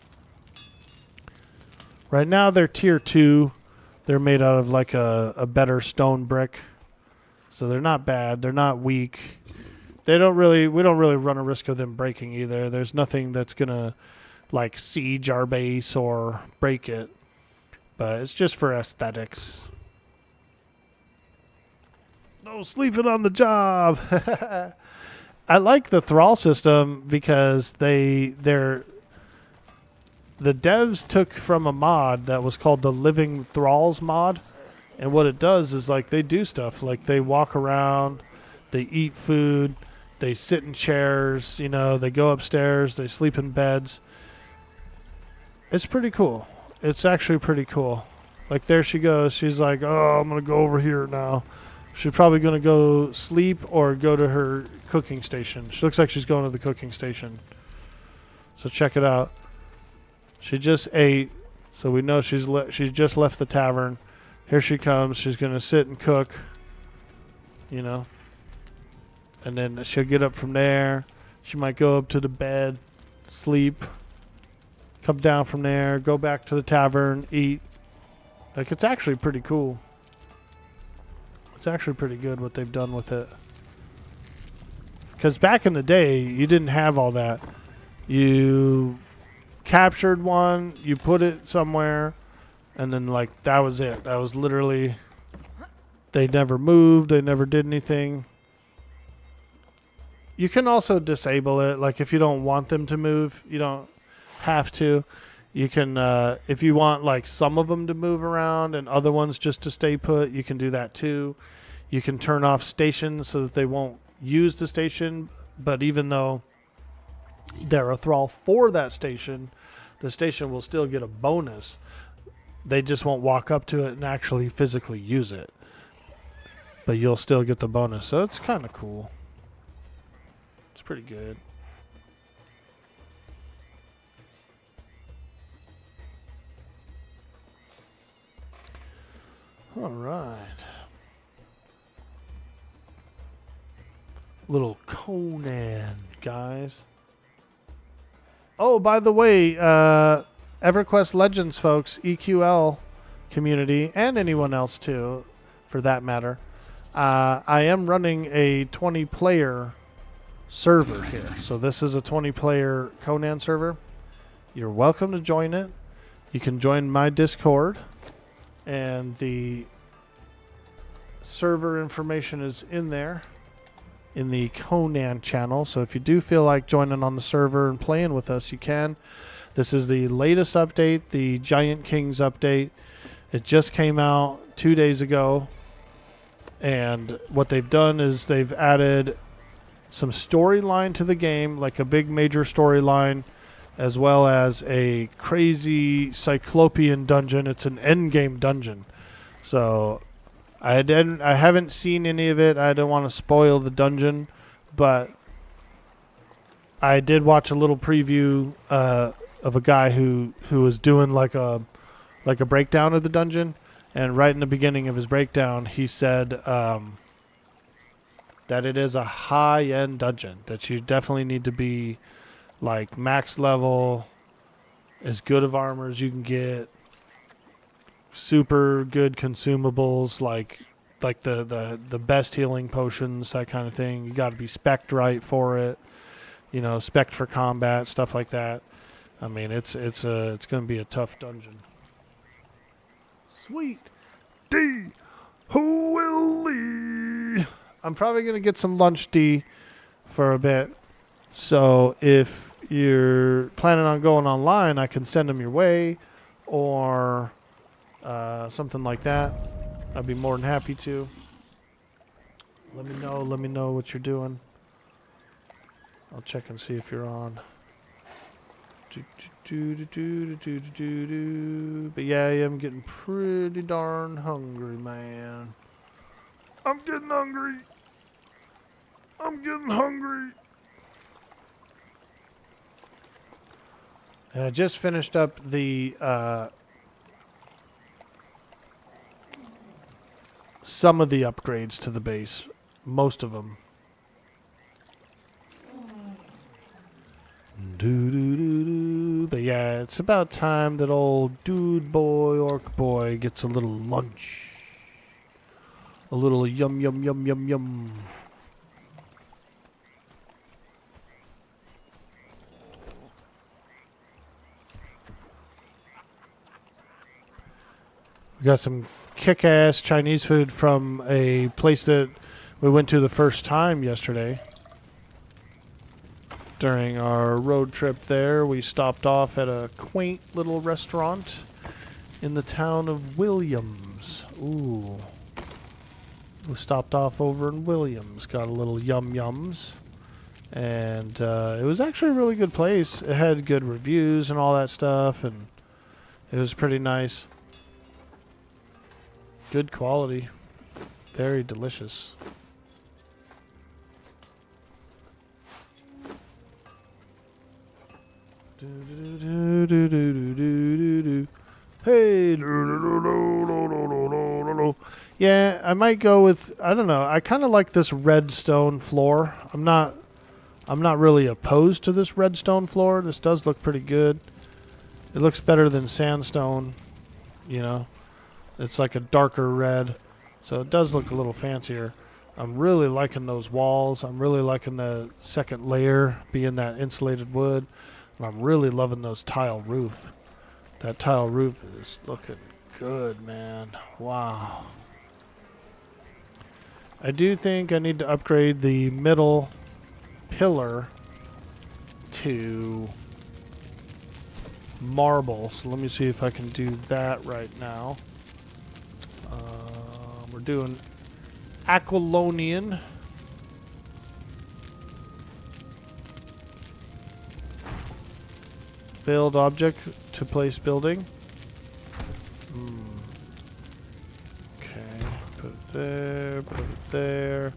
Right now, they're tier 2. They're made out of like a better stone brick. So they're not bad. They're not weak. We don't really run a risk of them breaking either. There's nothing that's gonna like siege our base or break it. But it's just for aesthetics. No sleeping on the job. I like the thrall system because the devs took from a mod that was called the Living Thralls mod. And what it does is like they do stuff like they walk around, they eat food, they sit in chairs, you know, they go upstairs, they sleep in beds. It's pretty cool. It's actually pretty cool. Like there she goes. She's like, oh, I'm going to go over here now. She's probably going to go sleep or go to her cooking station. She looks like she's going to the cooking station. So check it out. She just ate, so we know she's just left the tavern. Here she comes. She's going to sit and cook, you know. And then she'll get up from there. She might go up to the bed, sleep, come down from there, go back to the tavern, eat. Like, it's actually pretty cool. It's actually pretty good what they've done with it. Because back in the day, you didn't have all that. You captured one, you put it somewhere, and then, like, that was it. That was literally... They never moved. They never did anything. You can also disable it. Like if you don't want them to move, you don't have to. You can, if you want like some of them to move around and other ones just to stay put, you can do that too. You can turn off stations so that they won't use the station, but even though they're a thrall for that station, the station will still get a bonus. They just won't walk up to it and actually physically use it. But you'll still get the bonus. So it's kind of cool. It's pretty good. All right. Little Conan, guys. Oh, by the way, EverQuest Legends folks, EQL community, and anyone else too, for that matter. I am running a 20-player server here. So this is a 20-player Conan server. You're welcome to join it. You can join my Discord, and the server information is in there in the Conan channel. So if you do feel like joining on the server and playing with us, you can. This is the latest update, the Giant Kings update. It just came out 2 days ago. And what they've done is they've added some storyline to the game, like a big major storyline, as well as a crazy cyclopean dungeon. It's an endgame dungeon. So I haven't seen any of it. I don't want to spoil the dungeon, but I did watch a little preview of a guy who was doing like a breakdown of the dungeon. And right in the beginning of his breakdown, he said that it is a high-end dungeon, that you definitely need to be like max level, as good of armor as you can get, super good consumables, like the best healing potions, that kind of thing. You got to be spec'd right for it, you know, spec'd for combat, stuff like that. I mean, it's going to be a tough dungeon. Sweet D. Willie. I'm probably going to get some lunch D for a bit. So if you're planning on going online, I can send them your way or something like that. I'd be more than happy to. Let me know what you're doing. I'll check and see if you're on. But yeah, I am getting pretty darn hungry, man. I'm getting hungry. I'm getting hungry. And I just finished up the some of the upgrades to the base. Most of them. But yeah, it's about time that old dude boy, orc boy, gets a little lunch. A little yum yum yum yum yum. We got some kick-ass Chinese food from a place that we went to the first time yesterday. During our road trip there, we stopped off at a quaint little restaurant in the town of Williams. Ooh. We stopped off over in Williams, got a little yum-yums. And it was actually a really good place. It had good reviews and all that stuff, and it was pretty nice. Good quality. Very delicious. Hey. Yeah, I might go with, I don't know. I kind of like this redstone floor. I'm not really opposed to this redstone floor. This does look pretty good. It looks better than sandstone, you know. It's like a darker red, so it does look a little fancier. I'm really liking those walls. I'm really liking the second layer being that insulated wood. And I'm really loving those tile roof. That tile roof is looking good, man. Wow. I do think I need to upgrade the middle pillar to marble. So let me see if I can do that right now. We're doing Aquilonian. Failed object to place building. Okay, put it there, put it there.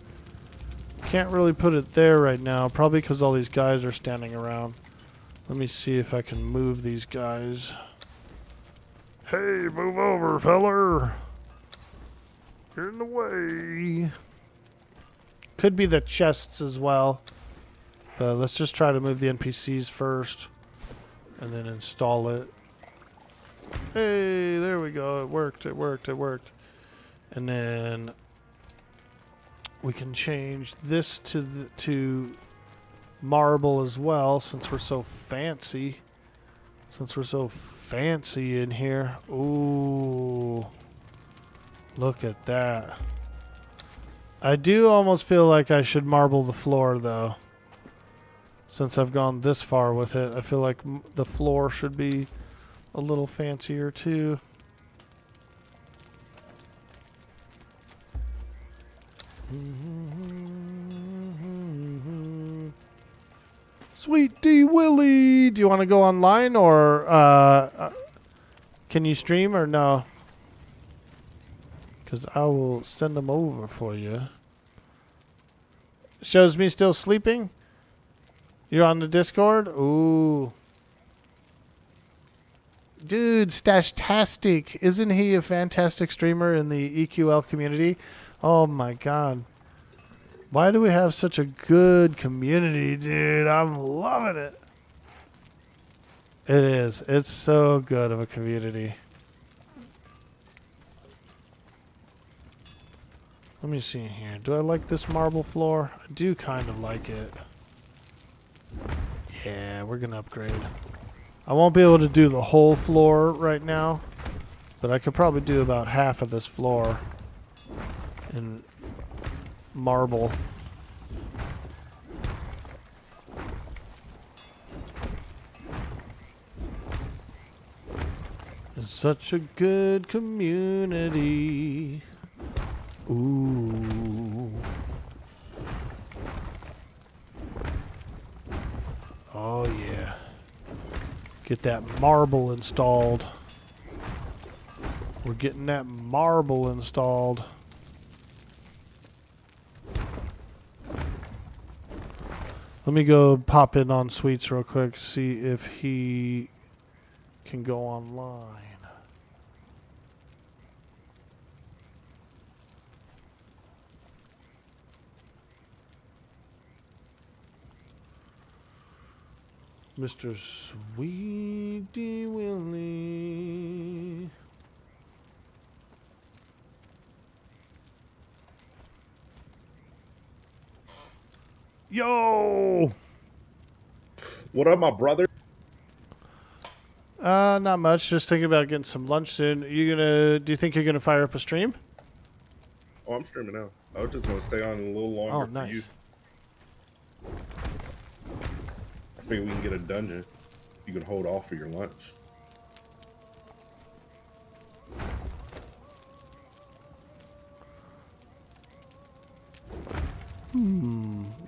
Can't really put it there right now, probably because all these guys are standing around. Let me see if I can move these guys. Hey, move over, feller. You're in the way. Could be the chests as well. But let's just try to move the NPCs first. And then install it. Hey, there we go. It worked, it worked, it worked. And then we can change this to marble as well, since we're so fancy. Since we're so fancy in here. Ooh. Look at that. I do almost feel like I should marble the floor, though. Since I've gone this far with it, I feel like the floor should be a little fancier, too. Sweet D Willie, do you want to go online or can you stream or no? Because I will send them over for you. Shows me still sleeping. You're on the Discord? Ooh. Dude, Stashtastic. Isn't he a fantastic streamer in the EQL community? Oh my god. Why do we have such a good community, dude? I'm loving it. It is. It's so good of a community. Let me see here. Do I like this marble floor? I do kind of like it. Yeah, we're going to upgrade. I won't be able to do the whole floor right now, but I could probably do about half of this floor in marble. It's such a good community. Ooh. Oh yeah. Get that marble installed. We're getting that marble installed. Let me go pop in on Sweets real quick, see if he can go online. Mr. Sweetie Willie. Yo! What up, my brother? Not much. Just thinking about getting some lunch soon. Do you think you're gonna fire up a stream? Oh, I'm streaming now. I was just gonna stay on a little longer Oh, for nice. you. I figure we can get a dungeon. You can hold off for your lunch.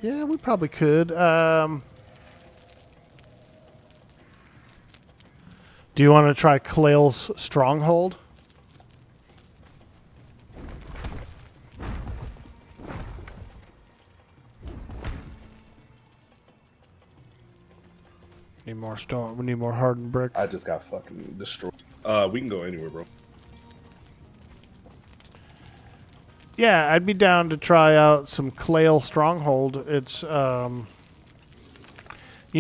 Yeah, we probably could. Do you want to try Clail's Stronghold? Need more stone. We need more hardened brick. I just got fucking destroyed. We can go anywhere, bro. Yeah, I'd be down to try out some Clail Stronghold. It's, you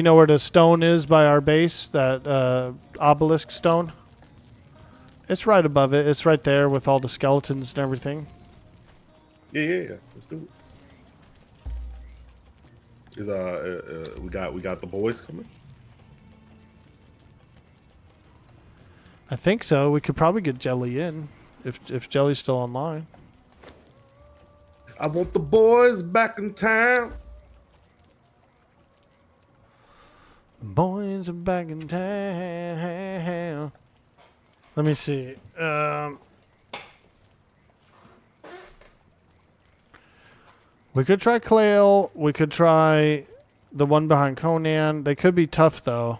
know where the stone is by our base? That obelisk stone? It's right above it. It's right there with all the skeletons and everything. Yeah. Let's do it. Is we got the boys coming? I think so. We could probably get Jelly in if Jelly's still online. I want the boys back in town. friends are back in town. Let me see. We could try Clail. We could try the one behind Conan. They could be tough, though.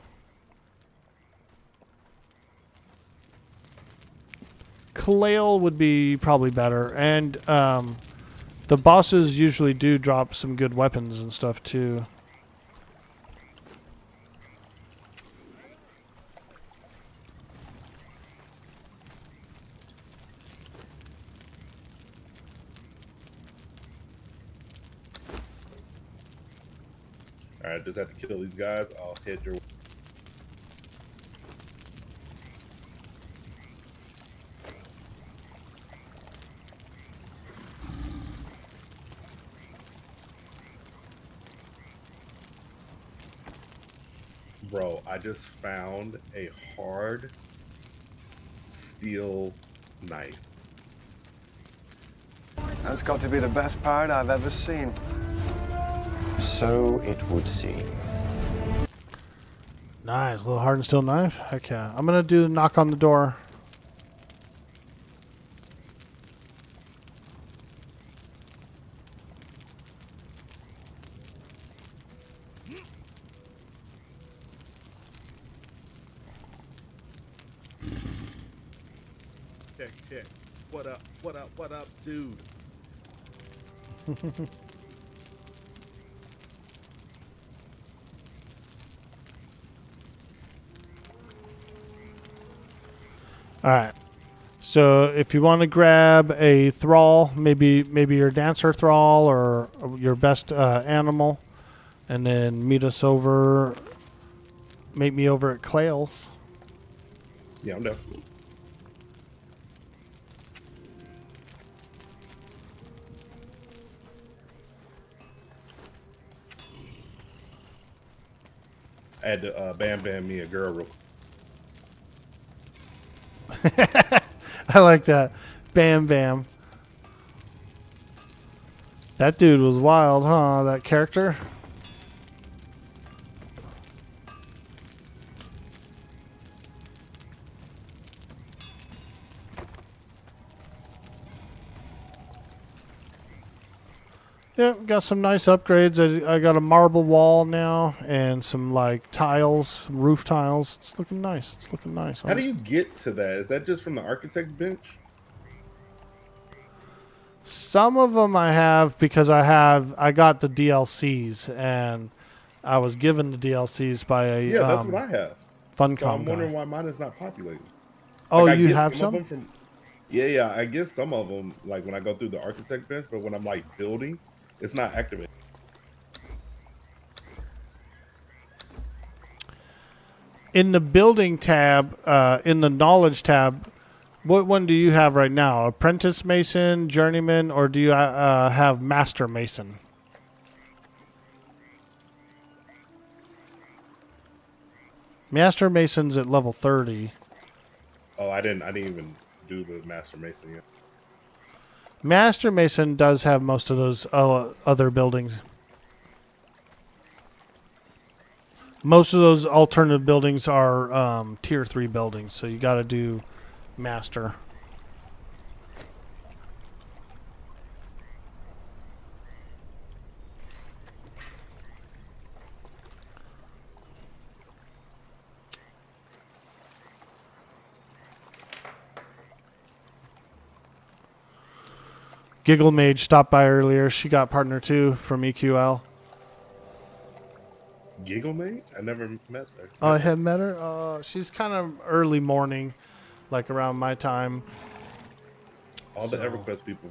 Clail would be probably better. And the bosses usually do drop some good weapons and stuff, too. All right, just have to kill these guys. I'll head your. Bro, I just found a hard steel knife. That's got to be the best pirate I've ever seen. So it would seem. Nice. A little hardened steel knife. Heck yeah. I'm going to do knock on the door. Check. What up, dude? All right. So if you want to grab a thrall, maybe your dancer thrall or your best animal, and then meet me over at Clail's. Yeah, I'm down. I had to bam me a girl real quick. I like that. Bam Bam. That dude was wild, huh? That character. Yep, got some nice upgrades. I got a marble wall now and some like tiles, some roof tiles. It's looking nice. It's looking nice. How do you get to that? Is that just from the architect bench? Some of them I have because I got the DLCs and I was given the DLCs by a Yeah, that's what I have. Funcom So I'm wondering guy. why mine is not populated. Oh, Like, I you get have of some? them from. Yeah. I get some of them like when I go through the architect bench, but when I'm like building, it's not activated. In the building tab, in the knowledge tab, what one do you have right now? Apprentice Mason, Journeyman, or do you have Master Mason? Master Mason's at level 30. Oh, I didn't even do the Master Mason yet. Master Mason does have most of those other buildings. Most of those alternative buildings are tier 3 buildings, so you got to do Master. Giggle Mage stopped by earlier. She got partner 2 from EQL. Giggle Mage? I never met her. Oh, I have met her. She's kind of early morning, like around my time. All the EverQuest people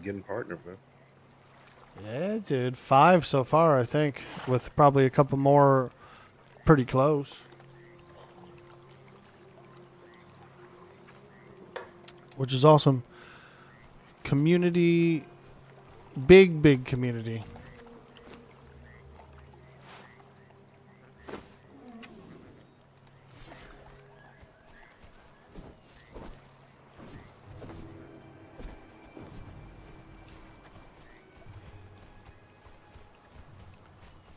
getting partnered with. Yeah, dude. 5 so far, I think, with probably a couple more pretty close. Which is awesome. Community, big community.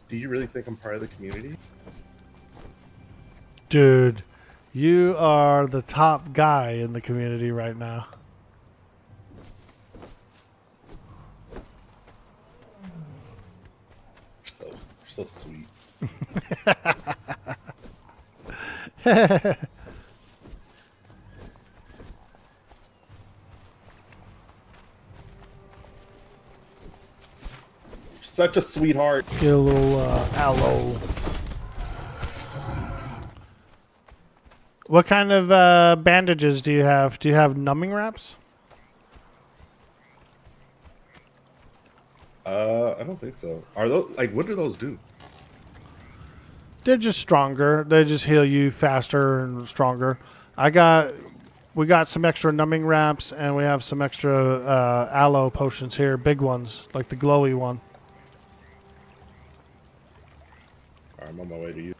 Do you really think I'm part of the community? Dude, you are the top guy in the community right now. So sweet. Such a sweetheart. Get a little aloe. What kind of bandages do you have? Do you have numbing wraps? I don't think so. Are those like what do those do? They're just stronger. They just heal you faster and stronger. We got some extra numbing wraps, and we have some extra aloe potions here, big ones, like the glowy one. Alright, I'm on my way to you.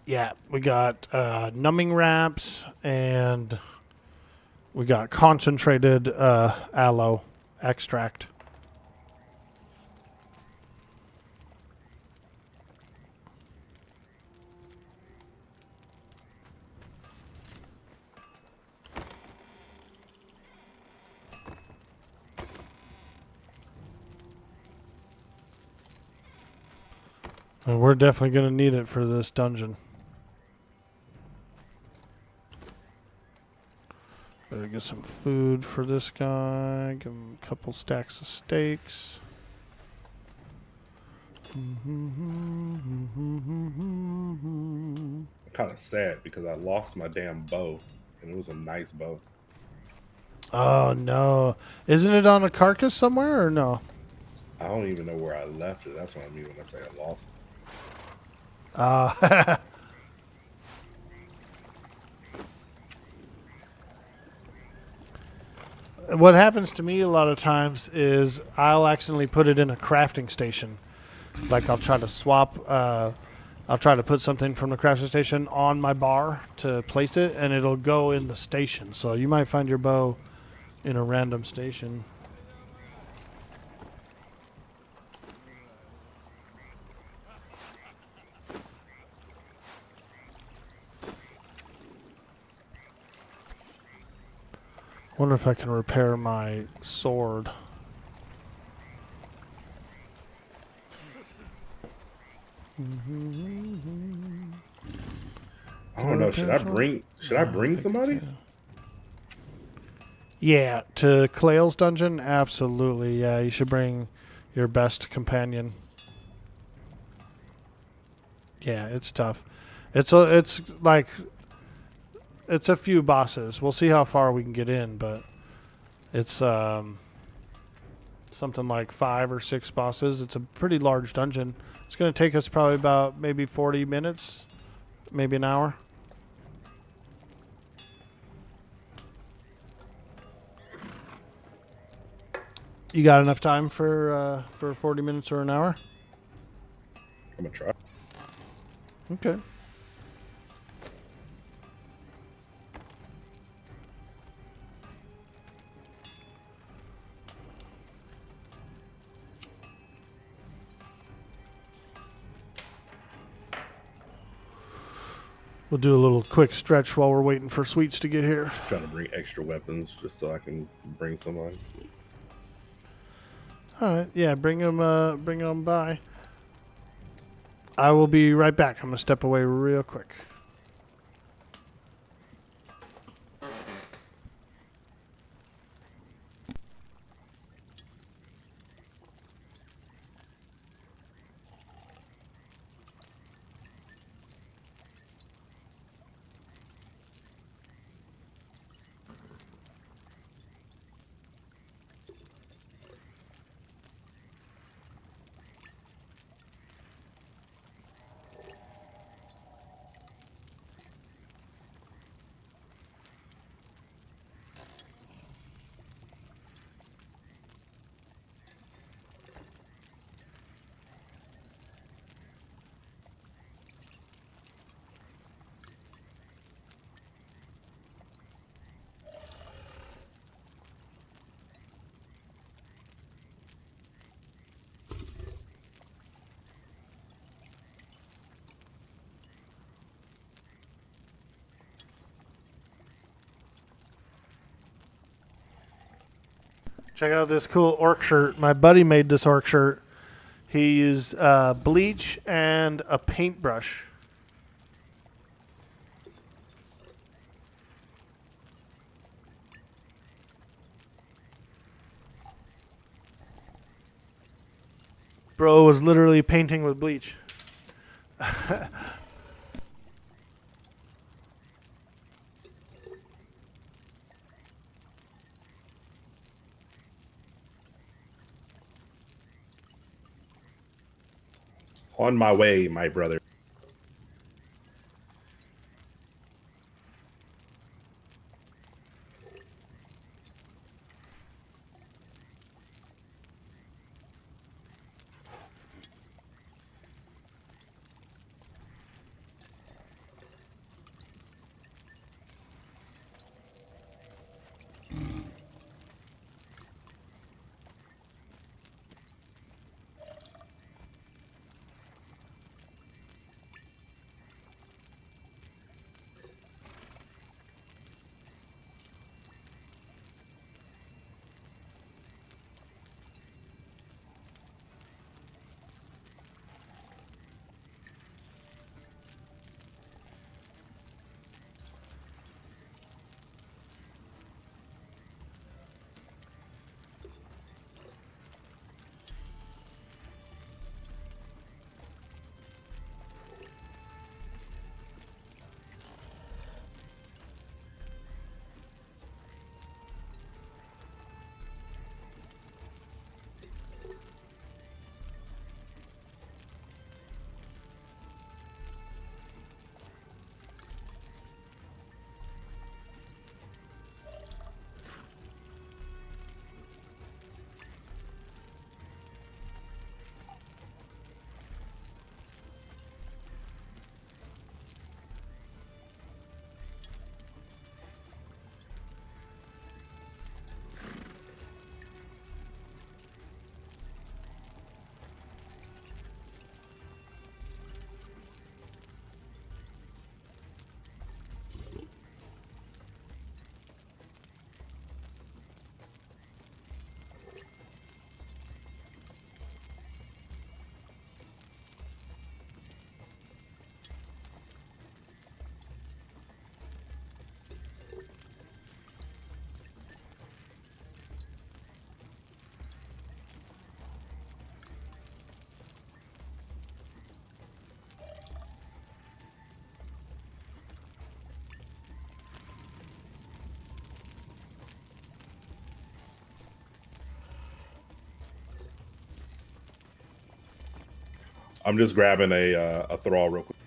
Yeah, we got numbing wraps, and we got concentrated aloe extract. And we're definitely going to need it for this dungeon. Better get some food for this guy. Give him a couple stacks of steaks. I'm kind of sad because I lost my damn bow, and it was a nice bow. Oh no. Isn't it on a carcass somewhere or no? I don't even know where I left it. That's what I mean when I say I lost it. What happens to me a lot of times is I'll accidentally put it in a crafting station. Like I'll try to swap, I'll try to put something from the crafting station on my bar to place it, and it'll go in the station. So you might find your bow in a random station. Wonder if I can repair my sword. I don't know. Should I bring somebody? Yeah, to Clail's dungeon, absolutely. Yeah, you should bring your best companion. Yeah, it's tough. It's a few bosses. We'll see how far we can get in, but it's something like 5 or 6 bosses. It's a pretty large dungeon. It's going to take us probably about maybe 40 minutes, maybe an hour. You got enough time for 40 minutes or an hour? I'm gonna try. Okay. We'll do a little quick stretch while we're waiting for Sweets to get here. Trying to bring extra weapons just so I can bring somebody. All right, yeah, bring them by. I will be right back. I'm gonna step away real quick. Check out this cool orc shirt. My buddy made this orc shirt. He used bleach and a paintbrush. Bro was literally painting with bleach. On my way, my brother. I'm just grabbing a thrall real quick.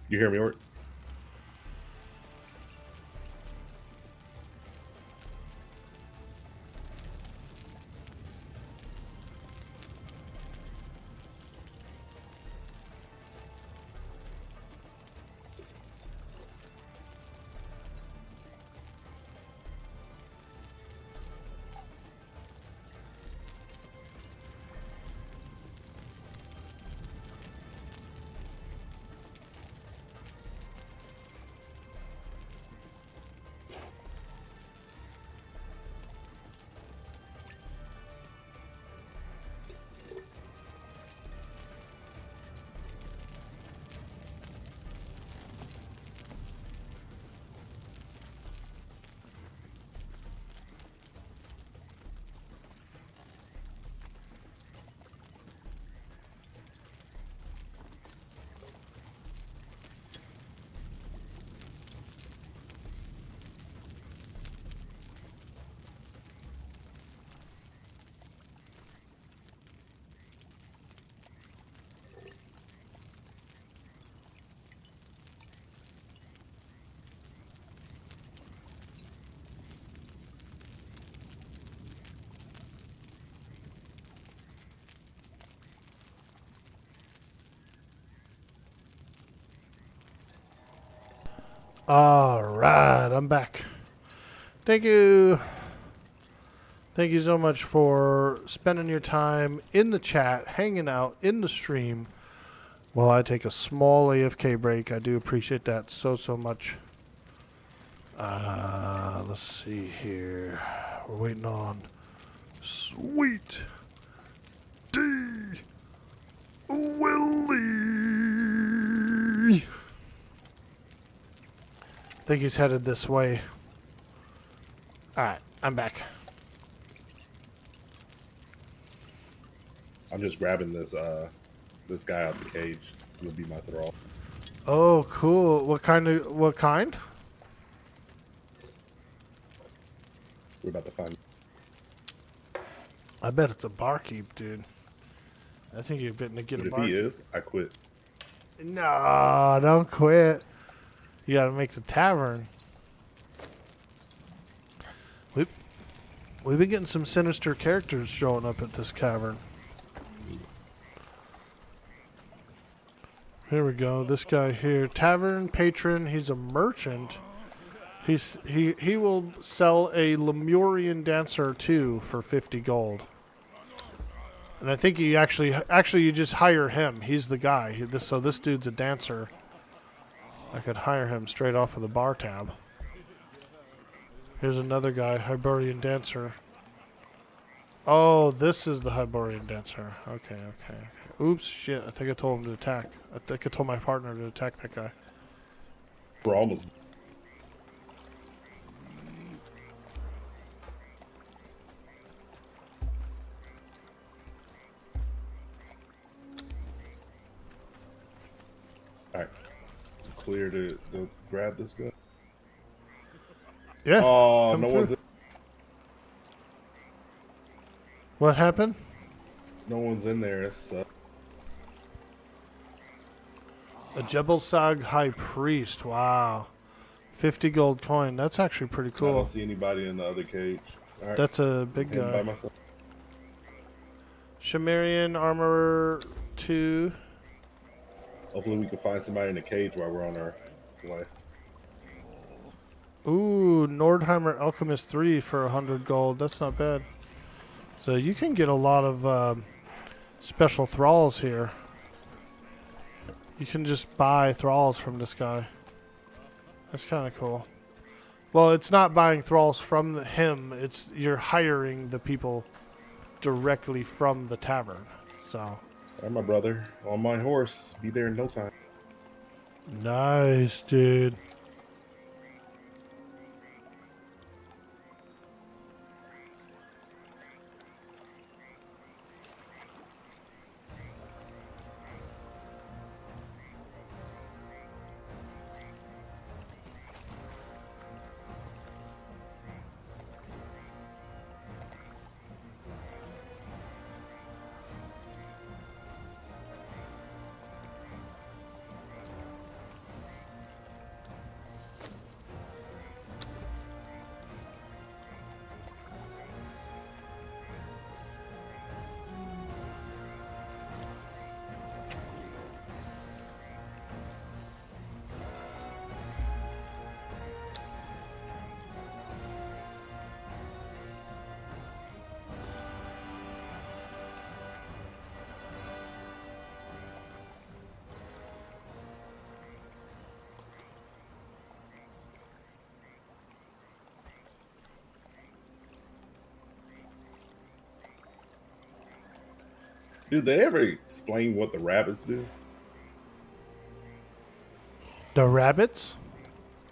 You hear me, Ort? All right, I'm back. Thank you. Thank you so much for spending your time in the chat, hanging out in the stream while I take a small AFK break. I do appreciate that so much. Let's see here. We're waiting on Sweet D. Willie. I think he's headed this way. Alright, I'm back. I'm just grabbing this guy out the cage. He'll be my thrall. Oh, cool. What kind? We're about to find. I bet it's a barkeep, dude. I think you're betting to get But a if barkeep. he is, I quit. No, don't quit. You gotta make the tavern. We've been getting some sinister characters showing up at this tavern. Here we go. This guy here, tavern patron. He's a merchant. He will sell a Lemurian dancer too for 50 gold. And I think you actually you just hire him. He's the guy. So this dude's a dancer. I could hire him straight off of the bar tab. Here's another guy, Hyborian dancer. Oh, this is the Hyborian dancer. Okay. Oops, shit. I think I told him to attack. I think I told my partner to attack that guy. We're almost. Alright. Clear to grab this guy. Yeah. Oh, come no through. one's in, What happened? no one's in there. It's, A Jebelsag High Priest. Wow. 50 gold coin. That's actually pretty I cool. don't see anybody in the other cage. All right. That's a big I'm by guy. myself. Shimerian Armorer 2. Hopefully we can find somebody in the cage while we're on our way. Ooh, Nordheimer Alchemist 3 for 100 gold. That's not bad. So you can get a lot of special thralls here. You can just buy thralls from this guy. That's kind of cool. Well, it's not buying thralls from him. It's you're hiring the people directly from the tavern. So. All right, my brother. On my horse. Be there in no time. Nice, dude. Dude, they ever explain what the rabbits do? The rabbits?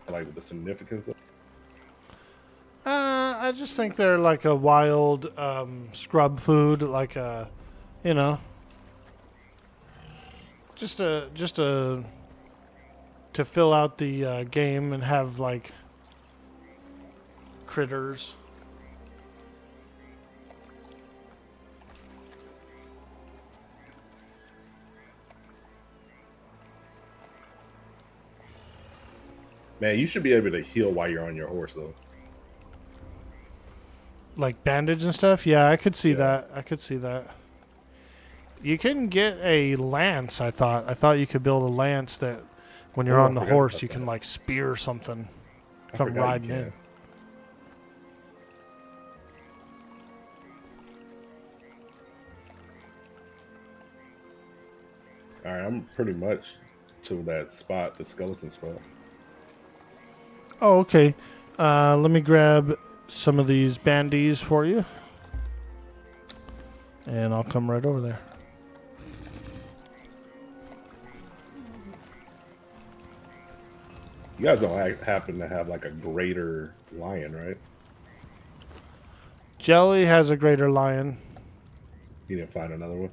Like the significance of I just think they're like a wild scrub food, like a, you know, just a to fill out the game and have like critters. Man, you should be able to heal while you're on your horse, though. Like bandage and stuff? Yeah, I could see Yeah. that. I could see that. You can get a lance, I thought. I thought you could build a lance that when you're Oh, on I the forgot horse about you can that. like spear something. I Come forgot you riding in. can. All right, I'm pretty much to that spot, the skeleton spot. Oh, okay. Let me grab some of these bandies for you. And I'll come right over there. You guys don't happen to have like a greater lion, right? Jelly has a greater lion. You didn't find another one?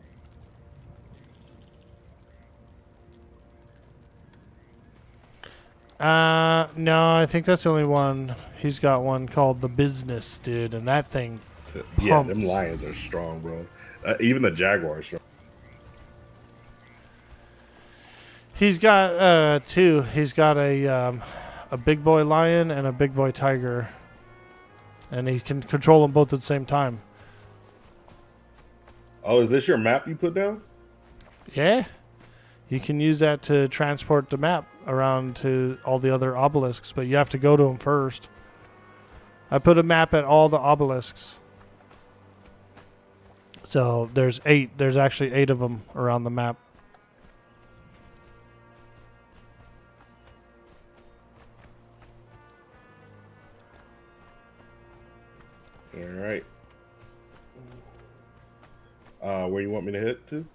No, I think that's the only one. He's got one called the Business, dude, and that thing Yeah, pumps. them lions are strong, bro. Even the jaguar is strong. He's got two. He's got a big boy lion and a big boy tiger, and he can control them both at the same time. Oh, is this your map you put down? Yeah, you can use that to transport the map around to all the other obelisks, but you have to go to them first. I put a map at all the obelisks. So there's 8. There's actually 8 of them around the map. All right. Where you want me to head to?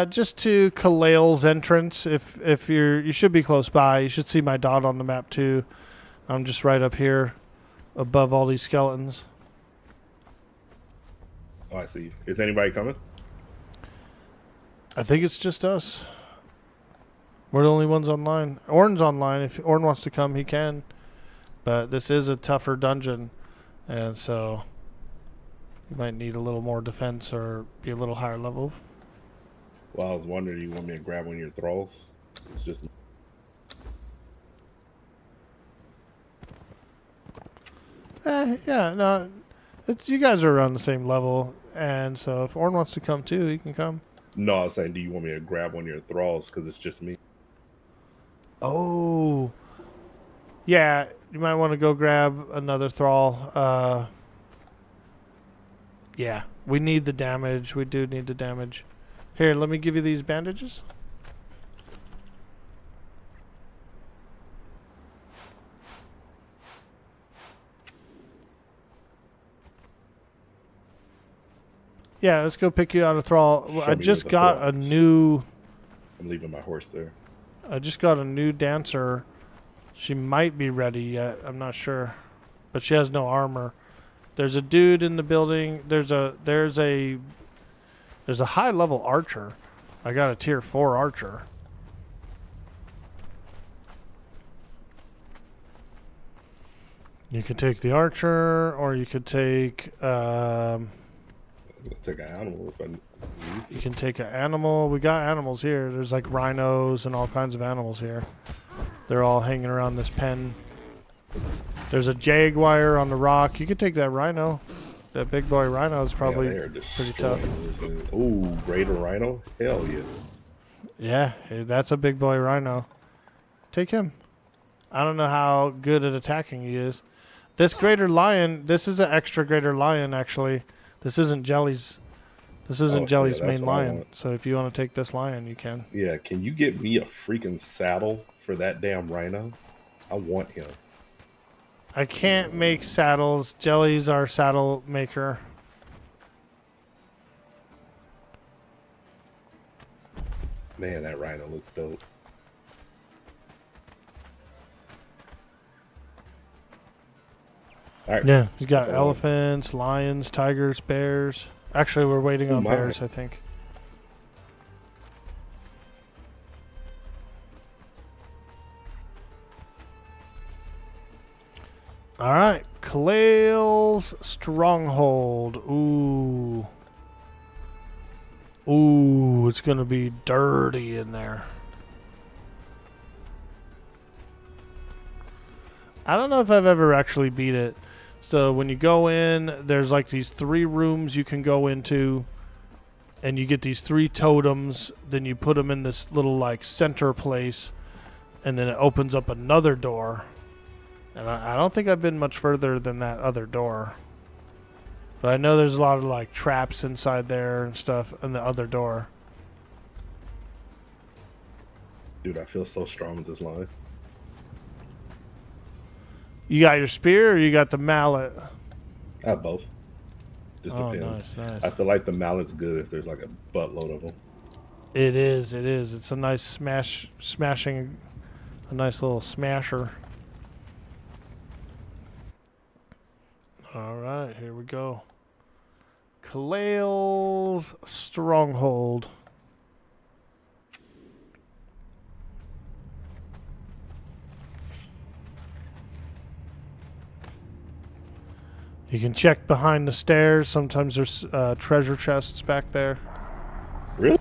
Just to Kalail's entrance. If you should be close by. You should see my dot on the map too. I'm just right up here, above all these skeletons. Oh, I see. Is anybody coming? I think it's just us. We're the only ones online. Orn's online. If Orn wants to come, he can. But this is a tougher dungeon, and so you might need a little more defense or be a little higher level. Well, I was wondering, you want me to grab one of your thralls? It's just... Yeah, no, it's you guys are around the same level, and so if Orn wants to come too, he can come. No, I was saying, do you want me to grab one of your thralls? Because it's just me. Oh, yeah, you might want to go grab another thrall. Yeah, we need the damage. We do need the damage. Here, let me give you these bandages. Yeah, let's go pick you out a thrall. Show I me just the got a thralls. new... I'm leaving my horse there. I just got a new dancer. She might be ready yet. I'm not sure. But she has no armor. There's a dude in the building. There's a high level archer. I got a tier 4 archer. You could take the archer, or you could take I'll take an animal if I need you to. can take an animal. We got animals here. There's like rhinos and all kinds of animals here. They're all hanging around this pen. There's a jaguar on the rock. You could take that rhino. That big boy rhino is probably pretty tough. Ooh, greater rhino? Hell yeah. Yeah, that's a big boy rhino. Take him. I don't know how good at attacking he is. This greater lion, this is an extra greater lion actually. This isn't Jelly's. This isn't Oh, Jelly's yeah, that's main what I lion. want. So if you want to take this lion, you can. Yeah, can you get me a freaking saddle for that damn rhino? I want him. I can't make saddles. Jelly's our saddle maker. Man, that rhino looks dope. All right. Yeah, you got Oh. elephants, lions, tigers, bears. Actually, we're waiting Oh on my. bears, I think. All right, Kalail's Stronghold. Ooh. Ooh, it's going to be dirty in there. I don't know if I've ever actually beat it. So when you go in, there's like these 3 rooms you can go into, and you get these 3 totems. Then you put them in this little like center place, and then it opens up another door. And I don't think I've been much further than that other door. But I know there's a lot of like traps inside there and stuff in the other door. Dude, I feel so strong with this line. You got your spear or you got the mallet? I have both. Just Oh, depends. nice, nice. I feel like the mallet's good if there's like a buttload of them. It is, it is. It's a nice smashing, a nice little smasher. All right, here we go. Kalail's Stronghold. You can check behind the stairs. Sometimes there's treasure chests back there. Really?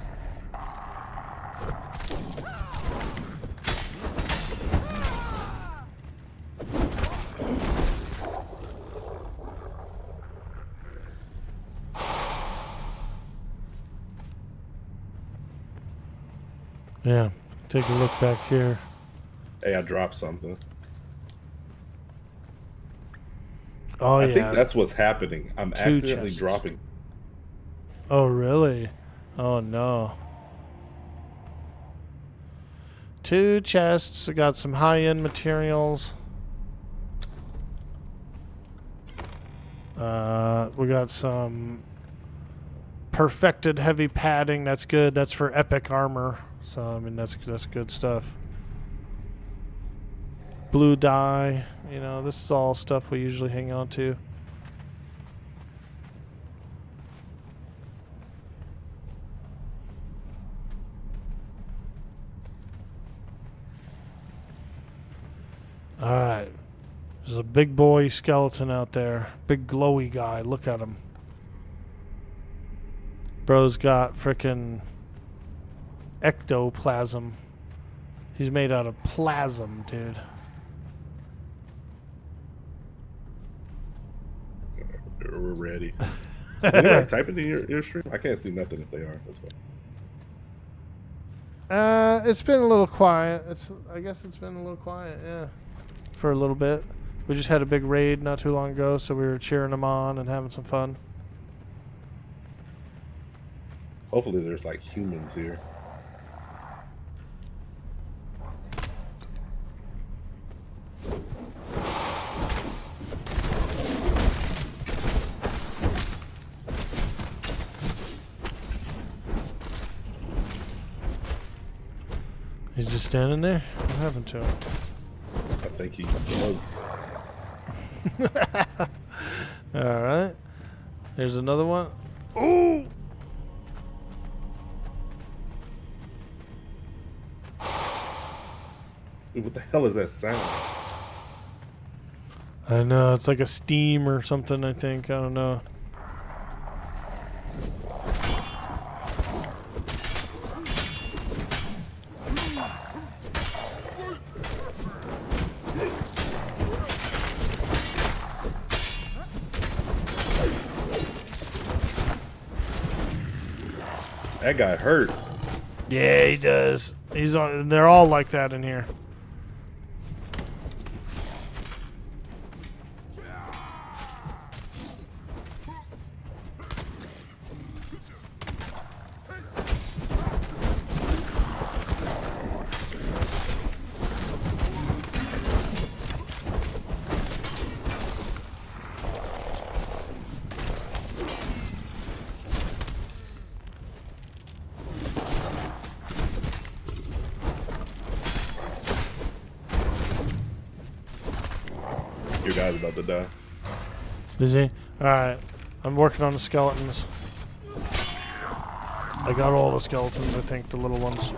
Yeah, take a look back here. Hey, I dropped something. Oh, I yeah. think that's what's happening. I'm accidentally chests. dropping. Oh, really? Oh, no. 2 chests. I got some high-end materials. We got some perfected heavy padding. That's good. That's for epic armor. So, I mean, that's good stuff. Blue dye. You know, this is all stuff we usually hang on to. Alright. There's a big boy skeleton out there. Big glowy guy. Look at him. Bro's got frickin' ectoplasm. He's made out of plasm, dude. We're ready. Is anybody typing in your stream? I can't see nothing if they are. That's why. It's been a little quiet. I guess it's been a little quiet, yeah. For a little bit. We just had a big raid not too long ago, so we were cheering them on and having some fun. Hopefully there's like humans here. He's just standing there? What happened to him? I think he broke. Alright. There's another one. Ooh! Dude, what the hell is that sound? I know, it's like a steam or something, I think. I don't know. That guy hurt. Yeah, he does. He's on. They're all like that in here. Your guy's about to die. Is he? Alright. I'm working on the skeletons. I got all the skeletons, I think, the little ones.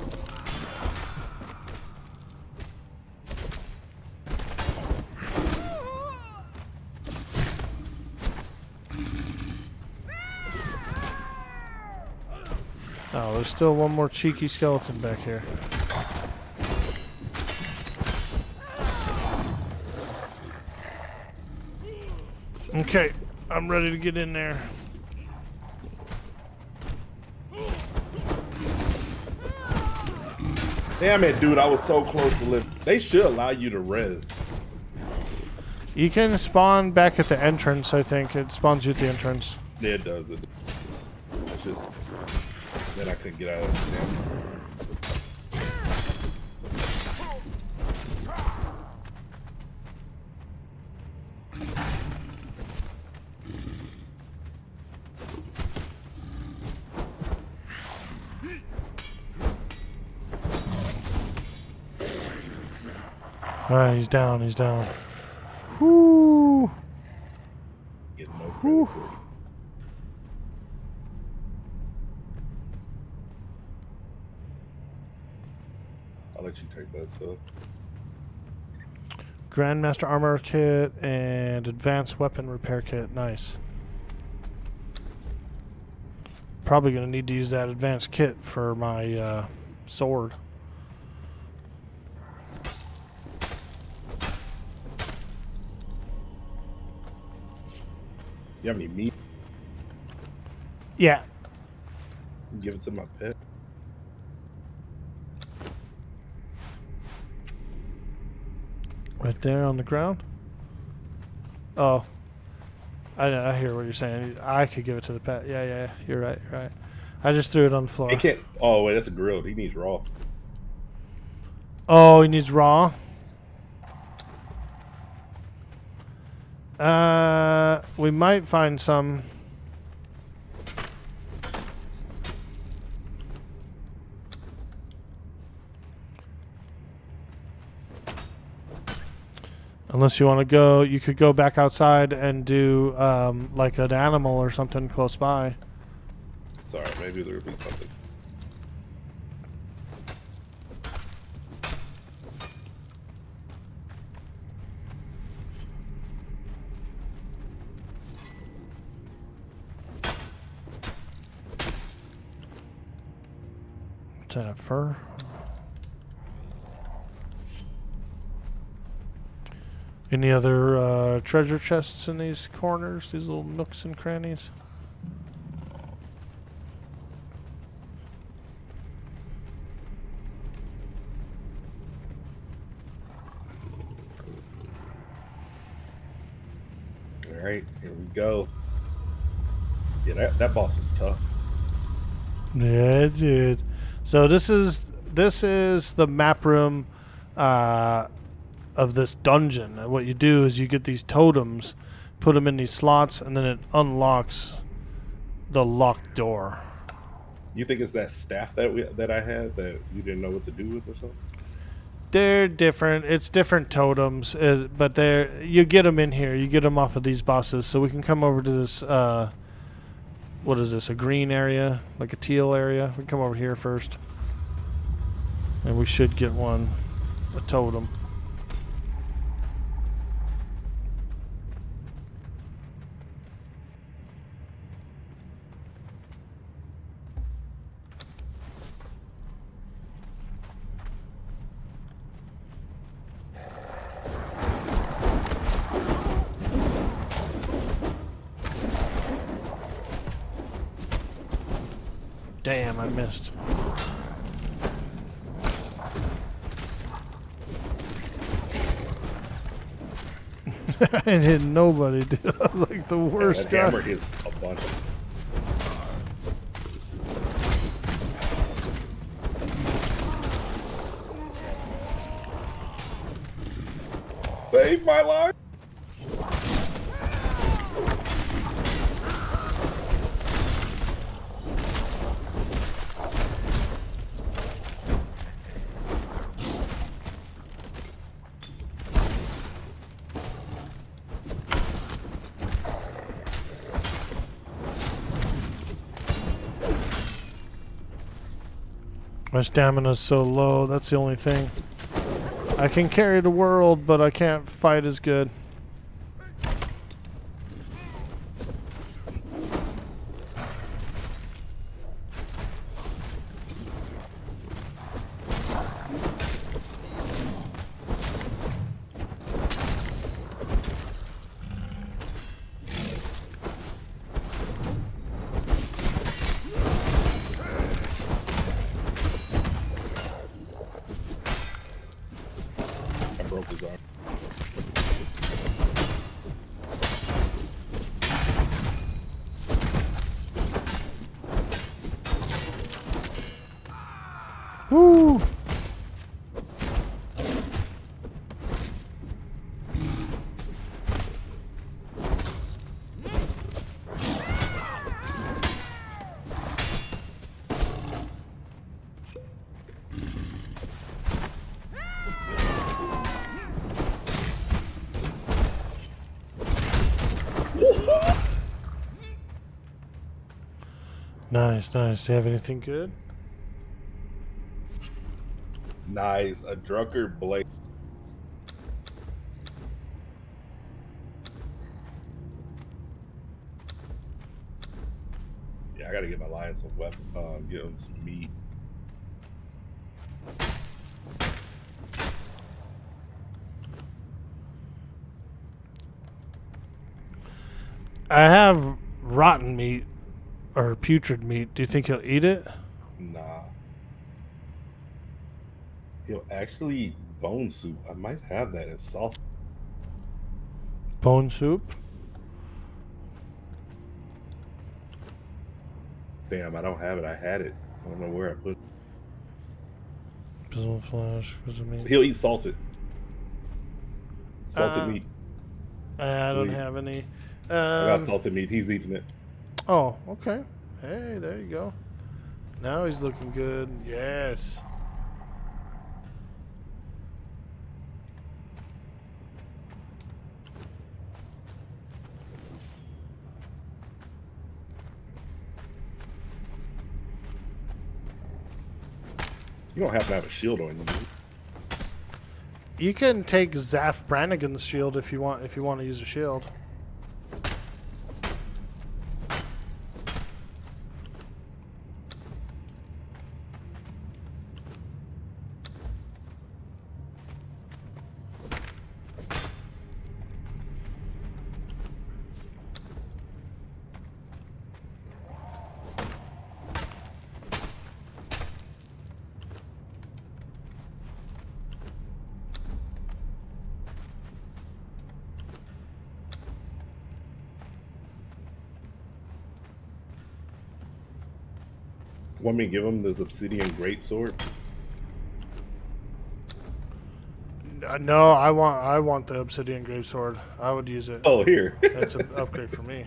Oh, there's still one more cheeky skeleton back here. Okay, I'm ready to get in there. Damn it, dude. I was so close to live. They should allow you to res. You can spawn back at the entrance, I think. It spawns you at the entrance. Yeah, it does. It's just... Then I couldn't get out of it. Alright, he's down, he's down. Whoo! Get no credit for it. I'll let you take that stuff. Grandmaster Armor Kit and Advanced Weapon Repair Kit. Nice. Probably going to need to use that advanced kit for my sword. You have any meat? Yeah. Give it to my pet. Right there on the ground. Oh. I hear what you're saying. I could give it to the pet. Yeah. You're right. You're right. I just threw it on the floor. It can't. Oh, wait, that's a grilled. He needs raw. Oh, he needs raw. We might find some. Unless you want to go, you could go back outside and do like an animal or something close by. Sorry, maybe there would be something. What's that, fur? Any other treasure chests in these corners, these little nooks and crannies? Alright, here we go. Yeah, that boss was tough. Yeah, dude. So this is the map room of this dungeon. And what you do is you get these totems, put them in these slots, and then it unlocks the locked door. You think it's that staff that I had that you didn't know what to do with or something? They're different. It's different totems, but you get them in here. You get them off of these bosses. So we can come over to this. What is this? A green area, like a teal area. We can come over here first, and we should get a totem. Damn, I missed. I hit nobody, dude. I was like the worst that guy. hammer hits a bunch. Save my life! My stamina's so low, that's the only thing. I can carry the world, but I can't fight as good. Broke his arm. Woo! Nice, nice. Do you have anything good? Nice. A drunkard blade. Yeah, I gotta get my lion some weapon. Get him some meat. I have rotten meat or putrid meat. Do you think he'll eat it? Nah. He'll actually eat bone soup. I might have that in sauce. Bone soup? Damn, I don't have it. I had it. I don't know where I put it. Pizzle flash. What's it mean? He'll eat salted. Salted meat. I don't Sweet. have any. I got salted meat. He's eating it. Oh, okay. Hey, there you go. Now he's looking good. Yes. You don't have to have a shield on you. You can take Zaf Brannigan's shield if you want. If you want to use a shield. Want me to give him this obsidian greatsword? No, I want the obsidian gravesword. I would use it. Oh, here. That's an upgrade for me.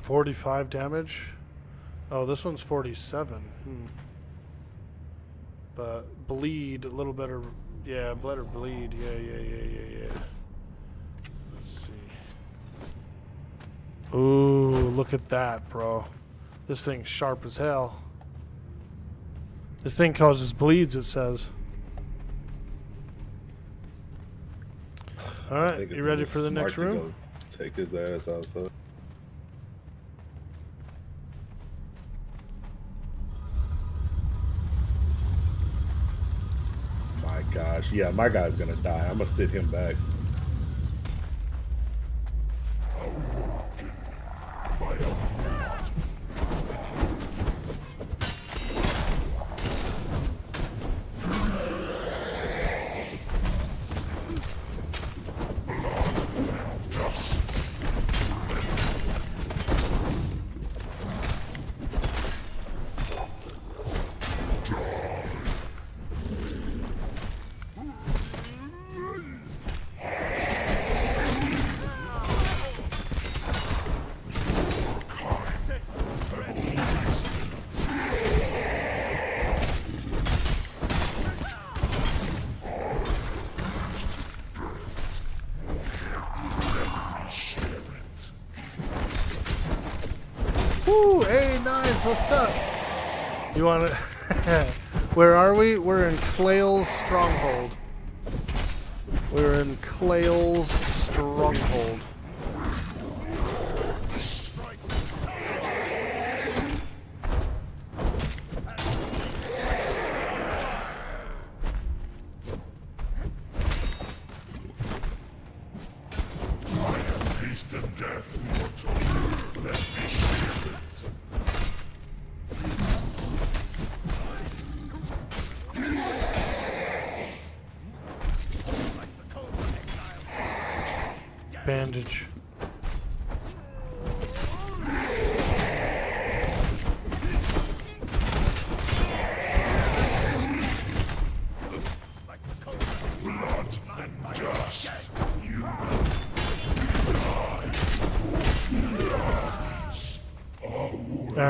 $45 damage. Oh, this one's 47. But bleed a little better. Yeah, better bleed. Yeah. Let's see. Ooh, look at that, bro. This thing's sharp as hell. This thing causes bleeds, it says. All right, you ready for the next room? Take his ass outside. My gosh, yeah, my guy's gonna die. I'm gonna sit him back. Woo, hey, nice, what's up? You want to... Where are we? We're in Clail's Stronghold. We're in Clail's Stronghold. Bandage.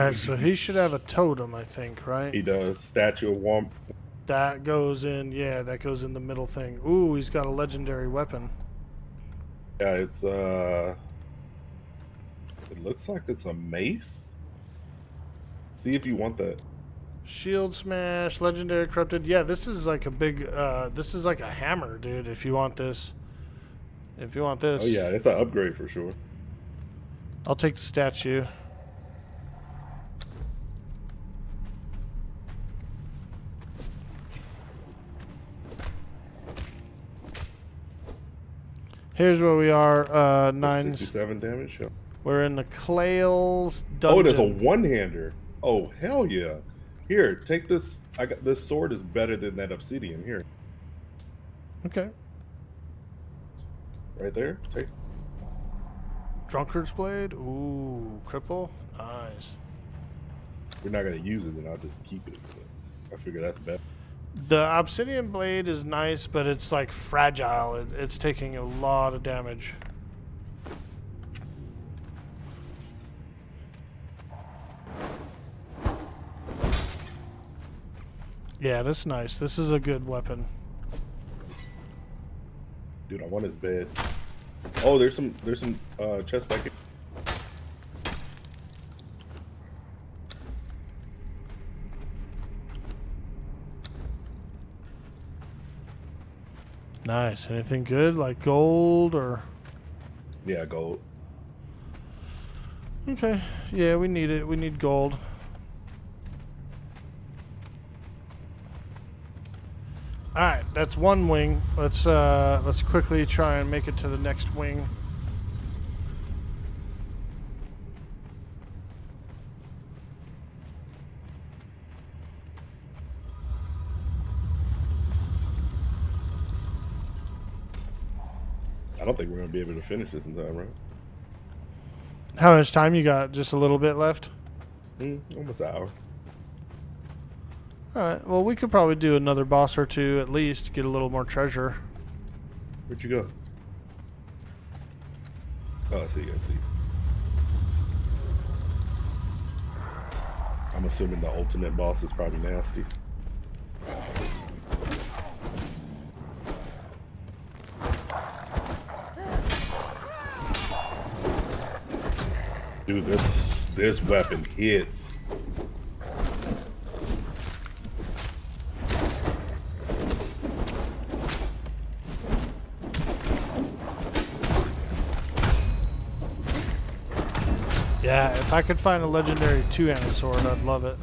Alright, so he should have a totem, I think, right? He does. Statue of Warm. That goes in, yeah, that goes in the middle thing. Ooh, he's got a legendary weapon. Yeah, it's it looks like it's a mace. See if you want that. Shield smash, legendary corrupted. Yeah, this is like a big, this is like a hammer, dude, if you want this. If you want this. Oh yeah, it's an upgrade for sure. I'll take the statue. Here's where we are, 67 damage. Yeah. We're in the Clails dungeon. Oh, there's a one-hander. Oh, hell yeah. Here, take this. I got this sword is better than that obsidian. Here. Okay. Right there. Take. Drunkard's blade. Ooh, cripple. Nice. We're not gonna use it, then I'll just keep it. I figure that's better. The obsidian blade is nice, but it's like fragile. It's taking a lot of damage. Yeah, that's nice. This is a good weapon. Dude, I want his bed. Oh, there's some chest back here. Nice. Anything good, like gold or? Yeah, gold. Okay. Yeah, we need it. We need gold. All right, that's one wing. Let's quickly try and make it to the next wing. I don't think we're gonna be able to finish this in time, right? How much time you got? Just a little bit left? Almost an hour. Alright, well we could probably do another boss or two at least to get a little more treasure. Where'd you go? Oh, I see. I'm assuming the ultimate boss is probably nasty. Dude, this weapon hits. Yeah, if I could find a legendary two-handed sword, I'd love it.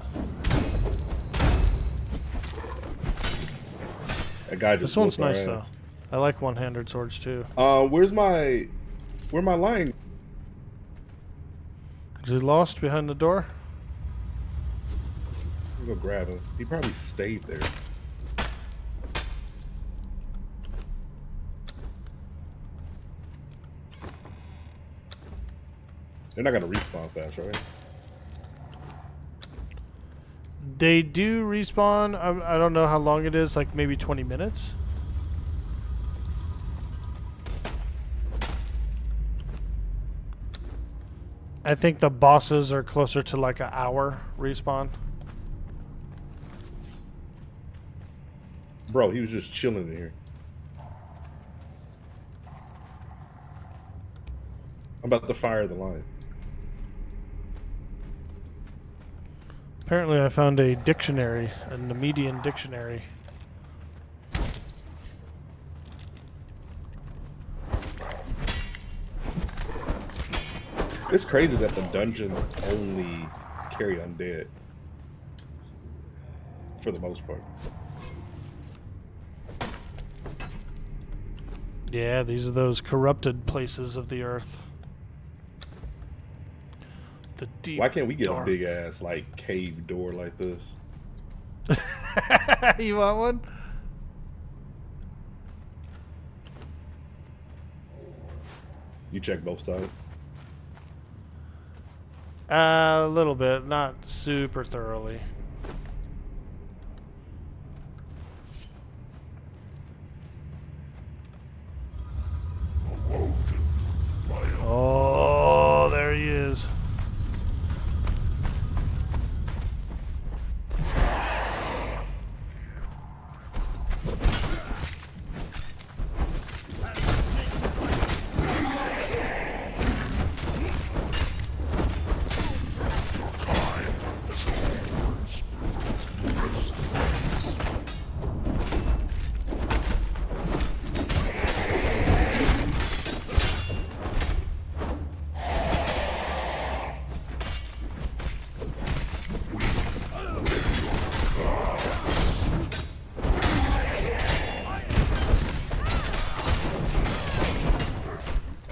That guy just This one's whooped our nice ass. though. I like one-handed swords too. Where my lion? Is he lost behind the door? I'm gonna go grab him. He probably stayed there. They're not gonna respawn fast, right? They do respawn. I don't know how long it is, like maybe 20 minutes. I think the bosses are closer to like an hour respawn. Bro, he was just chilling in here. I'm about to fire the lion. Apparently I found a dictionary, a Nemedian dictionary. It's crazy that the dungeons only carry undead. For the most part. Yeah, these are those corrupted places of the earth. The deep, Why can't we get dark. a big ass like cave door like this? You want one? You check both sides. A little bit, not super thoroughly. Oh, there he is.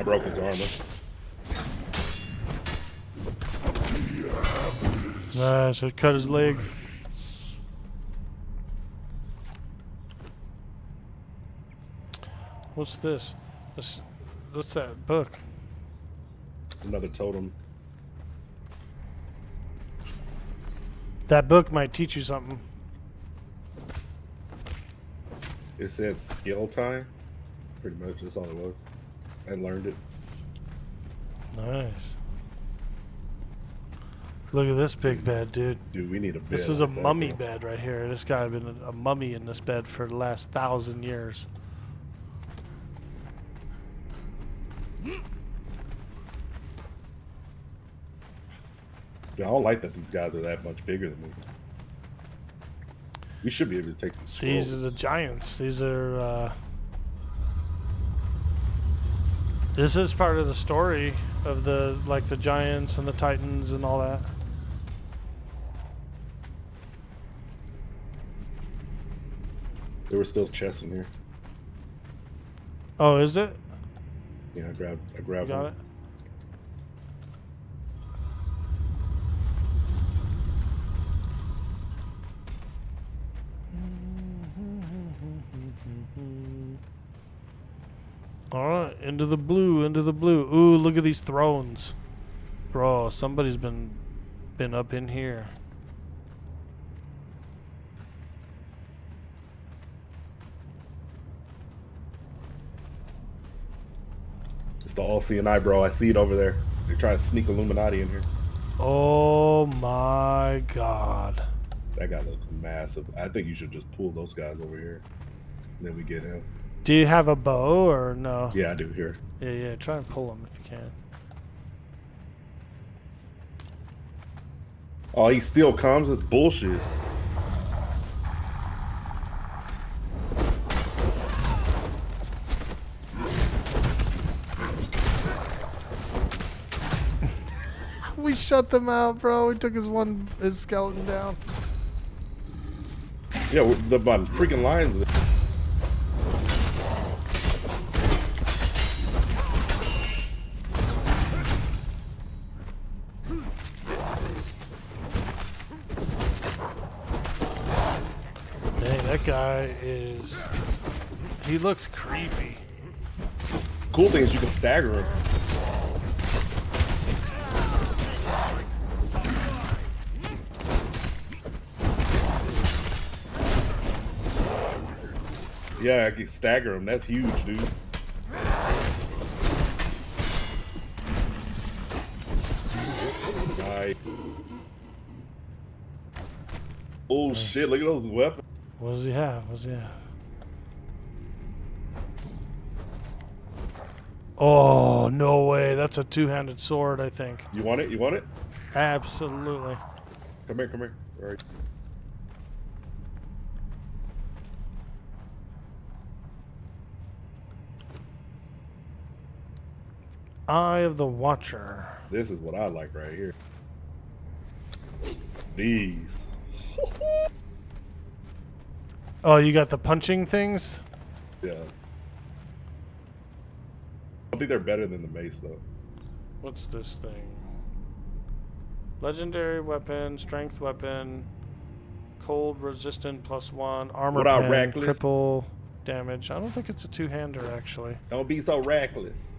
broke his armor. Nice, I cut his leg. What's this? What's that book? Another totem. That book might teach you something. It said skill time. Pretty much, that's all it was. I learned it. Nice. Look at this big bed, dude. Dude, we need a bed. This is a like that, mummy bro. bed right here. This guy been a mummy in this bed for the last 1,000 years. Dude, I don't like that these guys are that much bigger than me. We should be able to take these These are scrolls. the giants. These are, this is part of the story of the, like, the giants and the titans and all that. There were still chests in here. Oh, is it? Yeah, I You grabbed got one. it? Alright, into the blue, into the blue. Ooh, look at these thrones. Bro, somebody's been up in here. It's the all-seeing eye, bro. I see it over there. They're trying to sneak Illuminati in here. Oh my god. That guy looks massive. I think you should just pull those guys over here. And then we get him. Do you have a bow or no? Yeah, I do here. Yeah, yeah, try and pull him if you can. Oh, he still comes? That's bullshit. We shut them out, bro. We took his skeleton down. Yeah, the freaking lions. Dang, that guy is... He looks creepy. Cool thing is you can stagger him. Yeah, I can stagger him. That's huge, dude. Nice. Oh shit, look at those weapons. What does he have? What does he have? Oh, no way. That's a two-handed sword, I think. You want it? You want it? Absolutely. Come here, come here. All right. Eye of the Watcher. This is what I like right here. These. Oh, you got the punching things? Yeah. I think they're better than the mace, though. What's this thing? Legendary weapon, strength weapon, cold resistant +1, armor What up, pen, reckless? cripple damage. I don't think it's a two-hander, actually. Don't be so reckless.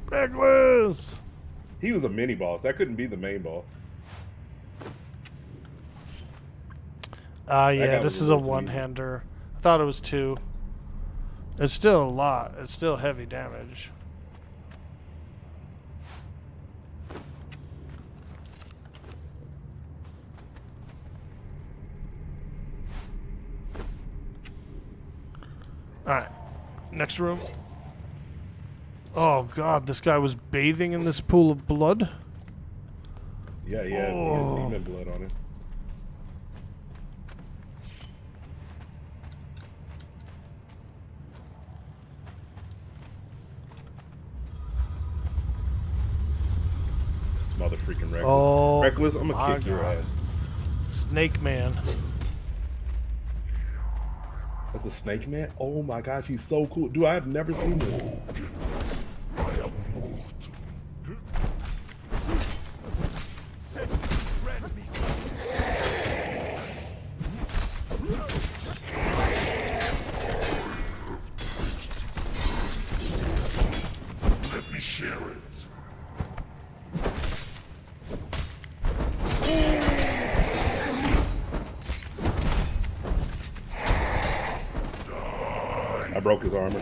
Reckless! He was a mini boss. That couldn't be the main boss. Yeah, guy this was is a a little too easy. one-hander. I thought it was two. It's still a lot. It's still heavy damage. Alright. Next room. Oh god, this guy was bathing in this pool of blood? Yeah, he had demon blood on him. This mother freaking reckless. Oh, Reckless, I'm my gonna kick your God. ass. Snake Man. That's a snake man? Oh my gosh, he's so cool. Dude, I've never seen this. broke his armor.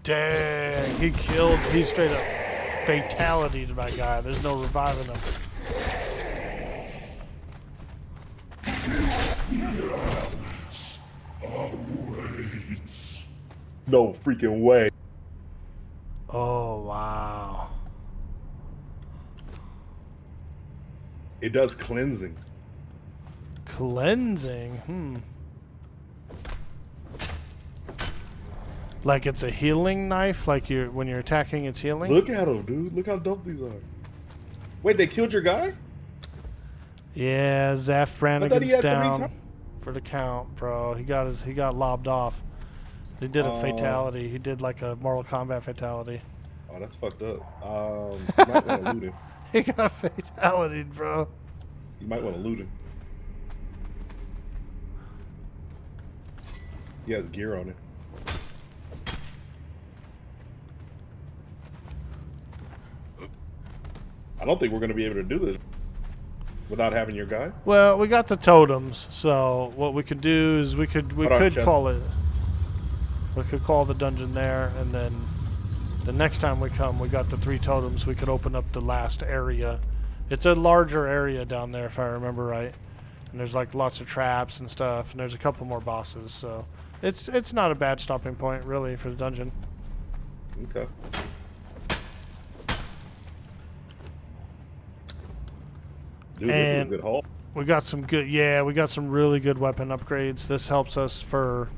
Dang, he straight up fatality to my guy. There's no reviving him. No freaking way. Oh, wow. It does cleansing. Cleansing? Like it's a healing knife? Like when you're attacking, it's healing? Look at them, dude. Look how dope these are. Wait, they killed your guy? Yeah, Zaft he Brannigan's had 3 down times. for the count, bro. He got lobbed off. He did a fatality. He did like a Mortal Kombat fatality. Oh, that's fucked up. You might want to loot him. He got fatality, bro. You might want to loot him. He has gear on it. I don't think we're going to be able to do this without having your guy. Well, we got the totems, so what we could do is we could call it. We could call the dungeon there, and then the next time we come, we got the 3 totems. We could open up the last area. It's a larger area down there, if I remember right. And there's like lots of traps and stuff, and there's a couple more bosses. So it's not a bad stopping point, really, for the dungeon. Okay. Dude, this is a good haul. We got some good, we got some really good weapon upgrades. This helps us for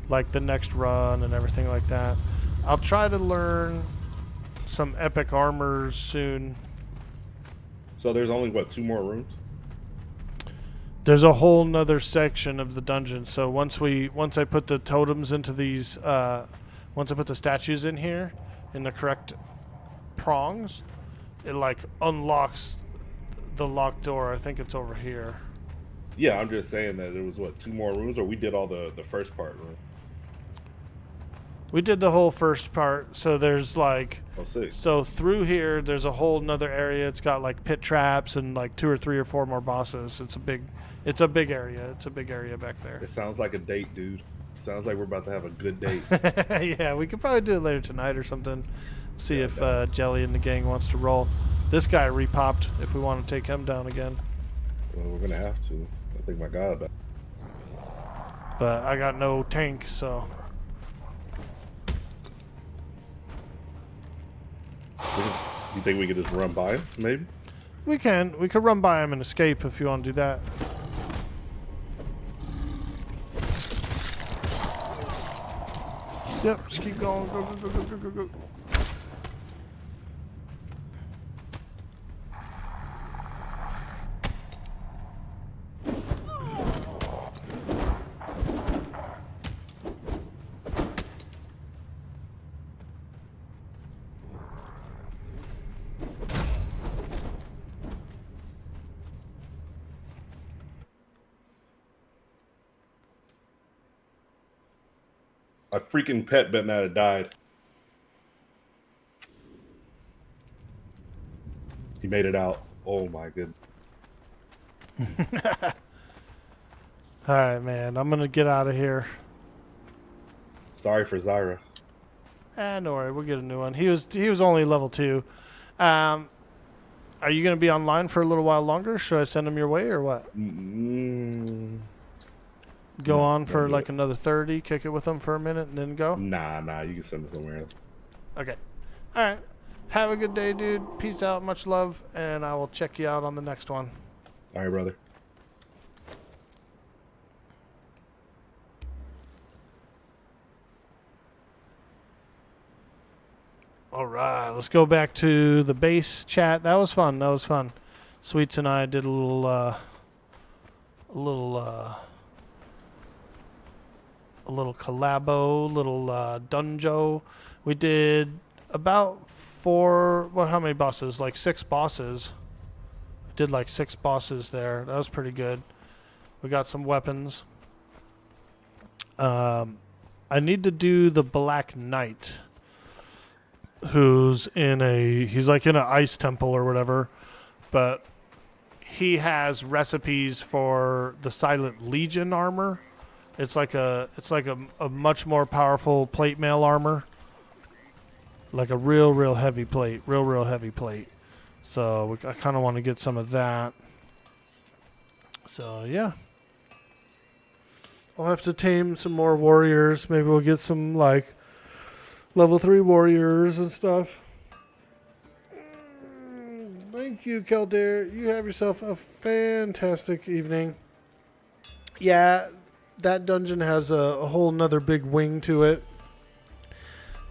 like the next run and everything like that. I'll try to learn some epic armors soon. So there's only, what, 2 more rooms? There's a whole nother section of the dungeon. So once I put the totems into these, once I put the statues in here in the correct prongs, it like unlocks the locked door. I think it's over here. Yeah, I'm just saying that there was, what, 2 more rooms, or we did all the first part, right? We did the whole first part. So there's like, Oh, 6. so through here, there's a whole nother area. It's got like pit traps and like 2 or 3 or 4 more bosses. It's a big area. It's a big area back there. It sounds like a date, dude. Sounds like we're about to have a good date. Yeah, we could probably do it later tonight or something. See if Jelly and the gang wants to roll. This guy repopped if we want to take him down again. Well, we're going to have to. I think my God. But I got no tank, so. You think we could just run by him, maybe? We could run by him and escape if you want to do that. Yep, just keep going. Go, go, go, go, go, go, go. My freaking pet better not have died. He made it out. Oh my goodness. All right, man. I'm gonna get out of here. Sorry for Zyra. No worry, we'll get a new one. He was only level 2. Are you gonna be online for a little while longer? Should I send him your way or what? Go on for like another 30, kick it with them for a minute, and then go? Nah, you can send me somewhere else. Okay. All right. Have a good day, dude. Peace out. Much love, and I will check you out on the next one. All right, brother. All right. Let's go back to the base chat. That was fun. Sweets and I did a little a little collabo, little dunjo. We did about how many bosses? Like 6 bosses. Did like 6 bosses there. That was pretty good. We got some weapons. I need to do the Black Knight, he's like in an ice temple or whatever, but he has recipes for the Silent Legion armor. It's like a much more powerful plate mail armor, like a real heavy plate, real heavy plate. So I kind of want to get some of that. So yeah. I'll have to tame some more warriors. Maybe we'll get some, like, level 3 warriors and stuff. Thank you, Keldair. You have yourself a fantastic evening. Yeah, that dungeon has a whole nother big wing to it.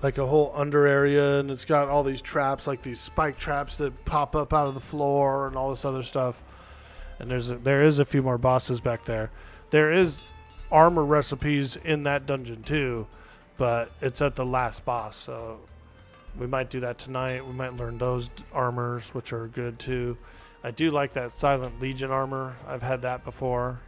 Like a whole under area, and it's got all these traps, like these spike traps that pop up out of the floor and all this other stuff. And there is a few more bosses back there. There is armor recipes in that dungeon too, but it's at the last boss, so we might do that tonight. We might learn those armors, which are good too. I do like that Silent Legion armor. I've had that before.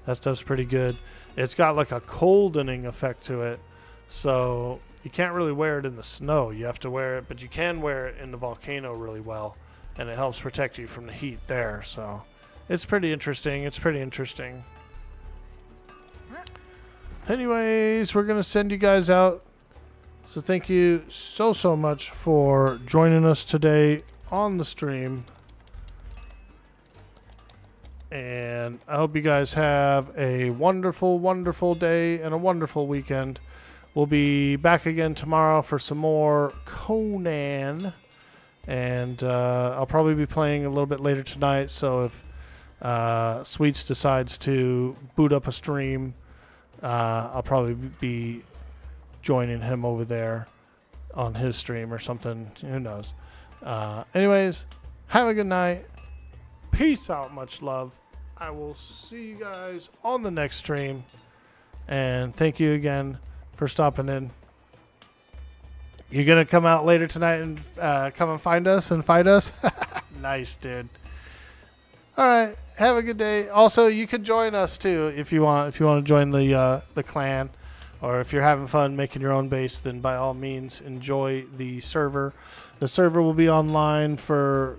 That stuff's pretty good. It's got like a coldening effect to it, so you can't really wear it in the snow. You have to wear it, but you can wear it in the volcano really well, and it helps protect you from the heat there. So it's pretty interesting. Anyways, we're going to send you guys out. So thank you so much for joining us today on the stream. And I hope you guys have a wonderful day and a wonderful weekend. We'll be back again tomorrow for some more Conan. And I'll probably be playing a little bit later tonight. So if Sweets decides to boot up a stream, I'll probably be joining him over there on his stream or something. Who knows? Anyways, have a good night. Peace out. Much love. I will see you guys on the next stream. And thank you again for stopping in. You're going to come out later tonight and come and find us and fight us? Nice, dude. All right, have a good day. Also, you could join us too if you want. If you want to join the clan, or if you're having fun making your own base, then by all means enjoy the server. The server will be online for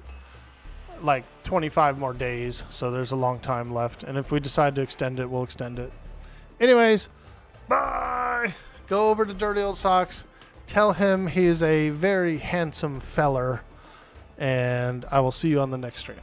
like 25 more days, so there's a long time left. And if we decide to extend it, we'll extend it. Anyways, bye. Go over to Dirty Old Socks. Tell him he is a very handsome feller, and I will see you on the next stream.